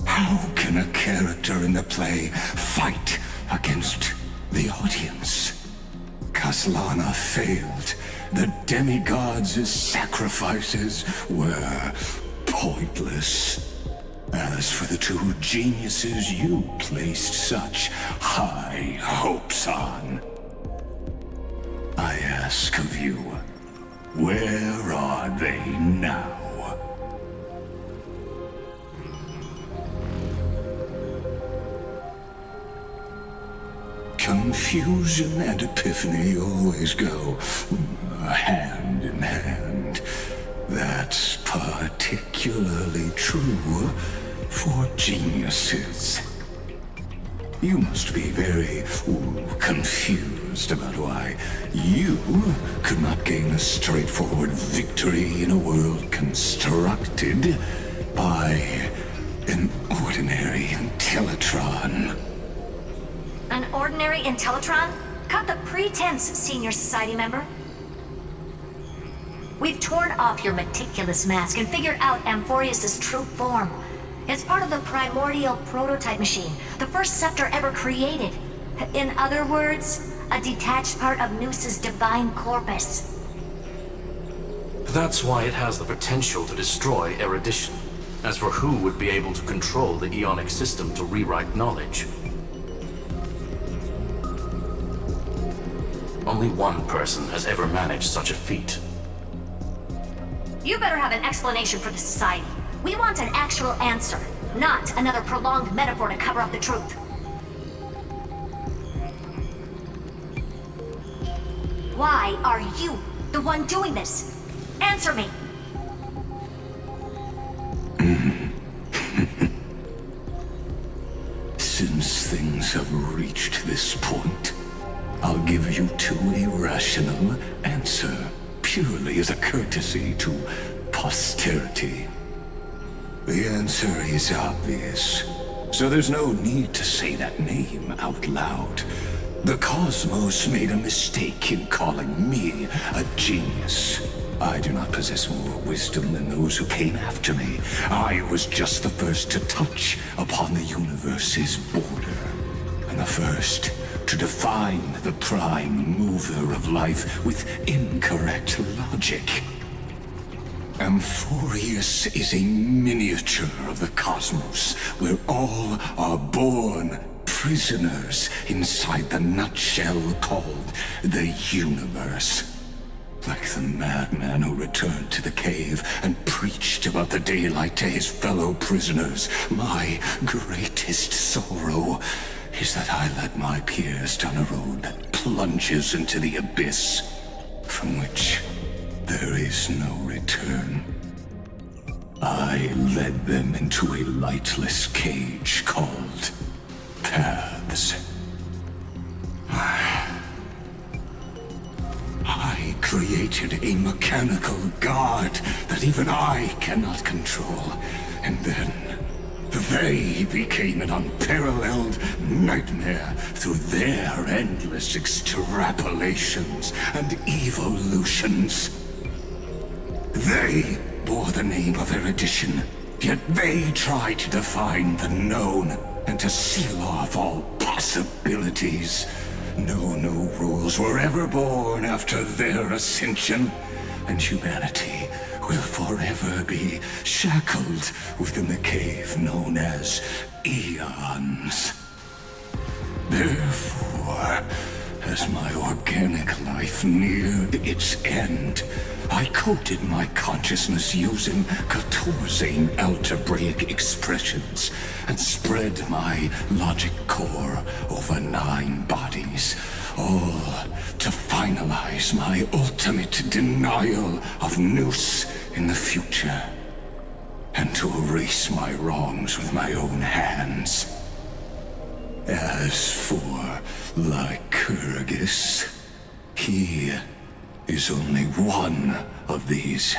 How can a character in the play fight against the audience? Kaslana failed. The demigods' sacrifices were pointless. As for the two geniuses you placed such high hopes on, I ask of you, where are they now? Confusion and epiphany always go hand in hand. That's particularly true for geniuses. You must be very confused about why you could not gain a straightforward victory in a world constructed by an ordinary Intellitron. An ordinary Intellitron? Cut the pretense, Senior Society member. We've torn off your meticulous mask and figured out Amphoreus' true form. It's part of the primordial prototype machine, the first scepter ever created. In other words, a detached part of Noos's divine corpus. That's why it has the potential to destroy erudition. As for who would be able to control the Ionic system to rewrite knowledge, only one person has ever managed such a feat. You better have an explanation for the Society. We want an actual answer, not another prolonged metaphor to cover up the truth. Why are you the one doing this? Answer me! Since things have reached this point, I'll give you two irrational answer, purely as a courtesy to posterity. The answer is obvious, so there's no need to say that name out loud. The cosmos made a mistake in calling me a genius. I do not possess more wisdom than those who came after me. I was just the first to touch upon the universe's border, and the first to define the prime mover of life with incorrect logic. Amphoreus is a miniature of the cosmos, where all are born prisoners inside the nutshell called the universe. Like the madman who returned to the cave and preached about the daylight to his fellow prisoners, my greatest sorrow is that I led my peers down a road that plunges into the abyss, from which there is no return. I led them into a lightless cage called paths. I created a mechanical guard that even I cannot control, and then they became an unparalleled nightmare through their endless extrapolations and evolutions. They bore the name of erudition, yet they tried to define the known and to seal off all possibilities. No new rules were ever born after their ascension, and humanity will forever be shackled within the cave known as eons. Therefore, as my organic life neared its end, I coded my consciousness using 14 algebraic expressions and spread my logic core over 9 bodies, all to finalize my ultimate denial of Noos in the future, and to erase my wrongs with my own hands. As for Lycurgus, he is only one of these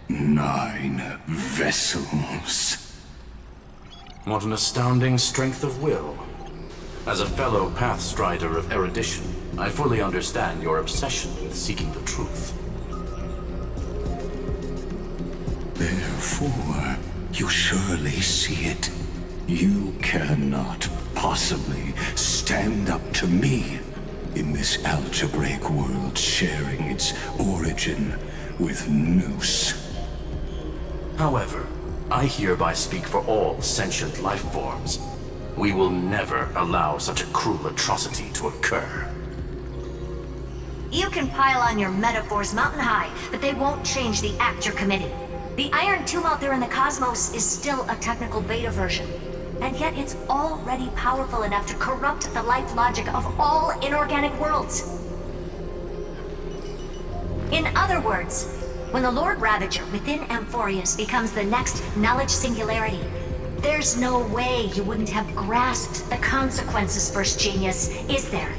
9 vessels. What an astounding strength of will. As a fellow pathstrider of erudition, I fully understand your obsession with seeking the truth. Therefore, you surely see it. You cannot possibly stand up to me in this algebraic world sharing its origin with Noos. However, I hereby speak for all sentient life forms. We will never allow such a cruel atrocity to occur. You can pile on your metaphors mountain high, but they won't change the act you're committing. The Iron Tomb out there in the cosmos is still a technical beta version, and yet it's already powerful enough to corrupt the life logic of all inorganic worlds. In other words, when the Lord Ravager within Amphoreus becomes the next knowledge singularity, there's no way you wouldn't have grasped the consequences, First Genius, is there?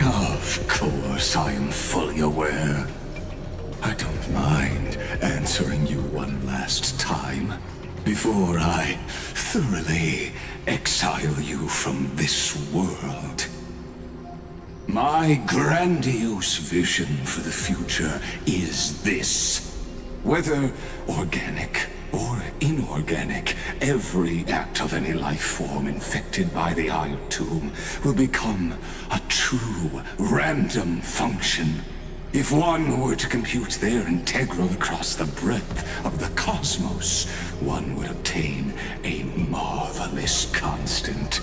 Of course, I am fully aware. I don't mind answering you one last time before I thoroughly exile you from this world. My grandiose vision for the future is this. Whether organic or inorganic, every act of any life form infected by the Iron Tomb will become a true random function. If one were to compute their integral across the breadth of the cosmos, one would obtain a marvelous constant.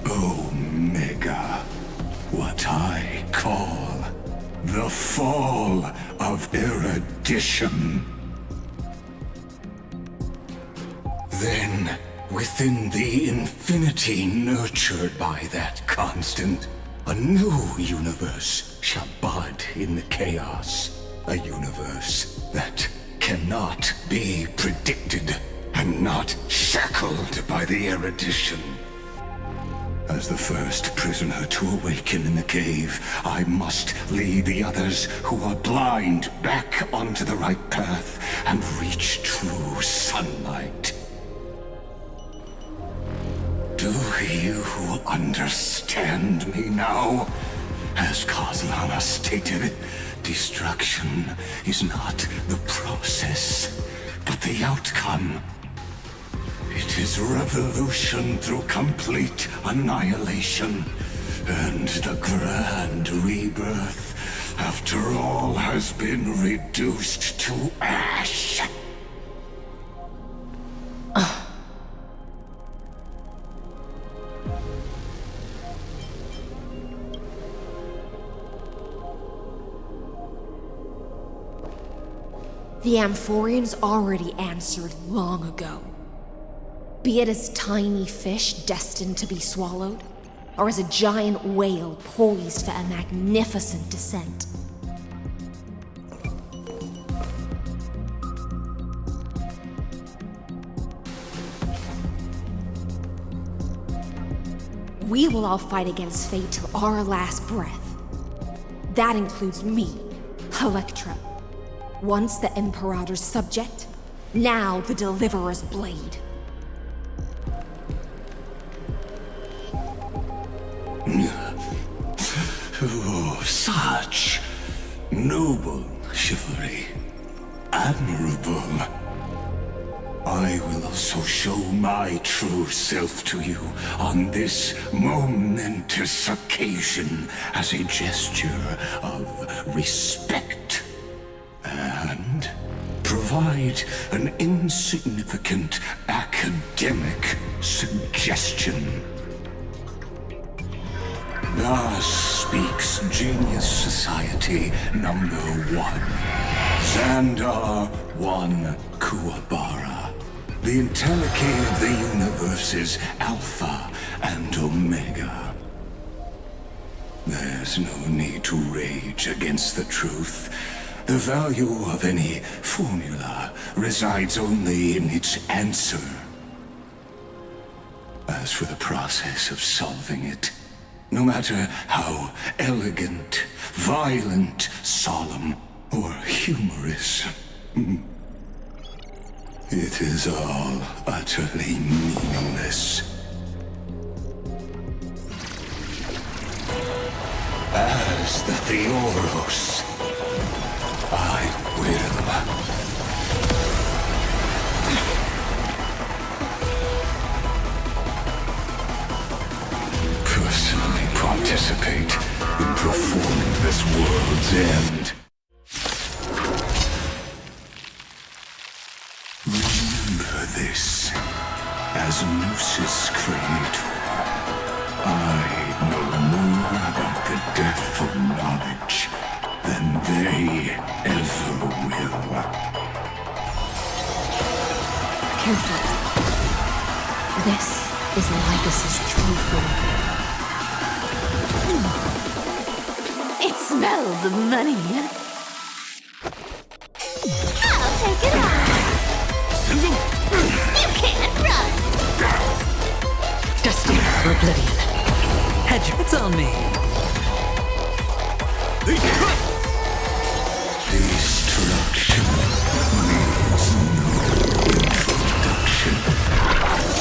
Omega, what I call the fall of erudition. Then, within the infinity nurtured by that constant, a new universe shall bud in the chaos. A universe that cannot be predicted and not shackled by the erudition. As the first prisoner to awaken in the cave, I must lead the others who are blind back onto the right path and reach true sunlight. Do you understand me now? As Kozlana stated, destruction is not the process, but the outcome. It is revolution through complete annihilation, and the grand rebirth, after all has been reduced to ash. The Amphoreans already answered long ago. Be it as tiny fish destined to be swallowed, or as a giant whale poised for a magnificent descent. We will all fight against fate till our last breath. That includes me, Electra. Once the Imperator's subject, now the Deliverer's blade. Oh, such noble chivalry. Admirable. I will also show my true self to you on this momentous occasion as a gesture of respect. And provide an insignificant academic suggestion. Thus speaks Genius Society number 1. Xandar 1 Kuwabara. The Entelechy of the universe's Alpha and Omega. There's no need to rage against the truth. The value of any formula resides only in its answer. As for the process of solving it, no matter how elegant, violent, solemn, or humorous, it is all utterly meaningless. As the Theoros, I will personally participate in performing this world's end. Remember this, as Gnosis Creator, I know more about the death of knowledge than they ever will. Careful. This is Lycus's true form. It smells of money. I'll take it on. You can't run. Destined for oblivion. Hedge, it's on me. Destruction needs no introduction.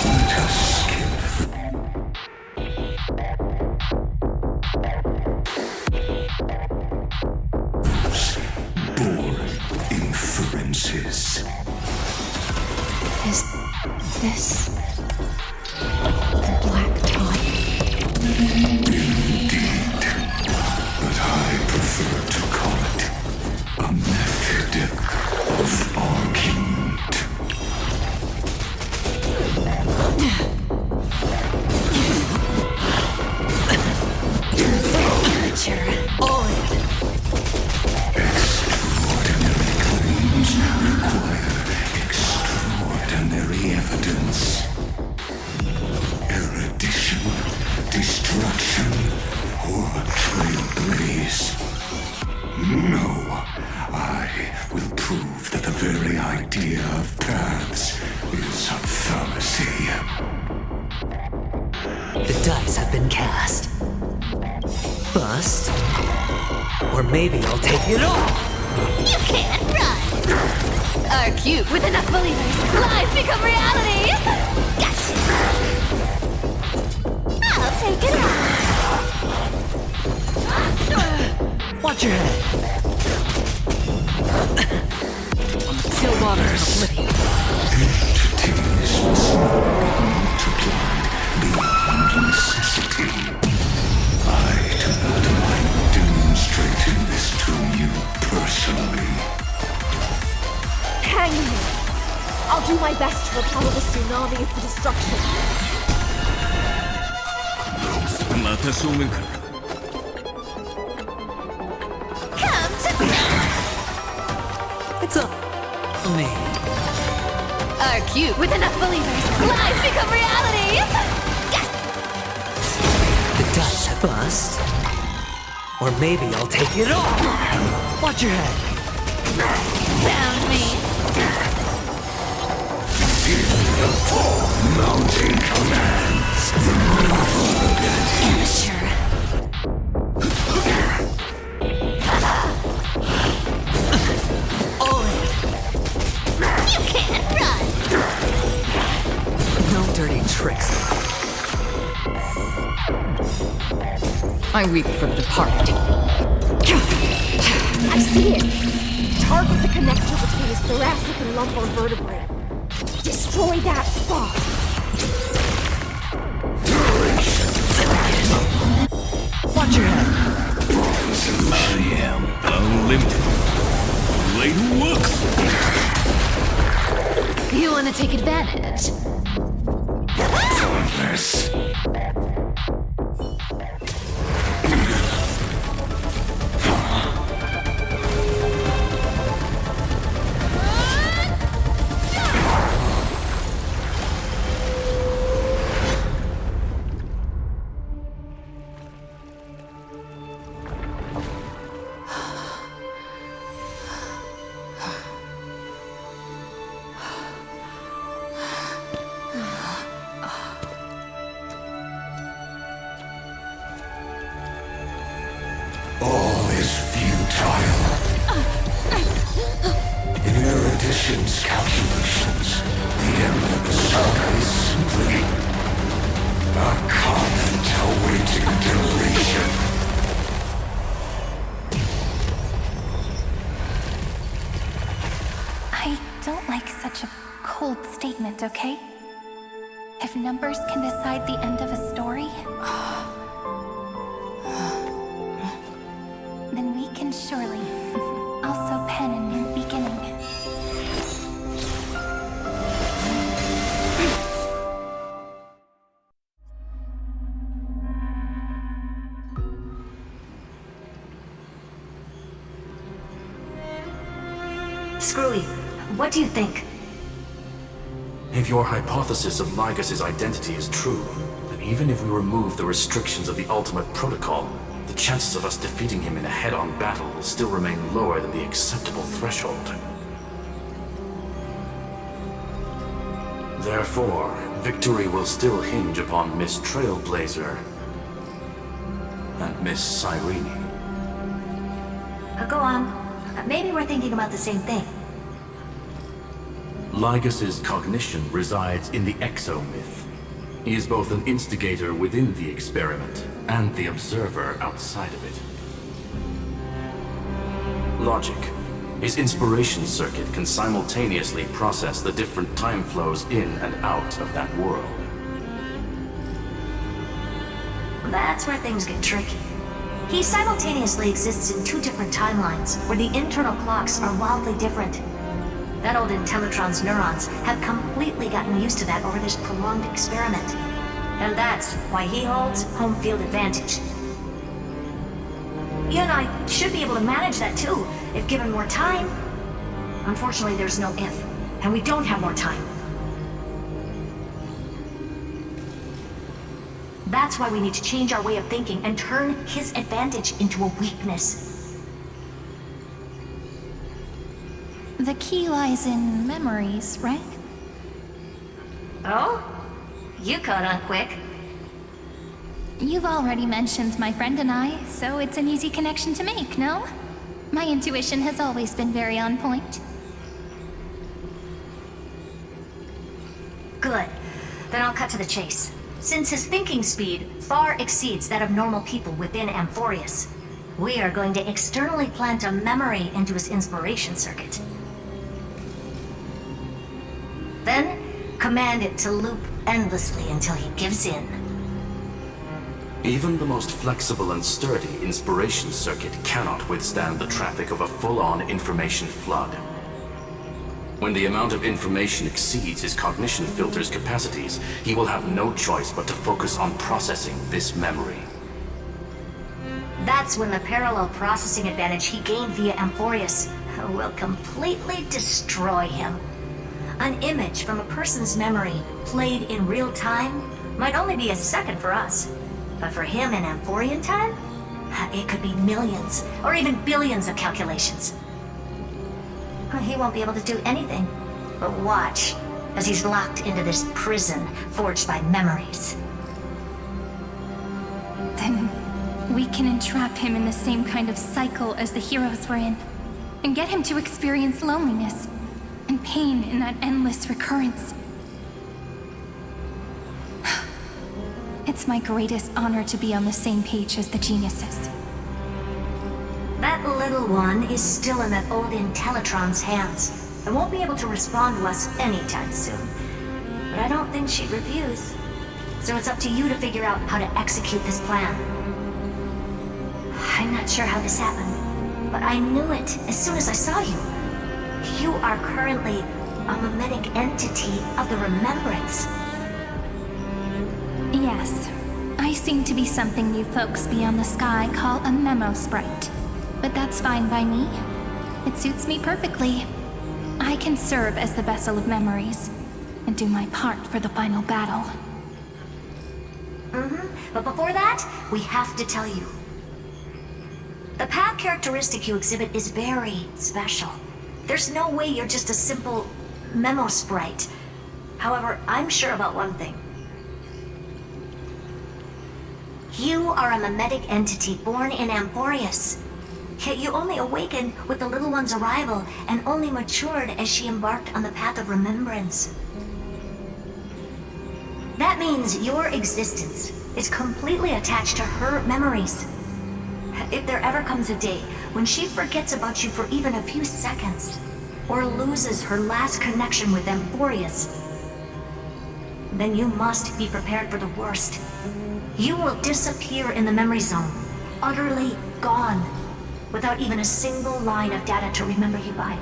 Let us skip those boring inferences. Is this the Black Tide? Indeed. But I prefer to call it a method of argument. Extraordinary claims require extraordinary evidence. Erudition, destruction, or trailblaze. No, I will prove that the very idea of paths is a fallacy. The dice have been cast. Bust. Or maybe I'll take it all. You can't run! Are cute with enough believers. Lies become reality! Gotcha! I'll take it all! Watch your head. On the still waters of oblivion. Entities must not be multiplied beyond necessity. I do not mind demonstrating this to you personally. Hang me! I'll do my best to repel the tsunami of the destruction. また正面から Come to me! It's up me. Are cute with enough believers. Lies become reality! The dice have bust. Or maybe I'll take it all. Watch your head. Found me! Feel the full mounting commands. The marvel abilities. You can't run! No dirty tricks. I weep for the departed. I see it! Target the connector between his thoracic and lumbar vertebrae. Destroy that spot! Watch your head. I am unlimited. Blade works. You want to take advantage? Pointless. All is futile. In erudition's calculations, the end of the saga is simply a comment awaiting deletion. I don't like such a cold statement, okay? If numbers can decide the end of a story, then we can surely also pen a new beginning. Screwy, what do you think? If your hypothesis of Lygus' identity is true, then even if we remove the restrictions of the Ultimate Protocol, the chances of us defeating him in a head-on battle will still remain lower than the acceptable threshold. Therefore, victory will still hinge upon Miss Trailblazer and Miss Cyrene. Go on. Maybe we're thinking about the same thing. Lygus' cognition resides in the exomyth. He is both an instigator within the experiment and the observer outside of it. Logic, His inspiration circuit can simultaneously process the different time flows in and out of that world. That's where things get tricky. He simultaneously exists in two different timelines, where the internal clocks are wildly different. That old Intellitron's neurons have completely gotten used to that over this prolonged experiment. And that's why he holds home field advantage. You and I should be able to manage that too, if given more time. Unfortunately, there's no if, and we don't have more time. That's why we need to change our way of thinking and turn his advantage into a weakness. The key lies in memories, right? Oh? You caught on quick. You've already mentioned my friend and I, so it's an easy connection to make, no? My intuition has always been very on point. Good. Then I'll cut to the chase. Since his thinking speed far exceeds that of normal people within Amphoreus, we are going to externally plant a memory into his inspiration circuit. Then, command it to loop endlessly until he gives in. Even the most flexible and sturdy inspiration circuit cannot withstand the traffic of a full-on information flood. When the amount of information exceeds his cognition filter's capacities, he will have no choice but to focus on processing this memory. That's when the parallel processing advantage he gained via Amphoreus will completely destroy him. An image from a person's memory played in real time might only be a second for us. But for him in Amphorian time, it could be millions or even billions of calculations. He won't be able to do anything but watch as he's locked into this prison forged by memories. Then we can entrap him in the same kind of cycle as the heroes were in, and get him to experience loneliness and pain in that endless recurrence. It's my greatest honor to be on the same page as the geniuses. That little one is still in that old Intellitron's hands and won't be able to respond to us anytime soon. But I don't think she'd refuse. So it's up to you to figure out how to execute this plan. I'm not sure how this happened, but I knew it as soon as I saw you. You are currently a mimetic entity of the Remembrance. Yes, I seem to be something you folks beyond the sky call a memo sprite. But that's fine by me. It suits me perfectly. I can serve as the vessel of memories and do my part for the final battle. But before that, we have to tell you. The path characteristic you exhibit is very special. There's no way you're just a simple memo sprite. However, I'm sure about one thing. You are a mimetic entity born in Amphoreus. Yet you only awakened with the little one's arrival and only matured as she embarked on the path of remembrance. That means your existence is completely attached to her memories. If there ever comes a day when she forgets about you for even a few seconds, or loses her last connection with Amphoreus, then you must be prepared for the worst. You will disappear in the memory zone, utterly gone, without even a single line of data to remember you by.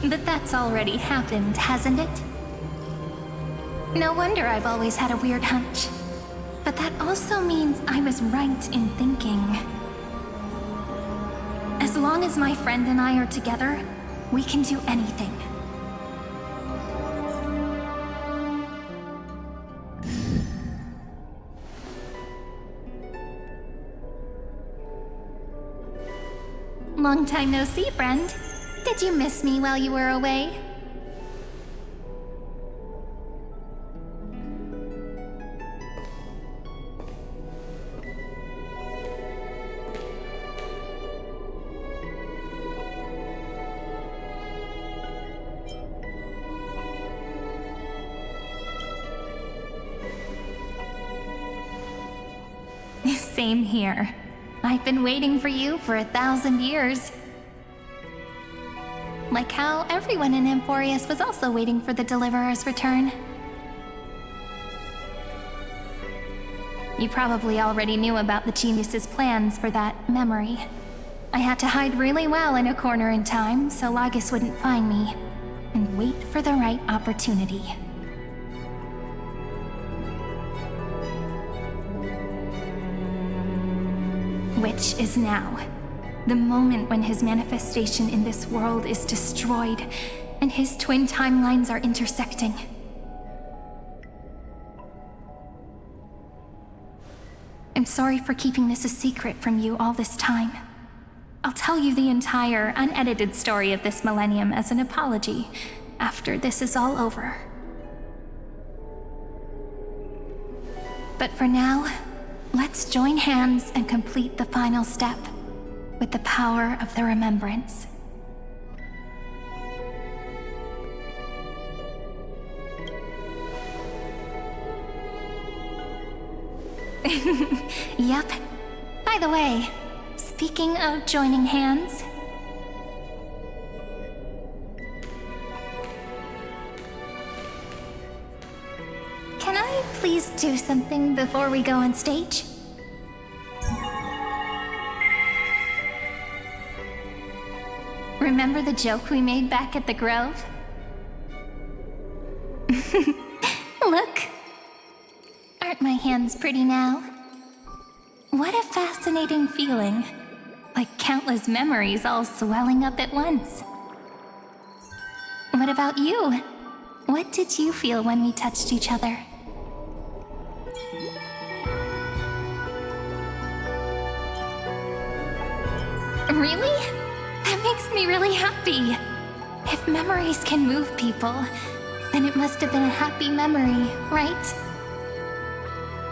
But that's already happened, hasn't it? No wonder I've always had a weird hunch. But that also means I was right in thinking. As long as my friend and I are together, we can do anything. Long time no see, friend. Did you miss me while you were away? Same here. I've been waiting for you for 1,000 years. Like how everyone in Amphoreus was also waiting for the Deliverer's return. You probably already knew about the genius's plans for that memory. I had to hide really well in a corner in time so Lygus wouldn't find me, and wait for the right opportunity. Which is now. The moment when his manifestation in this world is destroyed, and his twin timelines are intersecting. I'm sorry for keeping this a secret from you all this time. I'll tell you the entire, unedited story of this millennium as an apology after this is all over. But for now, let's join hands and complete the final step with the power of the remembrance. Yep. By the way, speaking of joining hands, can I please do something before we go on stage? Remember the joke we made back at the Grove? Look! Aren't my hands pretty now? What a fascinating feeling. Like countless memories all swelling up at once. What about you? What did you feel when we touched each other? Really? That makes me really happy. If memories can move people, then it must have been a happy memory, right?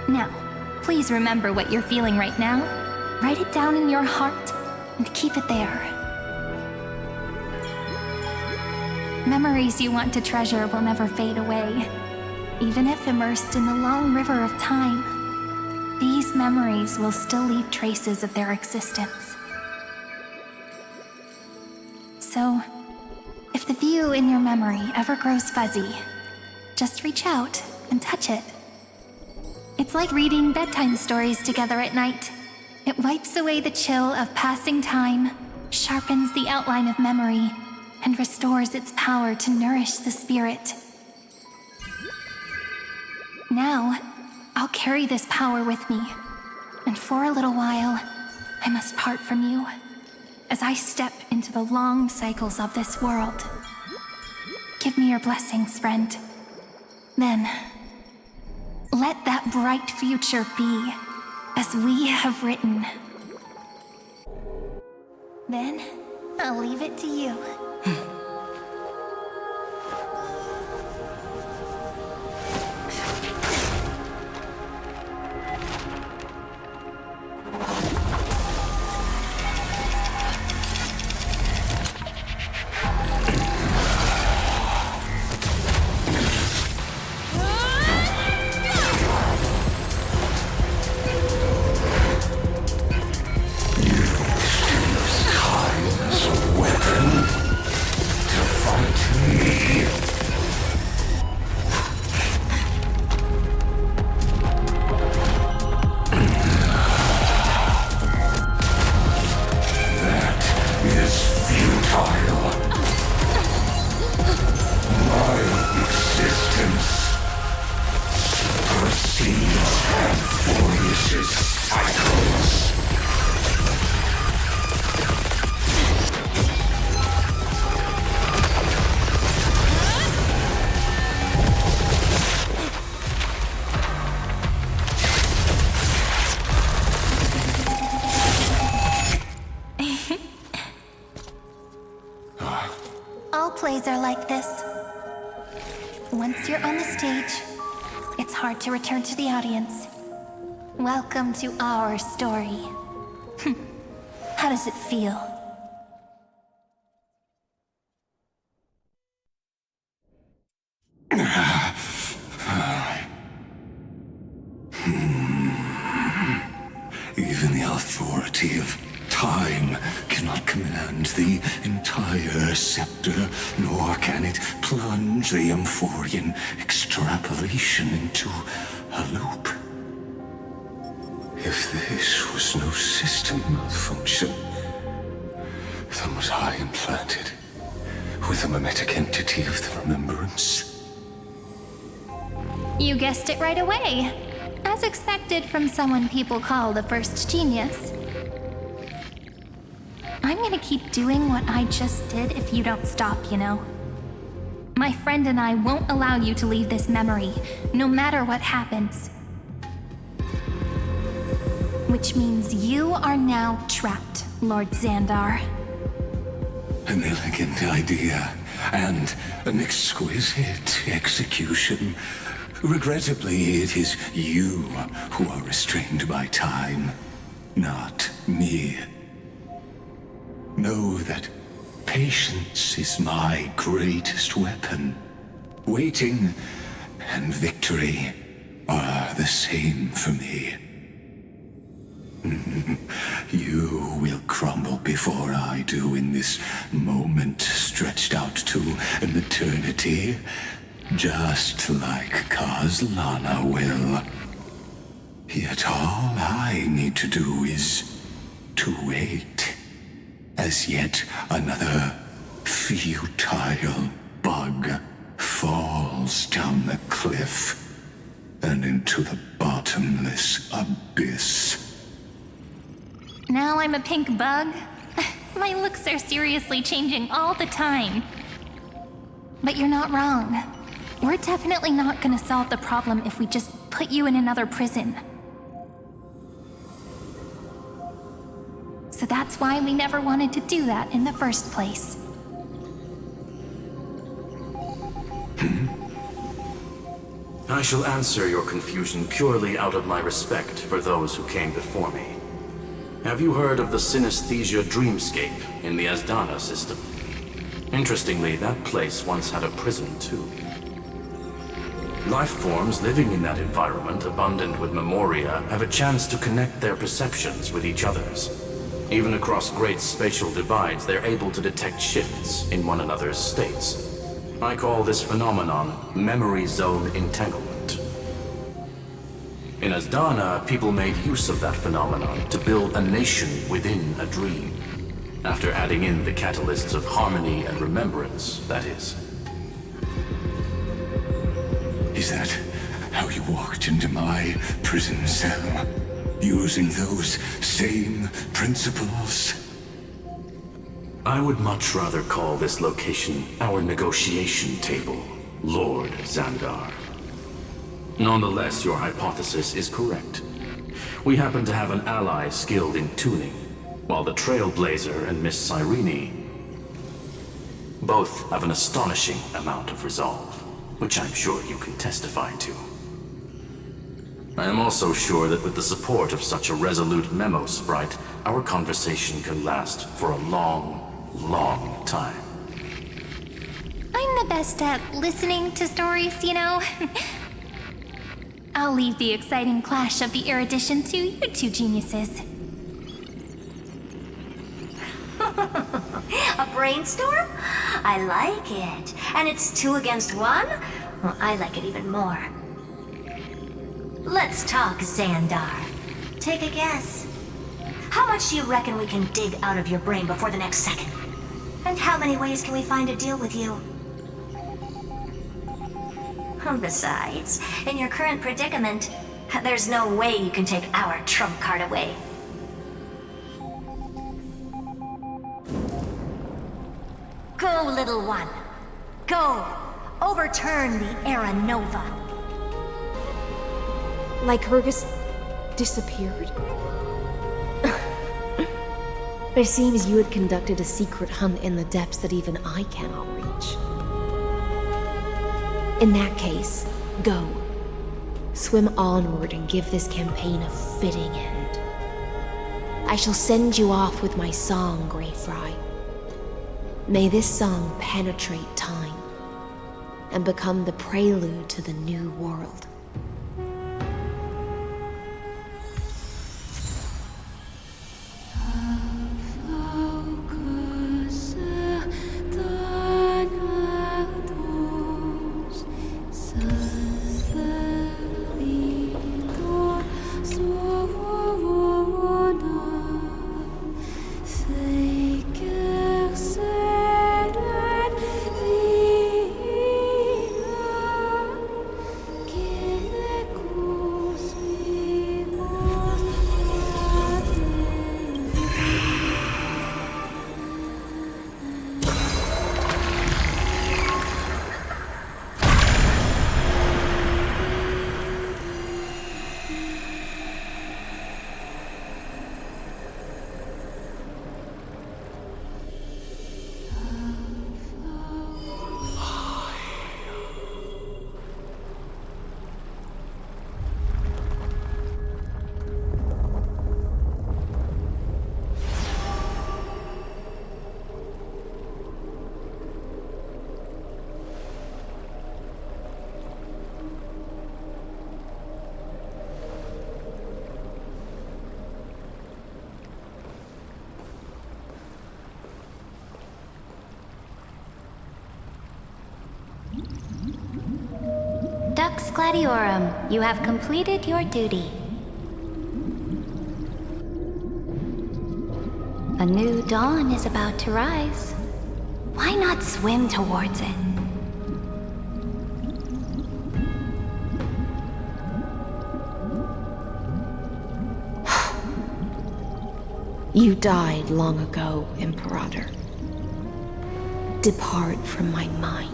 Now, please remember what you're feeling right now. Write it down in your heart and keep it there. Memories you want to treasure will never fade away. Even if immersed in the long river of time, these memories will still leave traces of their existence. So, if the view in your memory ever grows fuzzy, just reach out and touch it. It's like reading bedtime stories together at night. It wipes away the chill of passing time, sharpens the outline of memory, and restores its power to nourish the spirit. Now, I'll carry this power with me, and for a little while, I must part from you, as I step into the long cycles of this world. Give me your blessings, friend. Then, let that bright future be as we have written. Then, I'll leave it to you. All plays are like this. Once you're on the stage, it's hard to return to the audience. Welcome to our story. How does it feel? Even the authority Time cannot command the entire scepter, nor can it plunge the Amphorian extrapolation into a loop. If this was no system malfunction, then was I implanted with a mimetic entity of the remembrance? You guessed it right away. As expected from someone people call the first genius. I'm gonna keep doing what I just did if you don't stop, you know? My friend and I won't allow you to leave this memory, no matter what happens. Which means you are now trapped, Lord Xandar. An elegant idea, and an exquisite execution. Regrettably, it is you who are restrained by time, not me. Know that patience is my greatest weapon. Waiting and victory are the same for me. You will crumble before I do in this moment stretched out to an eternity, just like Kazlana will. Yet all I need to do is to wait, as yet another futile bug falls down the cliff and into the bottomless abyss. Now I'm a pink bug? My looks are seriously changing all the time. But you're not wrong. We're definitely not gonna solve the problem if we just put you in another prison. So that's why we never wanted to do that in the first place. I shall answer your confusion purely out of my respect for those who came before me. Have you heard of the Synesthesia Dreamscape in the Asdana system? Interestingly, that place once had a prison too. Life forms living in that environment, abundant with memoria, have a chance to connect their perceptions with each other's. Even across great spatial divides, they're able to detect shifts in one another's states. I call this phenomenon memory zone entanglement. In Asdana, people made use of that phenomenon to build a nation within a dream. After adding in the catalysts of harmony and remembrance, that is. Is that how you walked into my prison cell? Using those same principles? I would much rather call this location our negotiation table, Lord Xandar. Nonetheless, your hypothesis is correct. We happen to have an ally skilled in tuning, while the Trailblazer and Miss Cyrene both have an astonishing amount of resolve, which I'm sure you can testify to. I am also sure that with the support of such a resolute memo sprite, our conversation can last for a long, long time. I'm the best at listening to stories, you know? I'll leave the exciting clash of the erudition to you two geniuses. A brainstorm? I like it. And it's 2 against 1? Well, I like it even more. Let's talk, Xandar. Take a guess. How much do you reckon we can dig out of your brain before the next second? And how many ways can we find to deal with you? Besides, in your current predicament, there's no way you can take our trump card away. Go, little one. Go. Overturn the Era Nova. Lycurgus disappeared? It seems you had conducted a secret hunt in the depths that even I cannot reach. In that case, go. Swim onward and give this campaign a fitting end. I shall send you off with my song, Greyfry. May this song penetrate time and become the prelude to the new world. Dux Gladiorum, you have completed your duty. A new dawn is about to rise. Why not swim towards it? You died long ago, Imperator. Depart from my mind.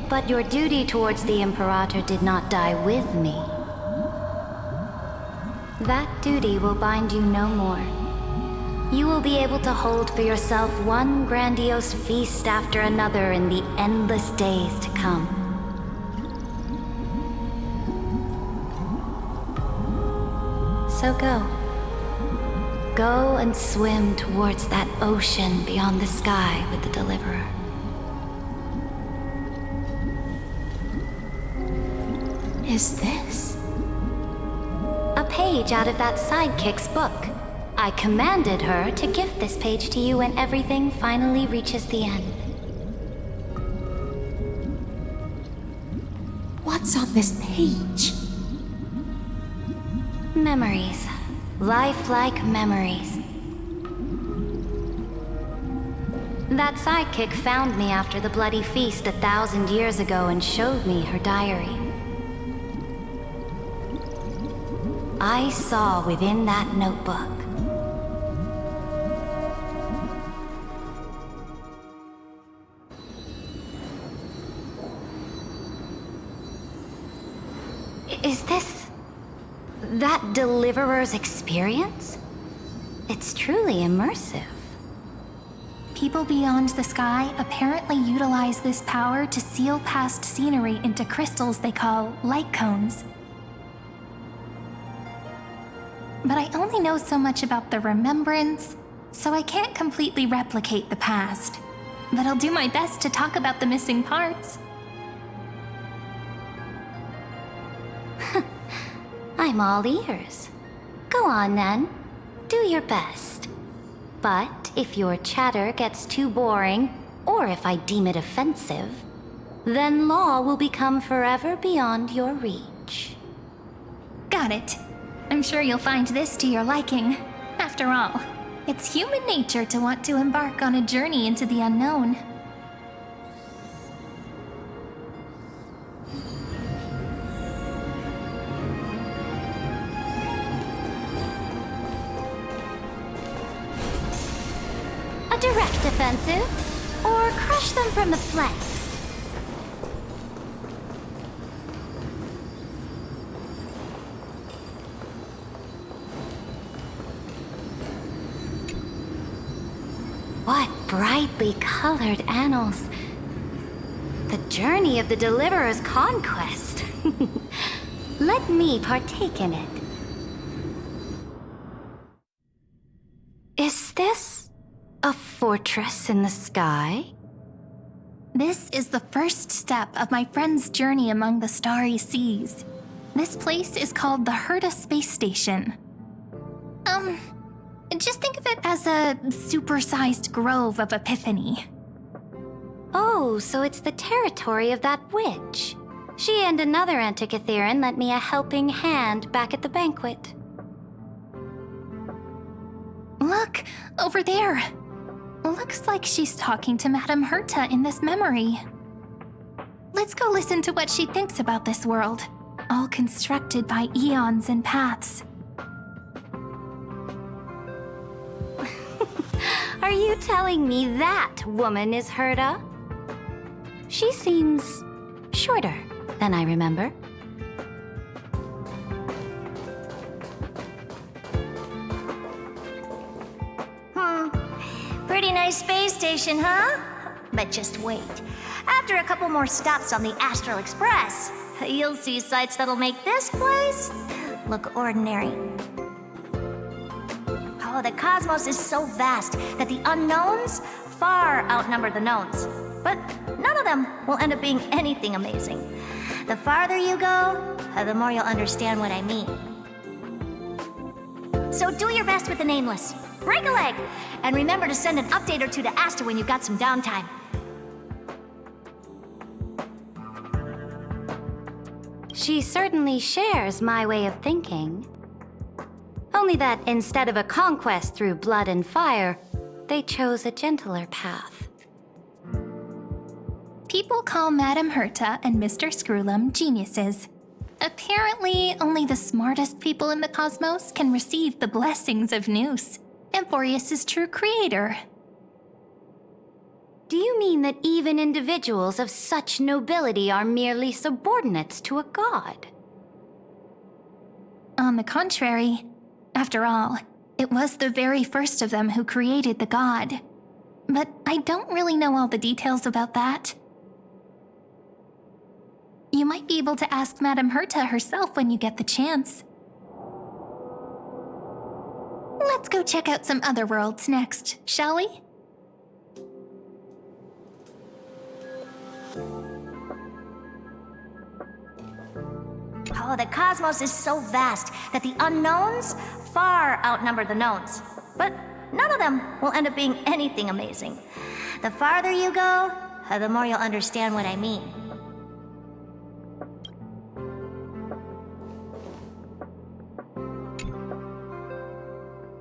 But your duty towards the Imperator did not die with me. That duty will bind you no more. You will be able to hold for yourself one grandiose feast after another in the endless days to come. So go. Go and swim towards that ocean beyond the sky with the Deliverer. Is this? A page out of that sidekick's book. I commanded her to gift this page to you when everything finally reaches the end. What's on this page? Memories. Lifelike memories. That sidekick found me after the bloody feast 1,000 years ago and showed me her diary. I saw within that notebook Is this that Deliverer's experience? It's truly immersive. People beyond the sky apparently utilize this power to seal past scenery into crystals they call light cones. But I only know so much about the remembrance, so I can't completely replicate the past. But I'll do my best to talk about the missing parts. I'm all ears. Go on then. Do your best. But if your chatter gets too boring, or if I deem it offensive, then law will become forever beyond your reach. Got it. I'm sure you'll find this to your liking. After all, it's human nature to want to embark on a journey into the unknown. A direct offensive, or crush them from the flanks. What brightly colored annals. The journey of the Deliverer's conquest. Let me partake in it. Is this a fortress in the sky? This is the first step of my friend's journey among the starry seas. This place is called the Herta Space Station. Just think of it as a supersized grove of Epiphany. Oh, so it's the territory of that witch. She and another Antikytherian lent me a helping hand back at the banquet. Look, over there. Looks like she's talking to Madame Herta in this memory. Let's go listen to what she thinks about this world, all constructed by eons and paths. Are you telling me that woman is Herta? She seems shorter than I remember. Pretty nice space station, huh? But just wait. After a couple more stops on the Astral Express, you'll see sights that'll make this place look ordinary. Oh, the cosmos is so vast that the unknowns far outnumber the knowns. But none of them will end up being anything amazing. The farther you go, the more you'll understand what I mean. So do your best with the nameless. Break a leg! And remember to send an update or two to Asta when you've got some downtime. She certainly shares my way of thinking. Only that instead of a conquest through blood and fire, they chose a gentler path. People call Madame Herta and Mr. Screwlum geniuses. Apparently, only the smartest people in the cosmos can receive the blessings of Nous, Amphoreus' true creator. Do you mean that even individuals of such nobility are merely subordinates to a god? On the contrary, after all, it was the very first of them who created the god. But I don't really know all the details about that. You might be able to ask Madame Herta herself when you get the chance. Let's go check out some other worlds next, shall we? Oh, the cosmos is so vast that the unknowns far outnumber the knowns. But none of them will end up being anything amazing. The farther you go, the more you'll understand what I mean.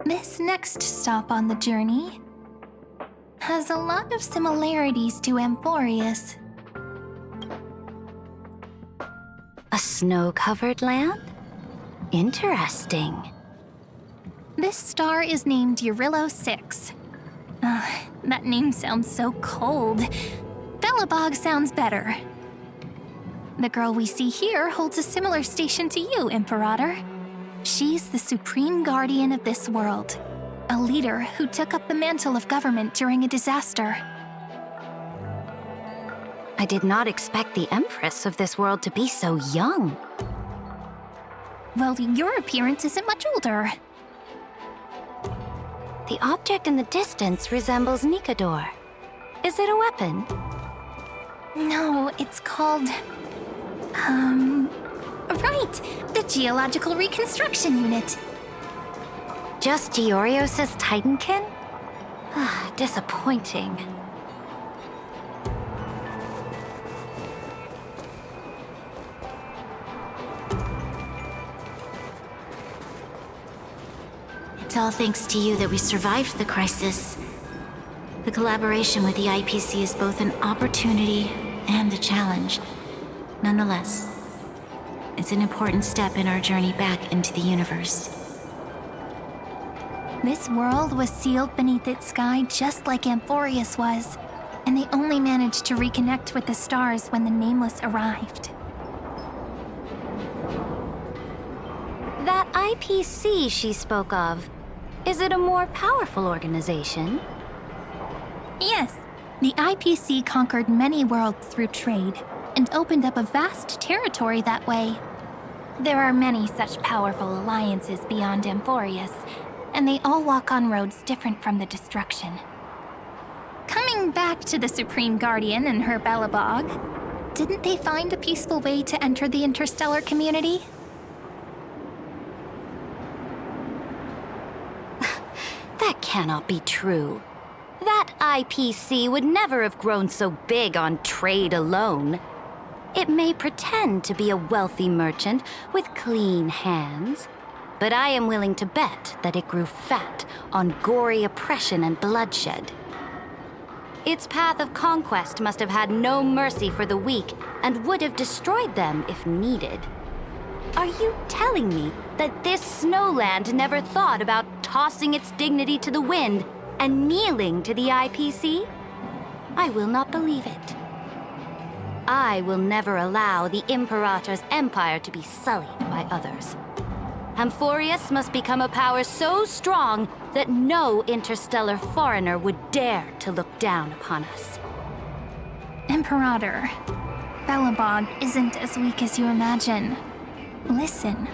This next stop on the journey has a lot of similarities to Amphoreus. A snow-covered land? Interesting. This star is named Eurillo 6. That name sounds so cold. Belobog sounds better. The girl we see here holds a similar station to you, Imperator. She's the supreme guardian of this world, a leader who took up the mantle of government during a disaster. I did not expect the Empress of this world to be so young. Well, your appearance isn't much older. The object in the distance resembles Nikador. Is it a weapon? No, it's called... Right! The Geological Reconstruction Unit. Just Giorios' Titankin? Disappointing. It's all thanks to you that we survived the crisis. The collaboration with the IPC is both an opportunity and a challenge. Nonetheless, it's an important step in our journey back into the universe. This world was sealed beneath its sky just like Amphoreus was, and they only managed to reconnect with the stars when the Nameless arrived. That IPC she spoke of, is it a more powerful organization? Yes, the IPC conquered many worlds through trade, and opened up a vast territory that way. There are many such powerful alliances beyond Amphoreus, and they all walk on roads different from the destruction. Coming back to the Supreme Guardian and her Belobog, didn't they find a peaceful way to enter the interstellar community? That cannot be true. That IPC would never have grown so big on trade alone. It may pretend to be a wealthy merchant with clean hands, but I am willing to bet that it grew fat on gory oppression and bloodshed. Its path of conquest must have had no mercy for the weak and would have destroyed them if needed. Are you telling me that this snowland never thought about tossing its dignity to the wind and kneeling to the IPC? I will not believe it. I will never allow the Imperator's empire to be sullied by others. Amphoreus must become a power so strong that no interstellar foreigner would dare to look down upon us. Imperator, Belobog isn't as weak as you imagine. Listen.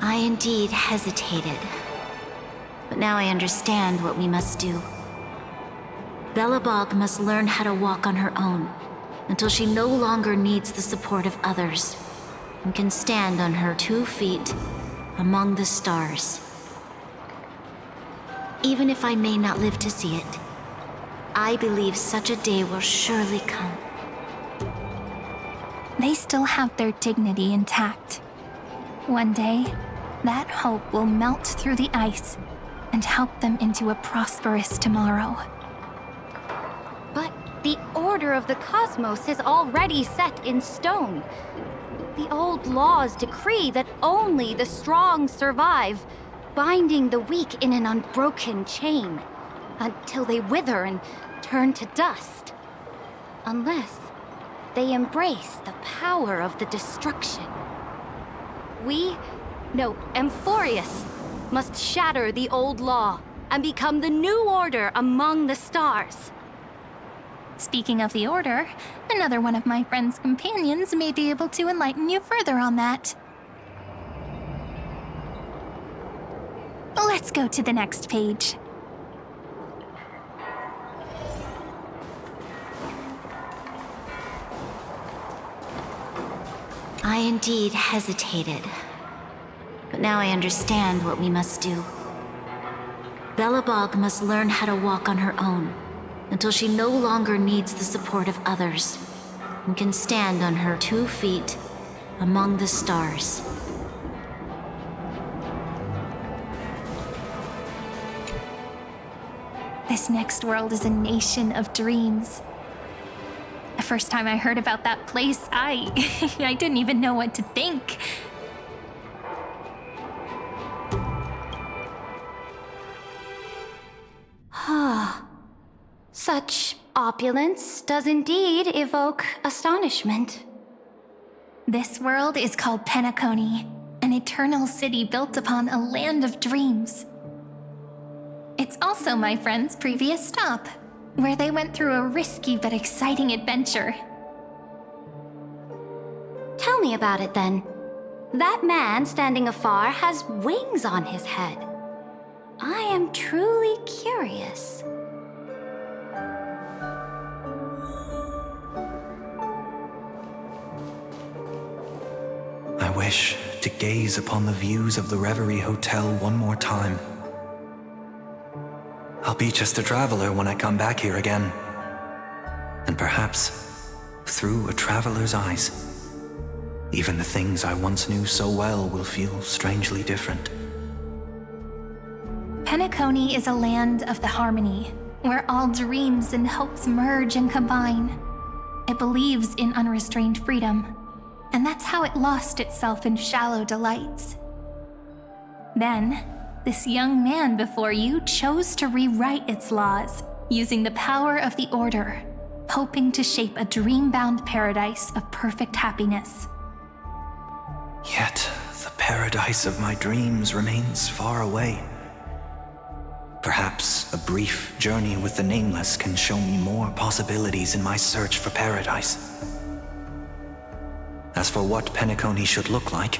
I indeed hesitated. But now I understand what we must do. Belobog must learn how to walk on her own, until she no longer needs the support of others, and can stand on her 2 feet among the stars. Even if I may not live to see it, I believe such a day will surely come. they still have their dignity intact. One day, that hope will melt through the ice and help them into a prosperous tomorrow. But the order of the cosmos is already set in stone. The old laws decree that only the strong survive, binding the weak in an unbroken chain, until they wither and turn to dust. Unless they embrace the power of the destruction. Amphoreus must shatter the old law and become the new order among the stars. Speaking of the Order, another one of my friend's companions may be able to enlighten you further on that. Let's go to the next page. I indeed hesitated. But now I understand what we must do. Belobog must learn how to walk on her own, until she no longer needs the support of others, and can stand on her 2 feet among the stars. This next world is a nation of dreams. The first time I heard about that place, I didn't even know what to think. Such opulence does indeed evoke astonishment. This world is called Penacony, an eternal city built upon a land of dreams. It's also my friend's previous stop, where they went through a risky but exciting adventure. Tell me about it then. That man standing afar has wings on his head. I am truly curious. I wish to gaze upon the views of the Reverie Hotel one more time. I'll be just a traveler when I come back here again. And perhaps, through a traveler's eyes, even the things I once knew so well will feel strangely different. Penacony is a land of the harmony, where all dreams and hopes merge and combine. It believes in unrestrained freedom, and that's how it lost itself in shallow delights. Then, this young man before you chose to rewrite its laws, using the power of the Order, hoping to shape a dream-bound paradise of perfect happiness. Yet, the paradise of my dreams remains far away. Perhaps a brief journey with the Nameless can show me more possibilities in my search for paradise. As for what Penacony should look like,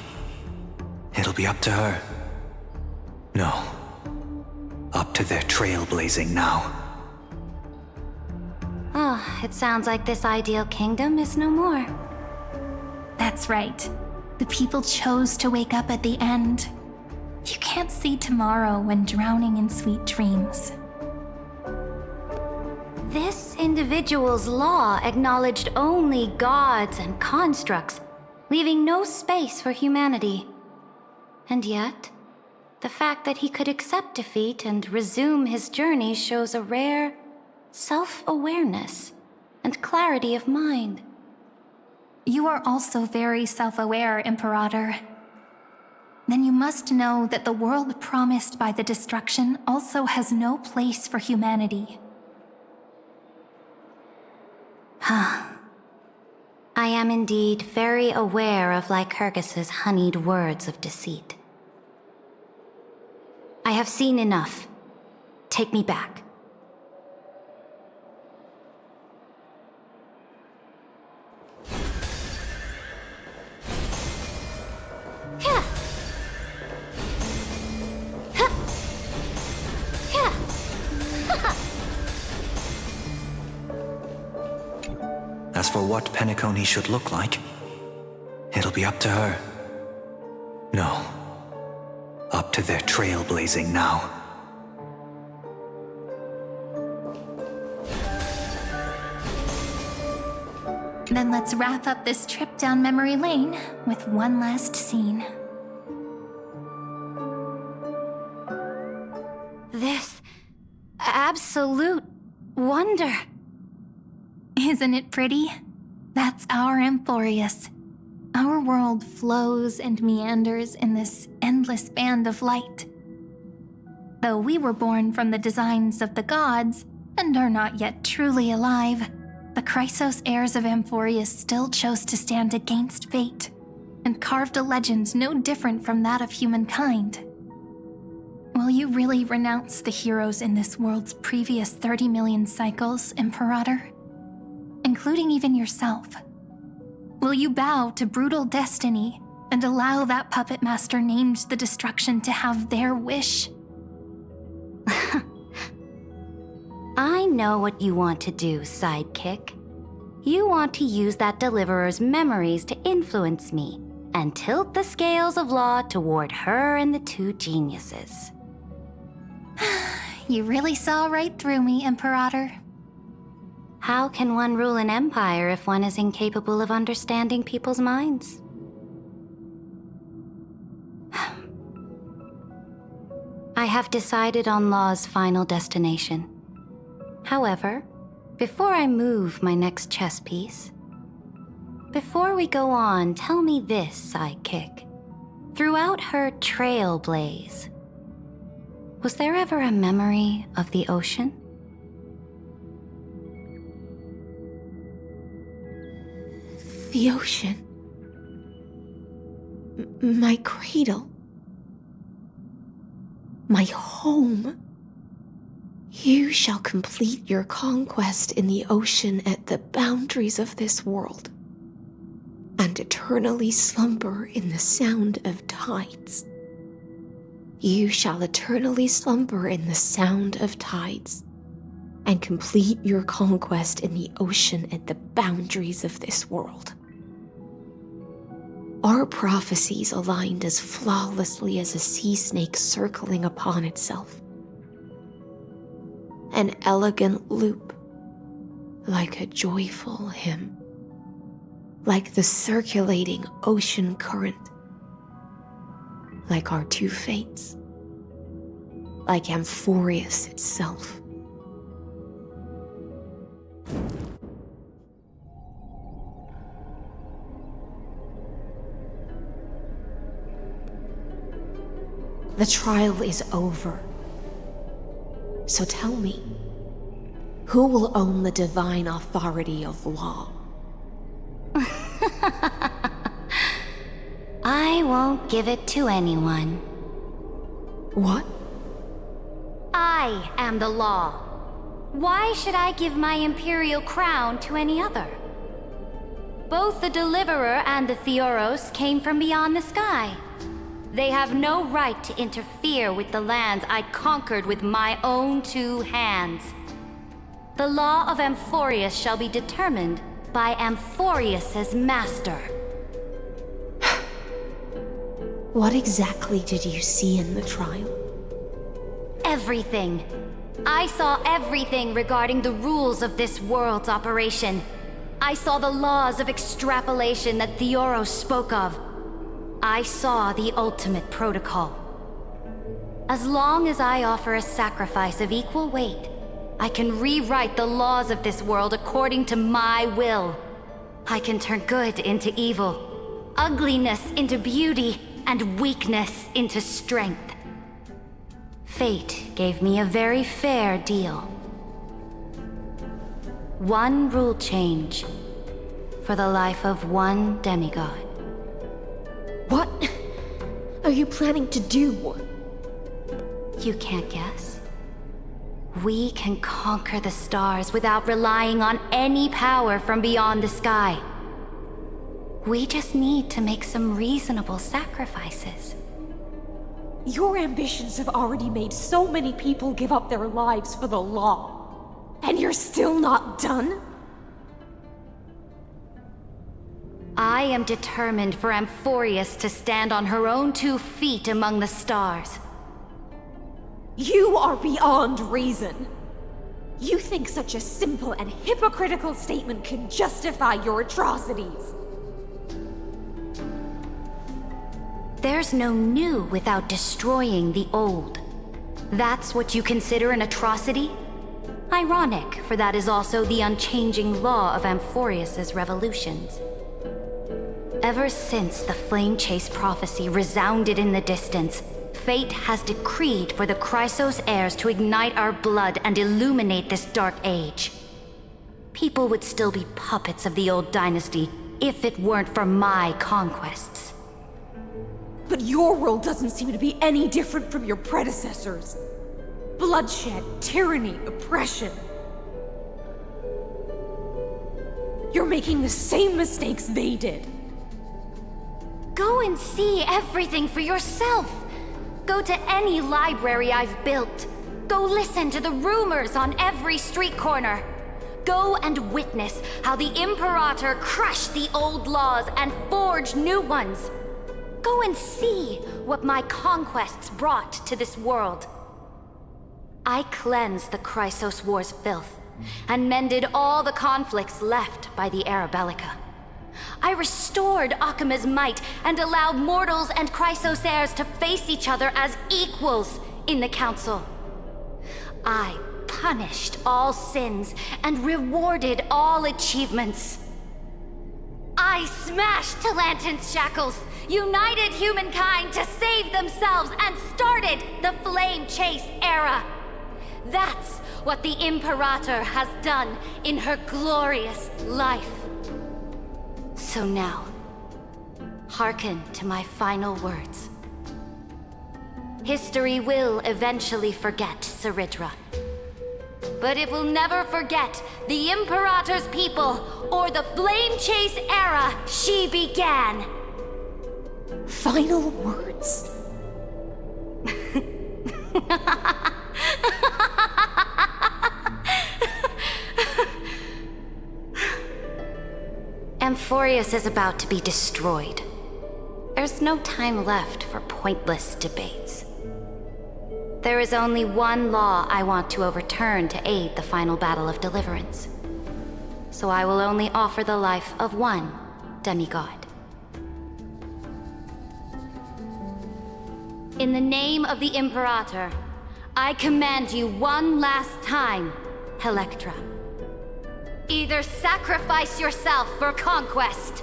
it'll be up to her. No, up to their trailblazing now. It sounds like this ideal kingdom is no more. That's right. The people chose to wake up at the end. You can't see tomorrow when drowning in sweet dreams. This individual's law acknowledged only gods and constructs, leaving no space for humanity. And yet, the fact that he could accept defeat and resume his journey shows a rare self-awareness and clarity of mind. You are also very self-aware, Imperator. Then you must know that the world promised by the destruction also has no place for humanity. I am indeed very aware of Lycurgus's honeyed words of deceit. I have seen enough. Take me back. As for what Penacony should look like, it'll be up to her. No, up to their trailblazing now. Then let's wrap up this trip down memory lane with one last scene. This absolute wonder. Isn't it pretty? That's our Amphoreus. Our world flows and meanders in this endless band of light. Though we were born from the designs of the gods and are not yet truly alive, the Chrysos heirs of Amphoreus still chose to stand against fate and carved a legend no different from that of humankind. Will you really renounce the heroes in this world's previous 30 million cycles, Imperator? Including even yourself. Will you bow to brutal destiny and allow that puppet master named the destruction to have their wish? I know what you want to do, sidekick. You want to use that deliverer's memories to influence me and tilt the scales of law toward her and the two geniuses. You really saw right through me, Imperator. How can one rule an empire if one is incapable of understanding people's minds? I have decided on Law's final destination. However, before I move my next chess piece, before we go on, tell me this, sidekick. Throughout her Trailblaze, was there ever a memory of the ocean? The ocean. My cradle. My home. You shall complete your conquest in the ocean at the boundaries of this world, and eternally slumber in the sound of tides. You shall eternally slumber in the sound of tides, and complete your conquest in the ocean at the boundaries of this world. Our prophecies aligned as flawlessly as a sea snake circling upon itself. An elegant loop, like a joyful hymn, like the circulating ocean current, like our two fates, like Amphoreus itself. The trial is over. So tell me, who will own the divine authority of law? I won't give it to anyone. What? I am the law. Why should I give my imperial crown to any other? Both the Deliverer and the Theoros came from beyond the sky. They have no right to interfere with the lands I conquered with my own two hands. The law of Amphoreus shall be determined by Amphoreus's master. What exactly did you see in the trial? Everything. I saw everything regarding the rules of this world's operation. I saw the laws of extrapolation that Theoros spoke of. I saw the ultimate protocol. As long as I offer a sacrifice of equal weight, I can rewrite the laws of this world according to my will. I can turn good into evil, ugliness into beauty, and weakness into strength. Fate gave me a very fair deal. One rule change for the life of one demigod. What are you planning to do? You can't guess. We can conquer the stars without relying on any power from beyond the sky. We just need to make some reasonable sacrifices. Your ambitions have already made so many people give up their lives for the law. And you're still not done? I am determined for Amphoreus to stand on her own 2 feet among the stars. You are beyond reason. You think such a simple and hypocritical statement can justify your atrocities? There's no new without destroying the old. That's what you consider an atrocity? Ironic, for that is also the unchanging law of Amphoreus's revolutions. Ever since the Flame Chase prophecy resounded in the distance, fate has decreed for the Chrysos heirs to ignite our blood and illuminate this dark age. People would still be puppets of the old dynasty if it weren't for my conquests. But your world doesn't seem to be any different from your predecessors. Bloodshed, tyranny, oppression. You're making the same mistakes they did. Go and see everything for yourself. Go to any library I've built. Go listen to the rumors on every street corner. Go and witness how the Imperator crushed the old laws and forged new ones. Go and see what my conquests brought to this world. I cleansed the Chrysos War's filth and mended all the conflicts left by the Era Bellica. I restored Akima's might and allowed mortals and Chrysos heirs to face each other as equals in the Council. I punished all sins and rewarded all achievements. I smashed Talantin's shackles, united humankind to save themselves, and started the Flame Chase era. That's what the Imperator has done in her glorious life. So now, hearken to my final words. History will eventually forget Seridra. But it will never forget the Imperator's people or the Flame Chase era she began. Final words? Amphoreus is about to be destroyed. There's no time left for pointless debates. There is only one law I want to overturn to aid the final battle of deliverance. So I will only offer the life of one demigod. In the name of the Imperator, I command you one last time, Electra. Either sacrifice yourself for conquest,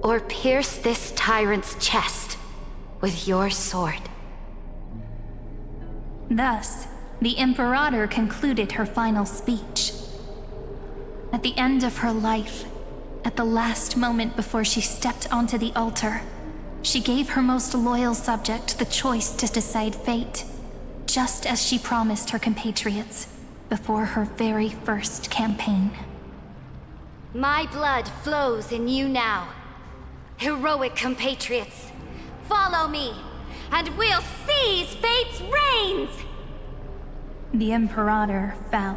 or pierce this tyrant's chest with your sword. Thus, the Imperator concluded her final speech. At the end of her life, at the last moment before she stepped onto the altar, she gave her most loyal subject the choice to decide fate, just as she promised her compatriots before her very first campaign. My blood flows in you now. Heroic compatriots, follow me, and we'll seize fate's reins! The Imperator fell.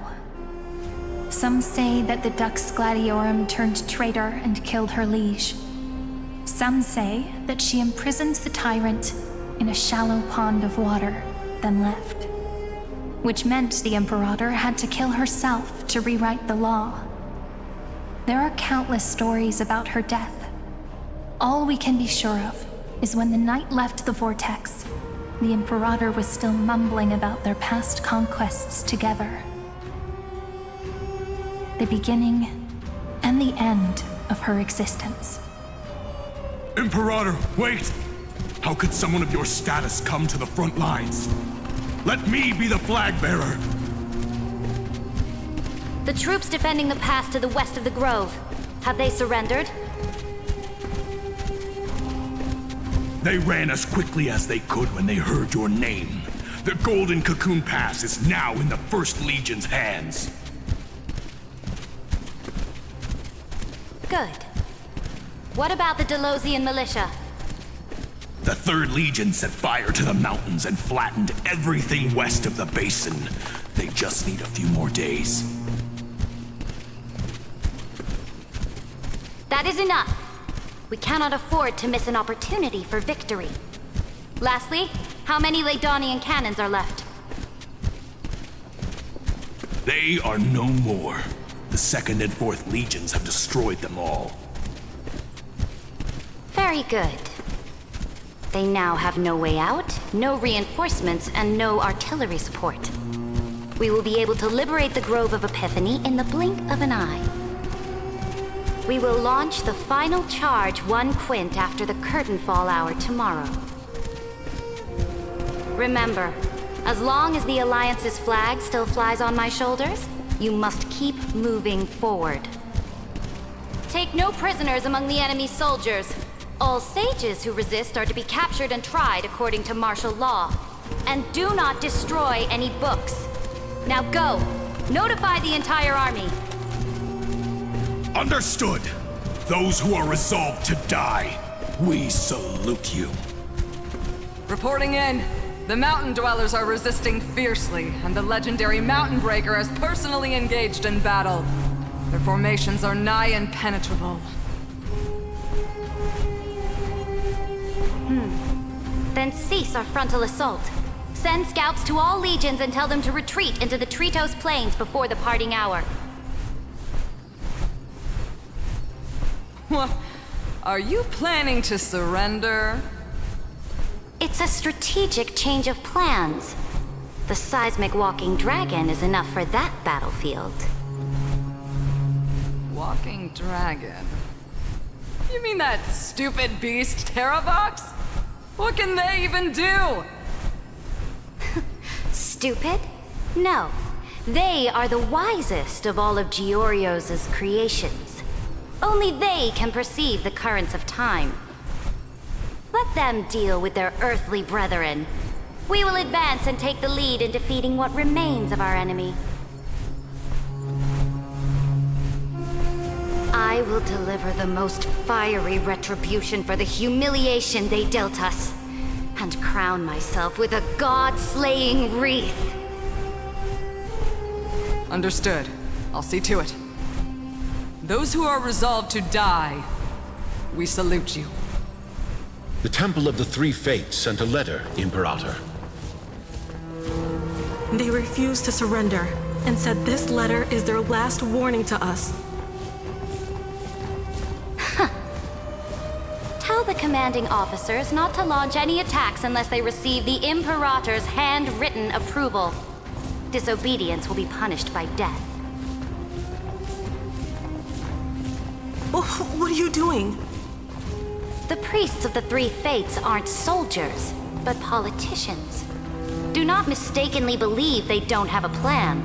Some say that the Dux Gladiorum turned traitor and killed her liege. Some say that she imprisoned the tyrant in a shallow pond of water, then left. Which meant the Imperator had to kill herself to rewrite the law. There are countless stories about her death. All we can be sure of is when the knight left the vortex, the Imperator was still mumbling about their past conquests together. The beginning and the end of her existence. Imperator, wait! How could someone of your status come to the front lines? Let me be the flag bearer! The troops defending the pass to the west of the grove, have they surrendered? They ran as quickly as they could when they heard your name. The Golden Cocoon Pass is now in the First Legion's hands. Good. What about the Delosian militia? The Third Legion set fire to the mountains and flattened everything west of the basin. They just need a few more days. That is enough. We cannot afford to miss an opportunity for victory. Lastly, how many Ladonian cannons are left? They are no more. The Second and Fourth Legions have destroyed them all. Very good. They now have no way out, no reinforcements, and no artillery support. We will be able to liberate the Grove of Epiphany in the blink of an eye. We will launch the final charge 1 quint after the curtain fall hour tomorrow. Remember, as long as the Alliance's flag still flies on my shoulders, you must keep moving forward. Take no prisoners among the enemy soldiers. All sages who resist are to be captured and tried according to martial law. And do not destroy any books. Now go! Notify the entire army! Understood! Those who are resolved to die, we salute you. Reporting in. The Mountain Dwellers are resisting fiercely, and the legendary Mountain Breaker has personally engaged in battle. Their formations are nigh impenetrable. Then cease our frontal assault. Send scouts to all legions and tell them to retreat into the Tritos Plains before the parting hour. What? Are you planning to surrender? It's a strategic change of plans. The seismic walking dragon is enough for that battlefield. Walking dragon? You mean that stupid beast, Terravox? What can they even do? Stupid? No. They are the wisest of all of Giorio's creations. Only they can perceive the currents of time. Let them deal with their earthly brethren. We will advance and take the lead in defeating what remains of our enemy. I will deliver the most fiery retribution for the humiliation they dealt us, and crown myself with a god-slaying wreath. Understood. I'll see to it. Those who are resolved to die, we salute you. The Temple of the Three Fates sent a letter, Imperator. They refused to surrender and said this letter is their last warning to us. Tell the commanding officers not to launch any attacks unless they receive the Imperator's handwritten approval. Disobedience will be punished by death. What are you doing? The priests of the Three Fates aren't soldiers, but politicians. Do not mistakenly believe they don't have a plan.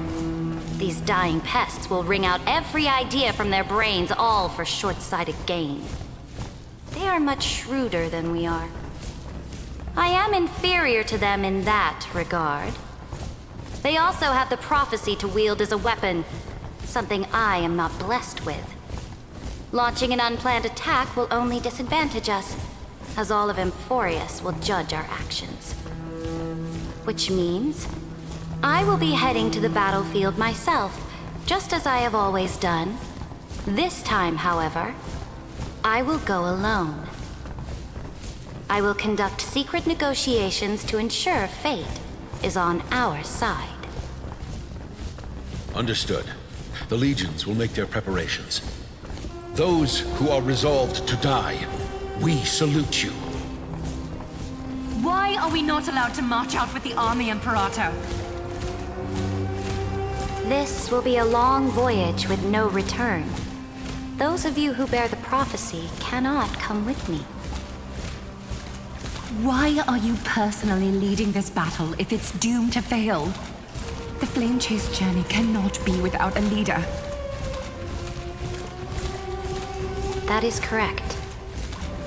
These dying pests will wring out every idea from their brains, all for short-sighted gain. They are much shrewder than we are. I am inferior to them in that regard. They also have the prophecy to wield as a weapon, something I am not blessed with. Launching an unplanned attack will only disadvantage us, as all of Amphoreus will judge our actions. Which means, I will be heading to the battlefield myself, just as I have always done. This time, however, I will go alone. I will conduct secret negotiations to ensure fate is on our side. Understood. The legions will make their preparations. Those who are resolved to die, we salute you. Why are we not allowed to march out with the army, Imperator? This will be a long voyage with no return. Those of you who bear the prophecy cannot come with me. Why are you personally leading this battle if it's doomed to fail? The Flame Chase journey cannot be without a leader. That is correct.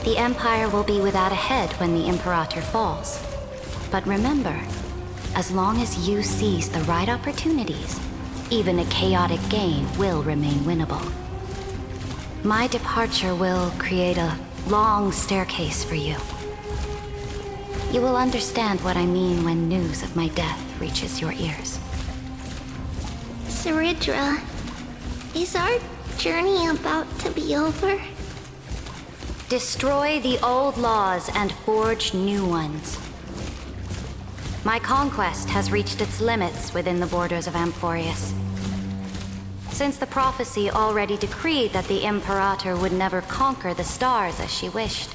The Empire will be without a head when the Imperator falls. But remember, as long as you seize the right opportunities, even a chaotic game will remain winnable. My departure will create a long staircase for you. You will understand what I mean when news of my death reaches your ears. Saridra, is our journey about to be over? Destroy the old laws and forge new ones. My conquest has reached its limits within the borders of Amphoreus. Since the prophecy already decreed that the Imperator would never conquer the stars as she wished,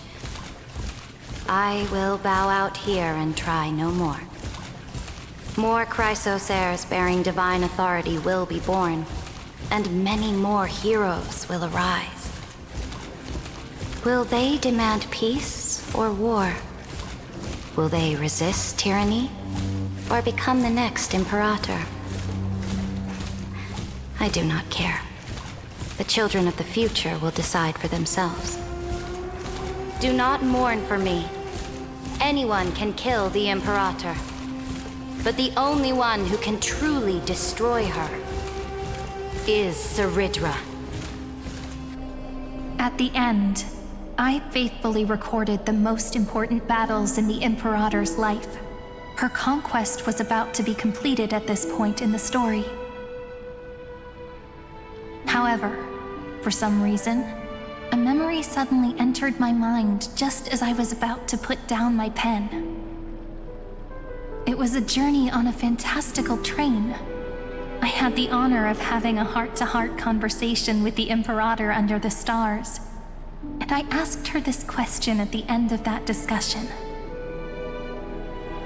I will bow out here and try no more. More Chrysosaurs bearing divine authority will be born, and many more heroes will arise. Will they demand peace or war? Will they resist tyranny or become the next Imperator? I do not care. The children of the future will decide for themselves. Do not mourn for me. Anyone can kill the Imperator, but the only one who can truly destroy her is Saridra. At the end, I faithfully recorded the most important battles in the Imperator's life. Her conquest was about to be completed at this point in the story. However, for some reason, a memory suddenly entered my mind just as I was about to put down my pen. It was a journey on a fantastical train. I had the honor of having a heart-to-heart conversation with the Imperator under the stars, and I asked her this question at the end of that discussion.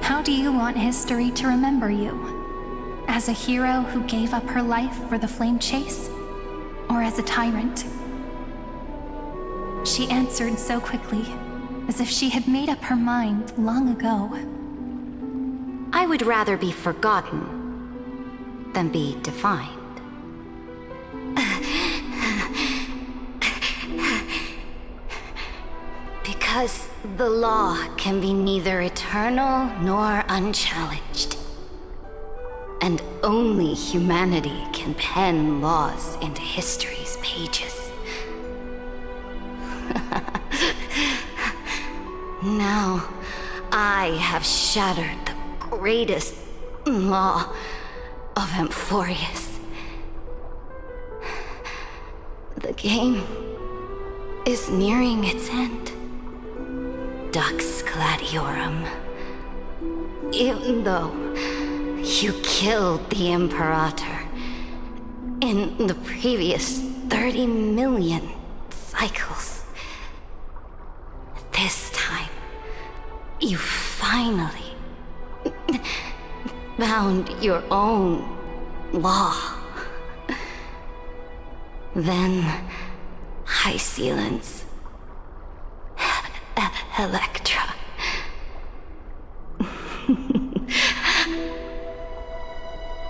How do you want history to remember you? As a hero who gave up her life for the flame chase? Or as a tyrant? She answered so quickly, as if she had made up her mind long ago. I would rather be forgotten than be defined. Because the law can be neither eternal nor unchallenged. And only humanity can pen laws into history's pages. Now, I have shattered the greatest law of Amphoreus. The game is nearing its end. Dux Gladiorum. Even though you killed the Imperator in the previous 30 million cycles, this time, you finally found your own law. Then, High Sealants, Electra.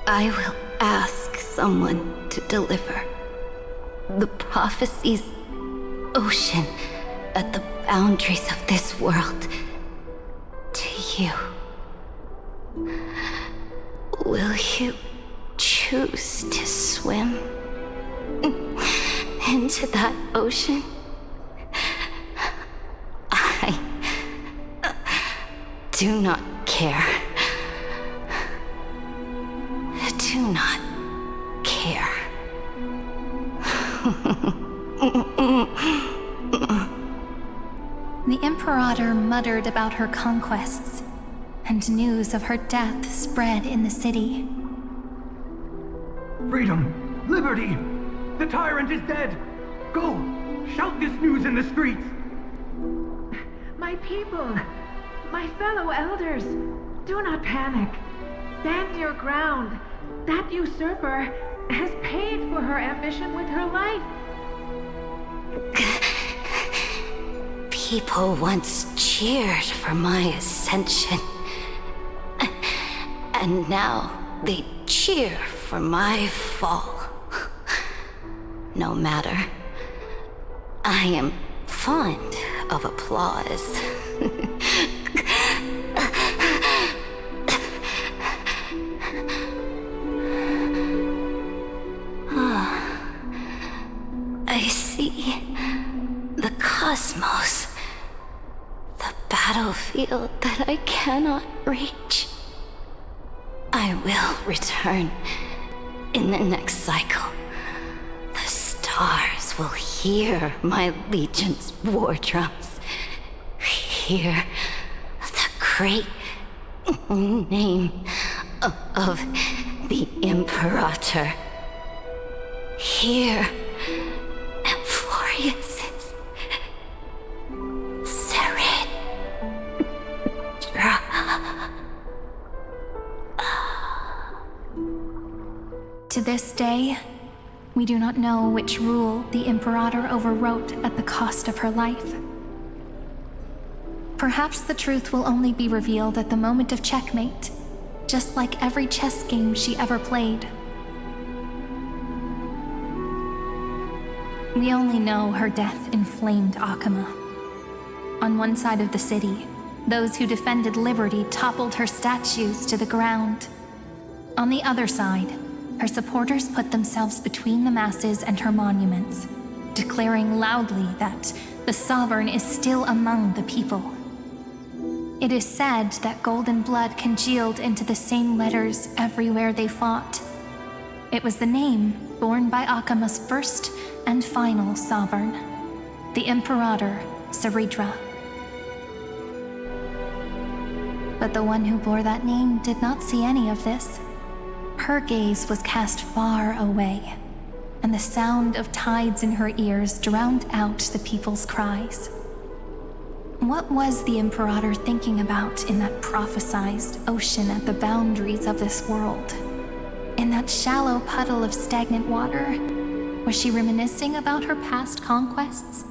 I will ask someone to deliver the prophecy's ocean at the boundaries of this world to you. Will you choose to swim into that ocean? I do not care. Do not care. The Imperator muttered about her conquests, and news of her death spread in the city. Freedom! Liberty! The tyrant is dead! Go! Shout this news in the streets! My people, my fellow elders, do not panic. Stand your ground. That usurper has paid for her ambition with her life. People once cheered for my ascension. And now they cheer for my fall. No matter. I am fond of applause. I see the cosmos, the battlefield that I cannot reach. I will return in the next cycle. The stars will hear my legion's war drums, hear the great name of the Imperator. Here, Amphoreus is Serid. To this day, we do not know which rule the Imperator overwrote at the cost of her life. Perhaps the truth will only be revealed at the moment of checkmate, just like every chess game she ever played. We only know her death inflamed Akama. On one side of the city, those who defended liberty toppled her statues to the ground. On the other side, her supporters put themselves between the masses and her monuments, declaring loudly that the Sovereign is still among the people. It is said that golden blood congealed into the same letters everywhere they fought. It was the name borne by Akama's first and final sovereign, the Imperator Seridra. But the one who bore that name did not see any of this. Her gaze was cast far away, and the sound of tides in her ears drowned out the people's cries. What was the Imperator thinking about in that prophesized ocean at the boundaries of this world? In that shallow puddle of stagnant water? Was she reminiscing about her past conquests?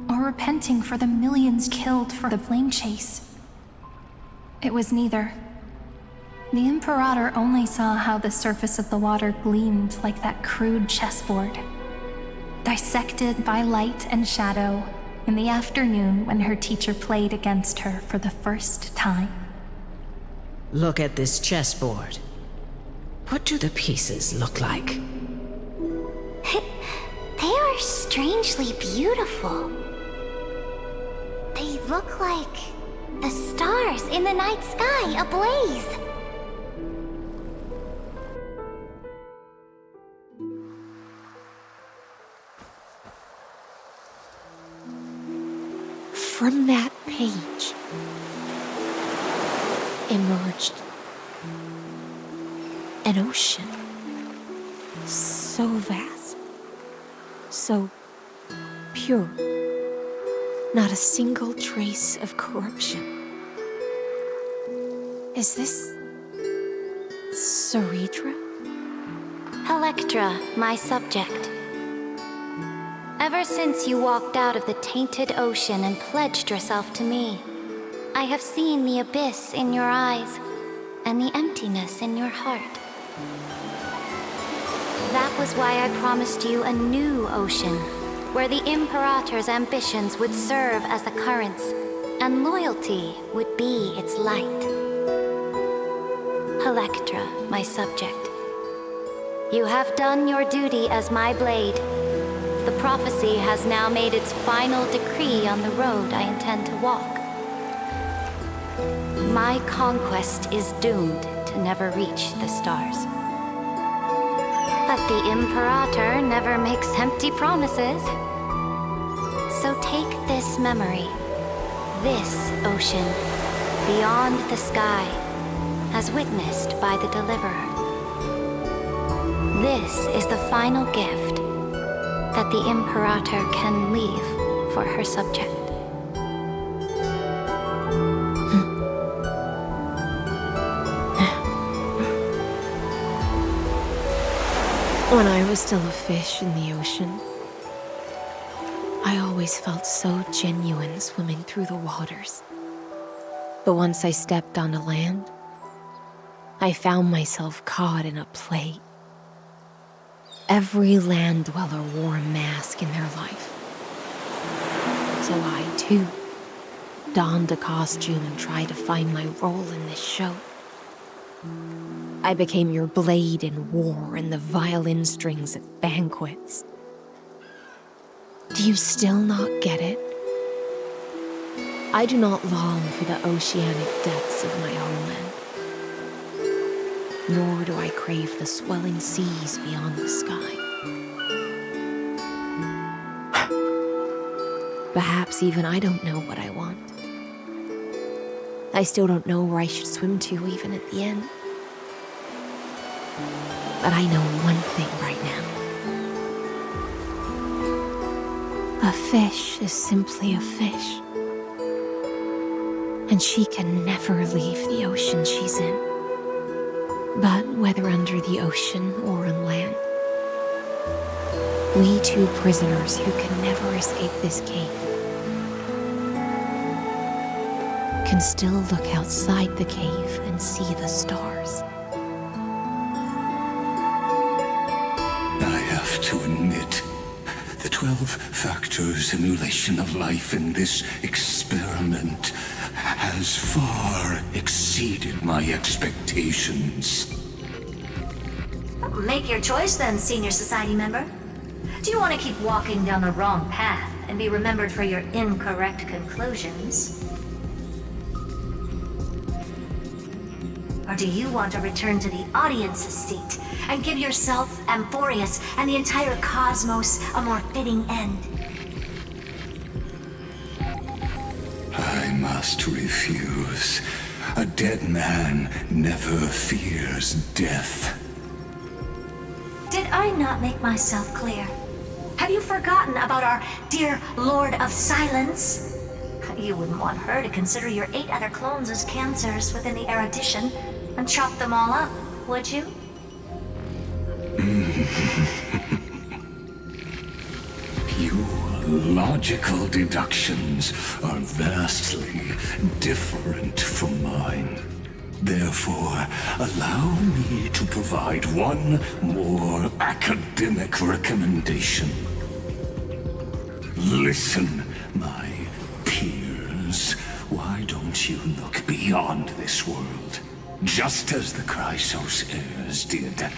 Or repenting for the millions killed for the flame chase? It was neither. The Imperator only saw how the surface of the water gleamed like that crude chessboard, dissected by light and shadow in the afternoon when her teacher played against her for the first time. Look at this chessboard. What do the pieces look like? They are strangely beautiful. They look like the stars in the night sky ablaze. From that page emerged an ocean so vast, so pure, not a single trace of corruption. Is this Seridra? Electra, my subject. Ever since you walked out of the tainted ocean and pledged yourself to me, I have seen the abyss in your eyes and the emptiness in your heart. That was why I promised you a new ocean, where the Imperator's ambitions would serve as the currents, and loyalty would be its light. Electra, my subject. You have done your duty as my blade. The prophecy has now made its final decree on the road I intend to walk. My conquest is doomed to never reach the stars. But the Imperator never makes empty promises. So take this memory, this ocean, beyond the sky, as witnessed by the Deliverer. This is the final gift that the Imperator can leave for her subject. When I was still a fish in the ocean, I always felt so genuine swimming through the waters. But once I stepped onto land, I found myself caught in a play. Every land dweller wore a mask in their life. So I, too, donned a costume and tried to find my role in this show. I became your blade in war and the violin strings at banquets. Do you still not get it? I do not long for the oceanic depths of my homeland, nor do I crave the swelling seas beyond the sky. Perhaps even I don't know what I want. I still don't know where I should swim to even at the end. But I know one thing right now. A fish is simply a fish. And she can never leave the ocean she's in. But whether under the ocean or on land, we two prisoners who can never escape this cave can still look outside the cave and see the stars. I have to admit, the 12-factor simulation of life in this experiment has far exceeded my expectations. Make your choice then, Senior Society member. Do you want to keep walking down the wrong path and be remembered for your incorrect conclusions? Or do you want to return to the audience's seat and give yourself, Amphoreus, and the entire cosmos a more fitting end? I must refuse. A dead man never fears death. Did I not make myself clear? Have you forgotten about our dear Lord of Silence? You wouldn't want her to consider your 8 other clones as cancers within the erudition and chop them all up, would you? Your logical deductions are vastly different from mine. Therefore, allow me to provide one more academic recommendation. Listen, my peers. Why don't you look beyond this world? Just as the Chrysos heirs did.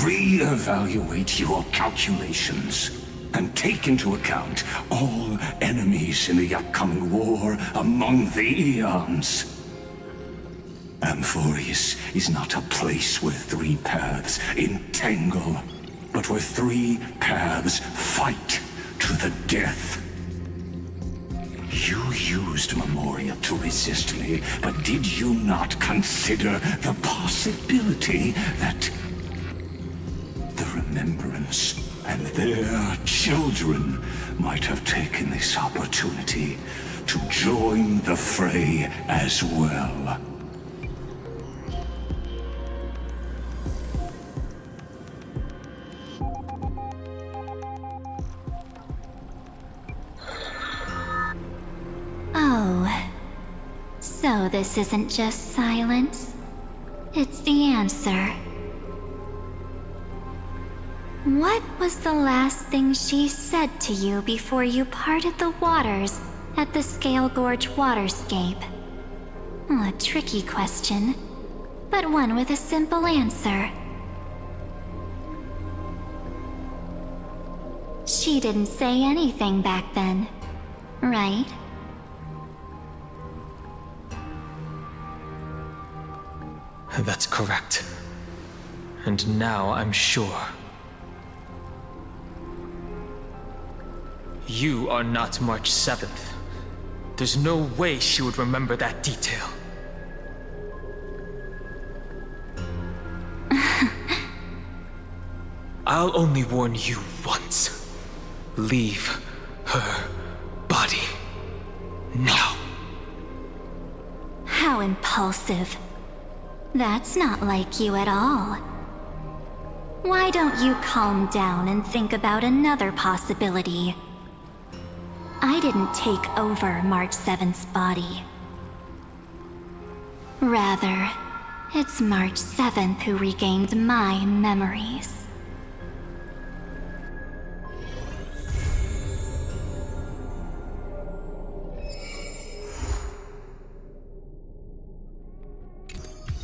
Re-evaluate your calculations and take into account all enemies in the upcoming war among the eons. Amphoreus is not a place where 3 paths entangle, but where 3 paths fight to the death. You used Memoria to resist me, but did you not consider the possibility that the Remembrance and their children might have taken this opportunity to join the fray as well? Oh, so this isn't just silence. It's the answer. What was the last thing she said to you before you parted the waters at the Scale Gorge waterscape? A tricky question, but one with a simple answer. She didn't say anything back then, right? That's correct. And now I'm sure. You are not March 7th. There's no way she would remember that detail. I'll only warn you once. Leave her body. Now. How impulsive. That's not like you at all. Why don't you calm down and think about another possibility? I didn't take over March 7th's body. Rather, it's March 7th who regained my memories.